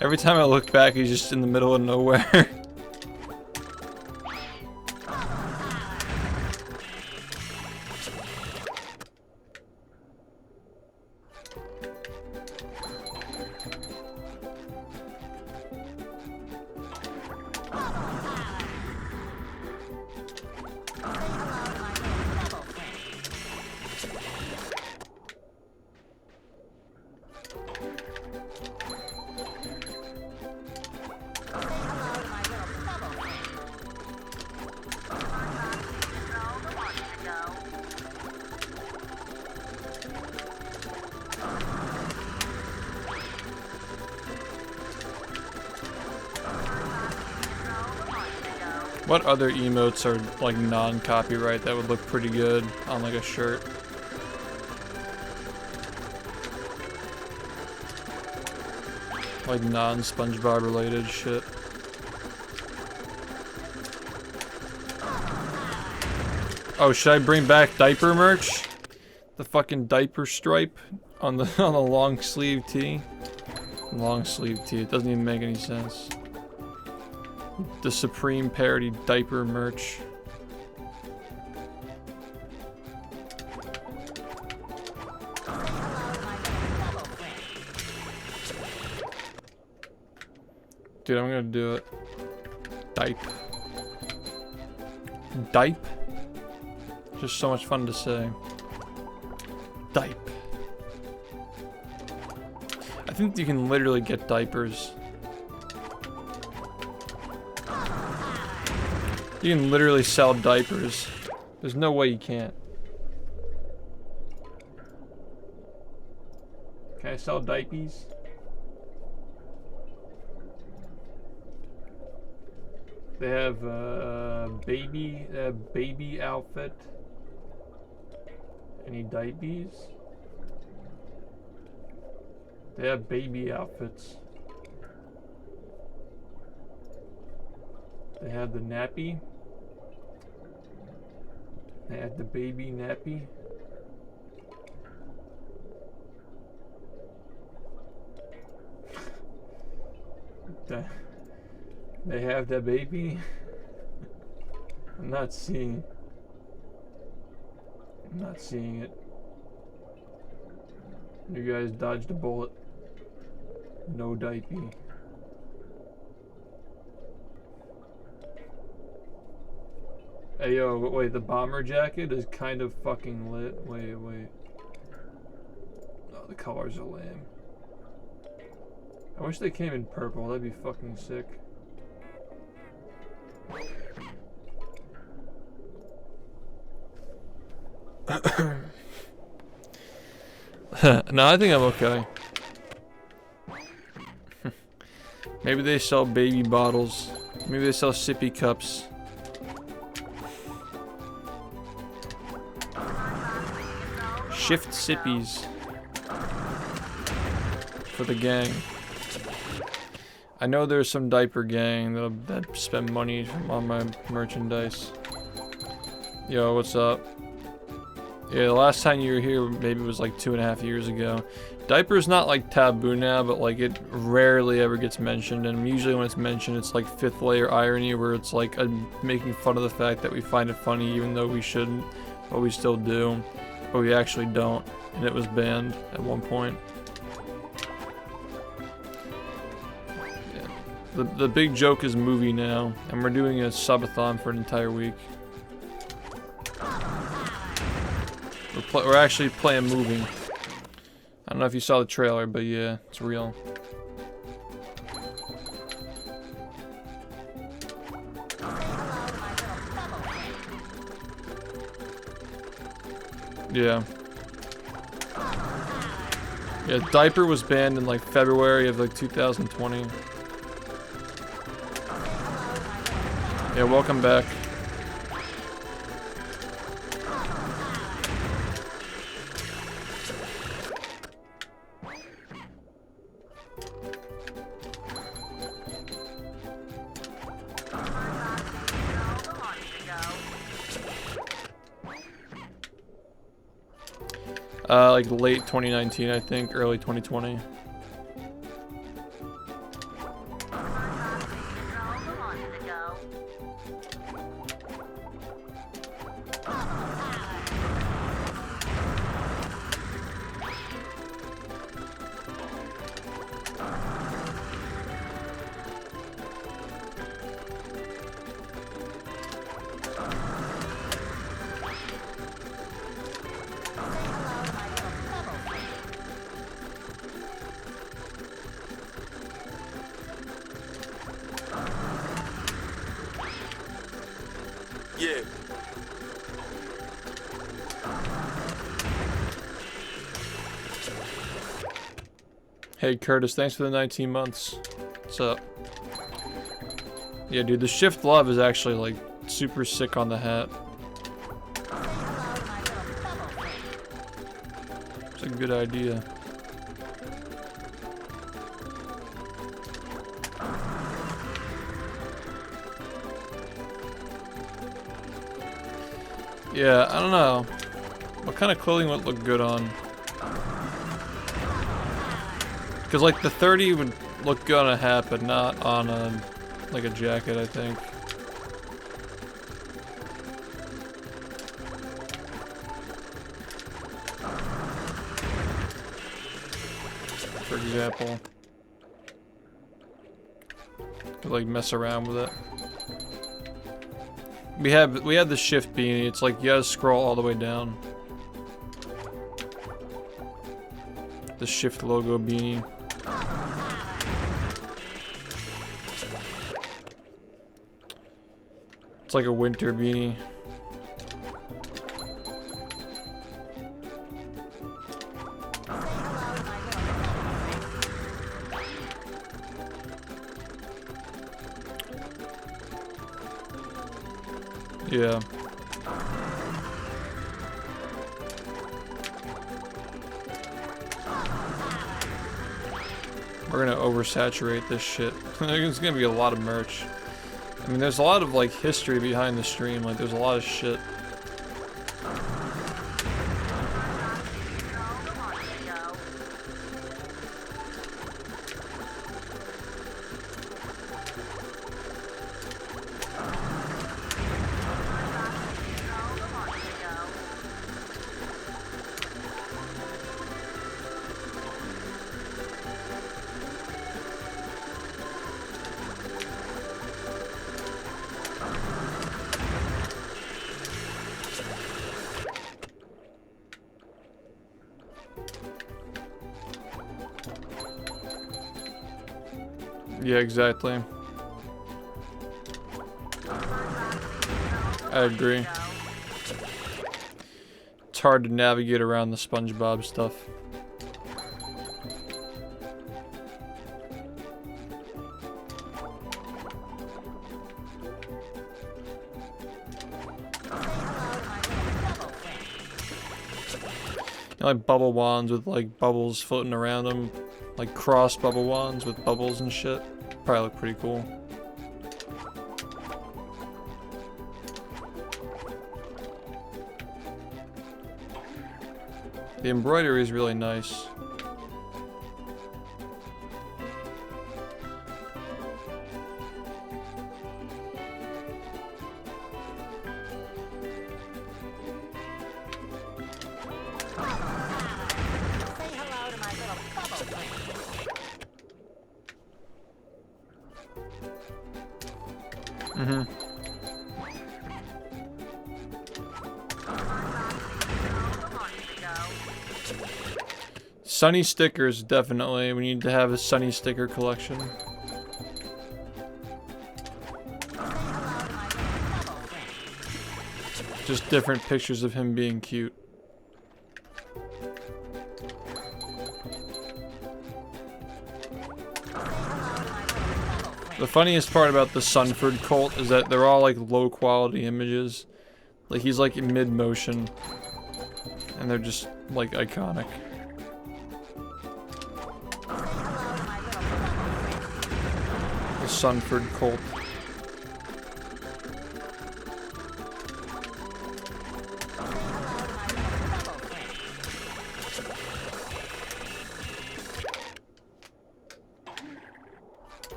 Every time I look back, he's just in the middle of nowhere. What other emotes are like non-copyright that would look pretty good on like a shirt? Like non-SpongeBob related shit. Oh, should I bring back diaper merch? The fucking diaper stripe on the long sleeve tee? Long sleeve tee, it doesn't even make any sense. The Supreme parody diaper merch. Dude, I'm gonna do it. Dipe. Dipe? Just so much fun to say. Dipe. I think you can literally get diapers. You can literally sell diapers. There's no way you can't. Can I sell diapers? They have baby outfit. Any diapers? They have baby outfits. They have the nappy. They have the baby nappy. They have that baby. I'm not seeing it. You guys dodged a bullet. No diaper. Hey yo, wait, the bomber jacket is kind of fucking lit. Wait. Oh, the colors are lame. I wish they came in purple, that'd be fucking sick. No, I think I'm okay. Maybe they sell baby bottles. Maybe they sell sippy cups. SHiFT sippies. For the gang. I know there's some diaper gang that spend money on my merchandise. Yo, what's up? Yeah, the last time you were here, maybe it was like 2.5 years ago. Diaper's not like taboo now, but like it rarely ever gets mentioned, and usually when it's mentioned, it's like fifth layer irony, where it's like making fun of the fact that we find it funny even though we shouldn't, but we still do, but we actually don't, and it was banned at one point. Yeah. The big joke is movie now, and we're doing a subathon for an entire week. We're actually playing moving. I don't know if you saw the trailer, but yeah, it's real. Yeah. Yeah, diaper was banned in like February of like 2020. Yeah, welcome back. Like late 2019, I think, early 2020. Yeah. Hey Curtis, thanks for the 19 months. What's up? Yeah, dude, the SHiFT love is actually like super sick on the hat. It's a good idea. Yeah, I don't know. What kind of clothing would look good on? Because like the 30 would look good on a hat, but not on a, like a jacket, I think. For example. Could like mess around with it. We have the SHiFT beanie. It's like you gotta scroll all the way down. The SHiFT logo beanie. It's like a winter beanie. Yeah. We're gonna oversaturate this shit. There's gonna be a lot of merch. I mean, there's a lot of like history behind the stream. Like, there's a lot of shit. Yeah, exactly. I agree. It's hard to navigate around the SpongeBob stuff. Like bubble wands with like bubbles floating around them, like cross bubble wands with bubbles and shit. probably look pretty cool. The embroidery is really nice. Sunny stickers, definitely. We need to have a Sunny sticker collection. Just different pictures of him being cute. The funniest part about the Sunford cult is that they're all like low quality images. Like he's like in mid motion. And they're just like iconic. The Sunford cult.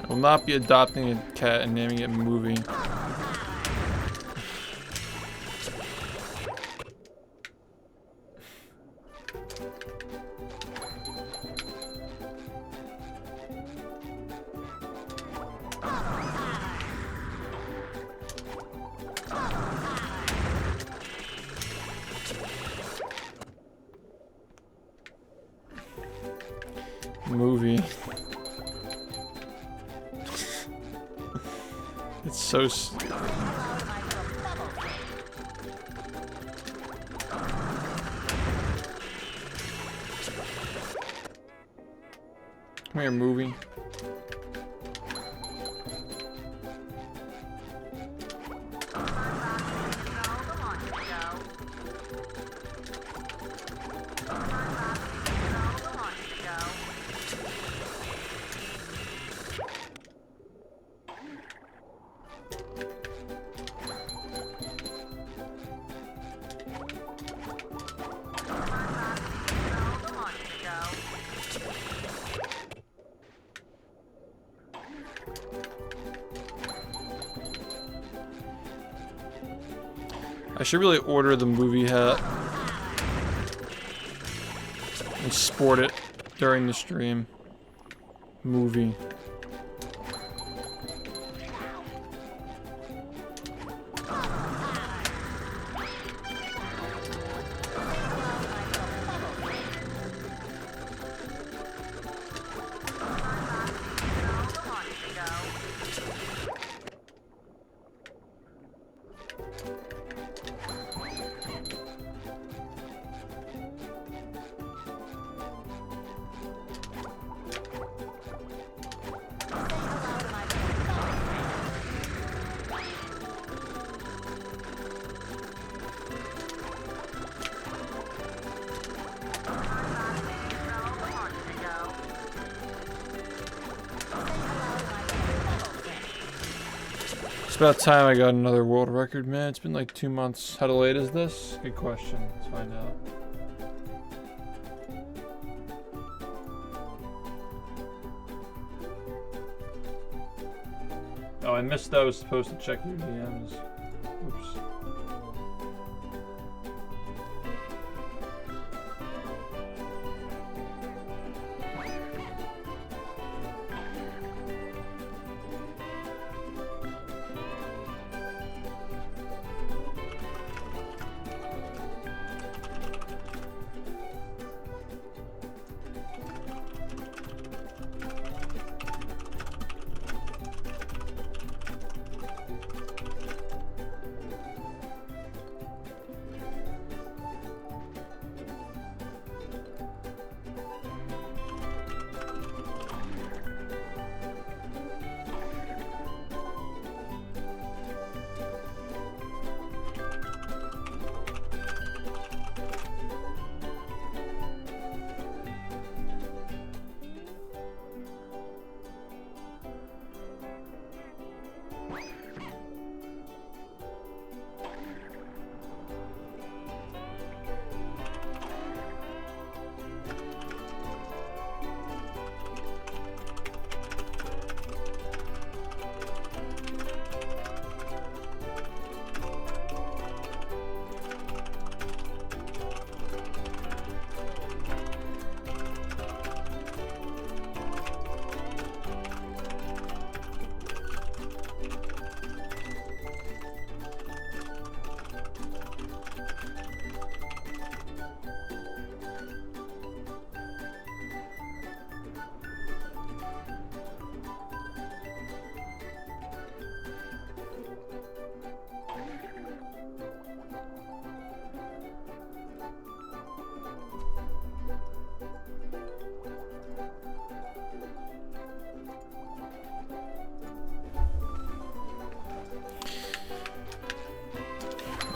I will not be adopting a cat and naming it Movie. Movie. It's so Come here, Movie. I should really order the Movie hat and sport it during the stream. Movie. It's about time I got another world record, man. It's been like 2 months. How late is this? Good question. Let's find out. Oh, I missed that. I was supposed to check your DMs. Oops.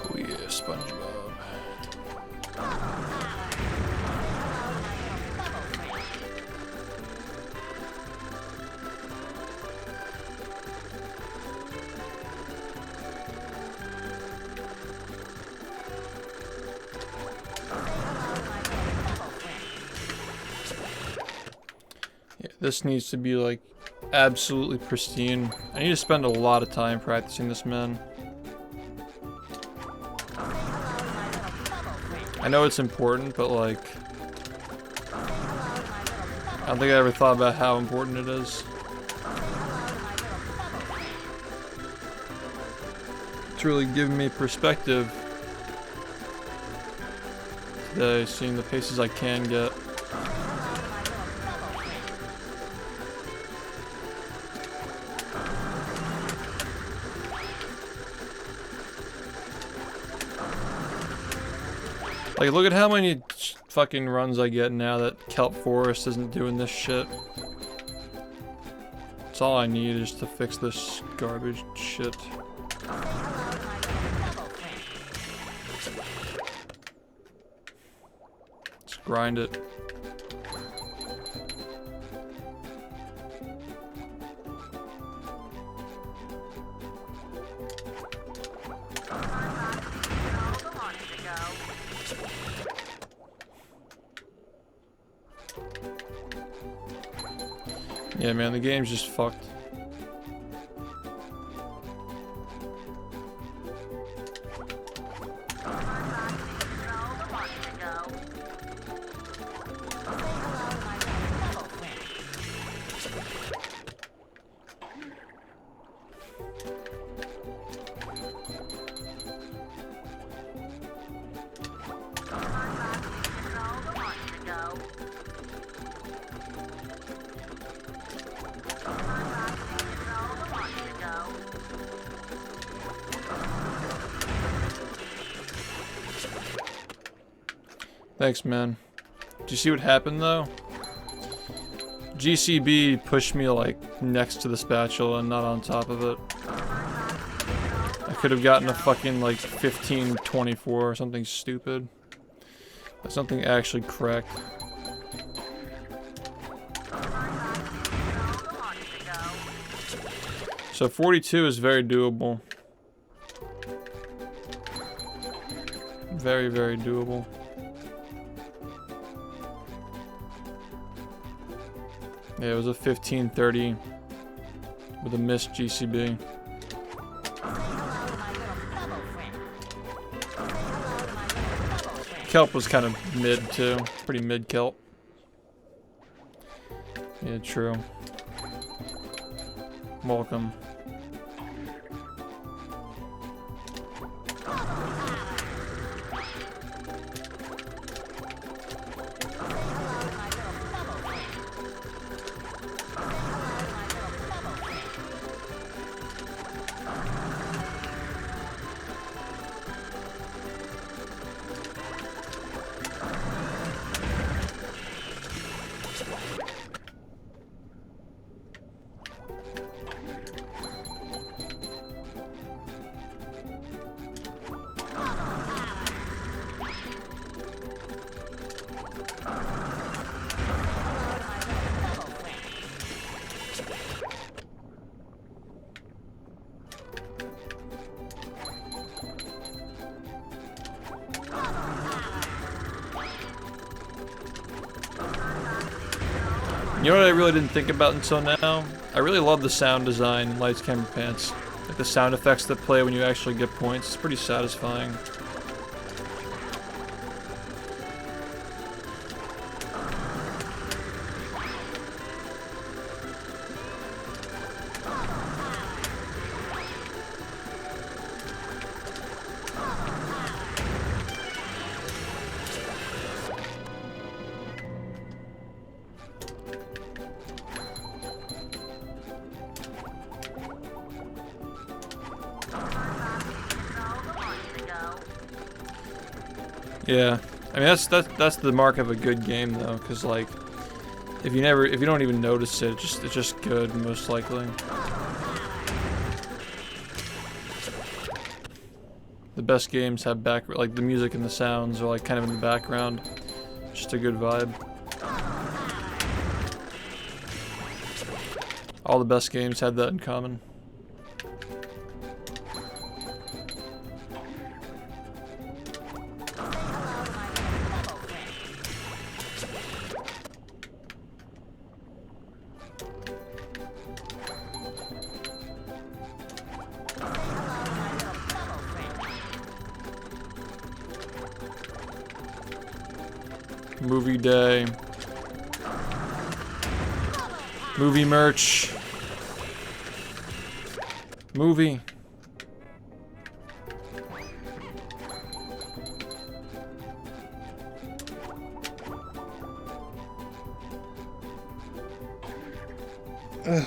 Oh yeah, SpongeBob. Yeah, this needs to be like absolutely pristine. I need to spend a lot of time practicing this, man. I know it's important, but like, I don't think I ever thought about how important it is. It's really given me perspective today, seeing the paces I can get. Like, look at how many fucking runs I get now that Kelp Forest isn't doing this shit. That's all I need is to fix this garbage shit. Let's grind it. Yeah, man, the game's just fucked. Thanks, man. Did you see what happened, though? GCB pushed me, like, next to the spatula and not on top of it. I could have gotten a fucking, like, 15-24 or something stupid. But something actually correct. So 42 is very doable. Very, very doable. Yeah, it was a 15-30 with a missed GCB. Kelp was kind of mid too. Pretty mid kelp. Yeah, true. Welcome. You know what I really didn't think about until now? I really love the sound design in Lights, Camera, Pants. Like the sound effects that play when you actually get points. It's pretty satisfying. Yeah, I mean that's the mark of a good game though, because like if you don't even notice it, it's just good most likely. The best games have like the music and the sounds are like kind of in the background, just a good vibe. All the best games had that in common. Movie day. Movie merch. Movie. Ugh.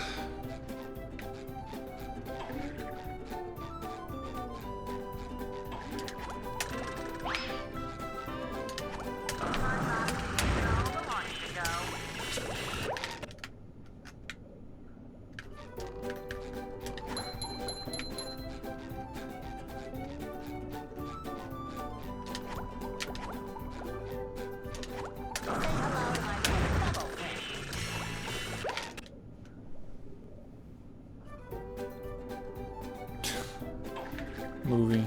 Movie.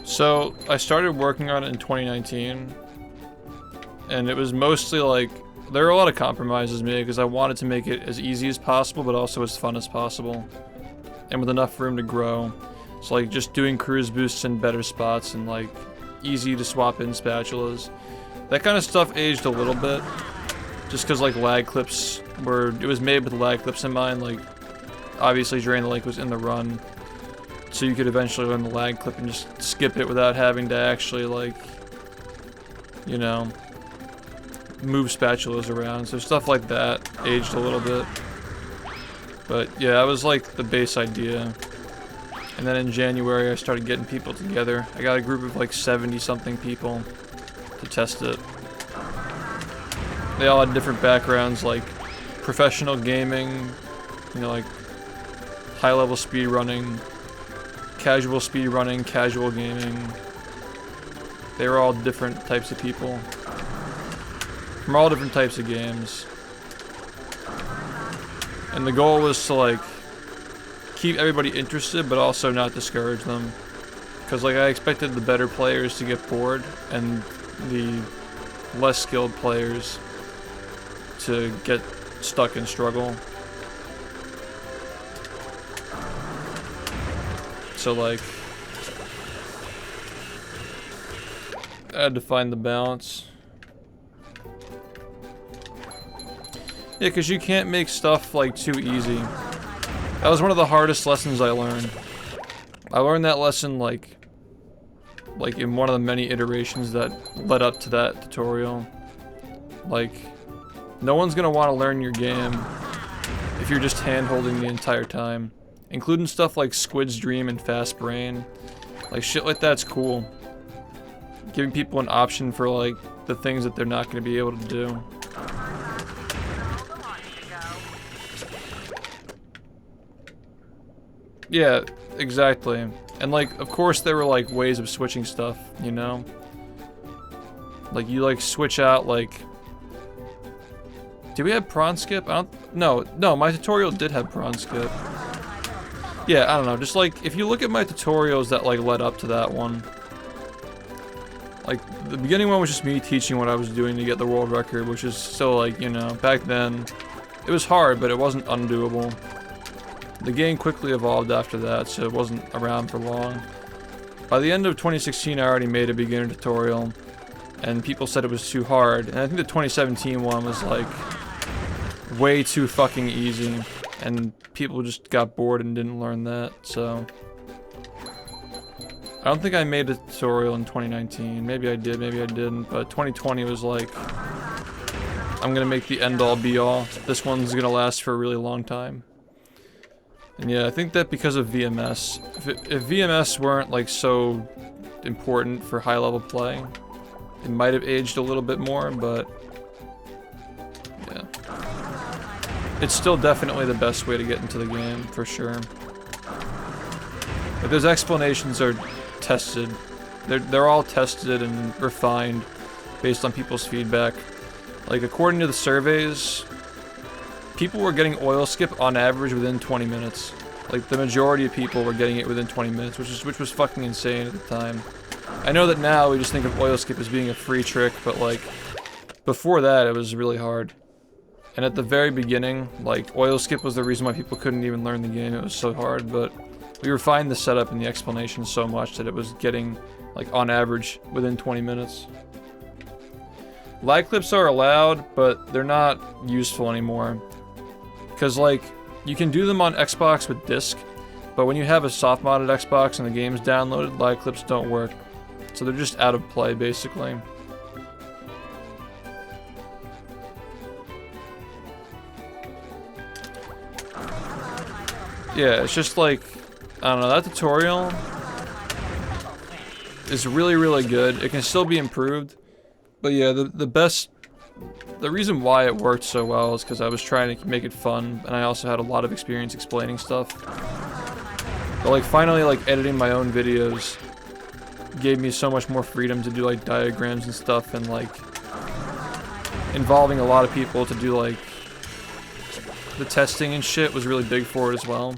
So, I started working on it in 2019, and it was mostly like, there were a lot of compromises made because I wanted to make it as easy as possible, but also as fun as possible, and with enough room to grow. So like, just doing cruise boosts in better spots, and like, easy to swap in spatulas. That kind of stuff aged a little bit, just because like lag clips it was made with lag clips in mind, like, obviously Drain the Lake was in the run, so you could eventually learn the lag clip and just skip it without having to actually, like, you know, move spatulas around. So stuff like that aged a little bit. But yeah, that was like the base idea. And then in January I started getting people together. I got a group of like 70 something people to test it. They all had different backgrounds, like professional gaming, You know, like high-level speedrunning, casual speedrunning, casual gaming. They were all different types of people from all different types of games. And the goal was to like keep everybody interested, but also not discourage them. Because like I expected the better players to get bored and the less skilled players to get stuck and struggle. So like I had to find the balance. Yeah, because you can't make stuff like too easy. That was one of the hardest lessons I learned. I learned that lesson like in one of the many iterations that led up to that tutorial. Like, no one's gonna want to learn your game if you're just hand-holding the entire time. Including stuff like Squid's Dream and Fast Brain. Like, shit like that's cool. Giving people an option for like the things that they're not gonna be able to do. Yeah, exactly. And like, of course there were like ways of switching stuff, you know? Like you like switch out like... Do we have prawn skip? I don't... No, my tutorial did have prawn skip. Yeah, I don't know, just like, if you look at my tutorials that like led up to that one. Like, the beginning one was just me teaching what I was doing to get the world record, which is still like, you know, back then, it was hard, but it wasn't undoable. The game quickly evolved after that, so it wasn't around for long. By the end of 2016, I already made a beginner tutorial, and people said it was too hard. And I think the 2017 one was like way too fucking easy, and people just got bored and didn't learn that. So I don't think I made a tutorial in 2019. Maybe I did, maybe I didn't. But 2020 was like, I'm gonna make the end-all be-all. This one's gonna last for a really long time. And yeah, I think that because of VMS, if VMS weren't like so important for high-level play, it might have aged a little bit more, but yeah. It's still definitely the best way to get into the game, for sure. But those explanations are tested. They're all tested and refined based on people's feedback. Like, according to the surveys, people were getting oil skip on average within 20 minutes. Like, the majority of people were getting it within 20 minutes, which was fucking insane at the time. I know that now we just think of oil skip as being a free trick, but like, before that it was really hard. And at the very beginning, like, oil skip was the reason why people couldn't even learn the game. It was so hard, but we refined the setup and the explanation so much that it was getting, like, on average within 20 minutes. Lag clips are allowed, but they're not useful anymore. Because, like, you can do them on Xbox with disk, but when you have a soft-modded Xbox and the game's downloaded, lag clips don't work. So they're just out of play, basically. Yeah, it's just like, I don't know, that tutorial is really, really good. It can still be improved. But yeah, the reason why it worked so well is because I was trying to make it fun, and I also had a lot of experience explaining stuff. But like, finally, like, editing my own videos gave me so much more freedom to do like diagrams and stuff, and like involving a lot of people to do like the testing and shit was really big for it as well.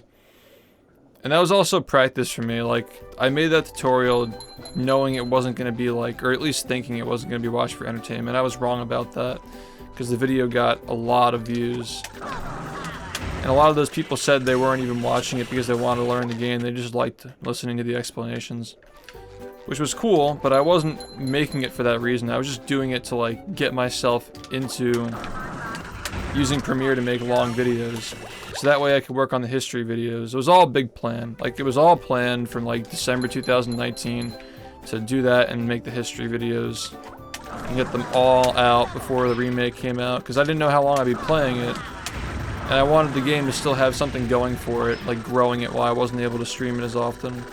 And that was also practice for me. Like, I made that tutorial knowing it wasn't going to be like, or at least thinking it wasn't going to be watched for entertainment. I was wrong about that, because the video got a lot of views. And a lot of those people said they weren't even watching it because they wanted to learn the game. They just liked listening to the explanations. Which was cool, but I wasn't making it for that reason. I was just doing it to like get myself into using Premiere to make long videos. So that way I could work on the history videos. It was all a big plan. Like, it was all planned from like December 2019 to do that and make the history videos and get them all out before the remake came out, because I didn't know how long I'd be playing it. And I wanted the game to still have something going for it, like growing it while I wasn't able to stream it as often.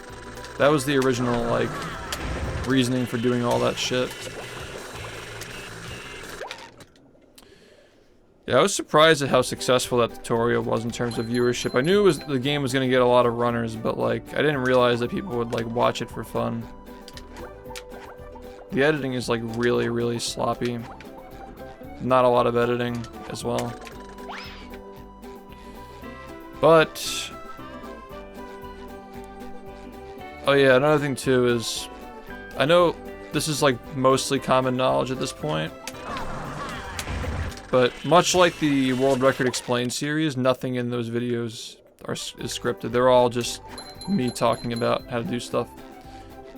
That was the original, like, reasoning for doing all that shit. Yeah, I was surprised at how successful that tutorial was in terms of viewership. I knew the game was gonna get a lot of runners, but like I didn't realize that people would like watch it for fun. The editing is like really, really sloppy. Not a lot of editing as well. But oh yeah, another thing too is I know this is like mostly common knowledge at this point. But much like the World Record Explained series, nothing in those videos is scripted. They're all just me talking about how to do stuff.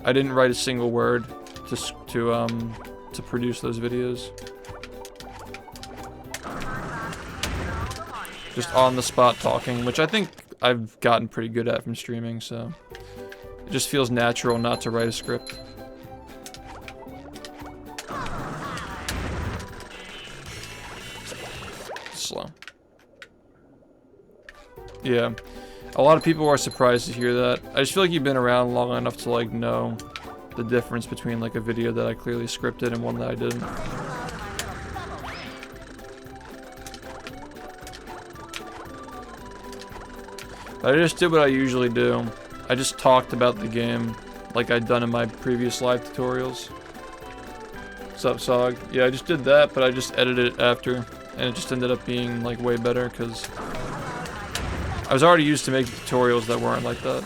I didn't write a single word to produce those videos. Just on the spot talking, which I think I've gotten pretty good at from streaming, so it just feels natural not to write a script. Slow. Yeah, a lot of people are surprised to hear that. I just feel like you've been around long enough to like know the difference between like a video that I clearly scripted and one that I didn't. I just did what I usually do. I just talked about the game like I'd done in my previous live tutorials. What's up, Sog? Yeah, I just did that, but I just edited it after. And it just ended up being like way better because I was already used to making tutorials that weren't like that.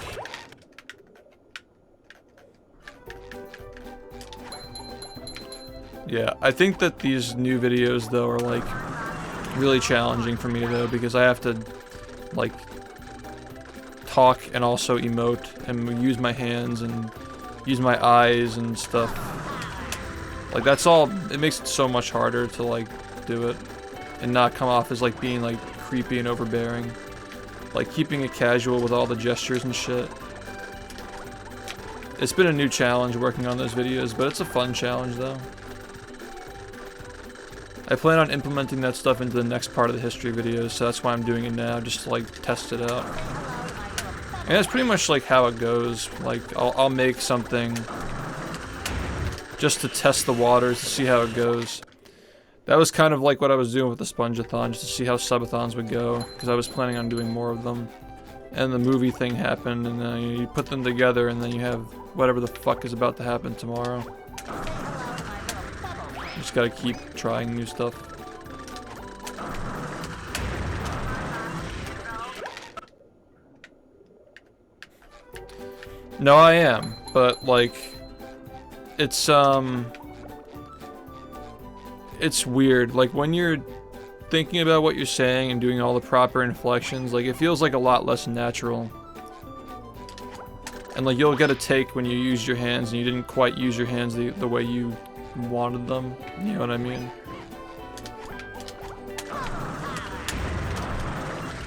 Yeah, I think that these new videos though are like really challenging for me though because I have to like talk and also emote and use my hands and use my eyes and stuff. Like that's all, it makes it so much harder to like do it. And not come off as like being like creepy and overbearing. Like keeping it casual with all the gestures and shit. It's been a new challenge working on those videos, but it's a fun challenge though. I plan on implementing that stuff into the next part of the history videos, so that's why I'm doing it now, just to like test it out. And that's pretty much like how it goes. Like I'll make something just to test the waters to see how it goes. That was kind of like what I was doing with the Sponge-a-thon, just to see how subathons would go, because I was planning on doing more of them. And the movie thing happened, and then you put them together, and then you have whatever the fuck is about to happen tomorrow. You just gotta keep trying new stuff. No, I am, but like, it's weird. Like when you're thinking about what you're saying and doing all the proper inflections, like it feels like a lot less natural. And like you'll get a take when you use your hands and you didn't quite use your hands the way you wanted them. You know what I mean?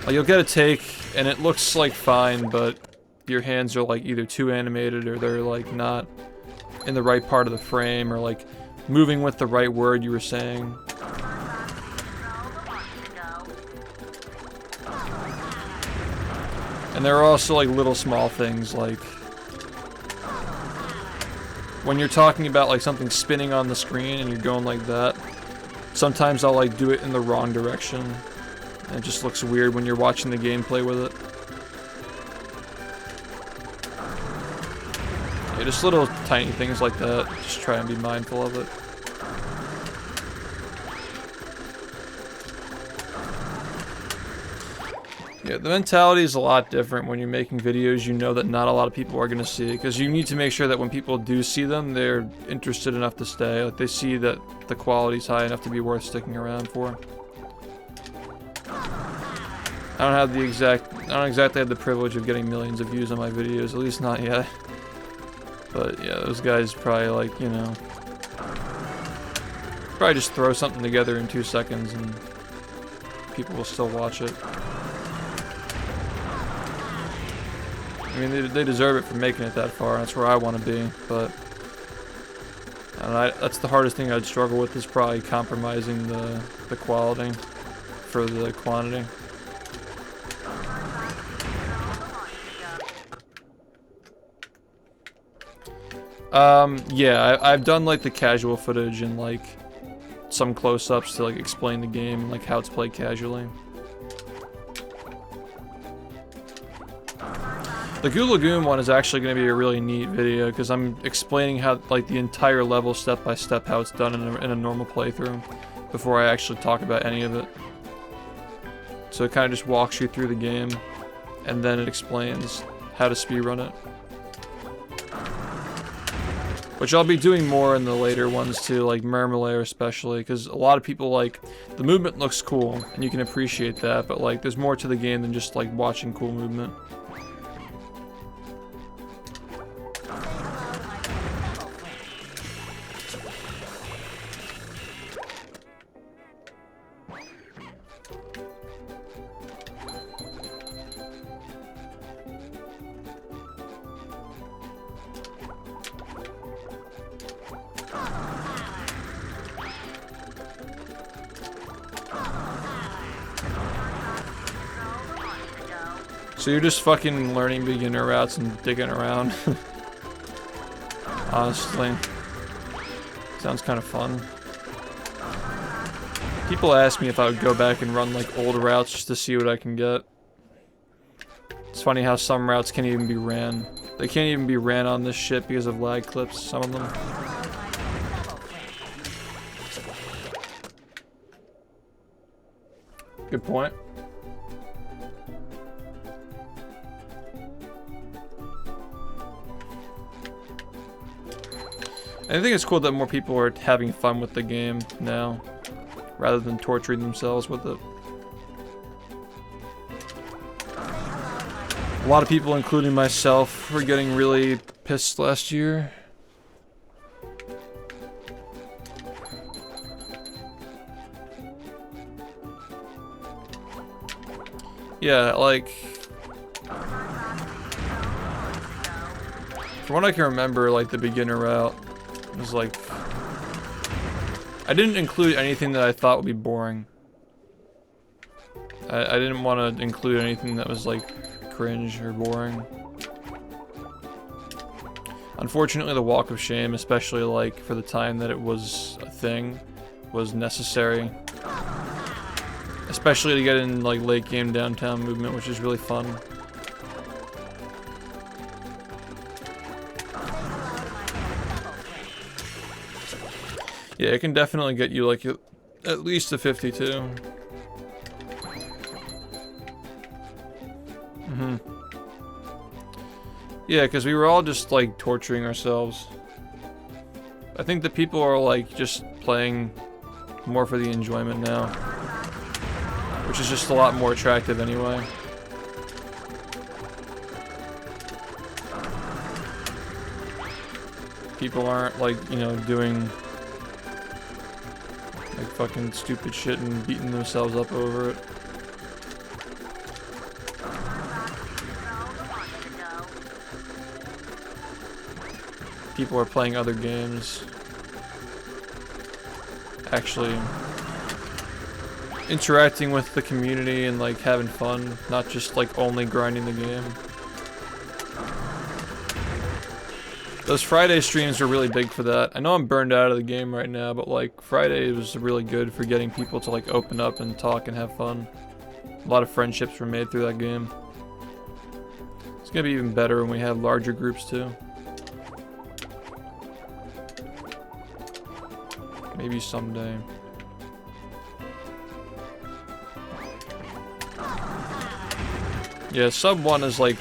Like you'll get a take and it looks like fine, but your hands are like either too animated or they're like not in the right part of the frame or like moving with the right word you were saying. And there are also like little small things like when you're talking about like something spinning on the screen and you're going like that, sometimes I'll like do it in the wrong direction and it just looks weird when you're watching the gameplay with it. Yeah, just little tiny things like that. Just try and be mindful of it. Yeah, the mentality is a lot different when you're making videos you know that not a lot of people are going to see, because you need to make sure that when people do see them, they're interested enough to stay. Like, they see that the quality's high enough to be worth sticking around for. I don't exactly have the privilege of getting millions of views on my videos, at least not yet. But yeah, those guys probably like, you know, probably just throw something together in 2 seconds and people will still watch it. I mean, they deserve it for making it that far, and that's where I want to be, but I don't know, that's the hardest thing I'd struggle with, is probably compromising the quality for the quantity. Yeah, I've done like the casual footage and like some close-ups to like explain the game and like how it's played casually. The Goo Lagoon one is actually going to be a really neat video because I'm explaining how like the entire level step by step how it's done in a normal playthrough before I actually talk about any of it. So it kind of just walks you through the game and then it explains how to speedrun it. Which I'll be doing more in the later ones too, like Mermalair especially, because a lot of people like, the movement looks cool and you can appreciate that, but like there's more to the game than just like watching cool movement. So you're just fucking learning beginner routes and digging around. Honestly. Sounds kind of fun. People ask me if I would go back and run like old routes just to see what I can get. It's funny how some routes can't even be ran. They can't even be ran on this shit because of lag clips, some of them. Good point. I think it's cool that more people are having fun with the game now, rather than torturing themselves with it. A lot of people, including myself, were getting really pissed last year. Yeah, like... From what I can remember, like, the beginner route was like... I didn't include anything that I thought would be boring. I didn't want to include anything that was, like, cringe or boring. Unfortunately, the Walk of Shame, especially, like, for the time that it was a thing, was necessary. Especially to get in, like, late game downtown movement, which is really fun. Yeah, it can definitely get you, like, at least a 52. Mm-hmm. Yeah, because we were all just, like, torturing ourselves. I think that people are, like, just playing more for the enjoyment now. Which is just a lot more attractive anyway. People aren't, like, you know, doing... like fucking stupid shit and beating themselves up over it. People are playing other games. Actually interacting with the community and like having fun, not just like only grinding the game. Those Friday streams are really big for that. I know I'm burned out of the game right now, but like Friday was really good for getting people to like open up and talk and have fun. A lot of friendships were made through that game. It's gonna be even better when we have larger groups too. Maybe someday. Yeah, sub 1 is like...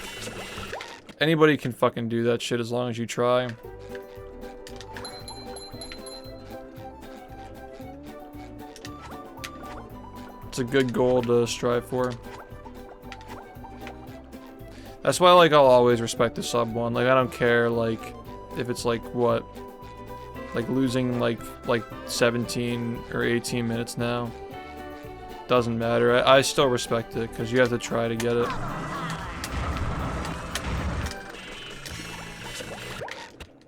anybody can fucking do that shit as long as you try. It's a good goal to strive for. That's why, like, I'll always respect the sub 1. Like, I don't care, like, if it's like, what? Like, losing, like 17 or 18 minutes now. Doesn't matter. I still respect it, because you have to try to get it.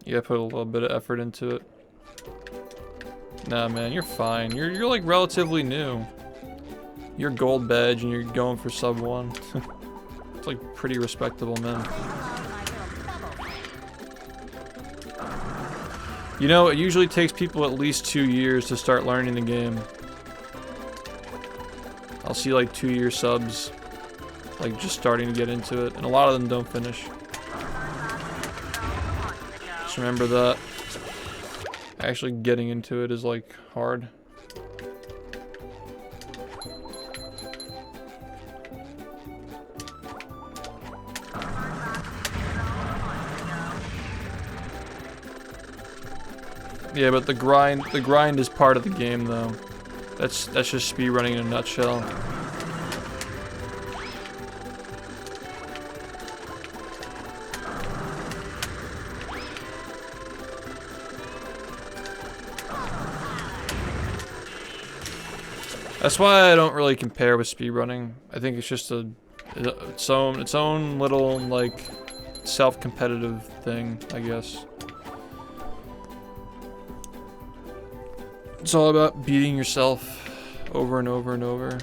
You gotta put a little bit of effort into it. Nah, man, you're fine. You're like relatively new. You're gold badge and you're going for sub 1. It's like pretty respectable, man. You know, it usually takes people at least 2 years to start learning the game. I'll see like 2-year subs, like just starting to get into it, and a lot of them don't finish. Just remember that. Actually getting into it is like hard. Yeah, but the grind is part of the game though. That's just speedrunning in a nutshell. That's why I don't really compare with speedrunning. I think it's just its own little like self-competitive thing, I guess. It's all about beating yourself over and over and over.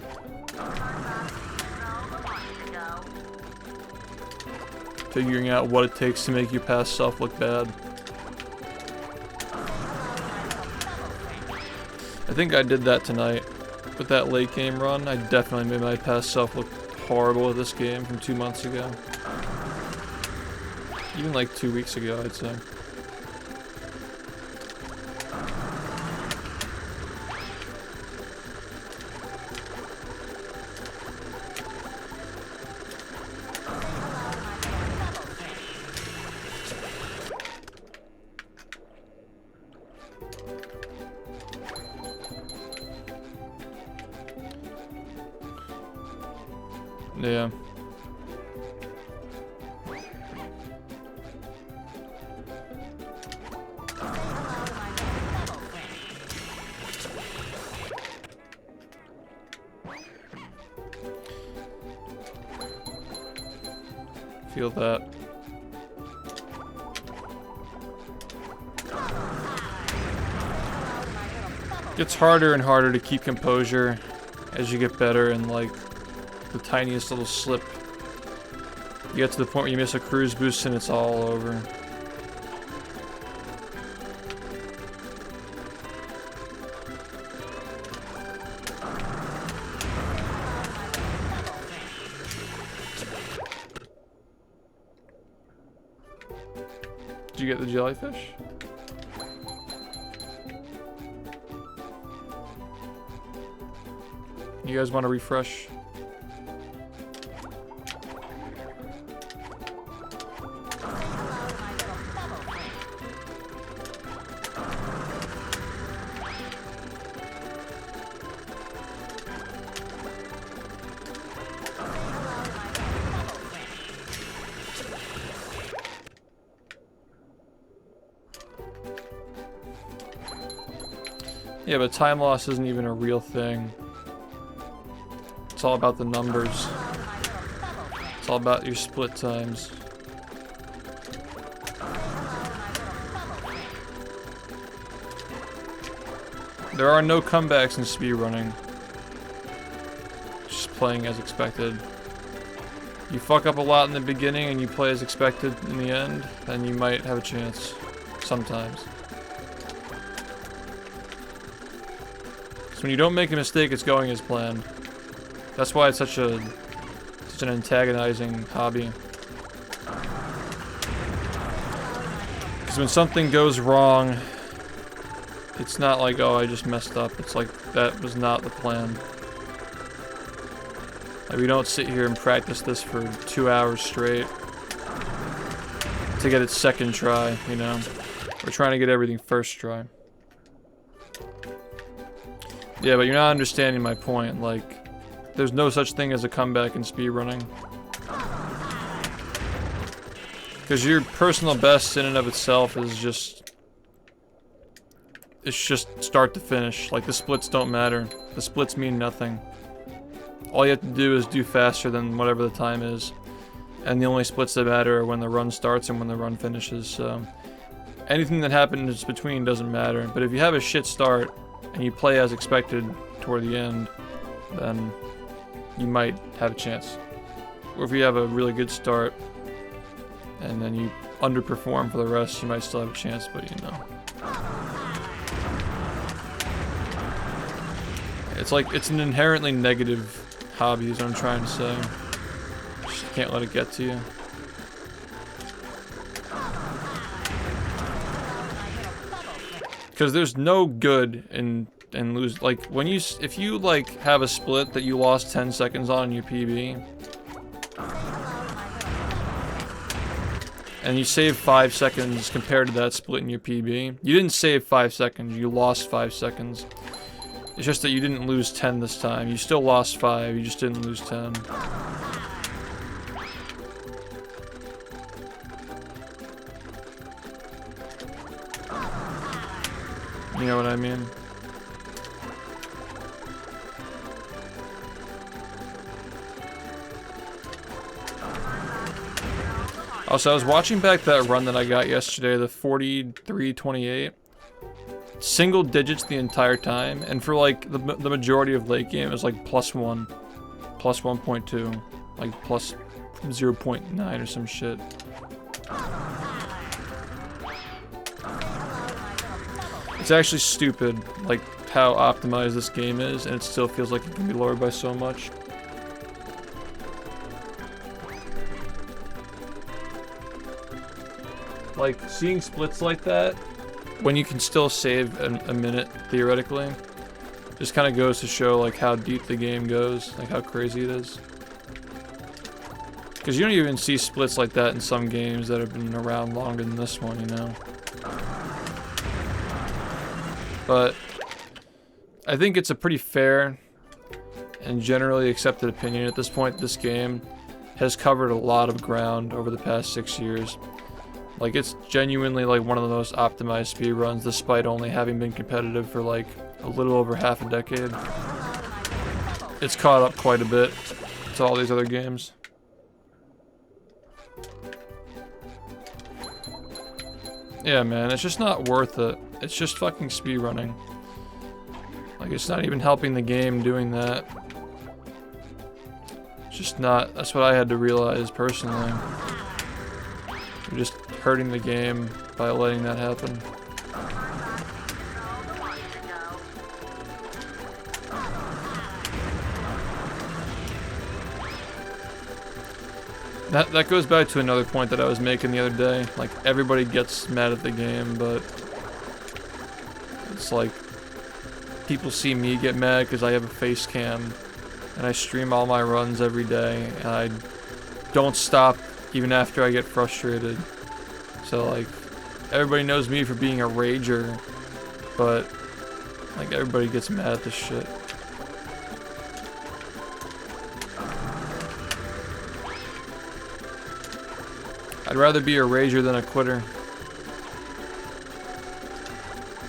Figuring out what it takes to make your past self look bad. I think I did that tonight. With that late game run, I definitely made my past self look horrible with this game from 2 months ago. Even like 2 weeks ago, I'd say. Yeah. Feel that. It's harder and harder to keep composure as you get better, and like the tiniest little slip, you get to the point where you miss a cruise boost and it's all over. Did you get the jellyfish? You guys want to refresh? Yeah, but time loss isn't even a real thing. It's all about the numbers. It's all about your split times. There are no comebacks in speedrunning. Just playing as expected. You fuck up a lot in the beginning and you play as expected in the end, then you might have a chance. Sometimes. When you don't make a mistake, it's going as planned. That's why it's such an antagonizing hobby. Because when something goes wrong, it's not like, oh, I just messed up. It's like, that was not the plan. Like, we don't sit here and practice this for 2 hours straight to get it second try, you know? We're trying to get everything first try. Yeah, but you're not understanding my point. Like, there's no such thing as a comeback in speedrunning. Because your personal best in and of itself is just... it's just start to finish. Like, the splits don't matter. The splits mean nothing. All you have to do is do faster than whatever the time is. And the only splits that matter are when the run starts and when the run finishes, so... anything that happens between doesn't matter. But if you have a shit start, and you play as expected toward the end, then you might have a chance. Or if you have a really good start, and then you underperform for the rest, you might still have a chance, but you know. It's like, it's an inherently negative hobby is what I'm trying to say. Just can't let it get to you. Because there's no good in lose, like, when you, if you like have a split that you lost 10 seconds on in your PB, and you save 5 seconds compared to that split in your PB, you didn't save 5 seconds, you lost 5 seconds. It's just that you didn't lose 10 this time. You still lost 5, you just didn't lose 10. You know what I mean? Also, I was watching back that run that I got yesterday, the 43-28. Single digits the entire time, and for like the majority of late game, it was like +1, +1.2, like +0.9 or some shit. It's actually stupid, like how optimized this game is, and it still feels like it can be lowered by so much. Like, seeing splits like that, when you can still save a minute, theoretically, just kind of goes to show, like, how deep the game goes, like, how crazy it is. Because you don't even see splits like that in some games that have been around longer than this one, you know? But I think it's a pretty fair and generally accepted opinion at this point. This game has covered a lot of ground over the past 6 years. Like, it's genuinely like one of the most optimized speedruns, despite only having been competitive for like a little over half a decade. It's caught up quite a bit to all these other games. Yeah, man, it's just not worth it. It's just fucking speedrunning. Like, it's not even helping the game doing that. It's just not. That's what I had to realize personally. You're just hurting the game by letting that happen. That goes back to another point that I was making the other day. Like, everybody gets mad at the game, but it's like people see me get mad because I have a face cam and I stream all my runs every day and I don't stop even after I get frustrated. So like, everybody knows me for being a rager, but like, everybody gets mad at this shit. I'd rather be a rager than a quitter.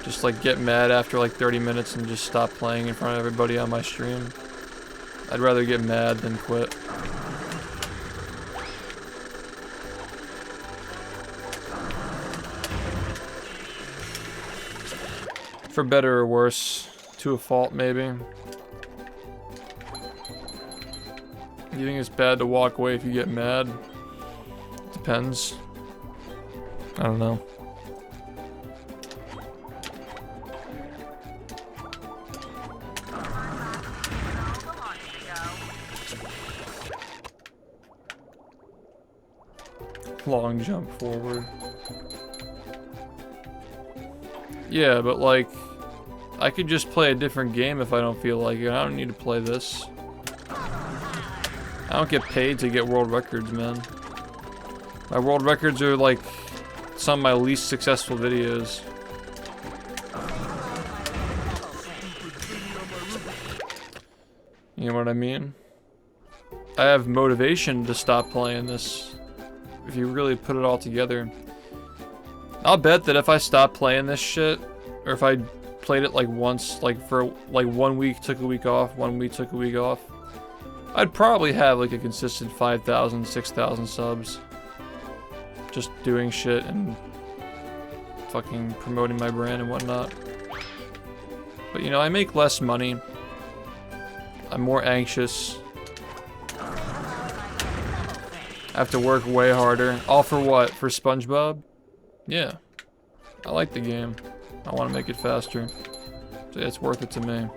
Just like get mad after like 30 minutes and just stop playing in front of everybody on my stream. I'd rather get mad than quit. For better or worse, to a fault maybe. You think it's bad to walk away if you get mad? Depends. I don't know. Long jump forward. Yeah, but like, I could just play a different game if I don't feel like it. I don't need to play this. I don't get paid to get world records, man. My world records are like some of my least successful videos. You know what I mean? I have motivation to stop playing this. If you really put it all together. I'll bet that if I stopped playing this shit, or if I played it like once, like for like 1 week, took a week off, 1 week, took a week off, I'd probably have like a consistent 5,000, 6,000 subs. Just doing shit and fucking promoting my brand and whatnot. But you know, I make less money. I'm more anxious. I have to work way harder. All for what? For SpongeBob? Yeah. I like the game. I want to make it faster. So yeah, it's worth it to me.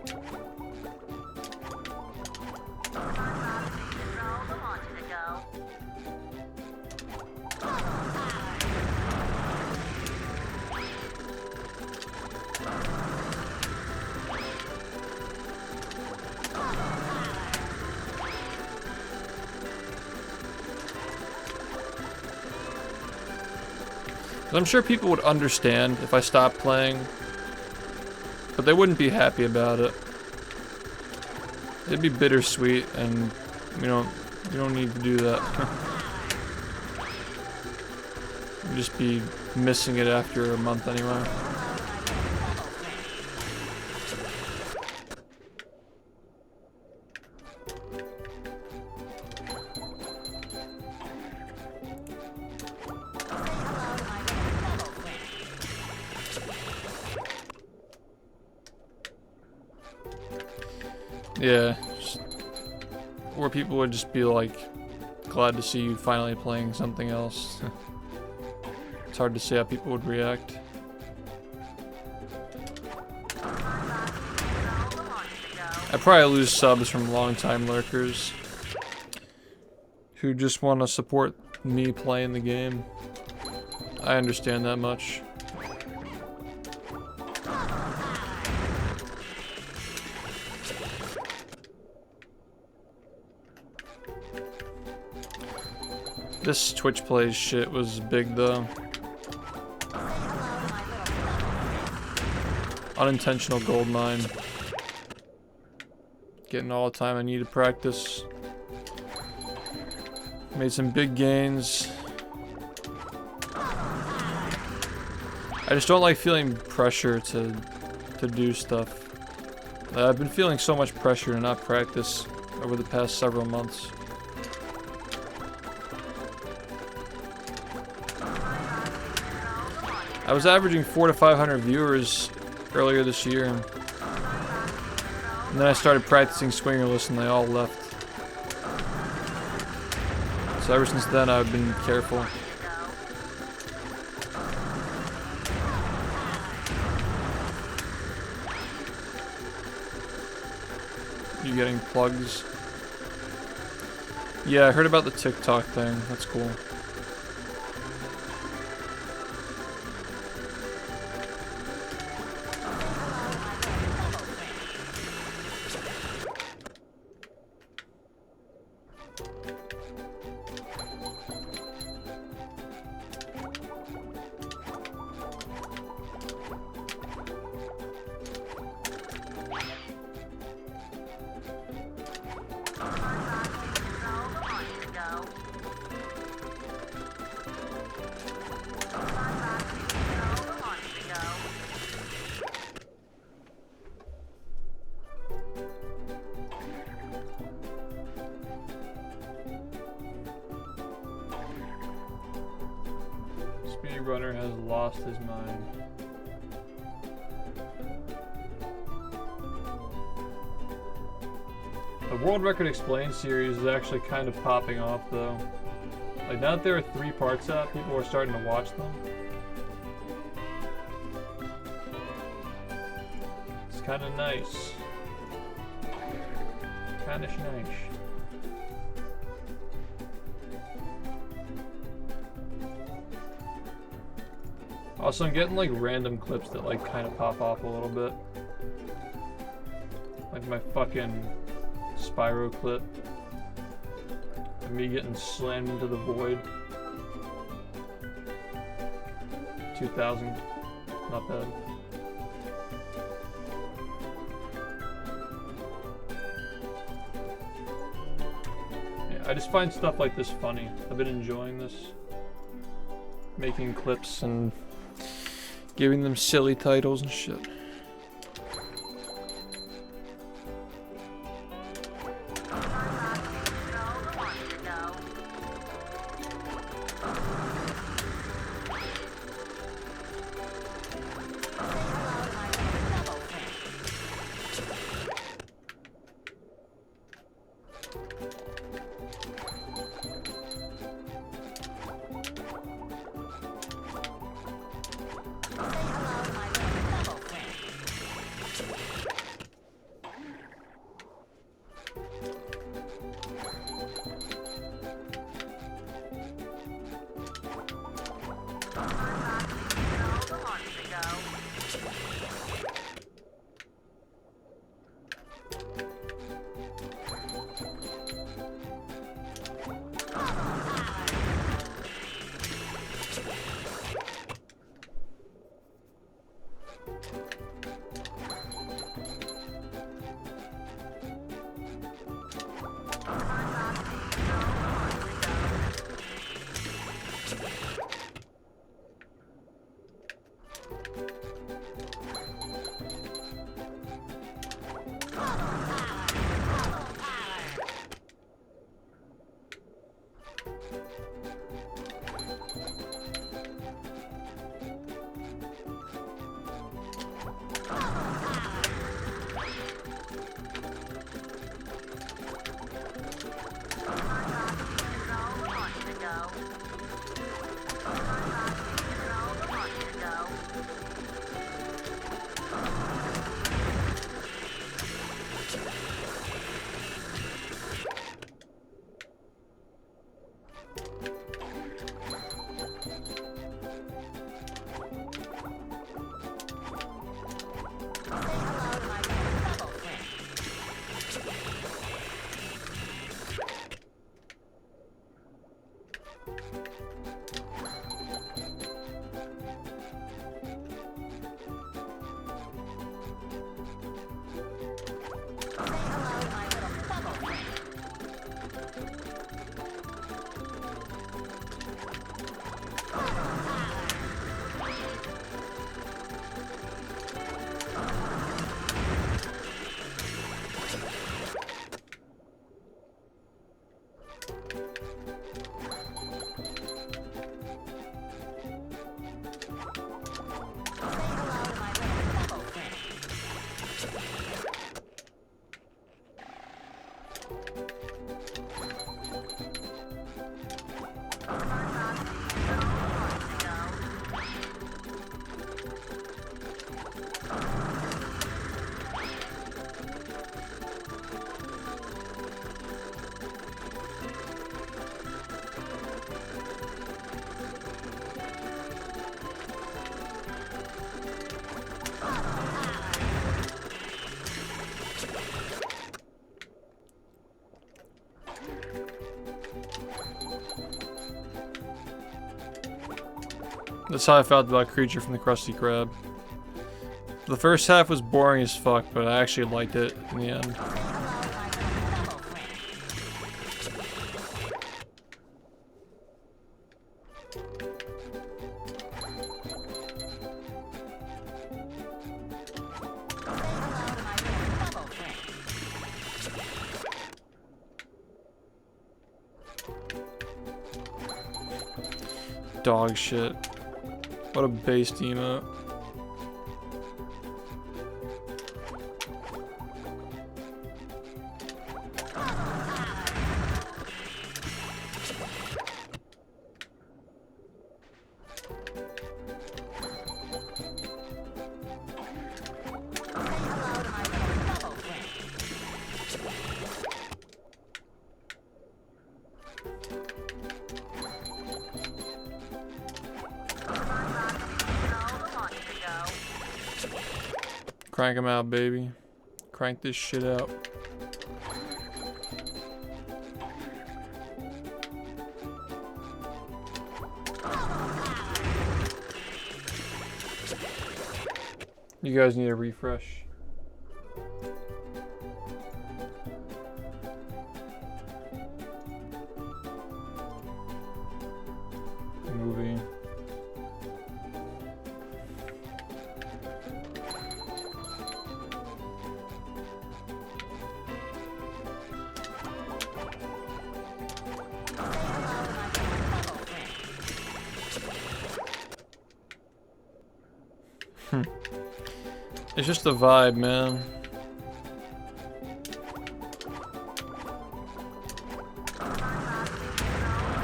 I'm sure people would understand if I stopped playing, but they wouldn't be happy about it. It'd be bittersweet, and we don't need to do that. We'd just be missing it after a month anyway. Yeah, or people would just be like glad to see you finally playing something else. It's hard to see how people would react. I'd probably lose subs from longtime lurkers who just want to support me playing the game. I understand that much. This Twitch Plays shit was big though. Unintentional gold mine. Getting all the time I need to practice. Made some big gains. I just don't like feeling pressure to do stuff. I've been feeling so much pressure to not practice over the past several months. I was averaging 400 to 500 viewers earlier this year, and then I started practicing Swingerless and they all left. So ever since then I've been careful. You getting plugs? Yeah, I heard about the TikTok thing. That's cool. Speedrunner has lost his mind. The World Record Explained series is actually kind of popping off though. Like now that there are 3 parts out, people are starting to watch them. It's kind of nice. Kind of nice. Also, I'm getting like random clips that like kind of pop off a little bit. Like my fucking Spyro clip. And me getting slammed into the void. 2000. Not bad. Yeah, I just find stuff like this funny. I've been enjoying this. Making clips and giving them silly titles and shit. That's how I felt about Creature from the Krusty Krab. The first half was boring as fuck, but I actually liked it in the end. Dog shit. What a base emote. Crank 'em out, baby. Crank this shit out. You guys need a refresh. Movie. It's just a vibe, man.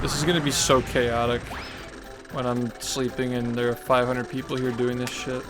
This is gonna be so chaotic when I'm sleeping and there are 500 people here doing this shit.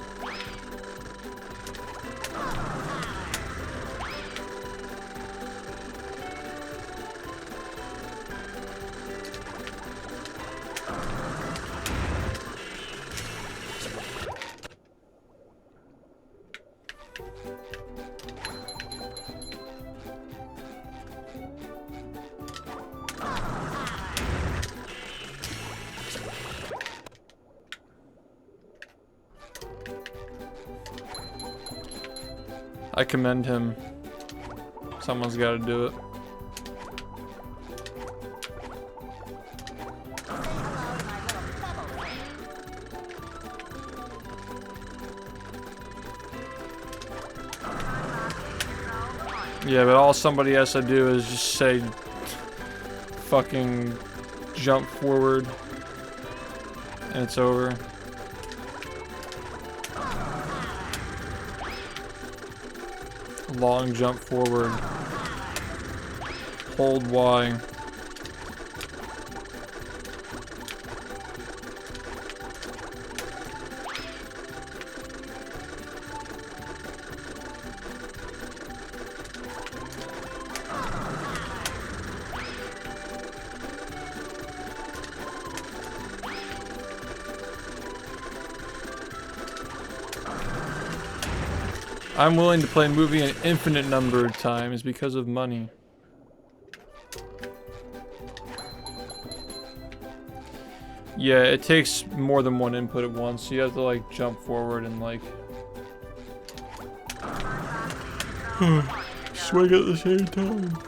I commend him. Someone's got to do it. Yeah, but all somebody has to do is just say fucking jump forward and it's over. Long jump forward. Hold Y. I'm willing to play movie an infinite number of times because of money. Yeah, it takes more than one input at once, so you have to like jump forward and like swing at the same time.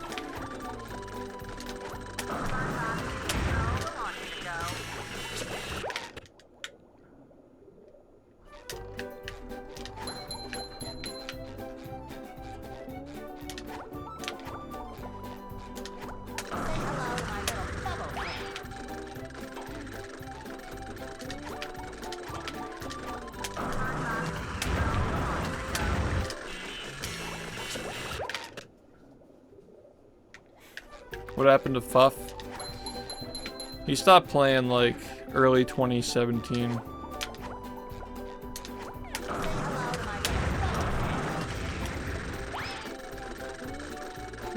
What happened to Fuff? He stopped playing like early 2017.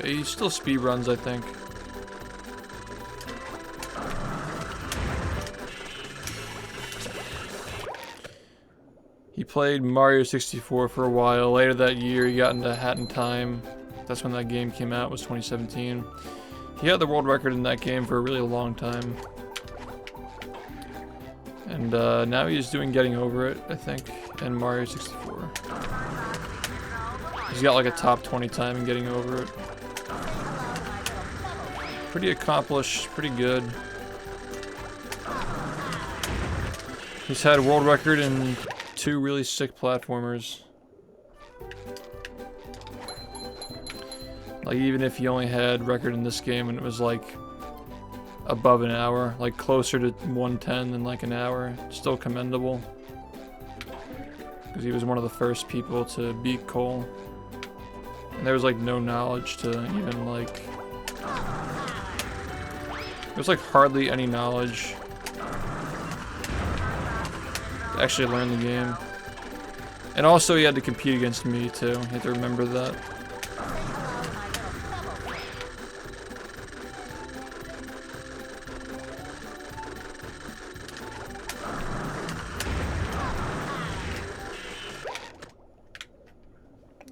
He still speedruns, I think. He played Mario 64 for a while. Later that year, he got into Hat in Time. That's when that game came out, was 2017. He had the world record in that game for a really long time. And now he's doing Getting Over It, I think, and Mario 64. He's got like a top 20 time in Getting Over It. Pretty accomplished, pretty good. He's had a world record in 2 really sick platformers. Like, even if he only had record in this game and it was like above an hour, like closer to 110 than like an hour, still commendable. Because he was one of the first people to beat Cole. And there was like no knowledge to even like... There's like hardly any knowledge to actually learn the game. And also he had to compete against me too, you have to remember that.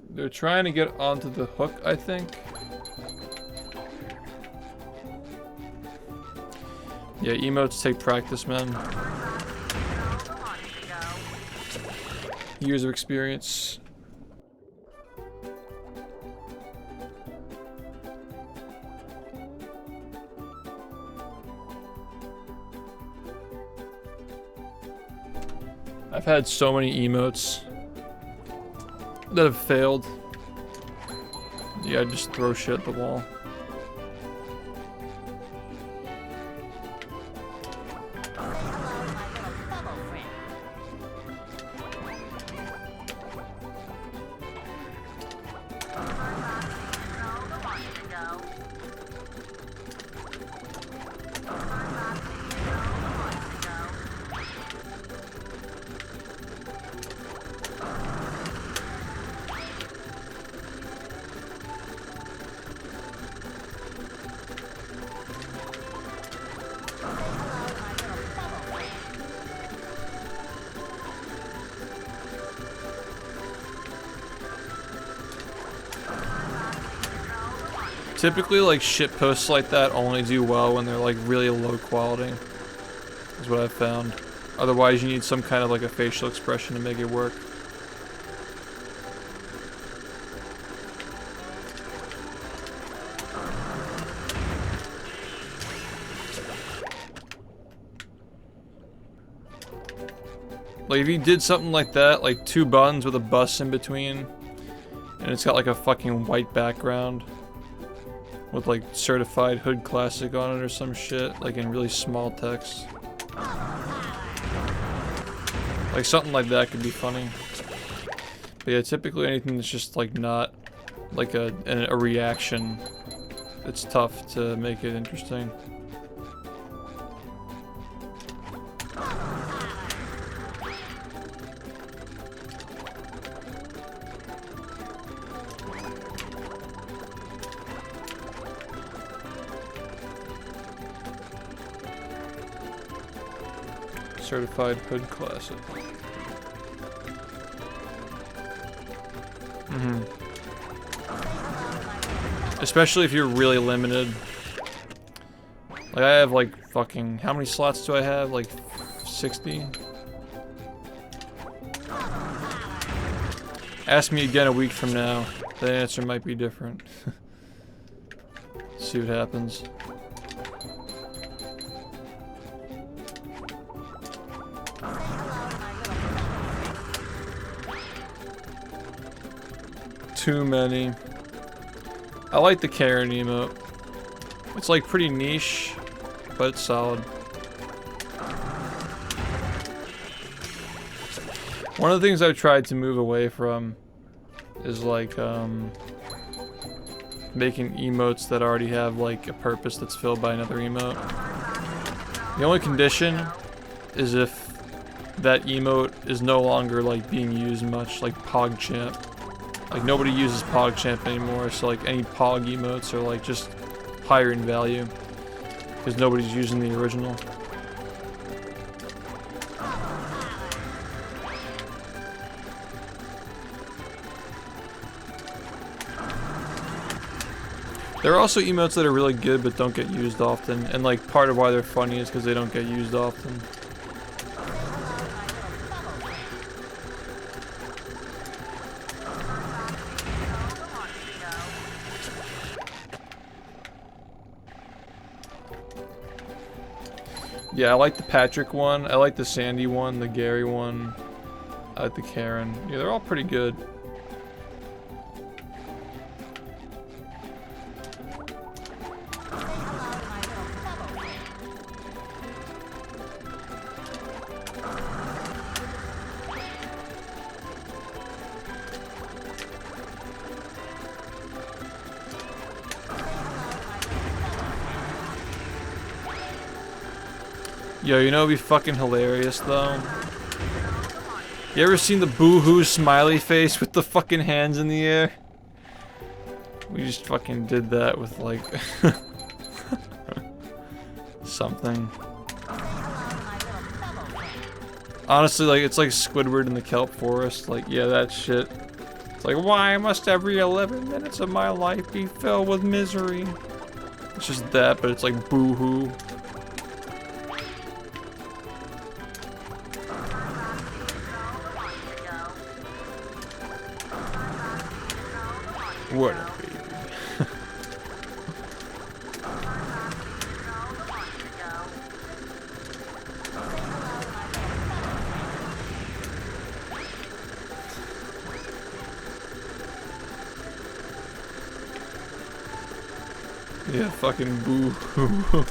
They're trying to get onto the hook, I think. Yeah, emotes take practice, man. Years of experience. I've had so many emotes that have failed. Yeah, I just throw shit at the wall. Typically, like, shit posts like that only do well when they're, like, really low quality. Is what I've found. Otherwise, you need some kind of, like, a facial expression to make it work. Like if you did something like that, like 2 buttons with a bus in between, and it's got like a fucking white background with like certified hood classic on it or some shit, like in really small text. Like something like that could be funny. But yeah, typically anything that's just like not like a reaction, it's tough to make it interesting. Certified hood classic. Especially if you're really limited. Like I have like fucking, how many slots do I have? Like 60? Ask me again a week from now. The answer might be different. See what happens. Too many. I like the Karen emote. It's like pretty niche, but it's solid. One of the things I've tried to move away from is like making emotes that already have like a purpose that's filled by another emote. The only condition is if that emote is no longer like being used much, like PogChamp. Like nobody uses PogChamp anymore, so like any Pog emotes are like just higher in value because nobody's using the original. There are also emotes that are really good but don't get used often, and like part of why they're funny is because they don't get used often. Yeah, I like the Patrick one, I like the Sandy one, the Gary one, I like the Karen. Yeah, they're all pretty good. Yo, you know what'd be fucking hilarious though? You ever seen the boo-hoo smiley face with the fucking hands in the air? We just fucking did that with like something. Honestly, like it's like Squidward in the kelp forest. Like, yeah, that shit. It's like, why must every 11 minutes of my life be filled with misery? It's just that, but it's like boo-hoo. What a baby. Yeah, fucking boo-hoo.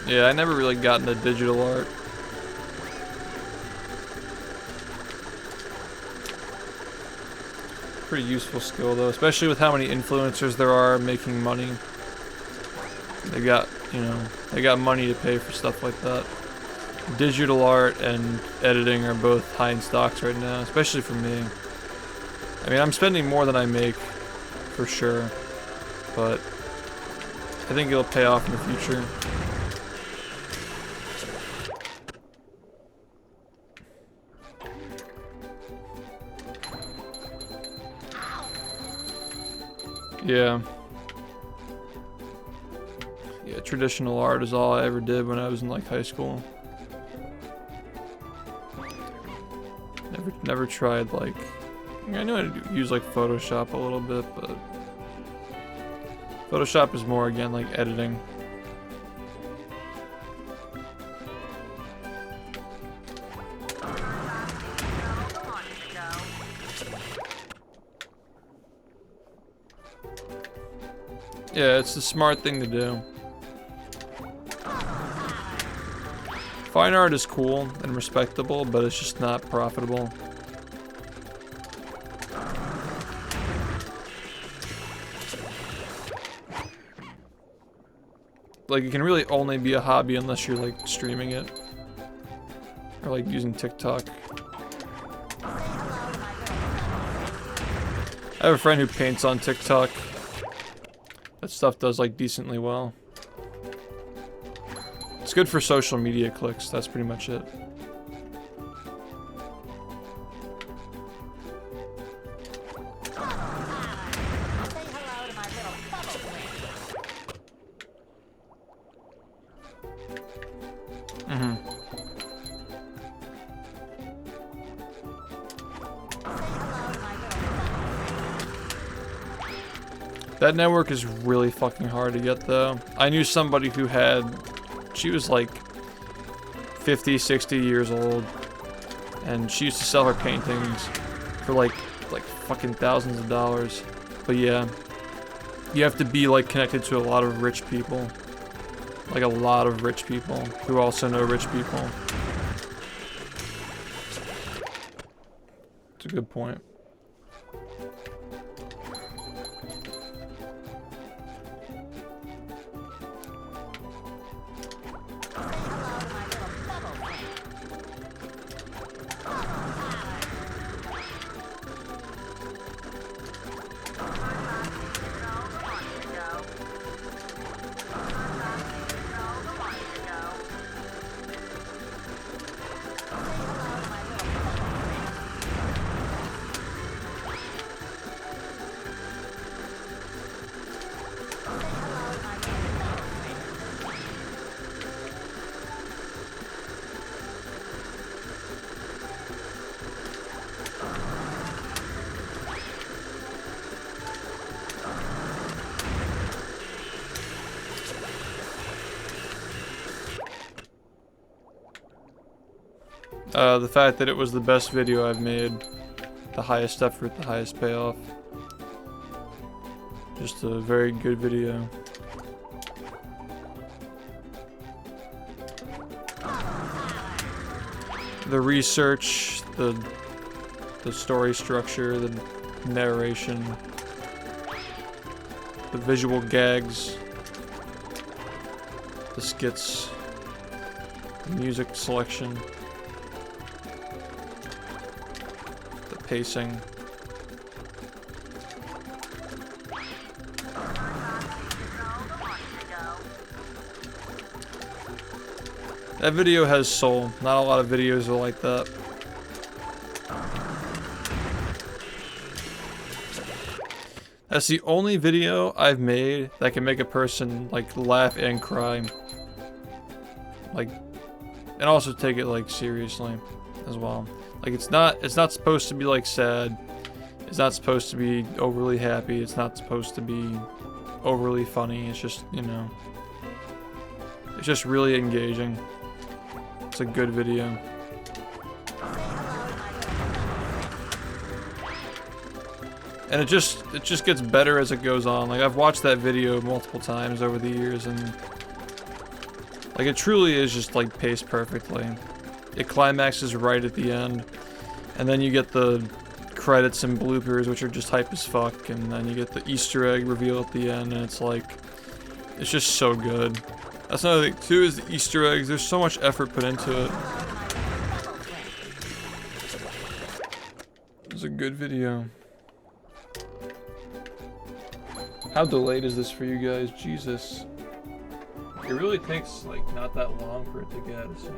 Yeah, I never really got into digital art. Pretty useful skill though, especially with how many influencers there are making money. They got, you know, they got money to pay for stuff like that. Digital art and editing are both high in stocks right now, especially for me. I mean, I'm spending more than I make, for sure, but I think it'll pay off in the future. Yeah. Yeah, traditional art is all I ever did when I was in like high school. Never tried like I know how to use like Photoshop a little bit, but Photoshop is more again like editing. Yeah, it's the smart thing to do. Fine art is cool and respectable, but it's just not profitable. Like, it can really only be a hobby unless you're like streaming it. Or like using TikTok. I have a friend who paints on TikTok. That stuff does like decently well. It's good for social media clicks, that's pretty much it. That network is really fucking hard to get though. I knew somebody who had, she was like 50, 60 years old, and she used to sell her paintings for like fucking thousands of dollars. But yeah, you have to be like connected to a lot of rich people. Like a lot of rich people who also know rich people. It's a good point. The fact that it was the best video I've made, the highest effort, the highest payoff. Just a very good video. The research, the story structure, the narration, the visual gags, the skits, the music selection. Pacing. That video has soul. Not a lot of videos are like that. That's the only video I've made that can make a person like laugh and cry. Like, and also take it like seriously as well. Like it's not supposed to be like sad. It's not supposed to be overly happy. It's not supposed to be overly funny. It's just, you know, it's just really engaging. It's a good video. And it just gets better as it goes on. Like I've watched that video multiple times over the years, and like it truly is just like paced perfectly. It climaxes right at the end, and then you get the credits and bloopers, which are just hype as fuck, and then you get the Easter egg reveal at the end, and it's like, it's just so good. That's another thing too, is the Easter eggs. There's so much effort put into it. It's a good video. How delayed is this for you guys? Jesus. It really takes like not that long for it to get out of sync.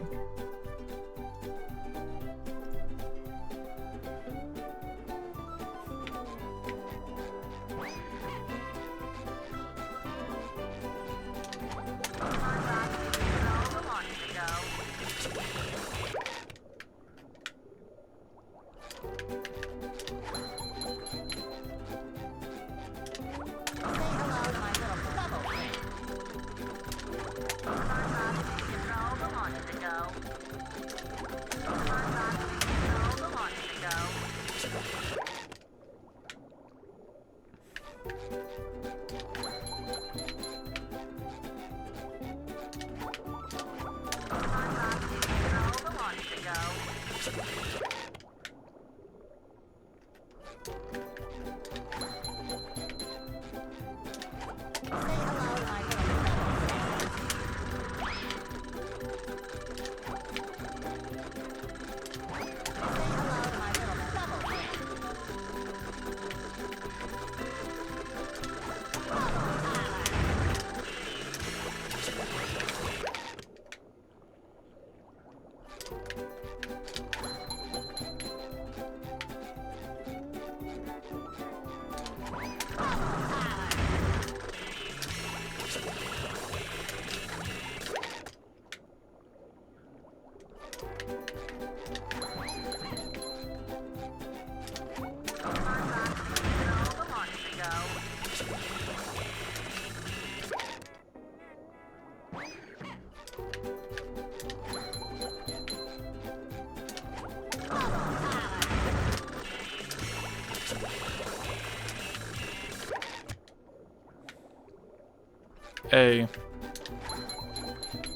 A.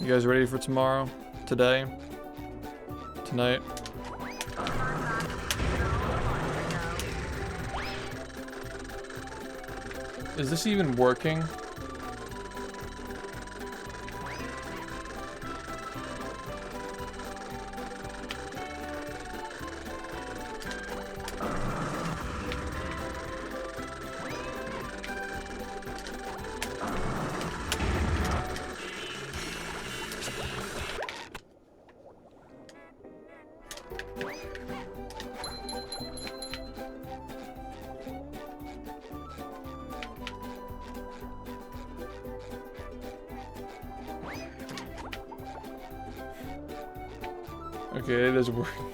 You guys ready for tomorrow? Today? Tonight? Is this even working? Okay, it is working.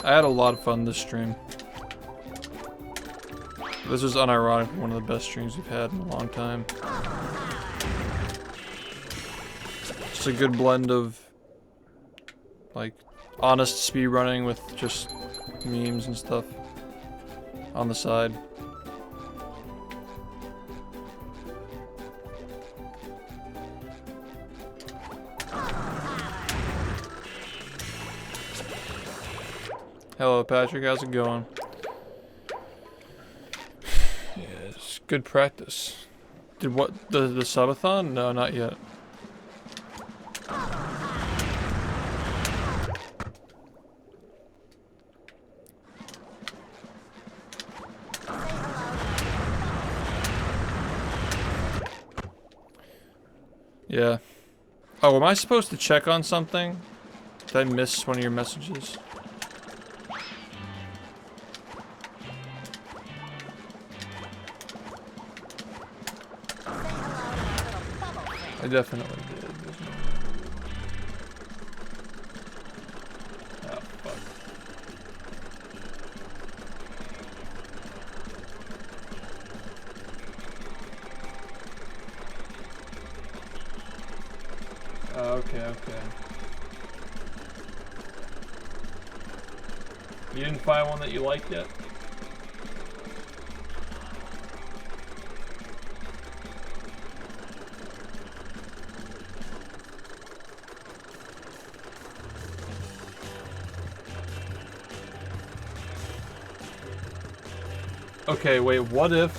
I had a lot of fun this stream. This was unironically one of the best streams we've had in a long time. Just a good blend of like honest speedrunning with just memes and stuff on the side. Hello Patrick, how's it going? Yeah, it's good practice. Did what, the subathon? No, not yet. Yeah. Oh, am I supposed to check on something? Did I miss one of your messages? I definitely did. Oh, fuck. Oh, okay. You didn't find one that you liked yet? Okay, wait, what if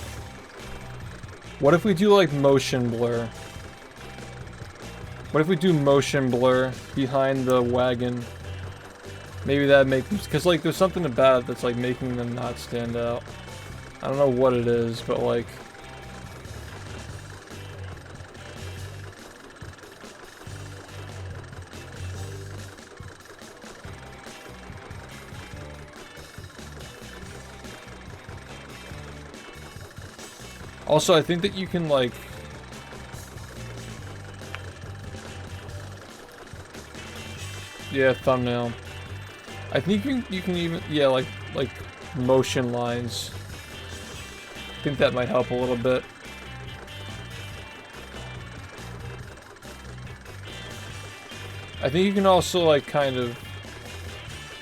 we do like motion blur? What if we do motion blur behind the wagon? Maybe that makes, because like there's something about it that's like making them not stand out. I don't know what it is, but like Also, I think that you can like thumbnail. I think you can even like motion lines. I think that might help a little bit. I think you can also like kind of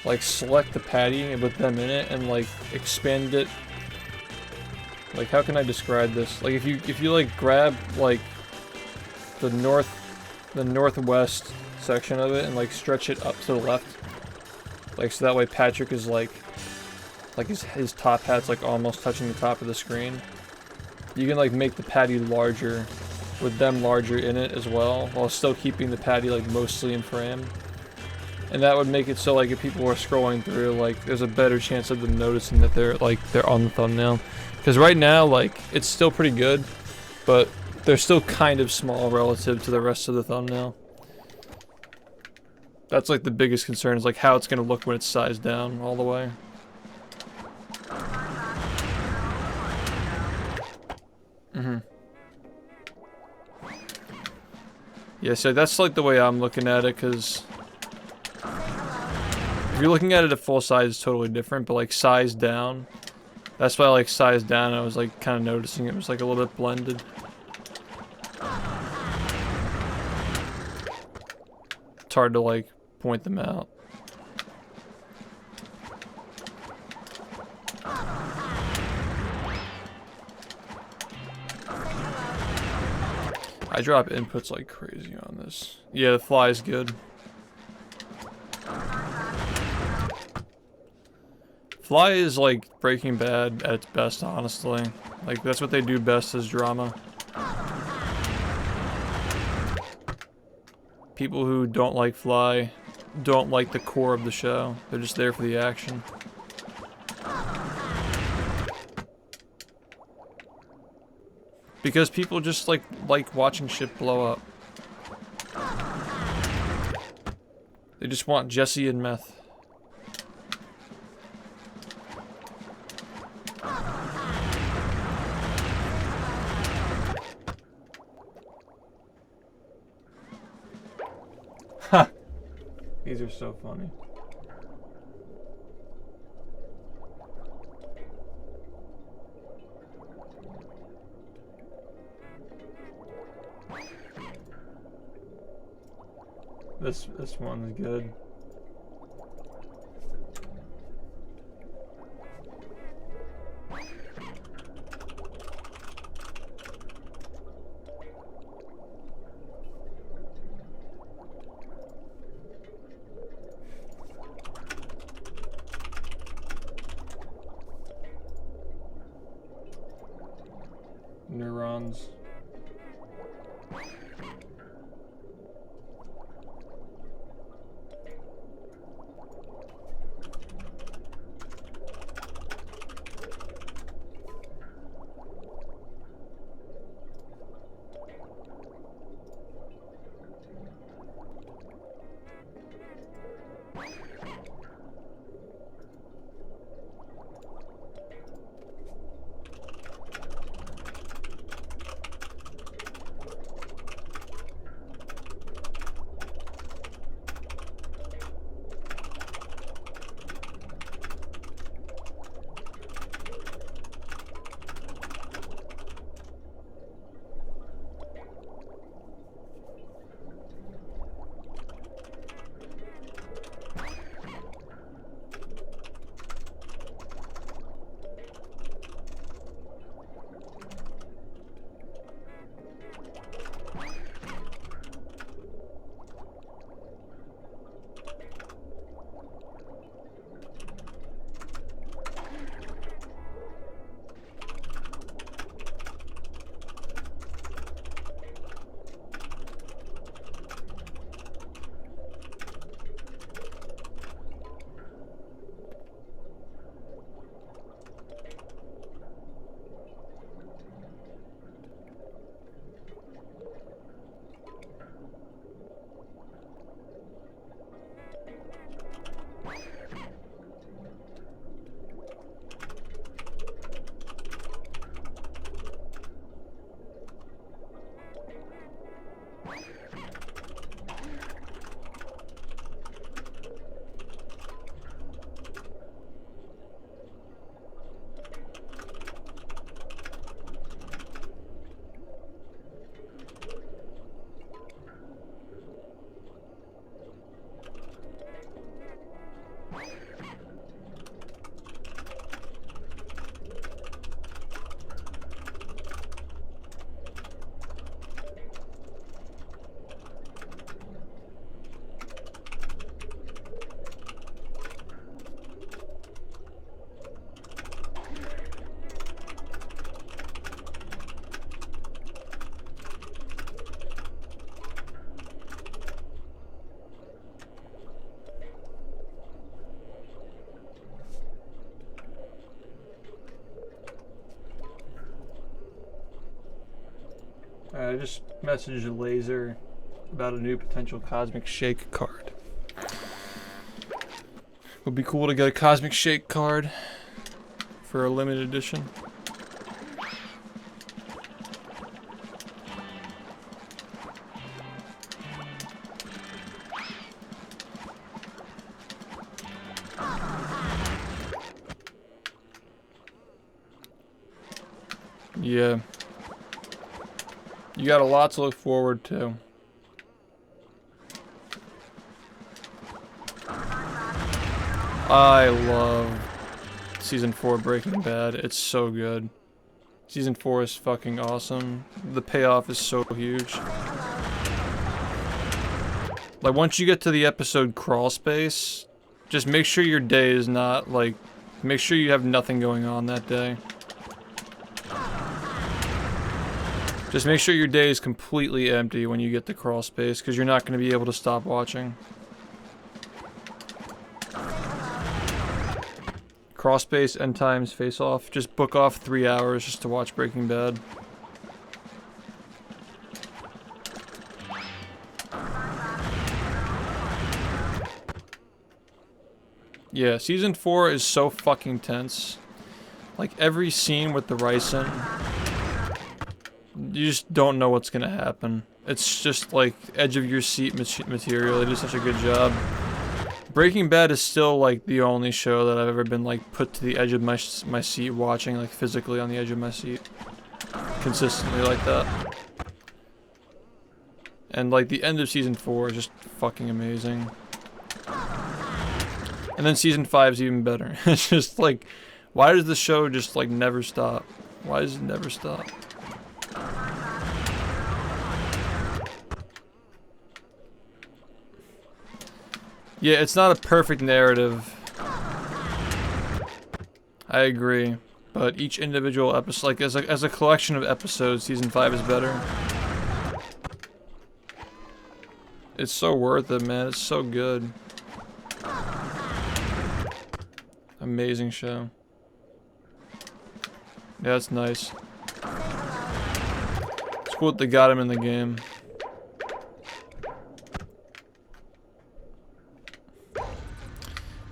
like select the patty with them in it and like expand it. Like, how can I describe this? Like, if you like grab like the northwest section of it and like stretch it up to the left, like so that way Patrick is like his top hat's like almost touching the top of the screen. You can like make the patty larger with them larger in it as well, while still keeping the patty like mostly in frame. And that would make it so like if people are scrolling through, like there's a better chance of them noticing that they're on the thumbnail. Because right now, like, it's still pretty good, but they're still kind of small relative to the rest of the thumbnail. That's like the biggest concern, is like how it's gonna look when it's sized down all the way. Yeah, so that's like the way I'm looking at it, because if you're looking at it at full size, it's totally different, but like sized down, that's why I like sized down. I was like kind of noticing it was like a little bit blended. It's hard to like point them out. I drop inputs like crazy on this. Yeah, the fly is good. Fly is like Breaking Bad at its best, honestly. Like, that's what they do best, is drama. People who don't like Fly don't like the core of the show. They're just there for the action. Because people just like watching shit blow up. They just want Jesse and meth. Ha! These are so funny. This one's good. Neurons. I just messaged Laser about a new potential Cosmic Shake card. Would be cool to get a Cosmic Shake card for a limited edition. Yeah. You got a lot to look forward to. I love Season 4 Breaking Bad. It's so good. Season 4 is fucking awesome. The payoff is so huge. Like, once you get to the episode Crawl Space, just make sure your day is not, like, make sure you have nothing going on that day. Just make sure your day is completely empty when you get to Crawl Space, because you're not going to be able to stop watching. Crawl Space, End Times, Face Off. Just book off 3 hours just to watch Breaking Bad. Yeah, Season 4 is so fucking tense. Like, every scene with the ricin, you just don't know what's gonna happen. It's just like edge of your seat material. They do such a good job. Breaking Bad is still like the only show that I've ever been like put to the edge of my seat watching, like physically on the edge of my seat. Consistently like that. And like the end of Season 4 is just fucking amazing. And then Season 5 is even better. It's just like, why does the show just like never stop? Why does it never stop? Yeah, it's not a perfect narrative. I agree. But each individual episode, like as a collection of episodes, Season 5 is better. It's so worth it, man. It's so good. Amazing show. Yeah, it's nice. It's cool that they got him in the game.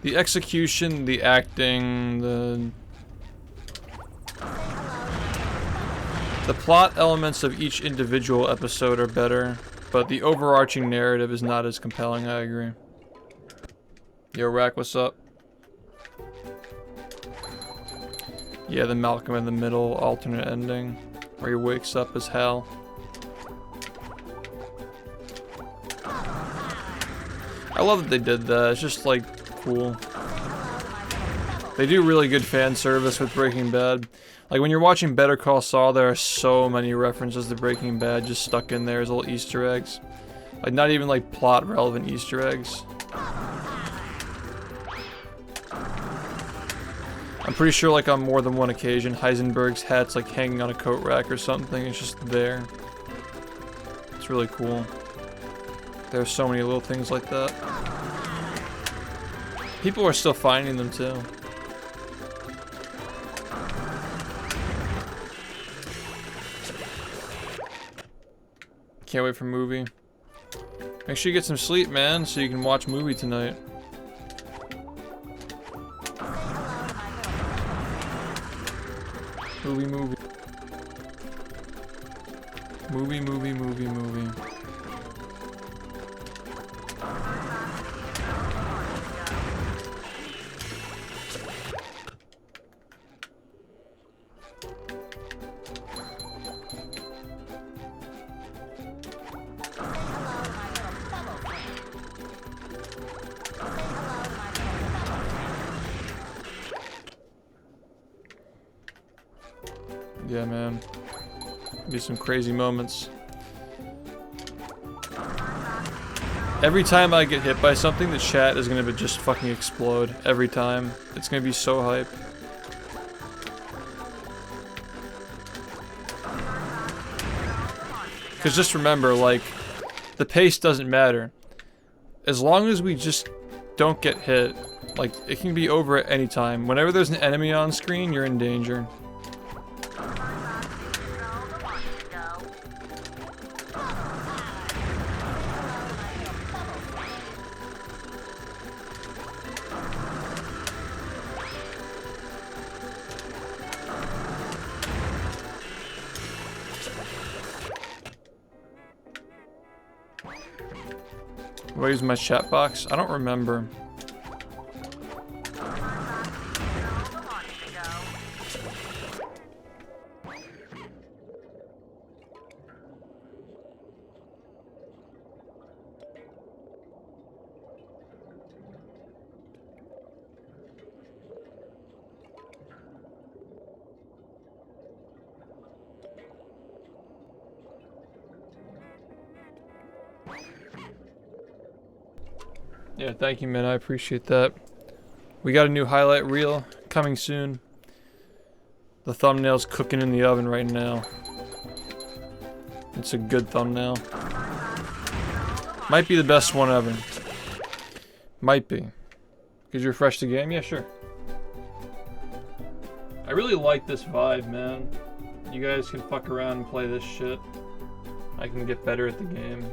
The execution, the acting, the plot elements of each individual episode are better, but the overarching narrative is not as compelling, I agree. Yo, Rack, what's up? Yeah, the Malcolm in the Middle alternate ending, where he wakes up as hell. I love that they did that, it's just like, cool. They do really good fan service with Breaking Bad. Like when you're watching Better Call Saul, there are so many references to Breaking Bad just stuck in there as little Easter eggs. Like not even like plot relevant Easter eggs. I'm pretty sure like on more than one occasion Heisenberg's hat's like hanging on a coat rack or something. It's just there. It's really cool. There are so many little things like that. People are still finding them too. Can't wait for movie. Make sure you get some sleep, man, so you can watch movie tonight. Movie. Movie. Yeah, man. Be some crazy moments. Every time I get hit by something, the chat is gonna just fucking explode. Every time. It's gonna be so hype. Because just remember, like, the pace doesn't matter. As long as we just don't get hit, like, it can be over at any time. Whenever there's an enemy on screen, you're in danger. Do I use my chat box? I don't remember. Yeah, thank you, man. I appreciate that. We got a new highlight reel coming soon. The thumbnail's cooking in the oven right now. It's a good thumbnail. Might be the best one ever. Might be. Could you refresh the game? Yeah, sure. I really like this vibe, man. You guys can fuck around and play this shit. I can get better at the game.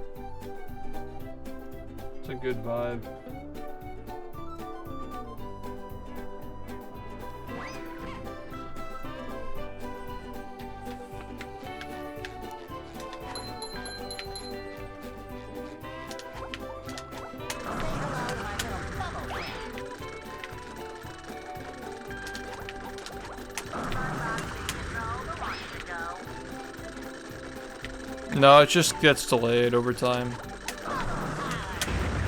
It's a good vibe. No, it just gets delayed over time.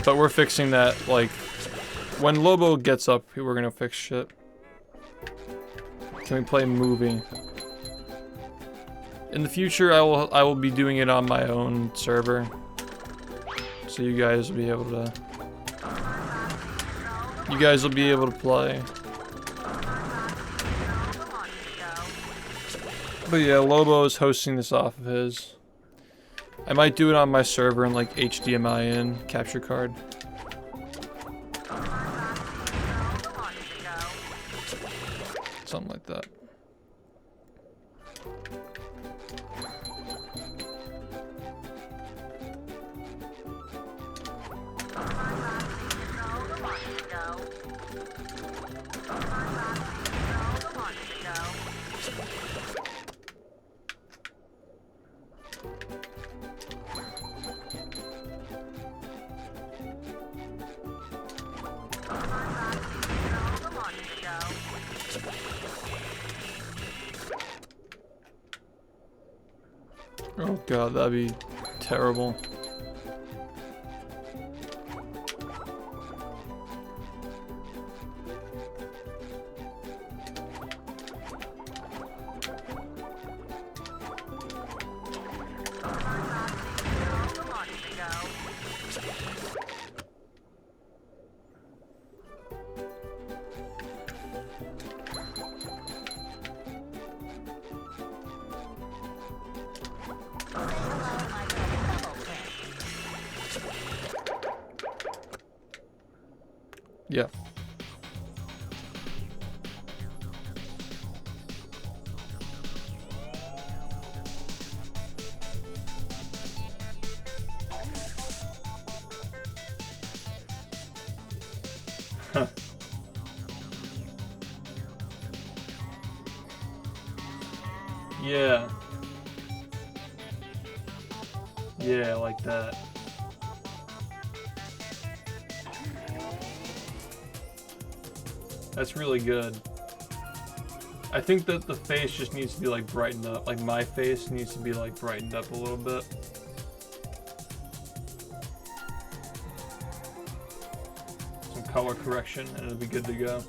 But we're fixing that, like, when Lobo gets up, we're gonna fix shit. Can we play movie? In the future, I will be doing it on my own server. So you guys will be able to... You guys will be able to play. But yeah, Lobo is hosting this off of his. I might do it on my server and like HDMI in capture card. Something like that. Oh god, that'd be terrible. Yeah. Huh. Yeah. Yeah, like that. That's really good. I think that the face just needs to be like brightened up. Like my face needs to be like brightened up a little bit. Some color correction and it'll be good to go.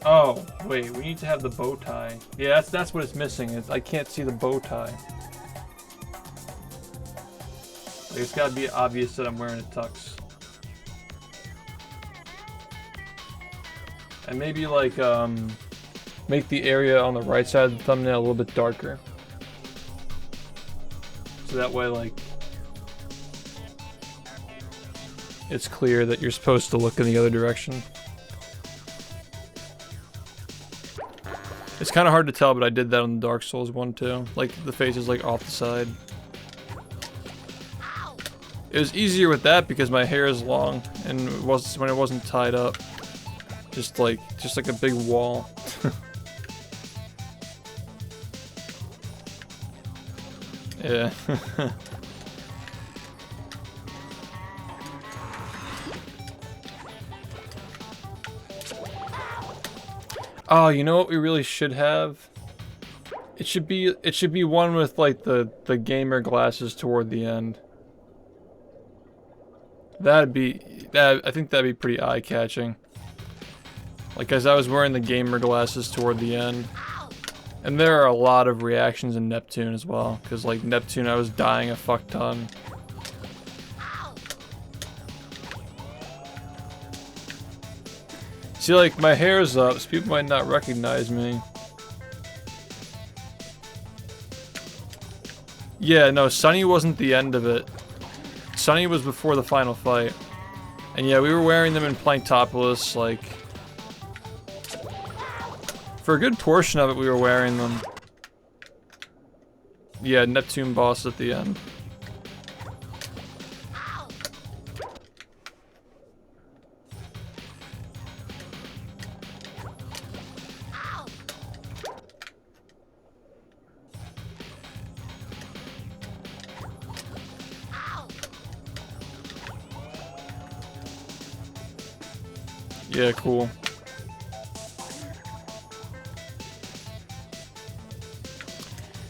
Oh, wait, we need to have the bow tie. Yeah, that's what it's missing. I can't see the bow tie. Like, it's gotta be obvious that I'm wearing a tux. And maybe like make the area on the right side of the thumbnail a little bit darker. So that way like it's clear that you're supposed to look in the other direction. It's kind of hard to tell, but I did that on the Dark Souls one too. Like the face is like off the side. It was easier with that because my hair is long and it was when it wasn't tied up. Just like a big wall. Yeah. Oh, you know what we really should have? It should be one with like the gamer glasses toward the end. I think that'd be pretty eye-catching. Like, as I was wearing the gamer glasses toward the end. And there are a lot of reactions in Neptune as well, because like Neptune I was dying a fuck ton. See, like, my hair's up, so people might not recognize me. Yeah, no, Sunny wasn't the end of it. Sunny was before the final fight. And yeah, we were wearing them in Planktopolis, like... For a good portion of it, we were wearing them. Yeah, Neptune boss at the end. Yeah, cool.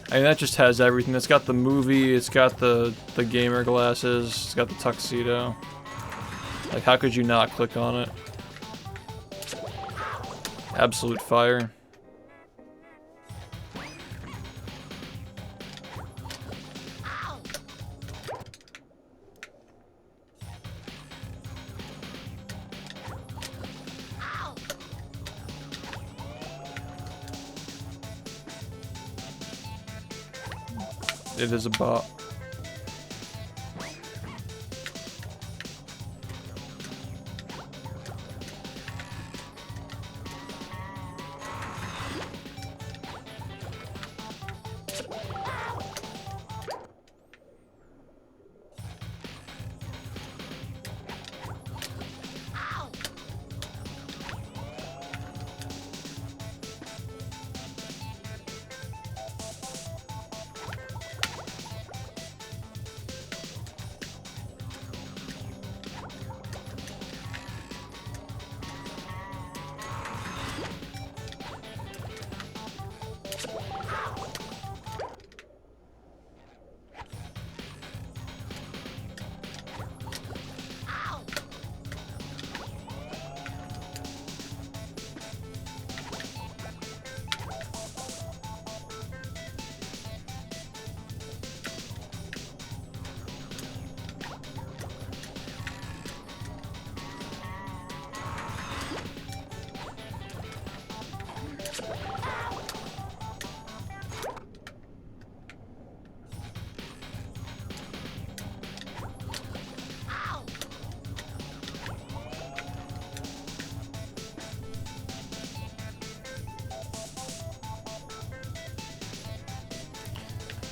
I mean, that just has everything. It's got the movie, it's got the gamer glasses, it's got the tuxedo. Like, how could you not click on it? Absolute fire. It is a bot.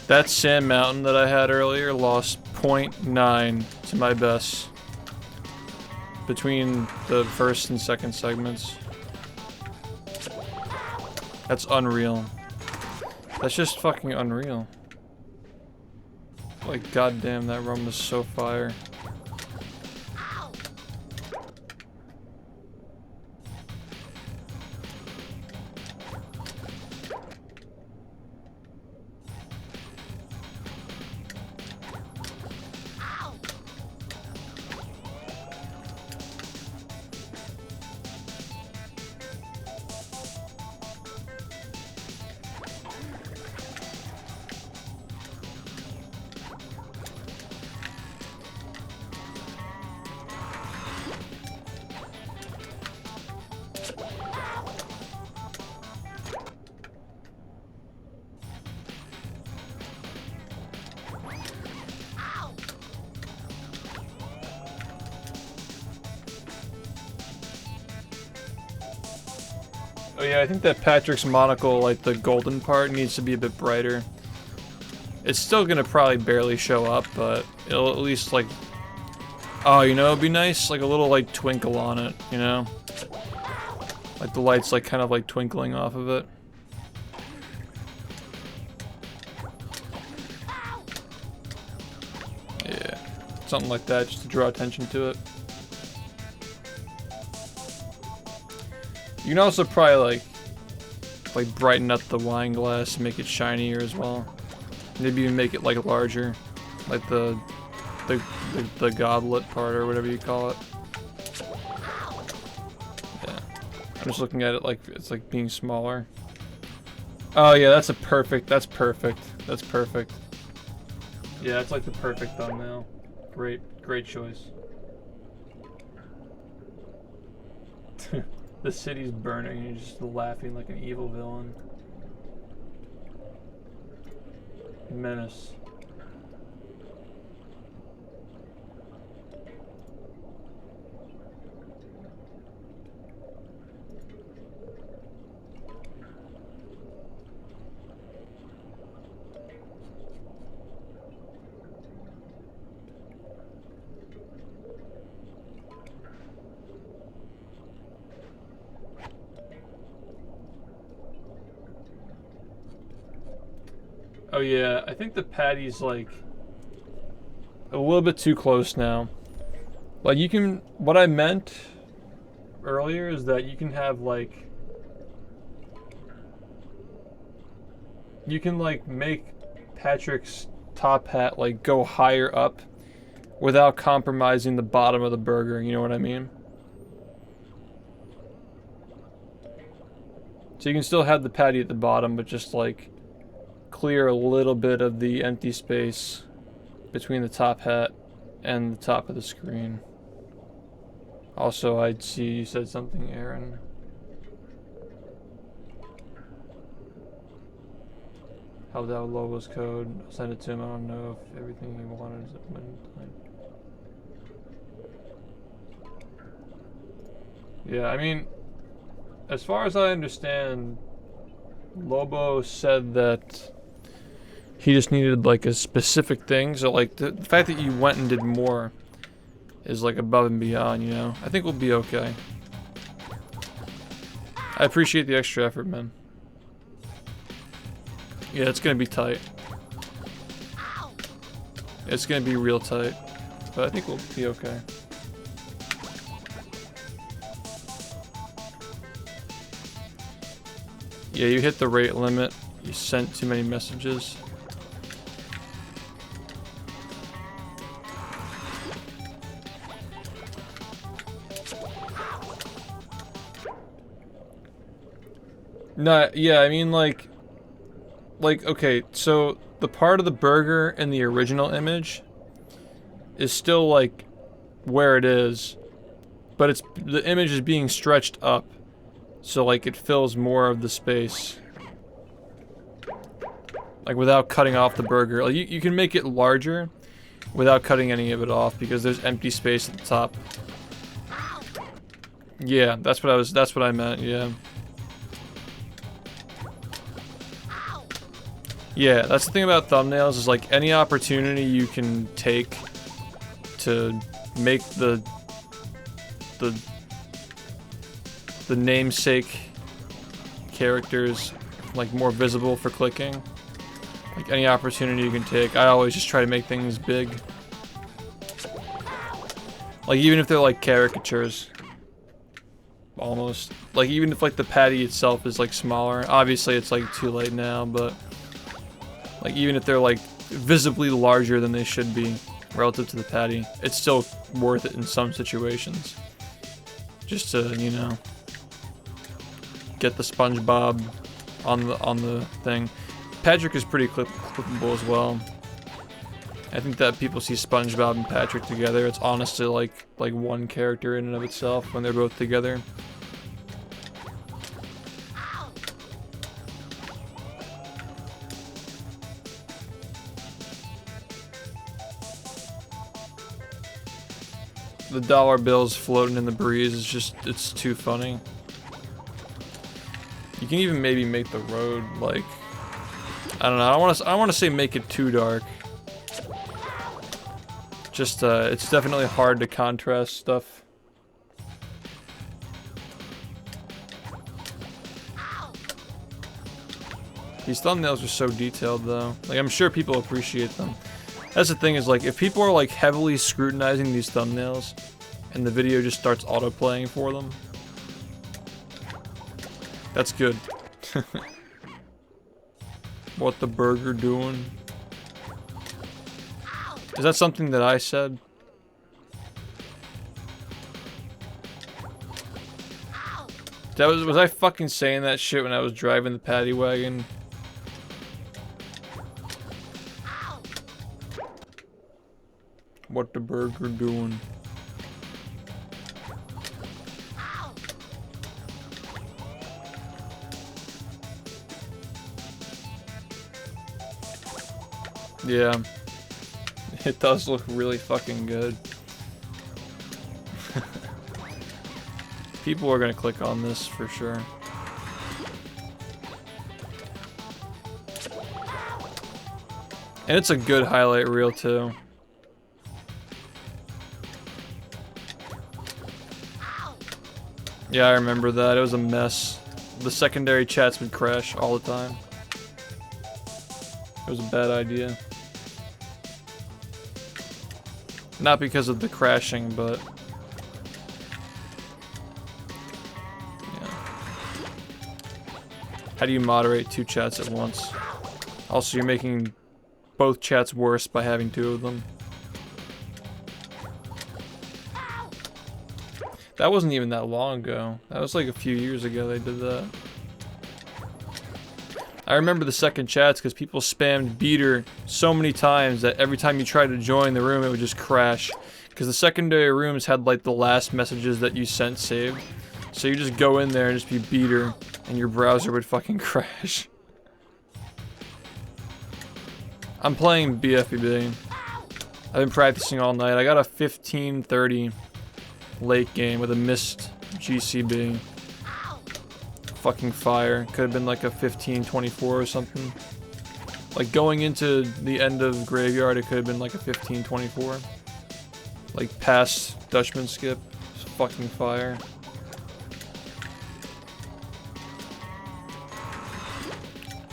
That sand mountain that I had earlier lost 0.9 to my best between the first and second segments. That's unreal. That's just fucking unreal. Like, goddamn, that run was so fire. Oh yeah, I think that Patrick's monocle, like the golden part, needs to be a bit brighter. It's still gonna probably barely show up, but it'll at least like... Oh, you know, it'd be nice, like a little like twinkle on it, you know? Like the light's like kind of like twinkling off of it. Yeah, something like that, just to draw attention to it. You can also probably like like brighten up the wine glass, make it shinier as well. Maybe even make it like larger, like the goblet part or whatever you call it. Yeah, I'm just looking at it like it's like being smaller. Oh yeah, that's perfect. That's perfect. Yeah, it's like the perfect thumbnail. Great choice. The city's burning and you're just laughing like an evil villain. Menace. Oh yeah, I think the patty's like a little bit too close now. Like you can, what I meant earlier is that you can have like, you can like make Patrick's top hat like go higher up without compromising the bottom of the burger, you know what I mean? So you can still have the patty at the bottom, but just like clear a little bit of the empty space between the top hat and the top of the screen. Also, I'd see you said something, Aaron. How that Lobo's code. I'll send it to him. I don't know if everything he wanted is yeah, I mean, as far as I understand, Lobo said that he just needed like a specific thing, so like the fact that you went and did more is like above and beyond, you know? I think we'll be okay. I appreciate the extra effort, man. Yeah, it's gonna be tight. It's gonna be real tight, but I think we'll be okay. Yeah, you hit the rate limit. You sent too many messages. No, yeah, I mean like, okay, so the part of the burger in the original image is still like where it is, but it's, the image is being stretched up, so like it fills more of the space. Like without cutting off the burger. Like you can make it larger without cutting any of it off because there's empty space at the top. Yeah, that's what I meant, yeah. Yeah, that's the thing about thumbnails is like any opportunity you can take to make the namesake characters like more visible for clicking. Like any opportunity you can take, I always just try to make things big. Like even if they're like caricatures. Almost. Like even if like the patty itself is like smaller. Obviously it's like too late now, but like even if they're like visibly larger than they should be relative to the patty, it's still worth it in some situations. Just to, you know, get the SpongeBob on the thing. Patrick is pretty clippable as well. I think that people see SpongeBob and Patrick together, it's honestly like one character in and of itself when they're both together. The dollar bills floating in the breeze is just, it's too funny. You can even maybe make the road like, I don't know, I want to say make it too dark. Just it's definitely hard to contrast stuff. These thumbnails are so detailed though. Like I'm sure people appreciate them. That's the thing is like if people are like heavily scrutinizing these thumbnails and the video just starts autoplaying for them, that's good. What the burger doing? Is that something that I said? Was I fucking saying that shit when I was driving the paddy wagon? What the burger doing? Yeah. It does look really fucking good. People are gonna click on this for sure. And it's a good highlight reel too. Yeah, I remember that. It was a mess. The secondary chats would crash all the time. It was a bad idea. Not because of the crashing, but... yeah. How do you moderate 2 chats at once? Also, you're making both chats worse by having 2 of them. That wasn't even that long ago. That was like a few years ago they did that. I remember the second chats because people spammed beater so many times that every time you tried to join the room it would just crash. Because the secondary rooms had like the last messages that you sent saved. So you just go in there and just be beater and your browser would fucking crash. I'm playing BfBB. I've been practicing all night. I got a 15:30 late game with a missed GCB. Fucking fire. Could have been like a 15:24 or something. Like going into the end of Graveyard, it could have been like a 15:24. Like past Dutchman skip. It's fucking fire.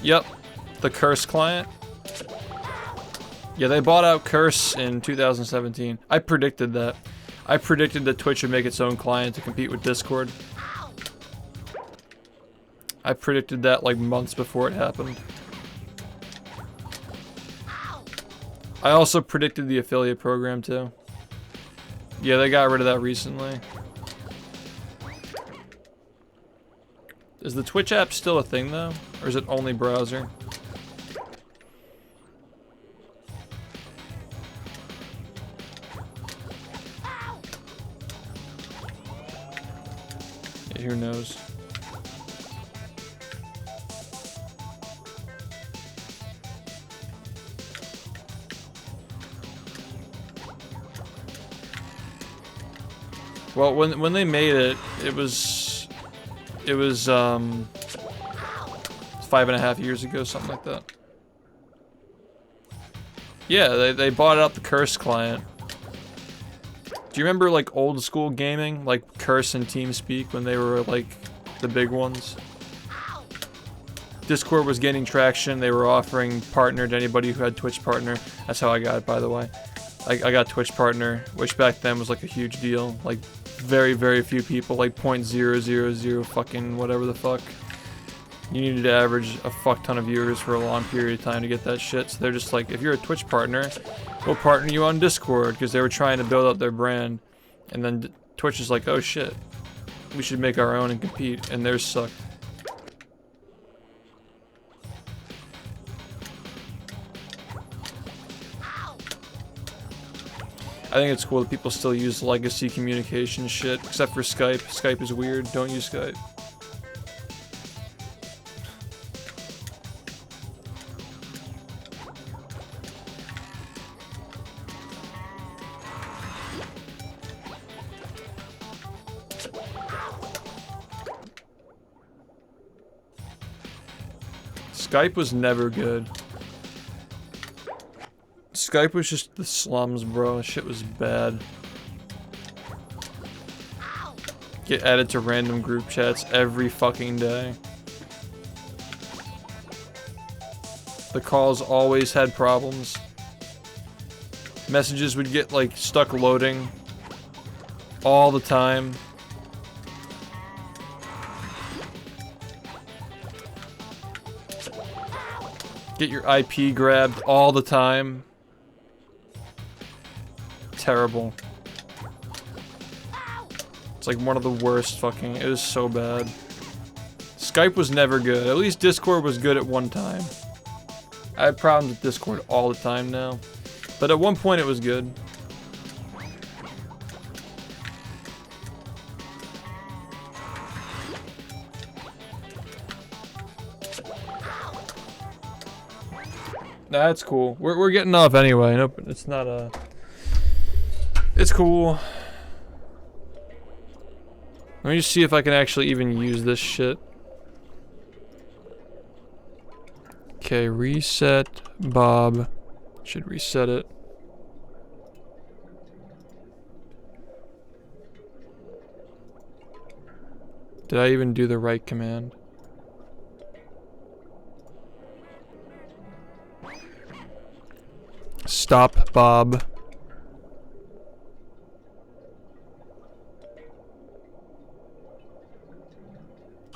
Yep. The Curse client. Yeah, they bought out Curse in 2017. I predicted that. I predicted that Twitch would make its own client to compete with Discord. I predicted that like months before it happened. I also predicted the affiliate program too. Yeah, they got rid of that recently. Is the Twitch app still a thing though? Or is it only browser? Yeah, who knows? Well, when they made it, it was 5.5 years ago, something like that. Yeah, they bought out the Curse client. Do you remember like old school gaming, like Curse and TeamSpeak when they were like the big ones? Discord was gaining traction. They were offering partner to anybody who had Twitch partner. That's how I got it, by the way. I got Twitch partner, which back then was like a huge deal. Like very, very few people, like 0.000 fucking whatever the fuck. You needed to average a fuck ton of viewers for a long period of time to get that shit. So they're just like, if you're a Twitch partner, we'll partner you on Discord, because they were trying to build up their brand. And then Twitch is like, oh shit, we should make our own and compete, and theirs sucked. I think it's cool that people still use legacy communication shit, except for Skype. Skype is weird. Don't use Skype. Skype was never good. Skype was just the slums, bro. Shit was bad. Get added to random group chats every fucking day. The calls always had problems. Messages would get like stuck loading all the time. Get your IP grabbed all the time. Terrible. It's like one of the worst fucking... It was so bad. Skype was never good. At least Discord was good at one time. I have problems with Discord all the time now. But at one point it was good. That's cool. We're getting off anyway. Nope, it's not a... It's cool. Let me just see if I can actually even use this shit. Okay, reset Bob. Should reset it. Did I even do the right command? Stop Bob.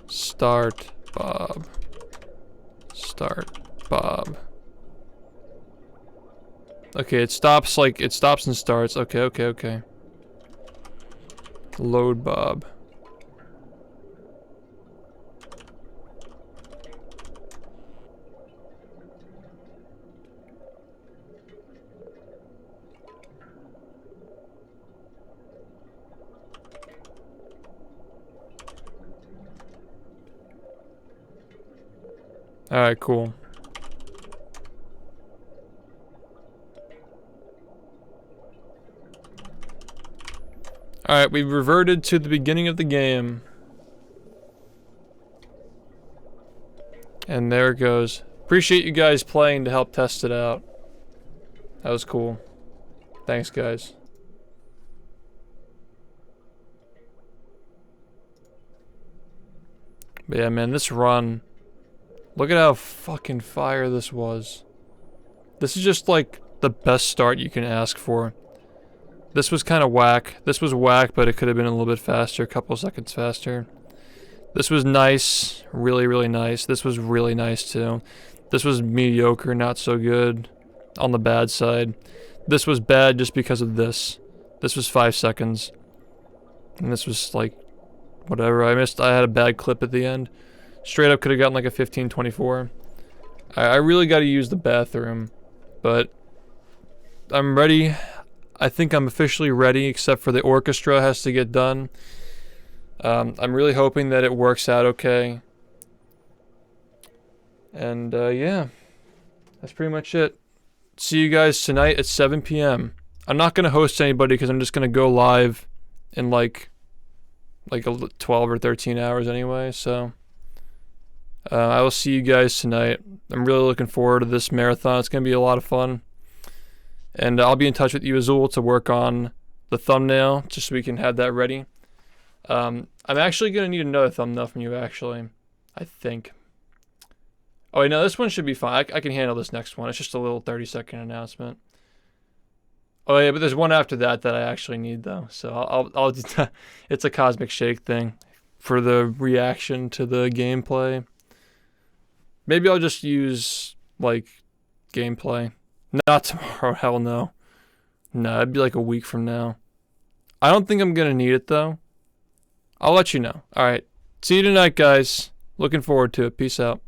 Start Bob. Start Bob. Okay, it stops like it stops and starts. Okay, okay, okay. Load Bob. Alright, cool. Alright, we've reverted to the beginning of the game. And there it goes. Appreciate you guys playing to help test it out. That was cool. Thanks, guys. But yeah, man, this run... Look at how fucking fire this was. This is just like the best start you can ask for. This was kind of whack. This was whack, but it could have been a little bit faster, a couple seconds faster. This was nice, really, really nice. This was really nice too. This was mediocre, not so good, on the bad side. This was bad just because of this. This was 5 seconds. And this was like, whatever. I had a bad clip at the end. Straight up could have gotten like a 15-24. I really got to use the bathroom, but I'm ready. I think I'm officially ready, except for the orchestra has to get done. I'm really hoping that it works out okay. And yeah, that's pretty much it. See you guys tonight at 7 p.m. I'm not going to host anybody because I'm just going to go live in like 12 or 13 hours anyway, so... I will see you guys tonight. I'm really looking forward to this marathon. It's going to be a lot of fun. And I'll be in touch with you, Azul, to work on the thumbnail, just so we can have that ready. I'm actually going to need another thumbnail from you, actually. I think. Oh, wait, no, this one should be fine. I can handle this next one. It's just a little 30-second announcement. Oh, yeah, but there's one after that that I actually need, though. So I'll it's a Cosmic Shake thing for the reaction to the gameplay. Maybe I'll just use, like, gameplay. Not tomorrow, hell no. No, it'd be like a week from now. I don't think I'm gonna need it, though. I'll let you know. Alright, see you tonight, guys. Looking forward to it. Peace out.